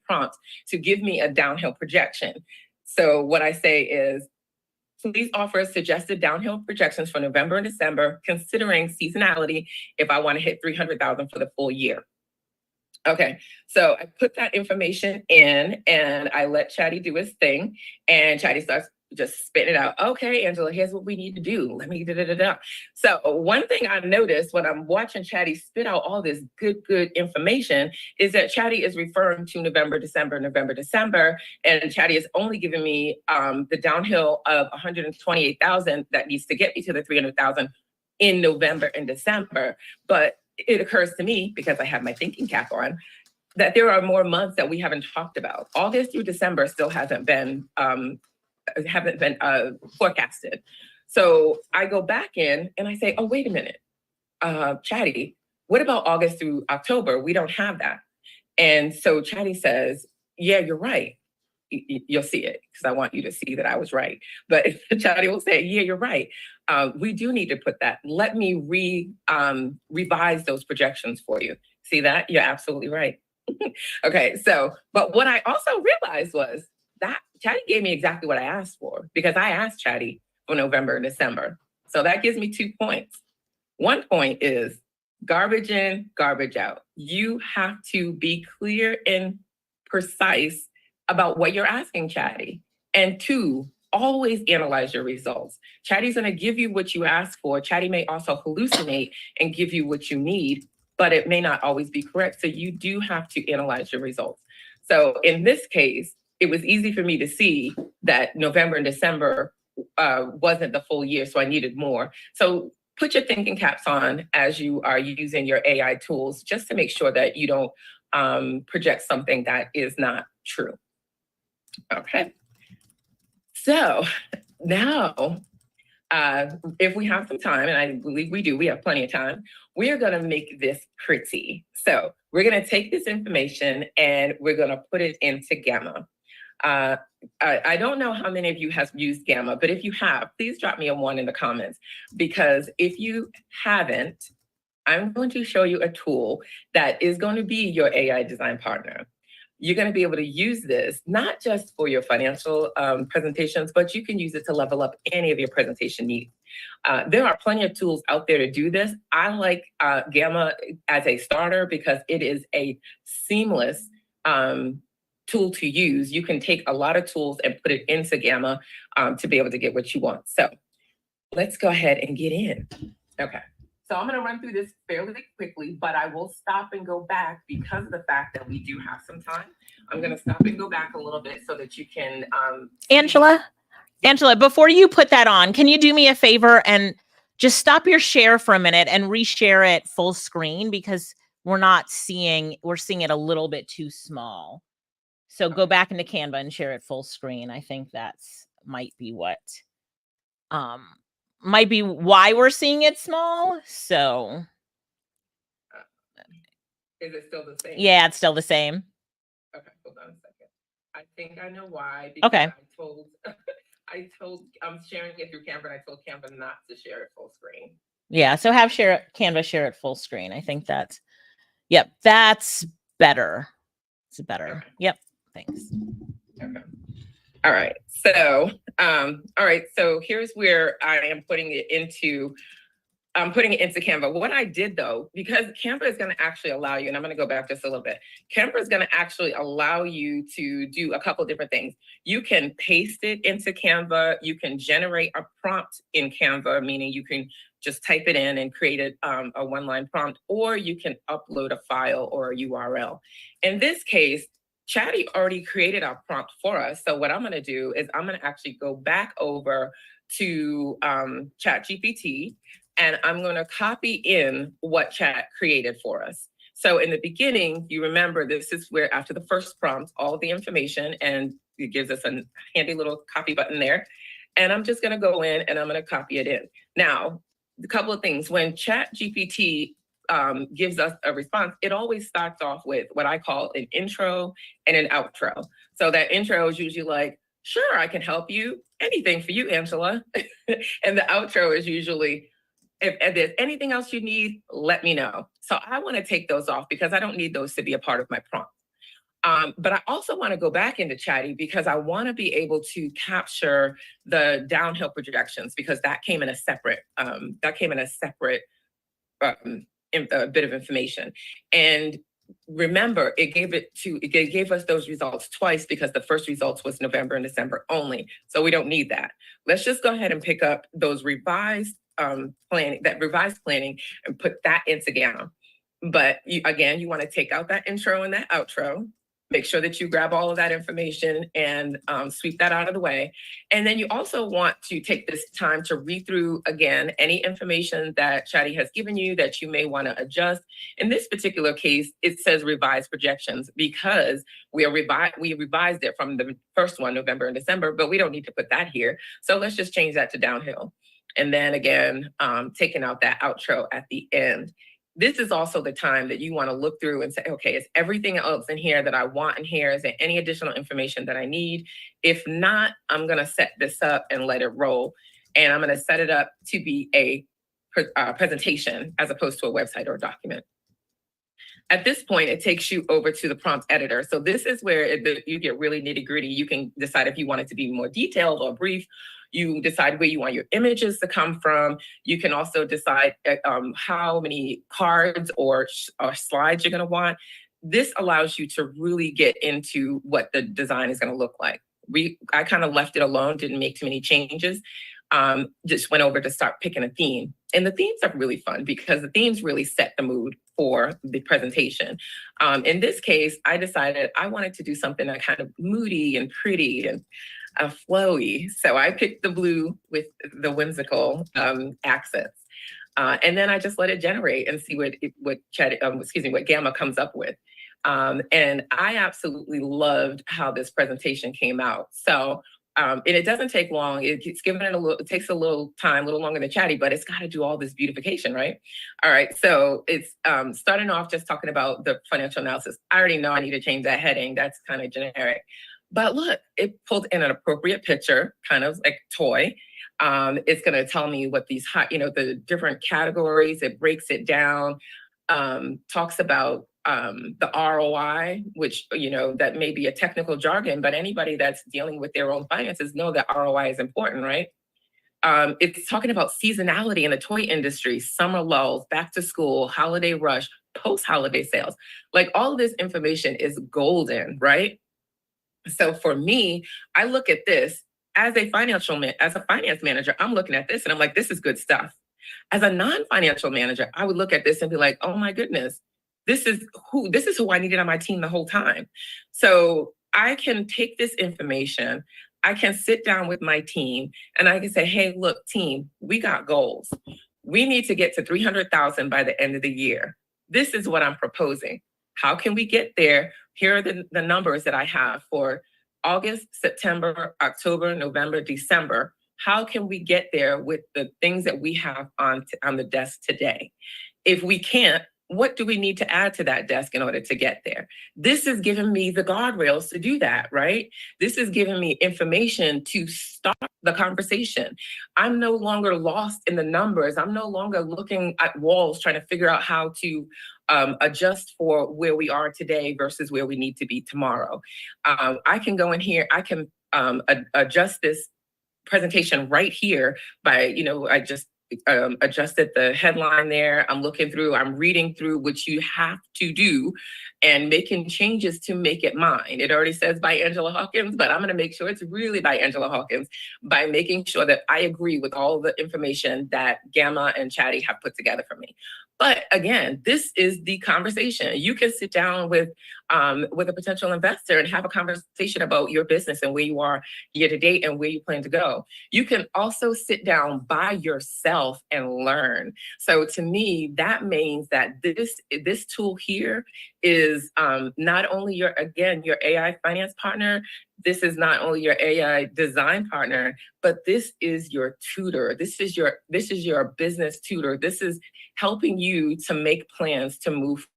prompt to give me a downhill projection. So what I say is, please offer suggested downhill projections for November and December, considering seasonality, if I want to hit 300,000 for the full year. Okay, so I put that information in and I let Chatty do his thing, and Chatty starts just spitting it out. Okay, Angela, here's what we need to do. Let me da-da-da-da. So one thing I noticed when I'm watching Chatty spit out all this good information is that Chatty is referring to November, December, and Chatty is only giving me the downhill of 128,000 that needs to get me to the 300,000 in November and December. But it occurs to me, because I have my thinking cap on, that there are more months that we haven't talked about. August through December still haven't been forecasted. So I go back in and I say, oh, wait a minute, Chatty, what about August through October? We don't have that. And so Chatty says, yeah, you're right. You'll see it because I want you to see that I was right. But Chatty will say, yeah, you're right. We do need to put that. Let me revise those projections for you. See that? You're absolutely right. Okay, so, but what I also realized was that Chatty gave me exactly what I asked for, because I asked Chatty for November and December. So that gives me 2 points. 1 point is garbage in, garbage out. You have to be clear and precise about what you're asking Chatty. And 2, always analyze your results. Chatty's going to give you what you ask for. Chatty may also hallucinate and give you what you need, but it may not always be correct. So you do have to analyze your results. So in this case, it was easy for me to see that November and December wasn't the full year, so I needed more. So put your thinking caps on as you are using your AI tools, just to make sure that you don't project something that is not true. Okay. So now, if we have some time, and I believe we do, we have plenty of time, we are going to make this pretty. So we're going to take this information and we're going to put it into Gamma. I don't know how many of you have used Gamma, but if you have, please drop me a 1 in the comments, because if you haven't, I'm going to show you a tool that is going to be your AI design partner. You're going to be able to use this not just for your financial presentations, but you can use it to level up any of your presentation needs. There are plenty of tools out there to do this. I like Gamma as a starter because it is a seamless tool to use. You can take a lot of tools and put it into Gamma to be able to get what you want. So let's go ahead and get in. Okay. So I'm going to run through this fairly quickly, but I will stop and go back because of the fact that we do have some time. I'm going to stop and go back a little bit so that you can... Angela, before you put that on, can you do me a favor and just stop your share for a minute and reshare it full screen, because we're seeing it a little bit too small. So go back into Canva and share it full screen. I think that's might be what might be why we're seeing it small. So Is it still the same? yeah, it's still the same. Okay, hold on a second. I think I know why. Okay. I'm sharing it through Canva, and I told Canva not to share it full screen. Yeah, so have Canva share it full screen. I think that's, yep, that's better. It's better. Okay. Yep. Thanks. Okay. All right. So, So here's where I am putting it into. I'm putting it into Canva. What I did though, because Canva is going to actually allow you, and I'm going to go back just a little bit. Canva is going to actually allow you to do a couple different things. You can paste it into Canva. You can generate a prompt in Canva, meaning you can just type it in and create a one-line prompt, or you can upload a file or a URL. In this case, Chatty already created our prompt for us. So what I'm going to do is I'm going to actually go back over to ChatGPT, and I'm going to copy in what Chat created for us. So in the beginning, you remember this is where after the first prompt, all the information, and it gives us a handy little copy button there. And I'm just going to go in and I'm going to copy it in. Now, a couple of things. When ChatGPT gives us a response, it always starts off with what I call an intro and an outro. So that intro is usually like, sure, I can help you. Anything for you, Angela. And the outro is usually, if there's anything else you need, let me know. So I want to take those off because I don't need those to be a part of my prompt. But I also want to go back into Chatty because I want to be able to capture the downhill projections because that came in a separate bit of information. And remember, it gave us those results twice because the first results was November and December only. So we don't need that. Let's just go ahead and pick up those revised planning and put that into Gamma. But you want to take out that intro and that outro. Make sure that you grab all of that information and sweep that out of the way. And then you also want to take this time to read through again any information that Chatty has given you that you may want to adjust. In this particular case, it says revised projections because we revised it from the first one, November and December, but we don't need to put that here. So let's just change that to downhill. And then again, taking out that outro at the end. This is also the time that you want to look through and say, okay, is everything else in here that I want in here? Is there any additional information that I need? If not, I'm going to set this up and let it roll. And I'm going to set it up to be a presentation as opposed to a website or a document. At this point, it takes you over to the prompt editor. So this is where you get really nitty gritty. You can decide if you want it to be more detailed or brief. You decide where you want your images to come from. You can also decide how many cards or slides you're going to want. This allows you to really get into what the design is going to look like. I kind of left it alone, didn't make too many changes. Just went over to start picking a theme. And the themes are really fun because the themes really set the mood for the presentation. In this case, I decided I wanted to do something that kind of moody and pretty and flowy. So I picked the blue with the whimsical accents. And then I just let it generate and see what Gamma comes up with. And I absolutely loved how this presentation came out. So and it doesn't take long. It takes a little time, a little longer than Chatty, but it's got to do all this beautification, right? All right. So it's starting off just talking about the financial analysis. I already know I need to change that heading. That's kind of generic. But look, it pulled in an appropriate picture, kind of like toy. It's going to tell me what these the different categories. It breaks it down, talks about the ROI, which, that may be a technical jargon, but anybody that's dealing with their own finances know that ROI is important, right? It's talking about seasonality in the toy industry, summer lulls, back to school, holiday rush, post-holiday sales. Like all of this information is golden, right? So for me, I look at this as a finance manager, I'm looking at this and I'm like, this is good stuff. As a non-financial manager, I would look at this and be like, oh my goodness, this is who I needed on my team the whole time. So I can take this information, I can sit down with my team and I can say, hey, look, team, we got goals. We need to get to 300,000 by the end of the year. This is what I'm proposing. How can we get there? Here are the numbers that I have for August, September, October, November, December. how can we get there with the things that we have on the desk today? If we can't, what do we need to add to that desk in order to get there? This is giving me the guardrails to do that, right? This is giving me information to start the conversation. I'm no longer lost in the numbers. I'm no longer looking at walls trying to figure out how to adjust for where we are today versus where we need to be tomorrow. I can go in here, I can adjust this presentation right here by, I just adjusted the headline there. I'm looking through, I'm reading through what you have to do and making changes to make it mine. It already says by Angela Hawkins, but I'm going to make sure it's really by Angela Hawkins by making sure that I agree with all the information that Gamma and Chatty have put together for me. But again, this is the conversation. You can sit down with a potential investor and have a conversation about your business and where you are year to date and where you plan to go. You can also sit down by yourself and learn. So to me, that means that this tool here is not only your AI finance partner. This is not only your AI design partner, but this is your tutor. This is your business tutor. This is helping you to make plans to move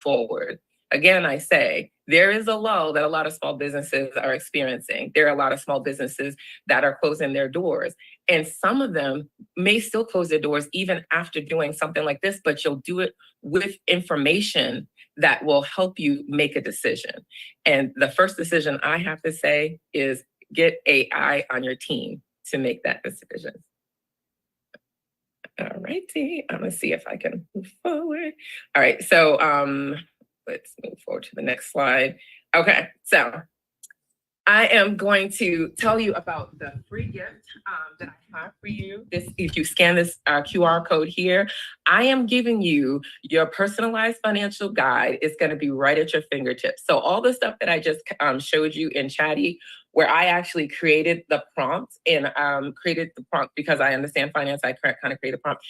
forward. Again, I say, there is a lull that a lot of small businesses are experiencing. There are a lot of small businesses that are closing their doors. And some of them may still close their doors even after doing something like this, but you'll do it with information that will help you make a decision. And the first decision I have to say is get AI on your team to make that decision. All righty, I'm gonna see if I can move forward. All right, so let's move forward to the next slide. Okay, so I am going to tell you about the free gift that I have for you. If you scan this QR code here, I am giving you your personalized financial guide. It's going to be right at your fingertips. So all the stuff that I just showed you in Chatty, where I actually created the prompt and created the prompt because I understand finance, I kind of create a prompt.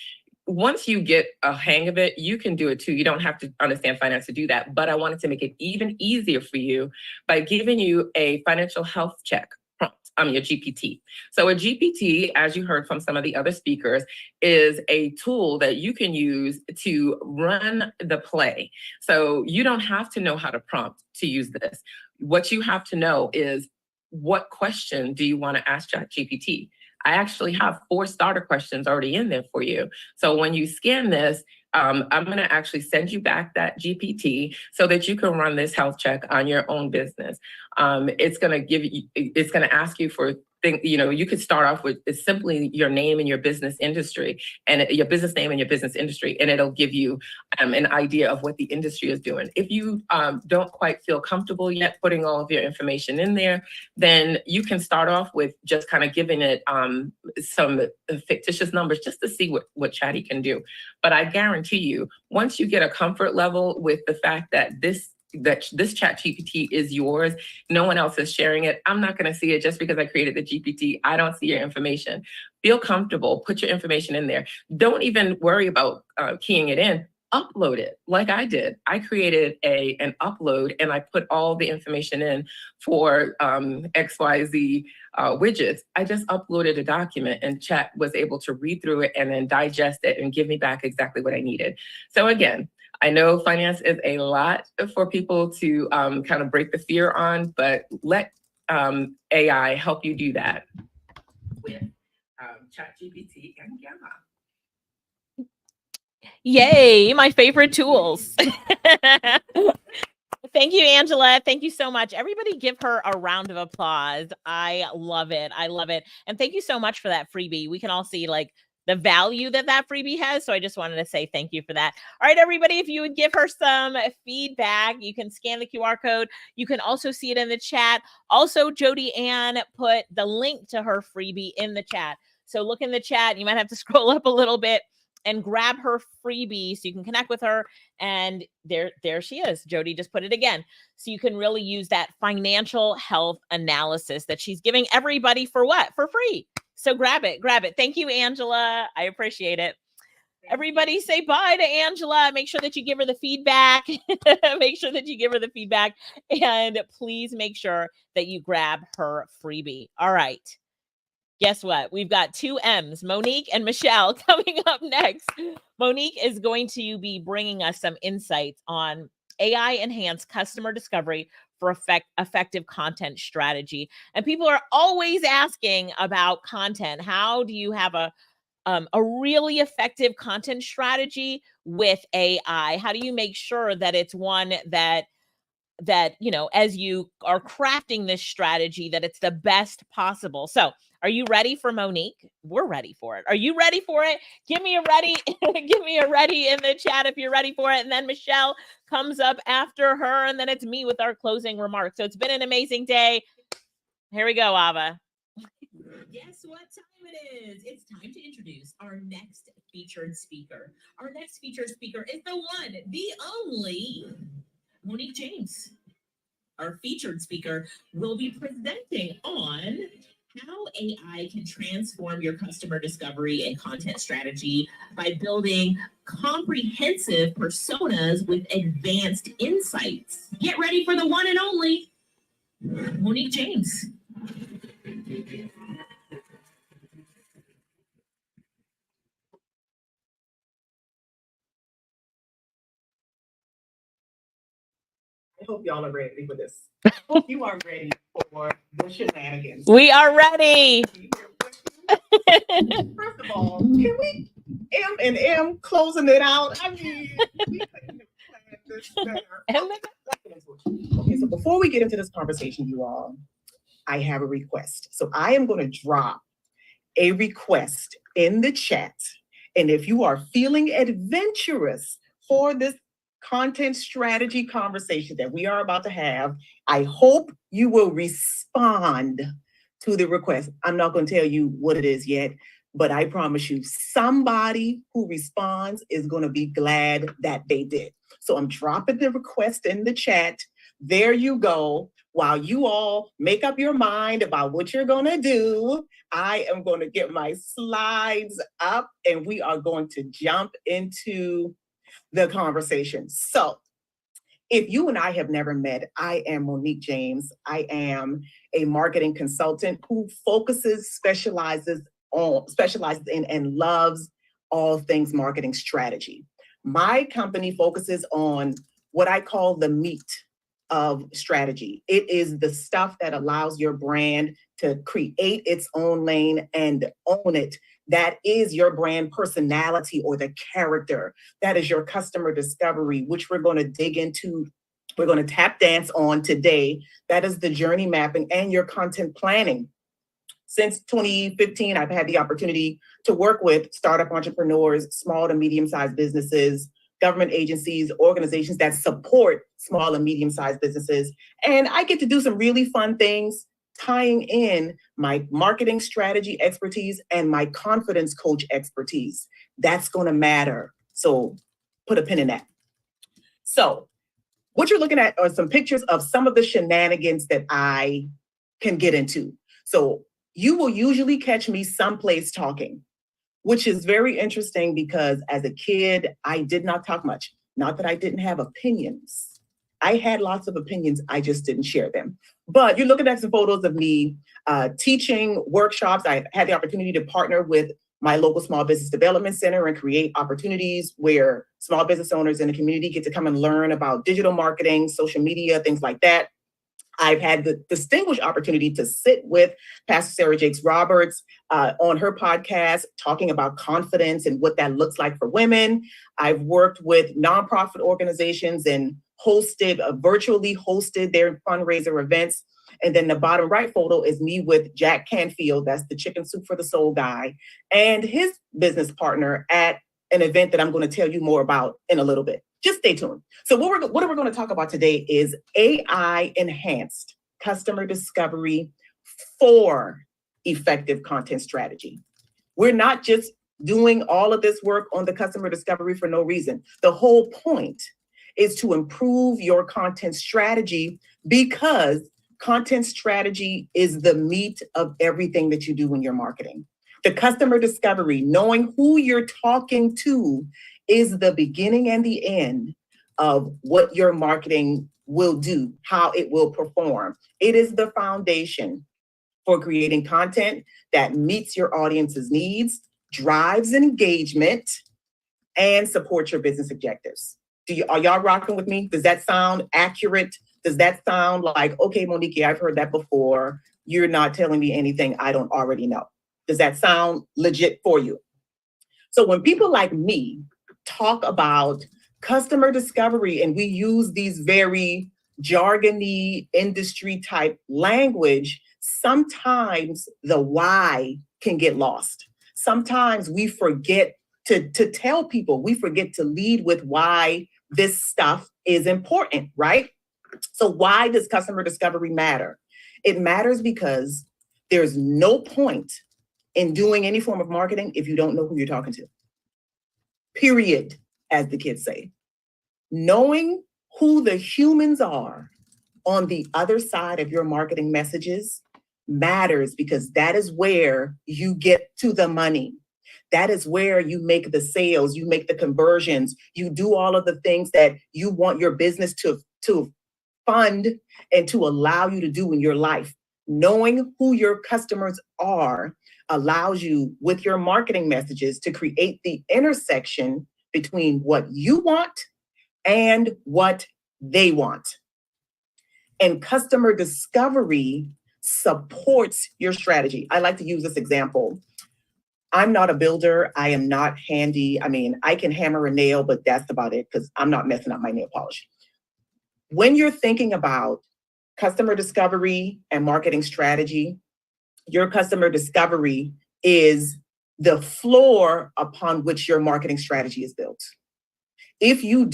Once you get a hang of it, you can do it too. You don't have to understand finance to do that. But I wanted to make it even easier for you by giving you a financial health check prompt, your GPT. So a GPT, as you heard from some of the other speakers, is a tool that you can use to run the play. So you don't have to know how to prompt to use this. What you have to know is, what question do you want to ask ChatGPT? I actually have 4 starter questions already in there for you. So when you scan this, I'm going to actually send you back that GPT so that you can run this health check on your own business. It's going to ask you for things, you could start off with simply your name and your business industry and your business name and your business industry, and it'll give you an idea of what the industry is doing. If you don't quite feel comfortable yet putting all of your information in there, then you can start off with just kind of giving it some fictitious numbers just to see what Chatty can do. But I guarantee you, once you get a comfort level with the fact that this ChatGPT is yours, no one else is sharing it, I'm not going to see it just because I created the GPT. I don't see your information. Feel comfortable, put your information in there. Don't even worry about keying it in. Upload it like I did. I created an upload and I put all the information in for XYZ widgets. I just uploaded a document and Chat was able to read through it and then digest it and give me back exactly what I needed. So again, I know finance is a lot for people to kind of break the fear on, but let AI help you do that with ChatGPT and Gamma. Yay, my favorite tools. Thank you, Angela. Thank you so much. Everybody give her a round of applause. I love it. I love it. And thank you so much for that freebie. We can all see like the value that freebie has. So I just wanted to say thank you for that. All right, everybody, if you would give her some feedback, you can scan the QR code. You can also see it in the chat. Also, Jody Ann put the link to her freebie in the chat. So look in the chat. You might have to scroll up a little bit and grab her freebie so you can connect with her. And there she is. Jody just put it again. So you can really use that financial health analysis that she's giving everybody for what? For free. So grab it. Thank you, Angela. I appreciate it. Everybody say bye to Angela. Make sure that you give her the feedback. And please make sure that you grab her freebie. All right. guess what? We've got two M's, Monique and Michelle, coming up next. Monique is going to be bringing us some insights on AI enhanced customer discovery for effective content strategy. And people are always asking about content. How do you have a really effective content strategy with AI? How do you make sure that it's one that you know, as you are crafting this strategy, that it's the best possible? So are you ready for Monique? We're ready for it. Are you ready for it? Give me a ready. Give me a ready in the chat if you're ready for it. And then Michelle comes up after her, and then it's me with our closing remarks. So it's been an amazing day. Here we go, Ava. Guess what time it is? It's time to introduce our next featured speaker. Our next featured speaker is the one, the only Monique James. Our featured speaker will be presenting on how AI can transform your customer discovery and content strategy by building comprehensive personas with advanced insights. Get ready for the one and only Monique James. I hope y'all are ready for this. I hope you are ready for the shenanigans. We are ready. First of all, can we M closing it out? I mean, we couldn't have planned this better. Okay, so before we get into this conversation, you all, I have a request. So I am going to drop a request in the chat. And if you are feeling adventurous for this content strategy conversation that we are about to have, I hope you will respond to the request. I'm not going to tell you what it is yet, but I promise you somebody who responds is going to be glad that they did. So I'm dropping the request in the chat. There you go. While you all make up your mind about what you're going to do, I am going to get my slides up and we are going to jump into the conversation. So if you and I have never met, I am Monique James. I am a marketing consultant who specializes in and loves all things marketing strategy. My company focuses on what I call the meat of strategy. It is the stuff that allows your brand to create its own lane and own it. That is your brand personality or the character. That is your customer discovery, which we're going to dig into. We're going to tap dance on today. That is the journey mapping and your content planning. Since 2015, I've had the opportunity to work with startup entrepreneurs, small to medium-sized businesses, government agencies, organizations that support small and medium-sized businesses. And I get to do some really fun things, tying in my marketing strategy expertise and my confidence coach expertise. That's going to matter. So put a pin in that. So what you're looking at are some pictures of some of the shenanigans that I can get into. So you will usually catch me someplace talking, which is very interesting because as a kid, I did not talk much. Not that I didn't have opinions. I had lots of opinions, I just didn't share them. But you're looking at some photos of me teaching workshops. I had the opportunity to partner with my local small business development center and create opportunities where small business owners in the community get to come and learn about digital marketing, social media, things like that. I've had the distinguished opportunity to sit with Pastor Sarah Jakes Roberts on her podcast, talking about confidence and what that looks like for women. I've worked with nonprofit organizations and virtually hosted their fundraiser events. And then the bottom right photo is me with Jack Canfield, that's the Chicken Soup for the Soul guy, and his business partner at an event that I'm going to tell you more about in a little bit. Just stay tuned. So what we're going to talk about today is AI enhanced customer discovery for effective content strategy. We're not just doing all of this work on the customer discovery for no reason. The whole point is to improve your content strategy because content strategy is the meat of everything that you do in your marketing. The customer discovery, knowing who you're talking to, is the beginning and the end of what your marketing will do, how it will perform. It is the foundation for creating content that meets your audience's needs, drives engagement, and supports your business objectives. Are y'all rocking with me? Does that sound accurate? Does that sound like, okay, Monique, I've heard that before. You're not telling me anything I don't already know. Does that sound legit for you? So when people like me talk about customer discovery and we use these very jargony industry type language, sometimes the why can get lost. Sometimes we forget to tell people, we forget to lead with why this stuff is important, right? So why does customer discovery matter? It matters because there's no point in doing any form of marketing if you don't know who you're talking to. Period, as the kids say. Knowing who the humans are on the other side of your marketing messages matters, because that is where you get to the money. That is where you make the sales, you make the conversions, you do all of the things that you want your business to fund and to allow you to do in your life. Knowing who your customers are allows you, with your marketing messages, to create the intersection between what you want and what they want. And customer discovery supports your strategy. I like to use this example. I'm not a builder. I am not handy. I mean, I can hammer a nail, but that's about it because I'm not messing up my nail polish. When you're thinking about customer discovery and marketing strategy, your customer discovery is the floor upon which your marketing strategy is built. If you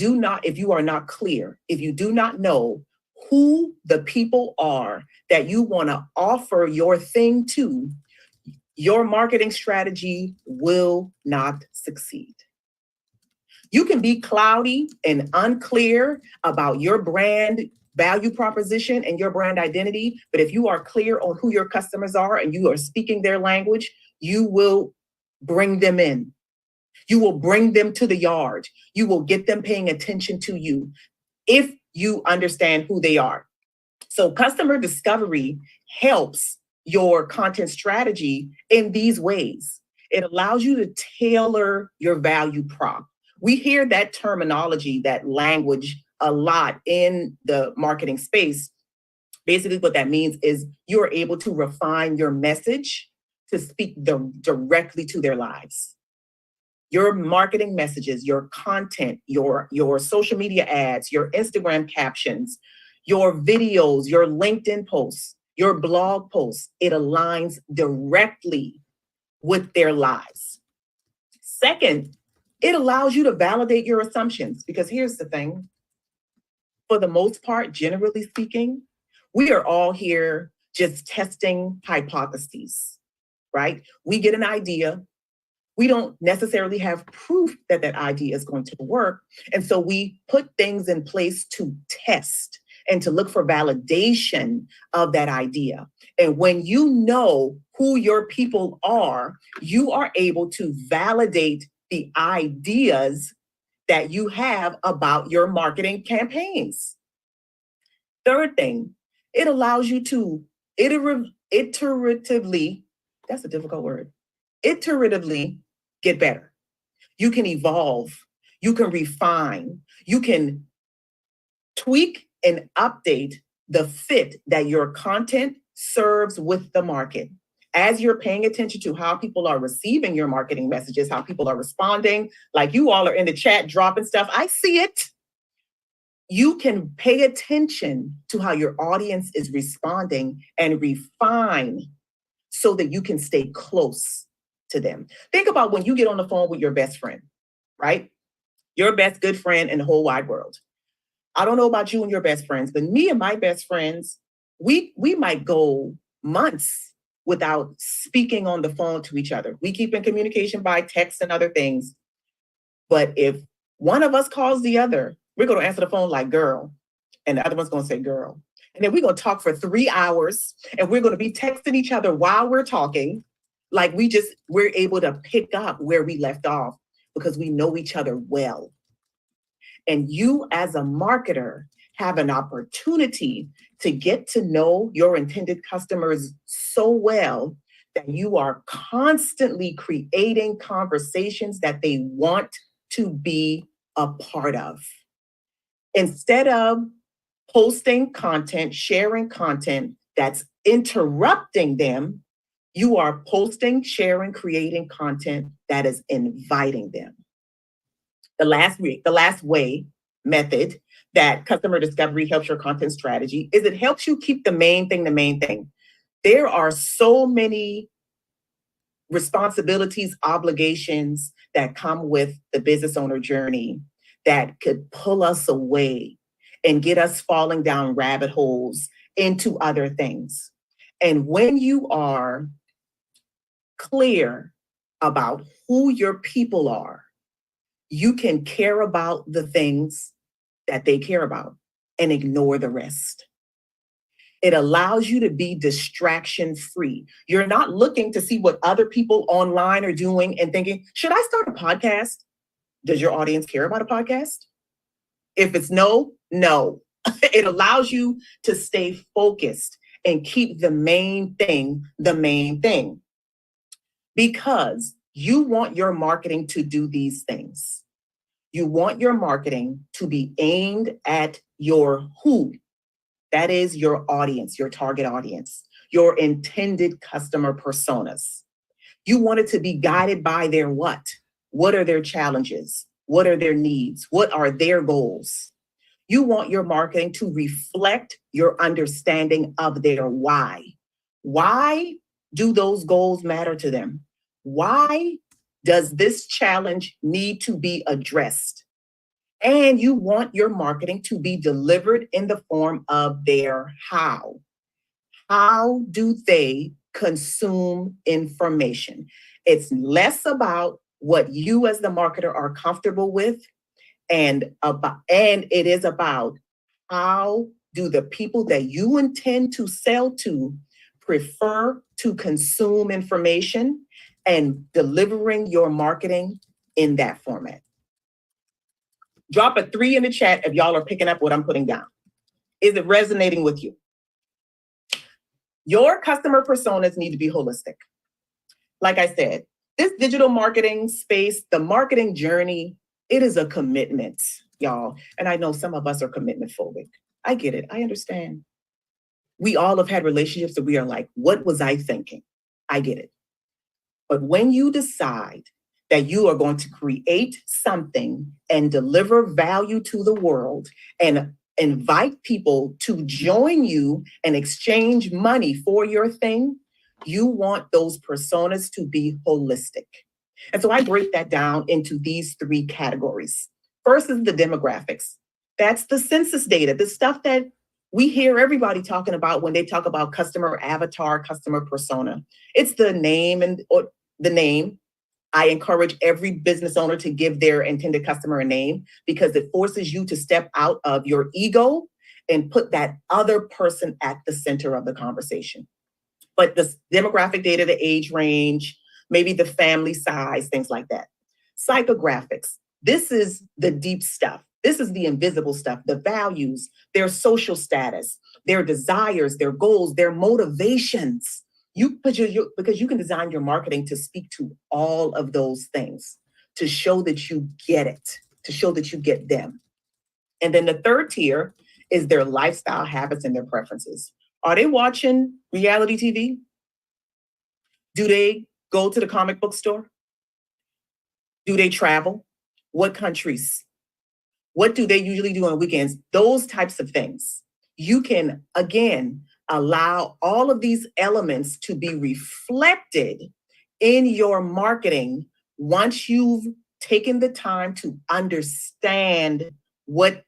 are not clear, if you do not know who the people are that you want to offer your thing to, your marketing strategy will not succeed. You can be cloudy and unclear about your brand value proposition and your brand identity, but if you are clear on who your customers are and you are speaking their language, you will bring them in. You will bring them to the yard. You will get them paying attention to you if you understand who they are. So customer discovery helps your content strategy in these ways. It allows you to tailor your value prop. We hear that terminology, that language a lot in the marketing space. Basically what that means is you're able to refine your message to speak directly to their lives. Your marketing messages, your content, your social media ads, your Instagram captions, your videos, your LinkedIn posts, your blog posts, it aligns directly with their lives. Second, it allows you to validate your assumptions, because here's the thing. For the most part, generally speaking, we are all here just testing hypotheses, right? We get an idea. We don't necessarily have proof that that idea is going to work. And so we put things in place to test and to look for validation of that idea. And when you know who your people are, you are able to validate the ideas that you have about your marketing campaigns. Third thing, it allows you to iteratively, that's a difficult word, iteratively get better. You can evolve, you can refine, you can tweak and update the fit that your content serves with the market. As you're paying attention to how people are receiving your marketing messages, how people are responding, like you all are in the chat dropping stuff, I see it. You can pay attention to how your audience is responding and refine so that you can stay close to them. Think about when you get on the phone with your best friend, right? Your best good friend in the whole wide world. I don't know about you and your best friends, but me and my best friends, we might go months without speaking on the phone to each other. We keep in communication by text and other things. But if one of us calls the other, we're going to answer the phone like girl, and the other one's going to say girl. And then we're going to talk for 3 hours, and we're going to be texting each other while we're talking, like we're able to pick up where we left off because we know each other well. And you as a marketer have an opportunity to get to know your intended customers so well that you are constantly creating conversations that they want to be a part of. Instead of posting content, sharing content that's interrupting them, you are posting, sharing, creating content that is inviting them. The last way method that customer discovery helps your content strategy is it helps you keep the main thing. There are so many responsibilities, obligations that come with the business owner journey that could pull us away and get us falling down rabbit holes into other things. And when you are clear about who your people are, you can care about the things that they care about and ignore the rest. It allows you to be distraction free. You're not looking to see what other people online are doing and thinking, should I start a podcast? Does your audience care about a podcast? If it's no. It allows you to stay focused and keep the main thing, because you want your marketing to do these things. You want your marketing to be aimed at your who. That is your audience, your target audience, your intended customer personas. You want it to be guided by their what? What are their challenges? What are their needs? What are their goals? You want your marketing to reflect your understanding of their why. Why do those goals matter to them? Why does this challenge need to be addressed? And you want your marketing to be delivered in the form of their how. How do they consume information? It's less about what you as the marketer are comfortable with, and it is about how do the people that you intend to sell to prefer to consume information, and delivering your marketing in that format. Drop a 3 in the chat if y'all are picking up what I'm putting down. Is it resonating with you? Your customer personas need to be holistic. Like I said, this digital marketing space, the marketing journey, it is a commitment, y'all. And I know some of us are commitment phobic. I get it. I understand. We all have had relationships that we are like, what was I thinking? I get it. But when you decide that you are going to create something and deliver value to the world and invite people to join you and exchange money for your thing, you want those personas to be holistic. And so I break that down into these 3 categories. First is the demographics. That's the census data, the stuff that we hear everybody talking about when they talk about customer avatar, customer persona. It's the name or the name. I encourage every business owner to give their intended customer a name because it forces you to step out of your ego and put that other person at the center of the conversation. But the demographic data, the age range, maybe the family size, things like that. Psychographics. This is the deep stuff. This is the invisible stuff, the values, their social status, their desires, their goals, their motivations. Because you can design your marketing to speak to all of those things, to show that you get it, to show that you get them. And then the third tier is their lifestyle habits and their preferences. Are they watching reality TV? Do they go to the comic book store? Do they travel? What countries? What do they usually do on weekends? Those types of things. You can, again, allow all of these elements to be reflected in your marketing once you've taken the time to understand what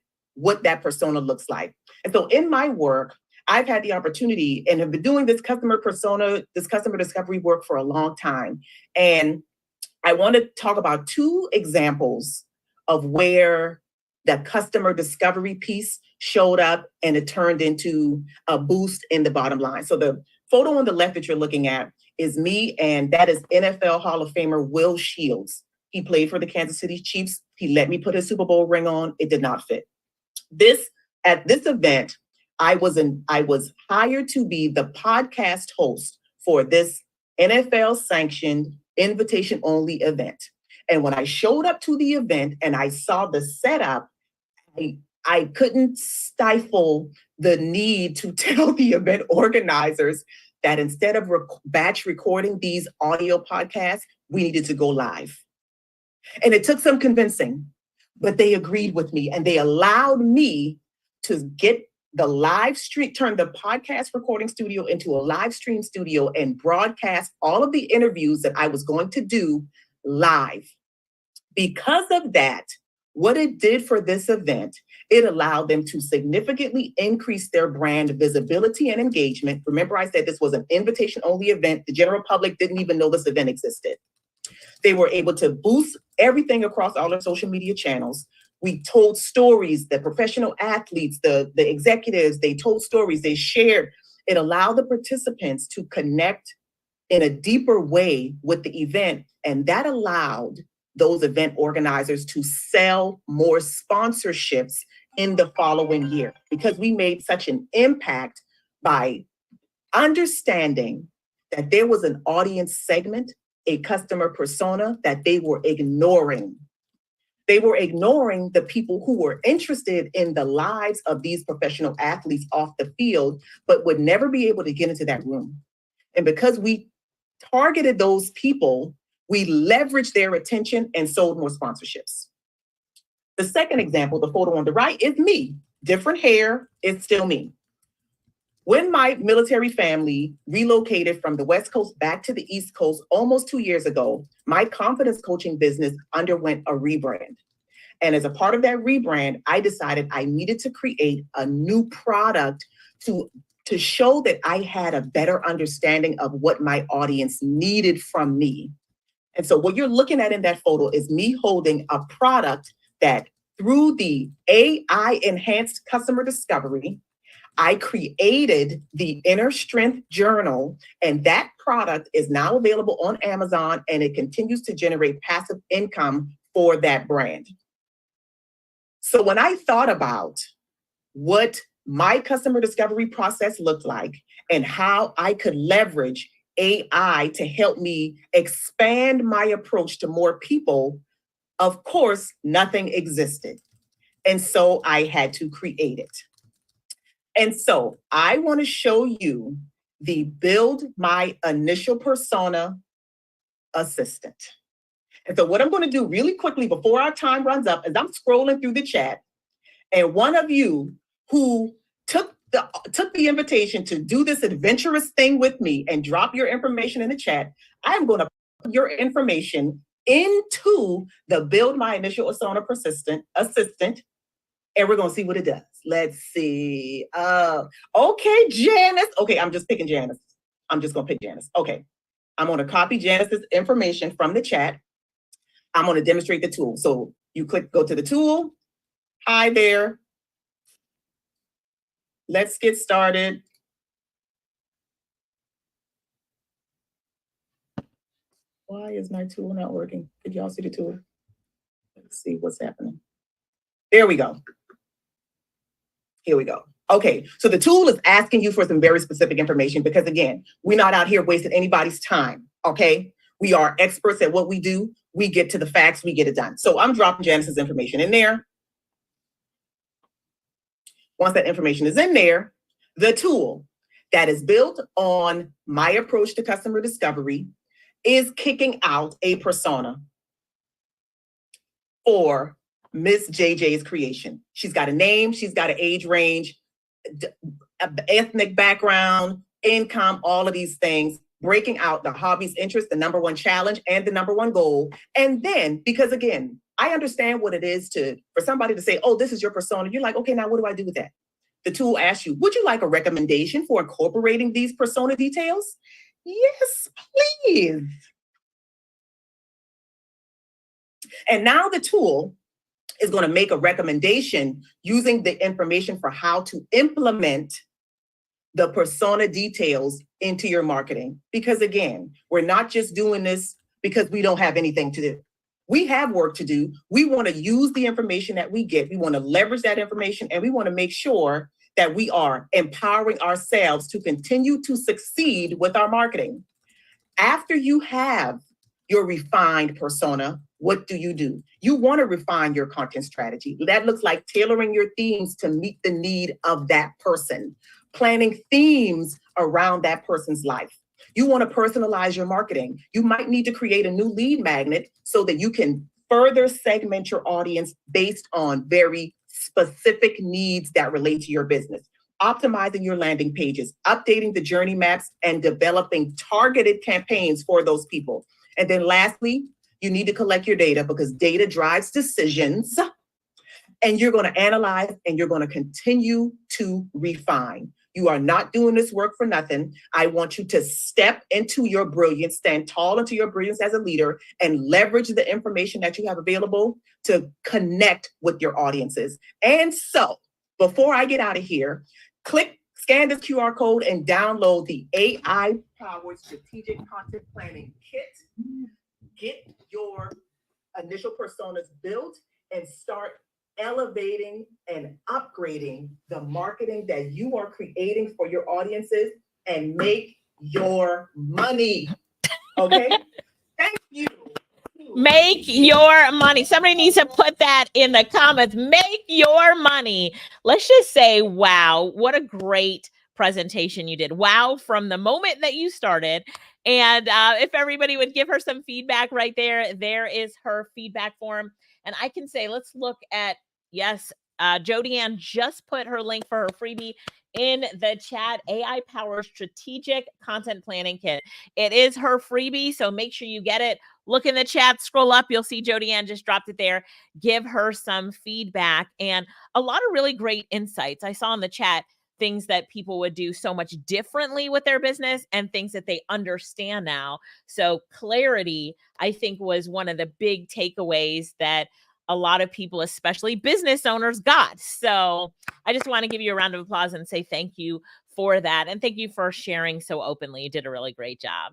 that persona looks like. And so in my work, I've had the opportunity and have been doing this customer persona, this customer discovery work for a long time. And I want to talk about 2 examples of where the customer discovery piece showed up and it turned into a boost in the bottom line. So the photo on the left that you're looking at is me, and that is NFL Hall of Famer Will Shields. He played for the Kansas City Chiefs He let me put his Super Bowl ring on. It did not fit. At this event, I was hired to be the podcast host for this NFL sanctioned invitation only event. And when I showed up to the event and I saw the setup, I couldn't stifle the need to tell the event organizers that instead of batch recording these audio podcasts, we needed to go live. And it took some convincing, but they agreed with me and they allowed me to get the live stream, turn the podcast recording studio into a live stream studio and broadcast all of the interviews that I was going to do live. Because of that, what it did for this event, it allowed them to significantly increase their brand visibility and engagement. Remember, I said this was an invitation-only event. The general public didn't even know this event existed. They were able to boost everything across all their social media channels. We told stories, the professional athletes, the executives, they told stories, they shared. It allowed the participants to connect in a deeper way with the event, and that allowed those event organizers to sell more sponsorships in the following year because we made such an impact by understanding that there was an audience segment, a customer persona that they were ignoring. They were ignoring the people who were interested in the lives of these professional athletes off the field, but would never be able to get into that room. And because we targeted those people, we leveraged their attention and sold more sponsorships. The second example, the photo on the right, is me. Different hair, it's still me. When my military family relocated from the West Coast back to the East Coast almost 2 years ago, my confidence coaching business underwent a rebrand. And as a part of that rebrand, I decided I needed to create a new product to show that I had a better understanding of what my audience needed from me. And so what you're looking at in that photo is me holding a product that through the AI enhanced customer discovery, I created the Inner Strength Journal, and that product is now available on Amazon, and it continues to generate passive income for that brand. So when I thought about what my customer discovery process looked like and how I could leverage AI to help me expand my approach to more people, of course, nothing existed. And so I had to create it. And so I want to show you the Build My Initial Persona assistant. And so what I'm going to do really quickly before our time runs up is I'm scrolling through the chat, and one of you who took the invitation to do this adventurous thing with me and drop your information in the chat, I'm going to put your information into the Build My Initial Persona assistant, and we're going to see what it does. Let's see. Okay, Janice. Okay, I'm just picking Janice. I'm just going to pick Janice. Okay, I'm going to copy Janice's information from the chat. I'm going to demonstrate the tool. So you go to the tool. Hi there. Let's get started. Why is my tool not working? Did y'all see the tool? Let's see what's happening. There we go. Here we go. Okay, so the tool is asking you for some very specific information because, again, we're not out here wasting anybody's time, okay? We are experts at what we do. We get to the facts, we get it done. So I'm dropping Janice's information in there. Once that information is in there, the tool that is built on my approach to customer discovery is kicking out a persona for Miss JJ's creation. She's got a name, she's got an age range, ethnic background, income, all of these things, breaking out the hobbies, interests, the number one challenge, and the number one goal. And then, because again, I understand what it is for somebody to say, oh, this is your persona. You're like, okay, now what do I do with that? The tool asks you, would you like a recommendation for incorporating these persona details? Yes, please. And now the tool is going to make a recommendation using the information for how to implement the persona details into your marketing. Because again, we're not just doing this because we don't have anything to do. We have work to do. We want to use the information that we get. We want to leverage that information, and we want to make sure that we are empowering ourselves to continue to succeed with our marketing. After you have your refined persona, what do? You want to refine your content strategy. That looks like tailoring your themes to meet the need of that person, planning themes around that person's life. You want to personalize your marketing. You might need to create a new lead magnet so that you can further segment your audience based on very specific needs that relate to your business. Optimizing your landing pages, updating the journey maps, and developing targeted campaigns for those people. And then lastly, you need to collect your data, because data drives decisions, and you're going to analyze and you're going to continue to refine. You are not doing this work for nothing. I want you to step into your brilliance, stand tall into your brilliance as a leader, and leverage the information that you have available to connect with your audiences. And so, before I get out of here, scan this QR code and download the AI-powered strategic content planning kit. Get your initial personas built and start elevating and upgrading the marketing that you are creating for your audiences, and make your money. Okay? Thank you. Make your money. Somebody needs to put that in the comments. Make your money. Let's just say, wow, what a great presentation you did. Wow, from the moment that you started. And if everybody would give her some feedback right there, there is her feedback form. And I can say, let's look at, yes, Jody Ann just put her link for her freebie in the chat, AI Power Strategic Content Planning Kit. It is her freebie, so make sure you get it. Look in the chat, scroll up, you'll see Jody Ann just dropped it there. Give her some feedback and a lot of really great insights. I saw in the chat things that people would do so much differently with their business and things that they understand now. So clarity, I think, was one of the big takeaways that a lot of people, especially business owners, got. So I just want to give you a round of applause and say thank you for that. And thank you for sharing so openly. You did a really great job.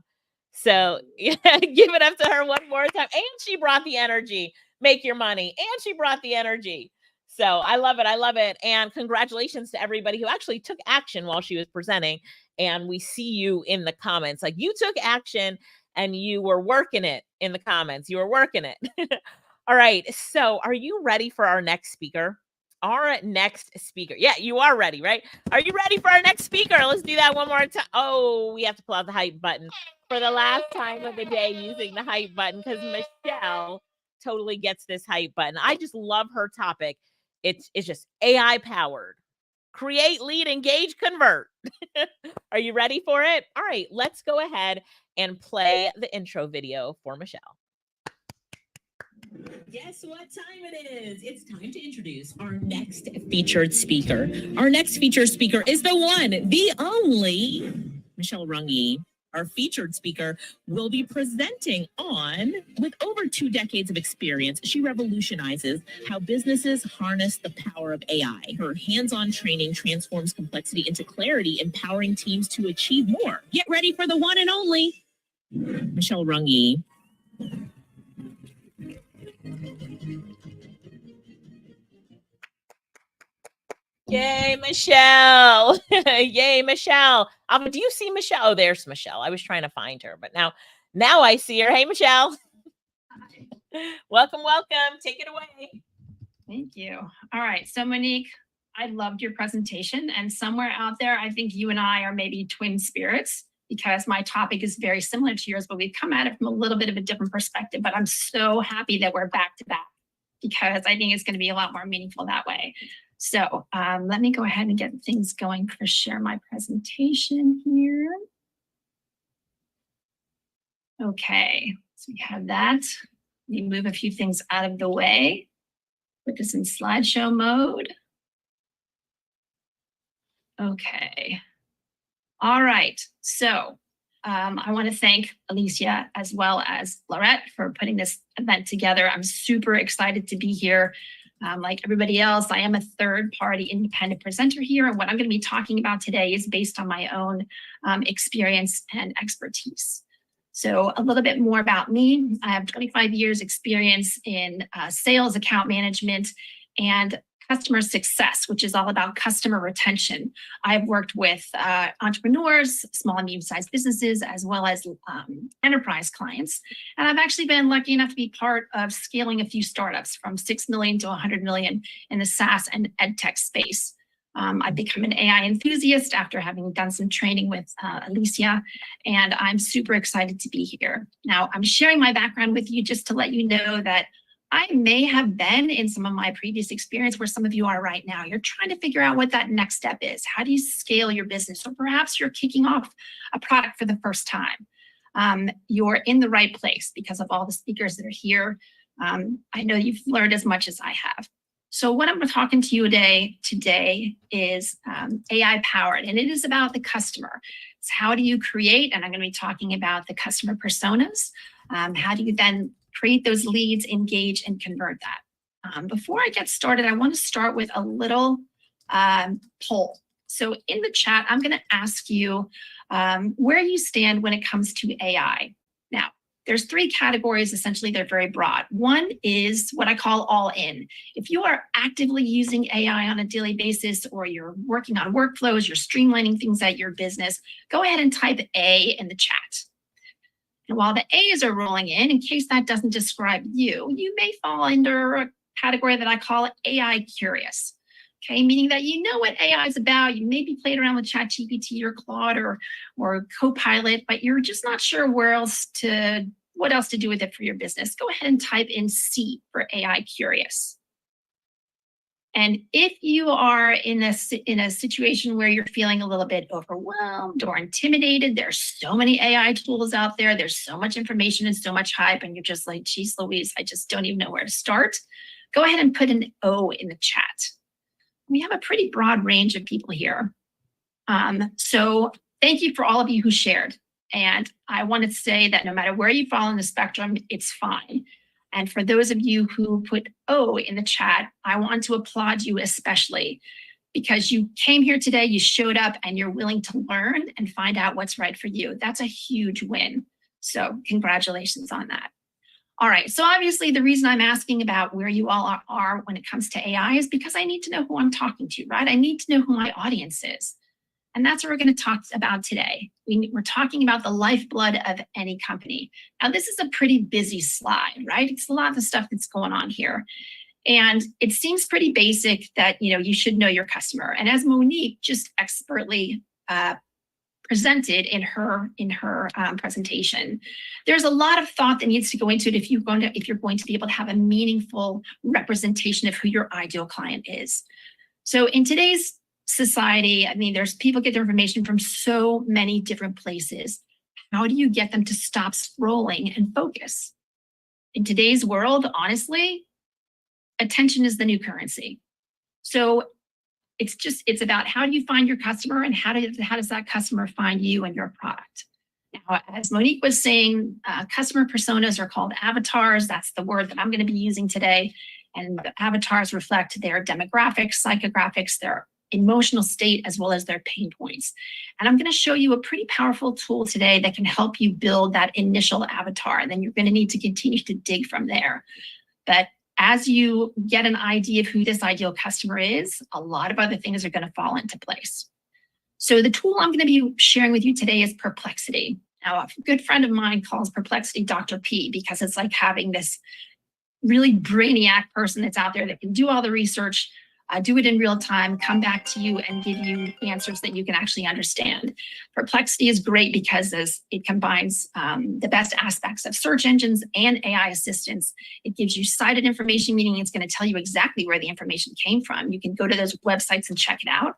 So yeah, give it up to her one more time. And she brought the energy. Make your money. And she brought the energy. So I love it. I love it. And congratulations to everybody who actually took action while she was presenting. And we see you in the comments. Like, you took action and you were working it in the comments. You were working it. All right. So are you ready for our next speaker? Our next speaker. Yeah, you are ready, right? Are you ready for our next speaker? Let's do that one more time. Oh, we have to pull out the hype button for the last time of the day using the hype button, because Michelle totally gets this hype button. I just love her topic. It's just AI powered. Create, lead, engage, convert. Are you ready for it? All right, let's go ahead and play the intro video for Michelle. Guess what time it is? It's time to introduce our next featured speaker. Our next featured speaker is the one, the only Michelle Runge. Our featured speaker will be presenting on, with over 2 decades of experience, she revolutionizes how businesses harness the power of AI. Her hands-on training transforms complexity into clarity, empowering teams to achieve more. Get ready for the one and only Michelle Runge. Yay, Michelle. Yay, Michelle. Do you see Michelle? Oh, there's Michelle. I was trying to find her, but now I see her. Hey, Michelle. Welcome. Take it away. Thank you. All right. So Monique, I loved your presentation, and somewhere out there, I think you and I are maybe twin spirits, because my topic is very similar to yours, but we've come at it from a little bit of a different perspective. But I'm so happy that we're back to back, because I think it's going to be a lot more meaningful that way. So let me go ahead and get things going for share my presentation here. Okay, so we have that. Let me move a few things out of the way. Put this in slideshow mode. Okay. All right. So I want to thank Alicia as well as Laurette for putting this event together. I'm super excited to be here. Like everybody else, I am a third-party independent presenter here, and what I'm going to be talking about today is based on my own experience and expertise. So a little bit more about me. I have 25 years experience in sales, account management, and customer success, which is all about customer retention. I've worked with entrepreneurs, small and medium-sized businesses, as well as enterprise clients. And I've actually been lucky enough to be part of scaling a few startups from 6 million to 100 million in the SaaS and EdTech space. I've become an AI enthusiast after having done some training with Alicia, and I'm super excited to be here. Now, I'm sharing my background with you just to let you know that I may have been in some of my previous experience where some of you are right now. You're trying to figure out what that next step is. How do you scale your business? Or perhaps you're kicking off a product for the first time. You're in the right place because of all the speakers that are here. I know you've learned as much as I have. So what I'm talking to you today is AI powered, and it is about the customer. It's how do you create, and I'm going to be talking about the customer personas. How do you then create those leads, engage, and convert that? Before I get started, I want to start with a little poll. So in the chat, I'm going to ask you where you stand when it comes to AI. Now, there's 3 categories, essentially, they're very broad. One is what I call all in. If you are actively using AI on a daily basis, or you're working on workflows, you're streamlining things at your business, go ahead and type A in the chat. And while the A's are rolling in case that doesn't describe you, you may fall under a category that I call AI curious. Okay, meaning that you know what AI is about. You maybe played around with ChatGPT or Claude or Copilot, but you're just not sure what else to do with it for your business. Go ahead and type in C for AI curious. And if you are in a situation where you're feeling a little bit overwhelmed or intimidated, there's so many AI tools out there. There's so much information and so much hype, and you're just like, geez Louise, I just don't even know where to start. Go ahead and put an O in the chat. We have a pretty broad range of people here. So thank you for all of you who shared. And I wanted to say that no matter where you fall in the spectrum, it's fine. And for those of you who put O in the chat, I want to applaud you especially because you came here today, you showed up, and you're willing to learn and find out what's right for you. That's a huge win. So congratulations on that. All right, so obviously the reason I'm asking about where you all are when it comes to AI is because I need to know who I'm talking to, right? I need to know who my audience is. And that's what we're going to talk about today. We're talking about the lifeblood of any company. Now, this is a pretty busy slide, right? It's a lot of stuff that's going on here. And it seems pretty basic that, you should know your customer. And as Monique just expertly presented in her presentation, there's a lot of thought that needs to go into it if you're going to be able to have a meaningful representation of who your ideal client is. So in today's society, there's people get their information from so many different places. How do you get them to stop scrolling and focus? In today's world, honestly, attention is the new currency. So it's about how do you find your customer and how does that customer find you and your product? Now, as Monique was saying, customer personas are called avatars. That's the word that I'm going to be using today. And the avatars reflect their demographics, psychographics, their emotional state, as well as their pain points. And I'm going to show you a pretty powerful tool today that can help you build that initial avatar. And then you're going to need to continue to dig from there. But as you get an idea of who this ideal customer is, a lot of other things are going to fall into place. So the tool I'm going to be sharing with you today is Perplexity. Now, a good friend of mine calls Perplexity Dr. P because it's like having this really brainiac person that's out there that can do all the research, do it in real time, come back to you and give you answers that you can actually understand. Perplexity is great because it combines the best aspects of search engines and AI assistance. It gives you cited information, meaning it's going to tell you exactly where the information came from. You can go to those websites and check it out.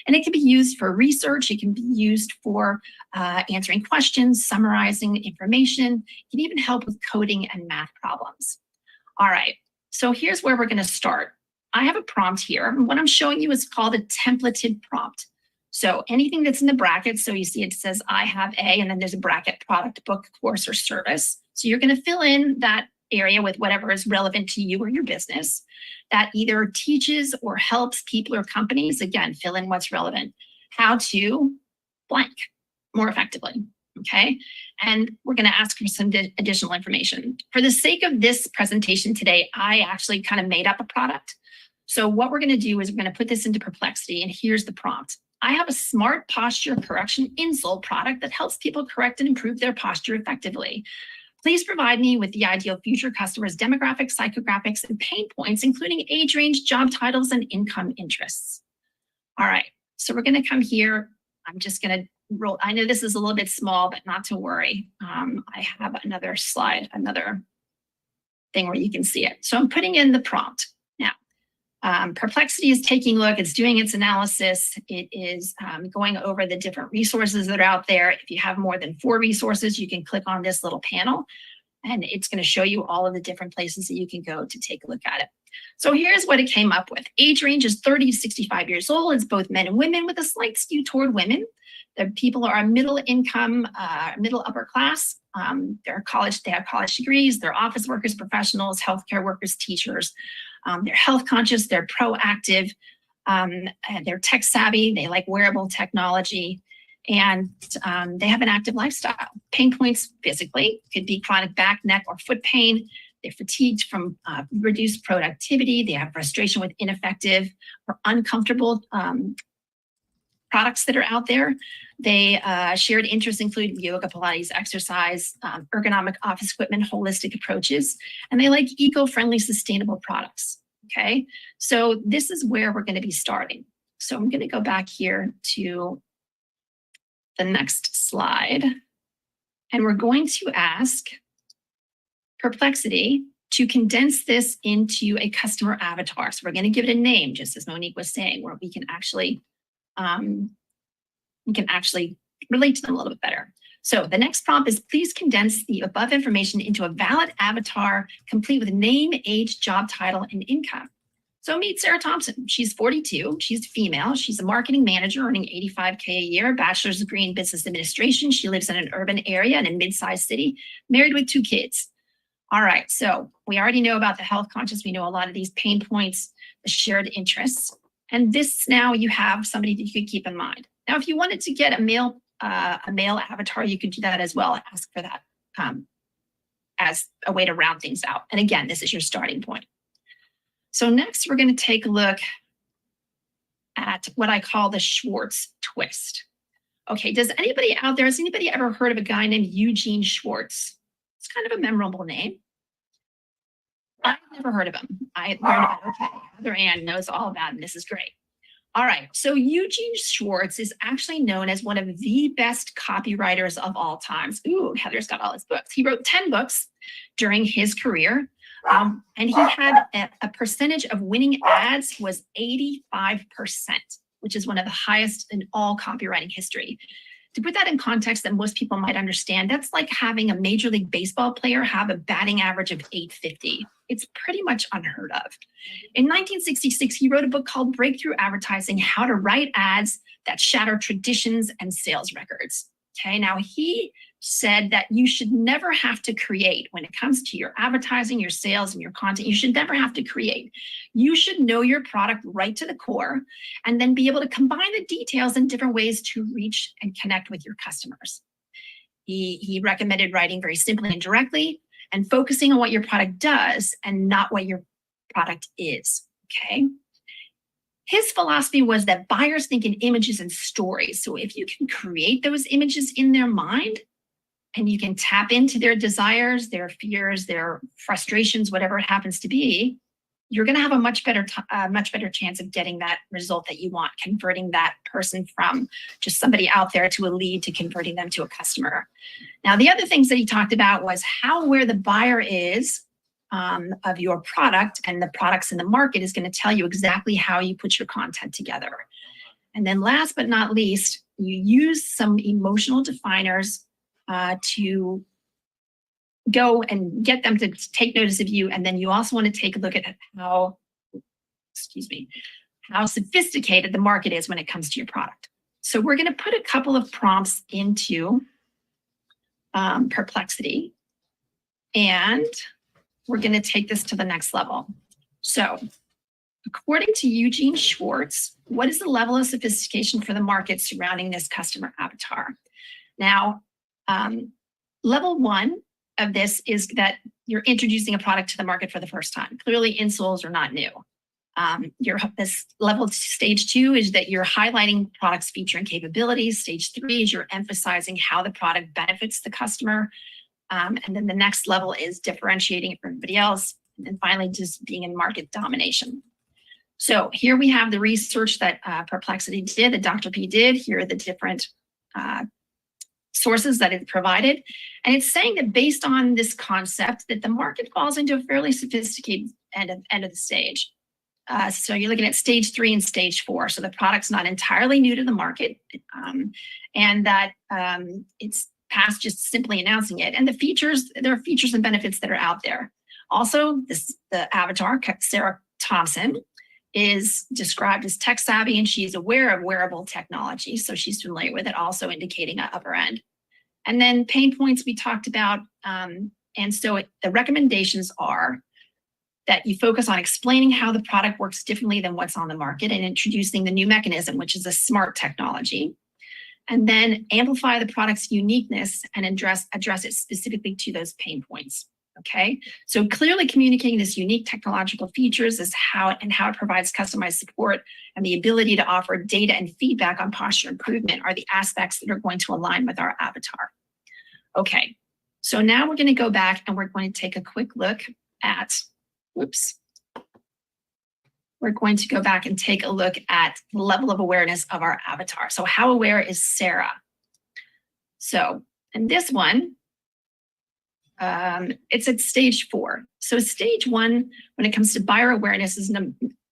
And it can be used for research. It can be used for answering questions, summarizing information. It can even help with coding and math problems. All right, so here's where we're going to start. I have a prompt here. What I'm showing you is called a templated prompt. So anything that's in the brackets, so you see it says I have a, and then there's a bracket, product, book, course, or service. So you're going to fill in that area with whatever is relevant to you or your business that either teaches or helps people or companies, again, fill in what's relevant, how to blank more effectively. Okay, and we're going to ask for some additional information. For the sake of this presentation today, I actually kind of made up a product. So what we're going to do is we're going to put this into Perplexity, and here's the prompt. I have a smart posture correction insole product that helps people correct and improve their posture effectively. Please provide me with the ideal future customers' demographics, psychographics, and pain points, including age range, job titles, and income interests. All right, so we're going to come here. I'm just going to roll. I know this is a little bit small, but not to worry. I have another slide, another thing where you can see it. So I'm putting in the prompt. Now, Perplexity is taking a look. It's doing its analysis. It is going over the different resources that are out there. If you have more than 4 resources, you can click on this little panel, and it's going to show you all of the different places that you can go to take a look at it. So here's what it came up with. Age range is 30 to 65 years old. It's both men and women with a slight skew toward women. The people are middle income, middle upper class. They have college degrees. They're office workers, professionals, healthcare workers, teachers. They're health conscious. They're proactive. They're tech savvy. They like wearable technology, and they have an active lifestyle. Pain points physically could be chronic back, neck, or foot pain. They're fatigued from reduced productivity. They have frustration with ineffective or uncomfortable products that are out there. They shared interests include yoga, Pilates, exercise, ergonomic office equipment, holistic approaches, and they like eco-friendly, sustainable products. Okay, so this is where we're going to be starting. So I'm going to go back here to the next slide, and we're going to ask Perplexity to condense this into a customer avatar. So we're going to give it a name, just as Monique was saying, where we can actually relate to them a little bit better. So the next prompt is, please condense the above information into a valid avatar, complete with name, age, job title, and income. So meet Sarah Thompson. She's 42. She's female. She's a marketing manager earning $85K a year, bachelor's degree in business administration. She lives in an urban area in a mid-sized city, married with 2 kids. All right, so we already know about the health conscious. We know a lot of these pain points, the shared interests. And this, now you have somebody that you could keep in mind. Now, if you wanted to get a male avatar, you could do that as well. Ask for that as a way to round things out. And again, this is your starting point. So next, we're going to take a look at what I call the Schwartz twist. Okay, has anybody ever heard of a guy named Eugene Schwartz? It's kind of a memorable name. I've never heard of him. I learned about, okay, Heather Ann knows all about him. This is great. All right, so Eugene Schwartz is actually known as one of the best copywriters of all times. Ooh, Heather's got all his books. He wrote 10 books during his career, and he had a percentage of winning ads was 85%, which is one of the highest in all copywriting history. To put that in context that most people might understand, that's like having a Major League Baseball player have a batting average of 850. It's pretty much unheard of. In 1966, he wrote a book called Breakthrough Advertising: How to Write Ads That Shatter Traditions and Sales Records. Okay, now he said that you should never have to create when it comes to your advertising, your sales, and your content. You should never have to create. You should know your product right to the core and then be able to combine the details in different ways to reach and connect with your customers. He recommended writing very simply and directly and focusing on what your product does and not what your product is, okay? His philosophy was that buyers think in images and stories. So if you can create those images in their mind and you can tap into their desires, their fears, their frustrations, whatever it happens to be, you're going to have a much better chance of getting that result that you want, converting that person from just somebody out there to a lead to converting them to a customer. Now, the other things that he talked about was where the buyer is of your product and the products in the market is going to tell you exactly how you put your content together. And then last but not least, you use some emotional definers to go and get them to take notice of you. And then you also want to take a look at how sophisticated the market is when it comes to your product. So we're going to put a couple of prompts into Perplexity, and we're going to take this to the next level. So according to Eugene Schwartz, what is the level of sophistication for the market surrounding this customer avatar? Now, Level one of this is that you're introducing a product to the market for the first time. Clearly, insoles are not new. This level stage two is that you're highlighting product's feature and capabilities. Stage three is you're emphasizing how the product benefits the customer. And then the next level is differentiating it from everybody else. And then finally, just being in market domination. So here we have the research that Perplexity did, that Dr. P did. Here are the different sources that it provided. And it's saying that based on this concept, that the market falls into a fairly sophisticated end of the stage. So you're looking at stage 3 and stage 4. So the product's not entirely new to the market, and that it's past just simply announcing it. And the features, there are features and benefits that are out there. Also, the avatar, Sarah Thompson, is described as tech savvy, and she's aware of wearable technology. So she's familiar with it, also indicating an upper end. And then pain points we talked about. And so the recommendations are that you focus on explaining how the product works differently than what's on the market and introducing the new mechanism, which is a smart technology. And then amplify the product's uniqueness and address it specifically to those pain points. Okay, so clearly communicating this unique technological features is how it provides customized support and the ability to offer data and feedback on posture improvement are the aspects that are going to align with our avatar. Okay, so now we're going to go back and we're going to take a quick look at, we're going to go back and take a look at the level of awareness of our avatar. So how aware is Sarah? So in this one, it's at stage 4. So stage 1, when it comes to buyer awareness, is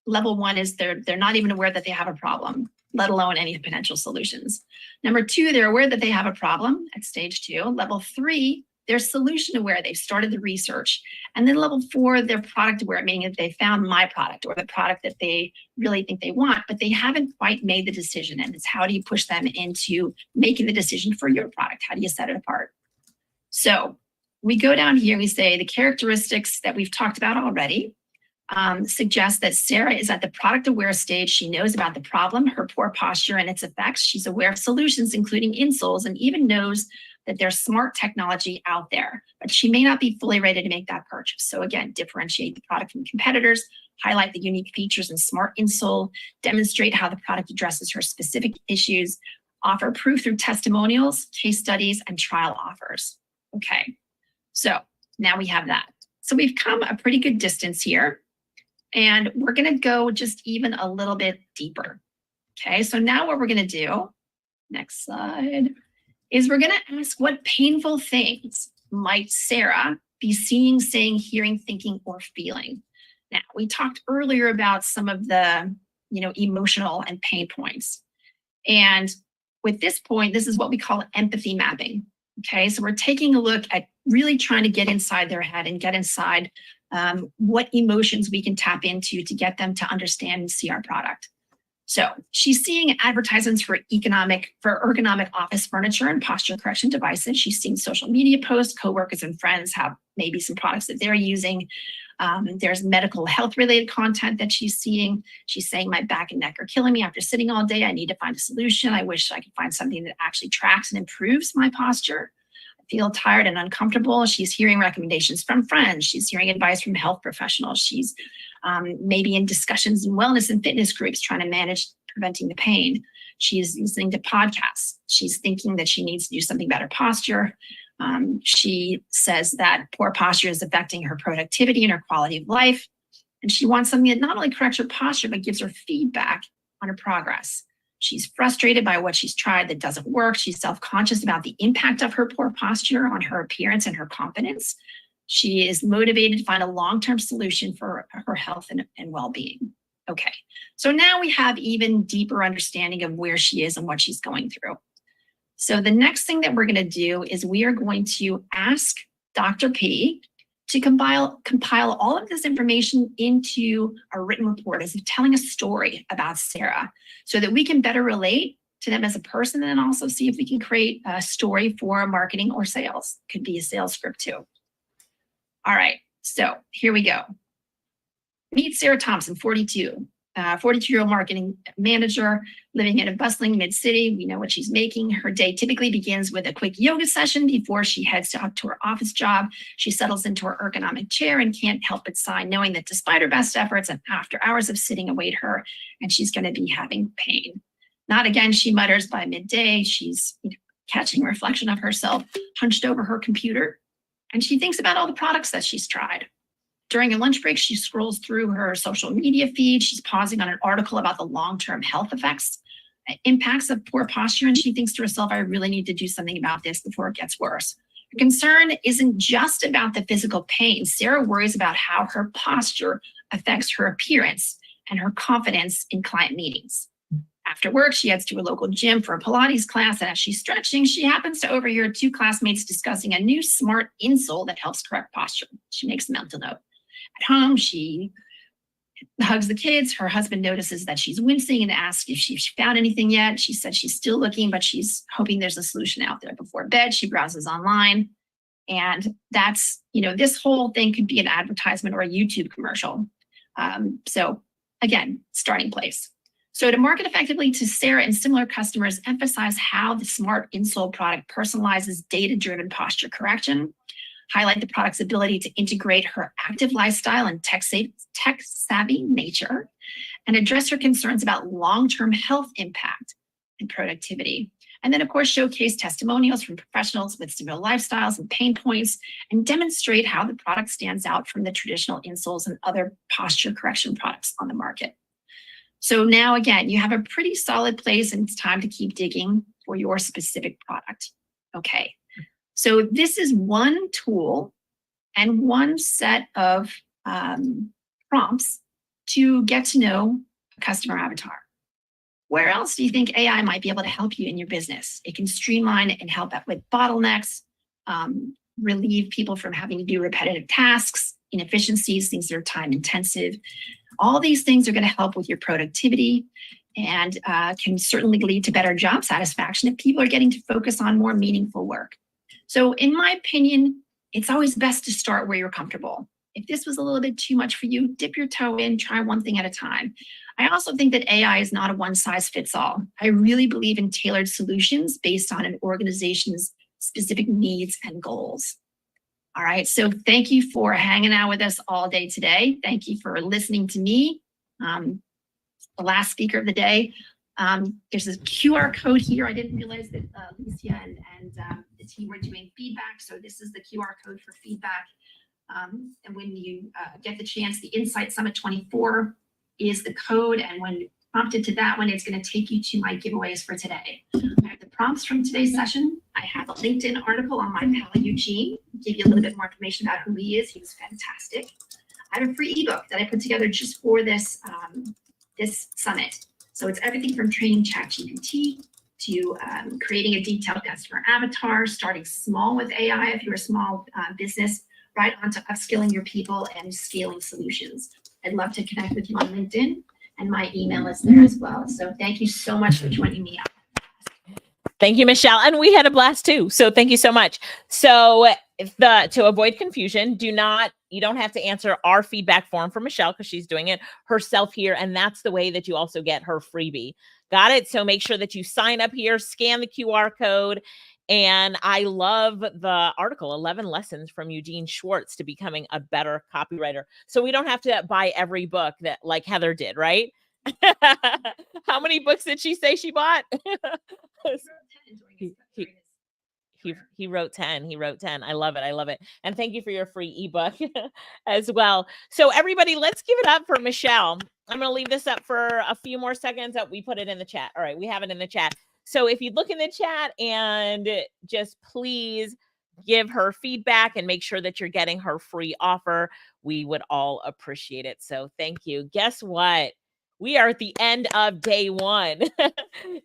level 1 is they're not even aware that they have a problem, let alone any potential solutions. Number 2, they're aware that they have a problem at stage 2. Level 3, they're solution aware. They've started the research. And then level 4, they're product aware, meaning that they found my product or the product that they really think they want, but they haven't quite made the decision. And it's how do you push them into making the decision for your product? How do you set it apart? So we go down here, we say the characteristics that we've talked about already suggest that Sarah is at the product aware stage. She knows about the problem, her poor posture and its effects. She's aware of solutions, including insoles, and even knows that there's smart technology out there, but she may not be fully ready to make that purchase. So again, differentiate the product from competitors, highlight the unique features in smart insole, demonstrate how the product addresses her specific issues, offer proof through testimonials, case studies, and trial offers. Okay. So now we have that. So we've come a pretty good distance here, and we're going to go just even a little bit deeper. Okay, so now what we're going to do, next slide, is we're going to ask what painful things might Sarah be seeing, saying, hearing, thinking, or feeling. Now, we talked earlier about some of the, emotional and pain points. And with this point, this is what we call empathy mapping. Okay, so we're taking a look at really trying to get inside their head and get inside what emotions we can tap into to get them to understand and see our product. So she's seeing advertisements for ergonomic office furniture and posture correction devices. She's seeing social media posts, coworkers and friends have maybe some products that they're using. There's medical health related content that she's seeing. She's saying my back and neck are killing me after sitting all day. I need to find a solution. I wish I could find something that actually tracks and improves my posture. I feel tired and uncomfortable. She's hearing recommendations from friends. She's hearing advice from health professionals. She's maybe in discussions in wellness and fitness groups trying to manage preventing the pain. She's listening to podcasts. She's thinking that she needs to do something about her posture. She says that poor posture is affecting her productivity and her quality of life. And she wants something that not only corrects her posture, but gives her feedback on her progress. She's frustrated by what she's tried that doesn't work. She's self-conscious about the impact of her poor posture on her appearance and her confidence. She is motivated to find a long-term solution for her health and well-being. Okay, so now we have even deeper understanding of where she is and what she's going through. So the next thing that we're going to do is we are going to ask Dr. P to compile all of this information into a written report as if telling a story about Sarah so that we can better relate to them as a person and also see if we can create a story for marketing or sales. Could be a sales script too. All right, so here we go. Meet Sarah Thompson, 42. 42-year-old marketing manager living in a bustling mid-city. We know what she's making. Her day typically begins with a quick yoga session before she heads to her office job. She settles into her ergonomic chair and can't help but sigh, knowing that despite her best efforts and after hours of sitting await her, and she's going to be having pain. Not again, she mutters. By midday, she's catching a reflection of herself hunched over her computer, and she thinks about all the products that she's tried. During a lunch break, she scrolls through her social media feed. She's pausing on an article about the long-term health impacts of poor posture, and she thinks to herself, I really need to do something about this before it gets worse. Her concern isn't just about the physical pain. Sarah worries about how her posture affects her appearance and her confidence in client meetings. After work, she heads to a local gym for a Pilates class, and as she's stretching, she happens to overhear two classmates discussing a new smart insole that helps correct posture. She makes a mental note. At home, she hugs the kids. Her husband notices that she's wincing and asks if she found anything yet. She said she's still looking, but she's hoping there's a solution out there. Before bed, she browses online. And that's, this whole thing could be an advertisement or a YouTube commercial. So again, starting place. So to market effectively to Sarah and similar customers, emphasize how the smart insole product personalizes data-driven posture correction. Highlight the product's ability to integrate her active lifestyle and tech-savvy nature, and address her concerns about long-term health impact and productivity. And then, of course, showcase testimonials from professionals with similar lifestyles and pain points, and demonstrate how the product stands out from the traditional insoles and other posture correction products on the market. So now, again, you have a pretty solid place, and it's time to keep digging for your specific product. Okay. So this is one tool and one set of prompts to get to know a customer avatar. Where else do you think AI might be able to help you in your business? It can streamline and help out with bottlenecks, relieve people from having to do repetitive tasks, inefficiencies, things that are time intensive. All these things are going to help with your productivity and can certainly lead to better job satisfaction if people are getting to focus on more meaningful work. So in my opinion, it's always best to start where you're comfortable. If this was a little bit too much for you, dip your toe in, try one thing at a time. I also think that AI is not a one-size-fits-all. I really believe in tailored solutions based on an organization's specific needs and goals. All right, so thank you for hanging out with us all day today. Thank you for listening to me, the last speaker of the day. There's a QR code here. I didn't realize that Alicia and the team were doing feedback. So this is the QR code for feedback. And when you get the chance, the Insight Summit 24 is the code. And when prompted to that one, it's going to take you to my giveaways for today. I have the prompts from today's session. I have a LinkedIn article on my pal Eugene, give you a little bit more information about who he is. He was fantastic. I have a free ebook that I put together just for this, this summit. So it's everything from training ChatGPT to creating a detailed customer avatar, starting small with AI if you're a small business, right on to upskilling your people and scaling solutions. I'd love to connect with you on LinkedIn, and my email is there as well. So thank you so much for joining me. Thank you, Michelle. And we had a blast too. So thank you so much. So to avoid confusion, you don't have to answer our feedback form for Michelle because she's doing it herself here. And that's the way that you also get her freebie. Got it? So make sure that you sign up here, scan the QR code. And I love the article, 11 Lessons from Eugene Schwartz to Becoming a Better Copywriter. So we don't have to buy every book that like Heather did, right? How many books did she say she bought? He wrote 10. He wrote 10. I love it. I love it. And thank you for your free ebook as well. So everybody, let's give it up for Michelle. I'm going to leave this up for a few more seconds. We put it in the chat. All right. We have it in the chat. So if you look in the chat and just please give her feedback and make sure that you're getting her free offer, we would all appreciate it. So thank you. Guess what? We are at the end of day one.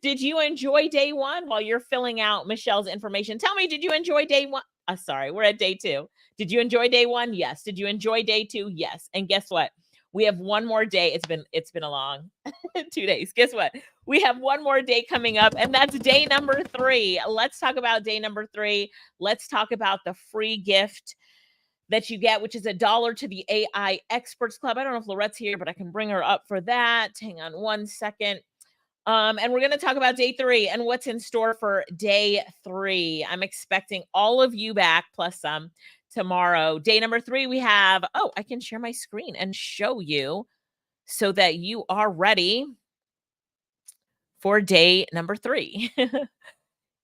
Did you enjoy day one while you're filling out Michelle's information? Tell me, did you enjoy day one? Sorry, we're at day two. Did you enjoy day one? Yes. Did you enjoy day two? Yes. And guess what? We have one more day. It's been a long 2 days. Guess what? We have one more day coming up, and that's day number 3. Let's talk about day number 3. Let's talk about the free gift that you get, which is $1 to the AI Experts Club. I don't know if Lorette's here, but I can bring her up for that. Hang on one second. And we're going to talk about day 3 and what's in store for day 3. I'm expecting all of you back plus some tomorrow. Day number 3, we have, I can share my screen and show you so that you are ready for day number 3.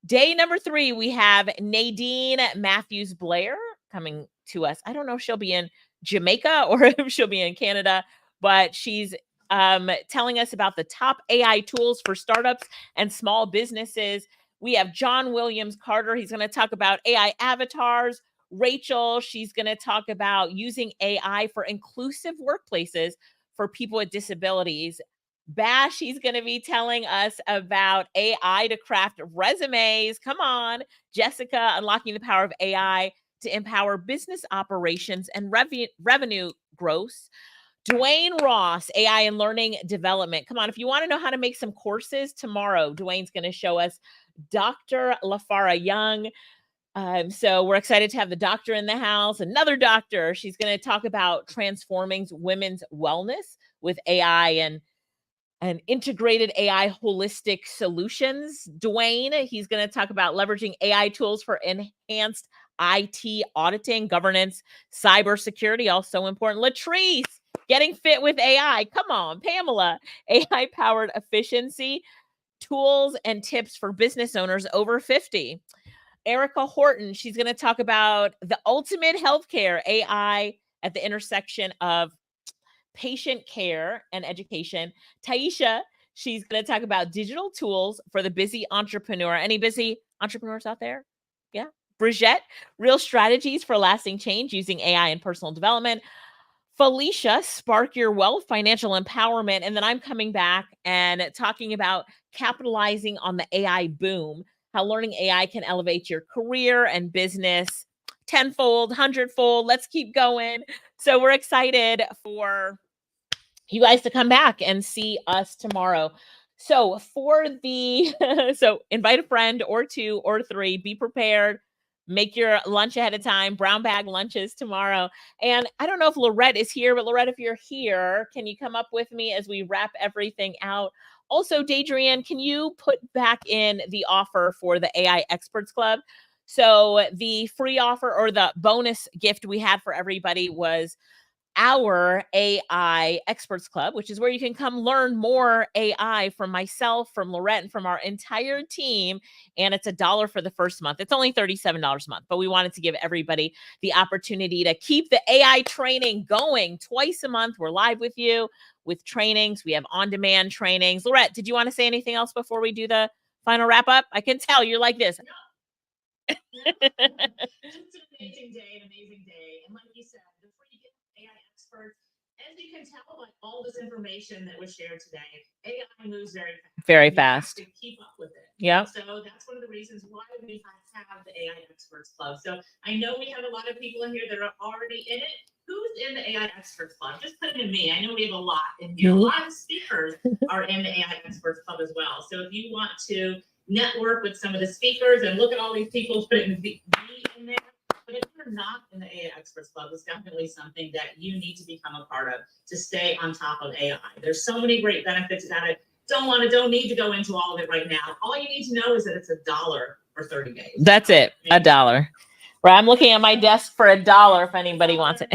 Day number 3, we have Nadine Matthews Blair coming to us. I don't know if she'll be in Jamaica or if she'll be in Canada, but she's telling us about the top AI tools for startups and small businesses. We have John Williams Carter. He's going to talk about AI avatars. Rachel, she's going to talk about using AI for inclusive workplaces for people with disabilities. Bash, he's going to be telling us about AI to craft resumes. Come on. Jessica, unlocking the power of AI to empower business operations and revenue growth. Dwayne Ross, AI and learning development. Come on, if you want to know how to make some courses tomorrow, Dwayne's going to show us Dr. LaFara Young. So we're excited to have the doctor in the house. Another doctor. She's going to talk about transforming women's wellness with AI and integrated AI holistic solutions. Dwayne, he's going to talk about leveraging AI tools for enhanced IT auditing, governance, cybersecurity, also important. Latrice, getting fit with AI. Come on, Pamela, AI-powered efficiency, tools and tips for business owners over 50. Erica Horton, she's going to talk about the ultimate healthcare, AI at the intersection of patient care and education. Taisha, she's going to talk about digital tools for the busy entrepreneur. Any busy entrepreneurs out there? Yeah. Brigitte, real strategies for lasting change using AI and personal development. Felicia, spark your wealth, financial empowerment. And then I'm coming back and talking about capitalizing on the AI boom, how learning AI can elevate your career and business tenfold, hundredfold. Let's keep going. So we're excited for you guys to come back and see us tomorrow. So so invite a friend or 2 or 3, be prepared. Make your lunch ahead of time. Brown bag lunches tomorrow. And I don't know if Lorette is here, but Lorette, if you're here, can you come up with me as we wrap everything out? Also, Dadrian, can you put back in the offer for the AI Experts Club? So the free offer or the bonus gift we had for everybody was our AI Experts Club, which is where you can come learn more AI from myself, from Lorette, and from our entire team. And it's $1 for the first month. It's only $37 a month, but we wanted to give everybody the opportunity to keep the AI training going twice a month. We're live with you with trainings. We have on-demand trainings. Lorette, did you want to say anything else before we do the final wrap up? I can tell you're like this. Just an amazing day, And like you said, before you get AI experts, as you can tell by all this information that was shared today, AI moves very fast. Very You have fast. to keep up with it. Yep. So that's one of the reasons why we have the AI Experts Club. So I know we have a lot of people in here that are already in it. Who's in the AI Experts Club? Just put it in me. I know we have a lot in here. A lot of speakers are in the AI Experts Club as well. So if you want to network with some of the speakers and look at all these people putting me in there. But if you're not in the AI Experts Club, it's definitely something that you need to become a part of to stay on top of AI. There's so many great benefits that I don't need to go into all of it right now. All you need to know is that it's $1 for 30 days. That's it. $1. Right. I'm looking at my desk for $1 if anybody wants it.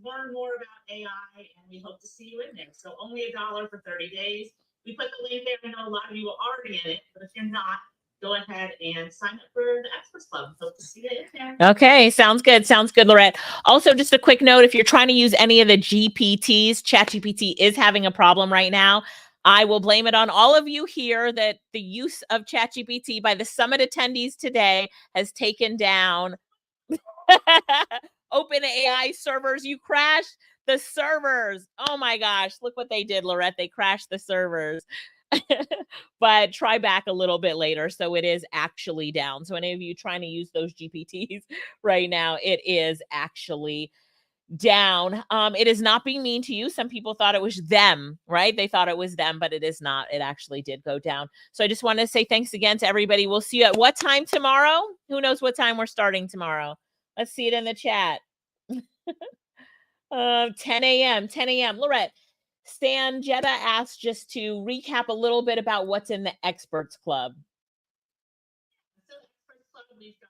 Learn more about AI, and we hope to see you in there. So only $1 for 30 days. We put the link there. I know a lot of you are already in it, but if you're not, go ahead and sign up for the Experts Club. Hope to see you in there. Okay, sounds good. Sounds good, Lorette. Also, just a quick note, if you're trying to use any of the GPTs, ChatGPT is having a problem right now. I will blame it on all of you here that the use of ChatGPT by the summit attendees today has taken down OpenAI servers. You crashed the servers. Oh my gosh, look what they did, Lorette. They crashed the servers. But try back a little bit later. So it is actually down. So any of you trying to use those GPTs right now, it is actually down. It is not being mean to you. Some people thought it was them, right? They thought it was them, but it is not. It actually did go down. So I just want to say thanks again to everybody. We'll see you at what time tomorrow? Who knows what time we're starting tomorrow? Let's see it in the chat. 10 a.m. 10 a.m. Lorette, Stan Jetta asked just to recap a little bit about what's in the Experts Club. So Experts Club, we've got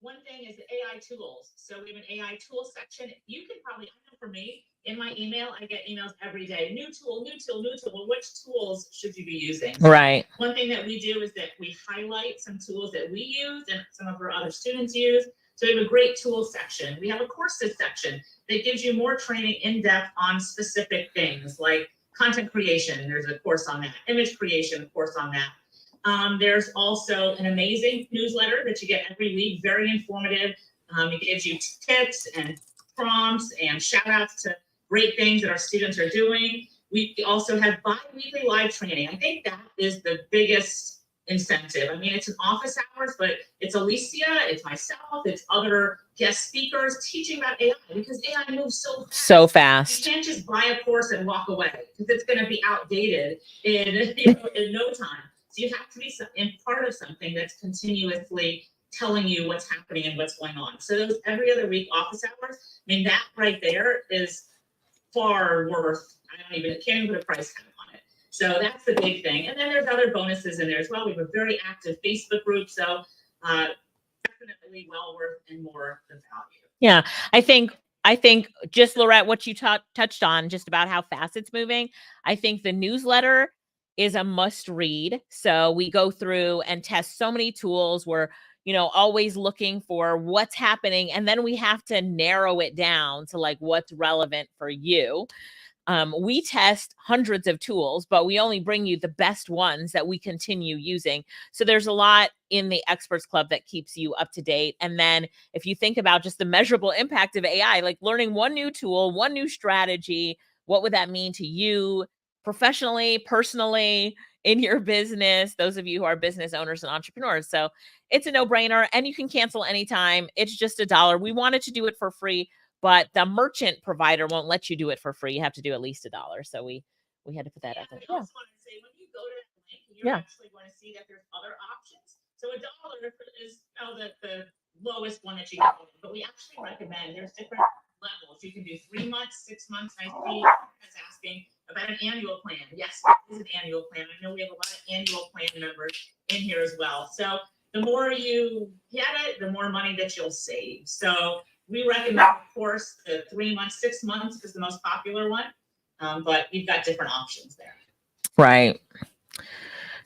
one thing is the AI tools. So we have an AI tool section. You can probably, I know for me, in my email, I get emails every day. New tool, new tool, new tool. Well, which tools should you be using? Right. One thing that we do is that we highlight some tools that we use and some of our other students use. So we have a great tool section. We have a courses section that gives you more training in depth on specific things like content creation. There's a course on that. Image creation, a course on that. There's also an amazing newsletter that you get every week, very informative. It gives you tips and prompts and shout outs to great things that our students are doing. We also have bi-weekly live training. I think that is the biggest incentive. I mean, it's an office hours, but it's Alicia, it's myself, it's other guest speakers teaching about AI because AI moves so fast. So fast. You can't just buy a course and walk away because it's going to be outdated in no time. So you have to be in part of something that's continuously telling you what's happening and what's going on. So those every other week office hours, I mean, that right there is far worth, can't even put a price tag on it. So that's the big thing. And then there's other bonuses in there as well. We have a very active Facebook group. So definitely well worth and more the value. Yeah, I think just Lorette, what you touched on just about how fast it's moving. I think the newsletter is a must read. So we go through and test so many tools. We're, always looking for what's happening. And then we have to narrow it down to like what's relevant for you. We test hundreds of tools, but we only bring you the best ones that we continue using. So there's a lot in the Experts Club that keeps you up to date. And then if you think about just the measurable impact of AI, like learning one new tool, one new strategy, what would that mean to you professionally, personally, in your business, those of you who are business owners and entrepreneurs. So it's a no-brainer and you can cancel anytime. It's just $1. We wanted to do it for free, but the merchant provider won't let you do it for free. You have to do at least $1. So we had to put that out there. I also want to say, when you go to that link, you're actually going to see that there's other options. So $1 is the lowest one that you can do, but we actually recommend there's different levels. You can do 3 months, 6 months. I see is asking about an annual plan. Yes, it is an annual plan. I know we have a lot of annual plan members in here as well. So the more you get it, the more money that you'll save. So we recommend, of course, the 3 months, 6 months is the most popular one, but you've got different options there. Right.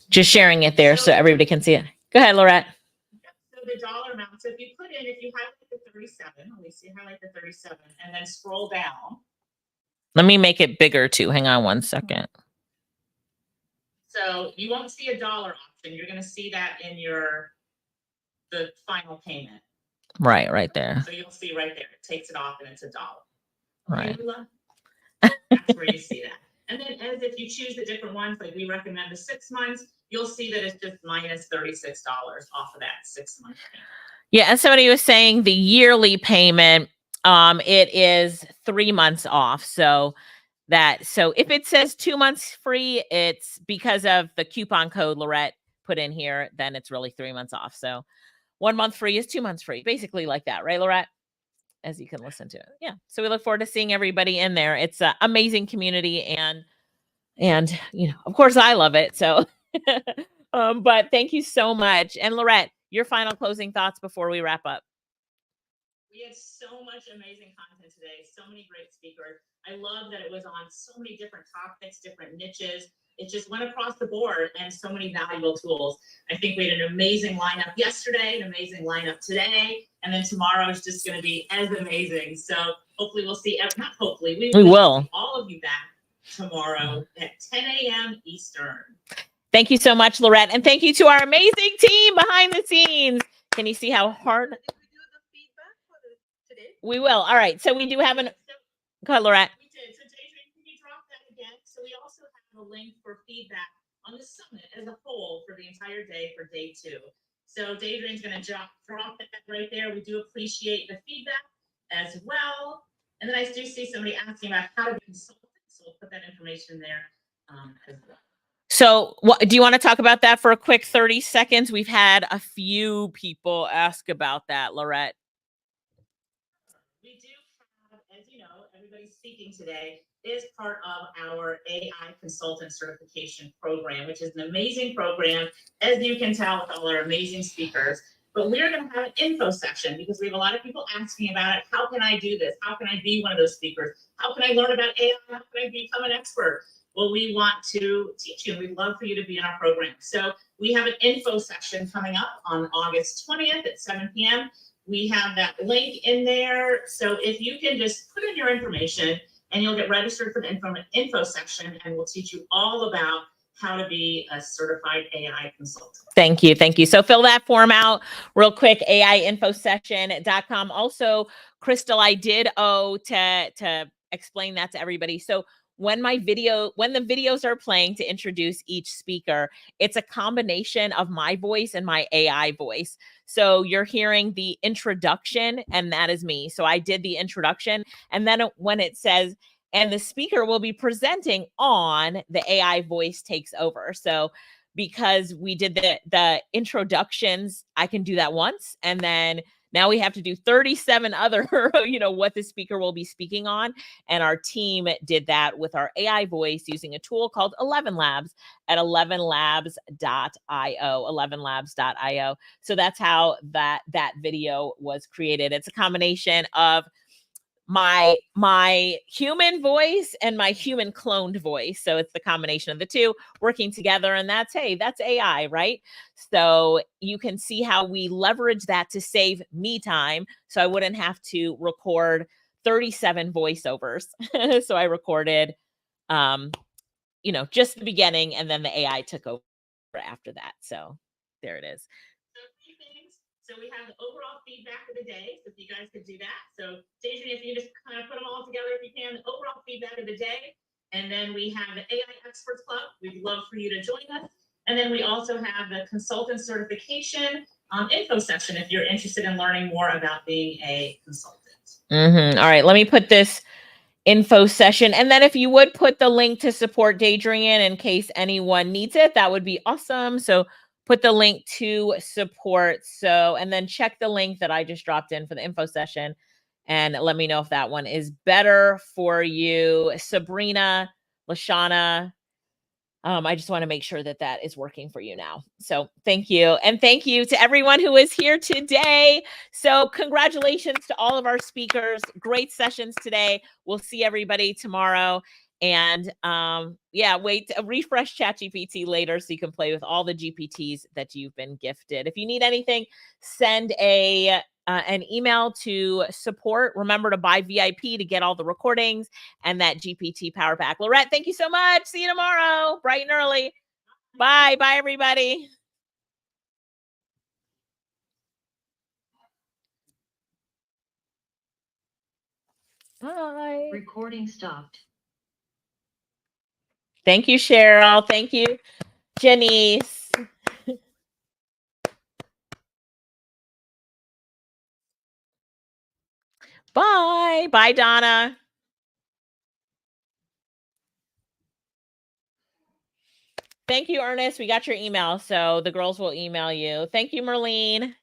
Just sharing it there so everybody can see it. Go ahead, Lorette. So the dollar amount, so if you put in, if you highlight the 37, let me see, highlight the 37 and then scroll down. Let me make it bigger too. Hang on one second. So you won't see $1 option. You're going to see that in the final payment. Right there. So you'll see right there. It takes it off and it's $1. Right. That's where you see that. And then as if you choose the different ones, like we recommend the 6 months, you'll see that it's just minus $36 off of that 6 month payment. Yeah, and somebody was saying the yearly payment, it is 3 months off. So if it says 2 months free, it's because of the coupon code Lorette put in here, then it's really 3 months off. So 1 month free is 2 months free, basically like that, right, Lorette? As you can listen to it. Yeah. So we look forward to seeing everybody in there. It's an amazing community and of course I love it. So, but thank you so much. And Lorette, your final closing thoughts before we wrap up. We had so much amazing content today, so many great speakers. I love that it was on so many different topics, different niches. It just went across the board and so many valuable tools. I think we had an amazing lineup yesterday, an amazing lineup today, and then tomorrow is just going to be as amazing. So hopefully we'll see, not hopefully, we will see all of you back tomorrow at 10 a.m. Eastern. Thank you so much, Lorette. And thank you to our amazing team behind the scenes. Can you see how hard? We will. All right. So we do have go ahead, Lorette. We did. So Daydream, can you drop that again? So we also have a link for feedback on the summit as a whole for the entire day for day 2. So Daydream's going to drop that right there. We do appreciate the feedback as well. And then I do see somebody asking about how to be consulted. So we'll put that information there as well. So do you want to talk about that for a quick 30 seconds? We've had a few people ask about that, Lorette. everybody's speaking today is part of our AI consultant certification program, which is an amazing program, as you can tell with all our amazing speakers. But we're going to have an info session because we have a lot of people asking about it. How can I do this? How can I be one of those speakers? How can I learn about AI? How can I become an expert? Well, we want to teach you. We'd love for you to be in our program. So we have an info session coming up on August 20th at 7 p.m. We have that link in there. So if you can just put in your information and you'll get registered for the info section, and we'll teach you all about how to be a certified AI consultant. Thank you. Thank you. So fill that form out real quick, AIinfosession.com. Also, Crystal, I did owe to explain that to everybody. So when the videos are playing to introduce each speaker, it's a combination of my voice and my AI voice. So you're hearing the introduction, and that is me. So I did the introduction, and then when it says, and the speaker will be presenting on, the AI voice takes over. So because we did the introductions, I can do that once, and then now we have to do 37 other, what the speaker will be speaking on. And our team did that with our AI voice using a tool called 11 Labs at 11labs.io. So that's how that video was created. It's a combination of my human voice and my human cloned voice. So it's the combination of the two working together, and that's AI, right? So you can see how we leverage that to save me time. So I wouldn't have to record 37 voiceovers. So I recorded, just the beginning, and then the AI took over after that. So there it is. So we have the overall feedback of the day. So if you guys could do that. So Adrian, if you just kind of put them all together, if you can, the overall feedback of the day. And then we have the AI Experts Club. We'd love for you to join us. And then we also have the consultant certification info session if you're interested in learning more about being a consultant. All right, let me put this info session. And then if you would put the link to support Daydream in case anyone needs it, that would be awesome. So put the link to support. So, and then check the link that I just dropped in for the info session and let me know if that one is better for you. Sabrina, Lashana, I just want to make sure that that is working for you now. So thank you. And thank you to everyone who is here today. So congratulations to all of our speakers. Great sessions today. We'll see everybody tomorrow. And refresh ChatGPT later so you can play with all the GPTs that you've been gifted. If you need anything, send an email to support. Remember to buy VIP to get all the recordings and that GPT Power Pack. Lorette, thank you so much. See you tomorrow, bright and early. Bye. Bye, everybody. Bye. Recording stopped. Thank you, Cheryl. Thank you, Janice. Bye. Bye, Donna. Thank you, Ernest. We got your email, so the girls will email you. Thank you, Merlene.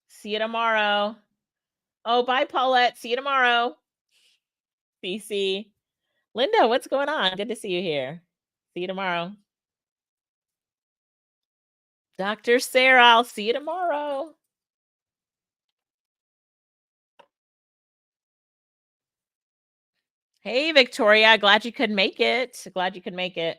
See you tomorrow. Oh, bye, Paulette. See you tomorrow. CC. Linda, what's going on? Good to see you here. See you tomorrow. Dr. Sarah, I'll see you tomorrow. Hey, Victoria. Glad you could make it. Glad you could make it.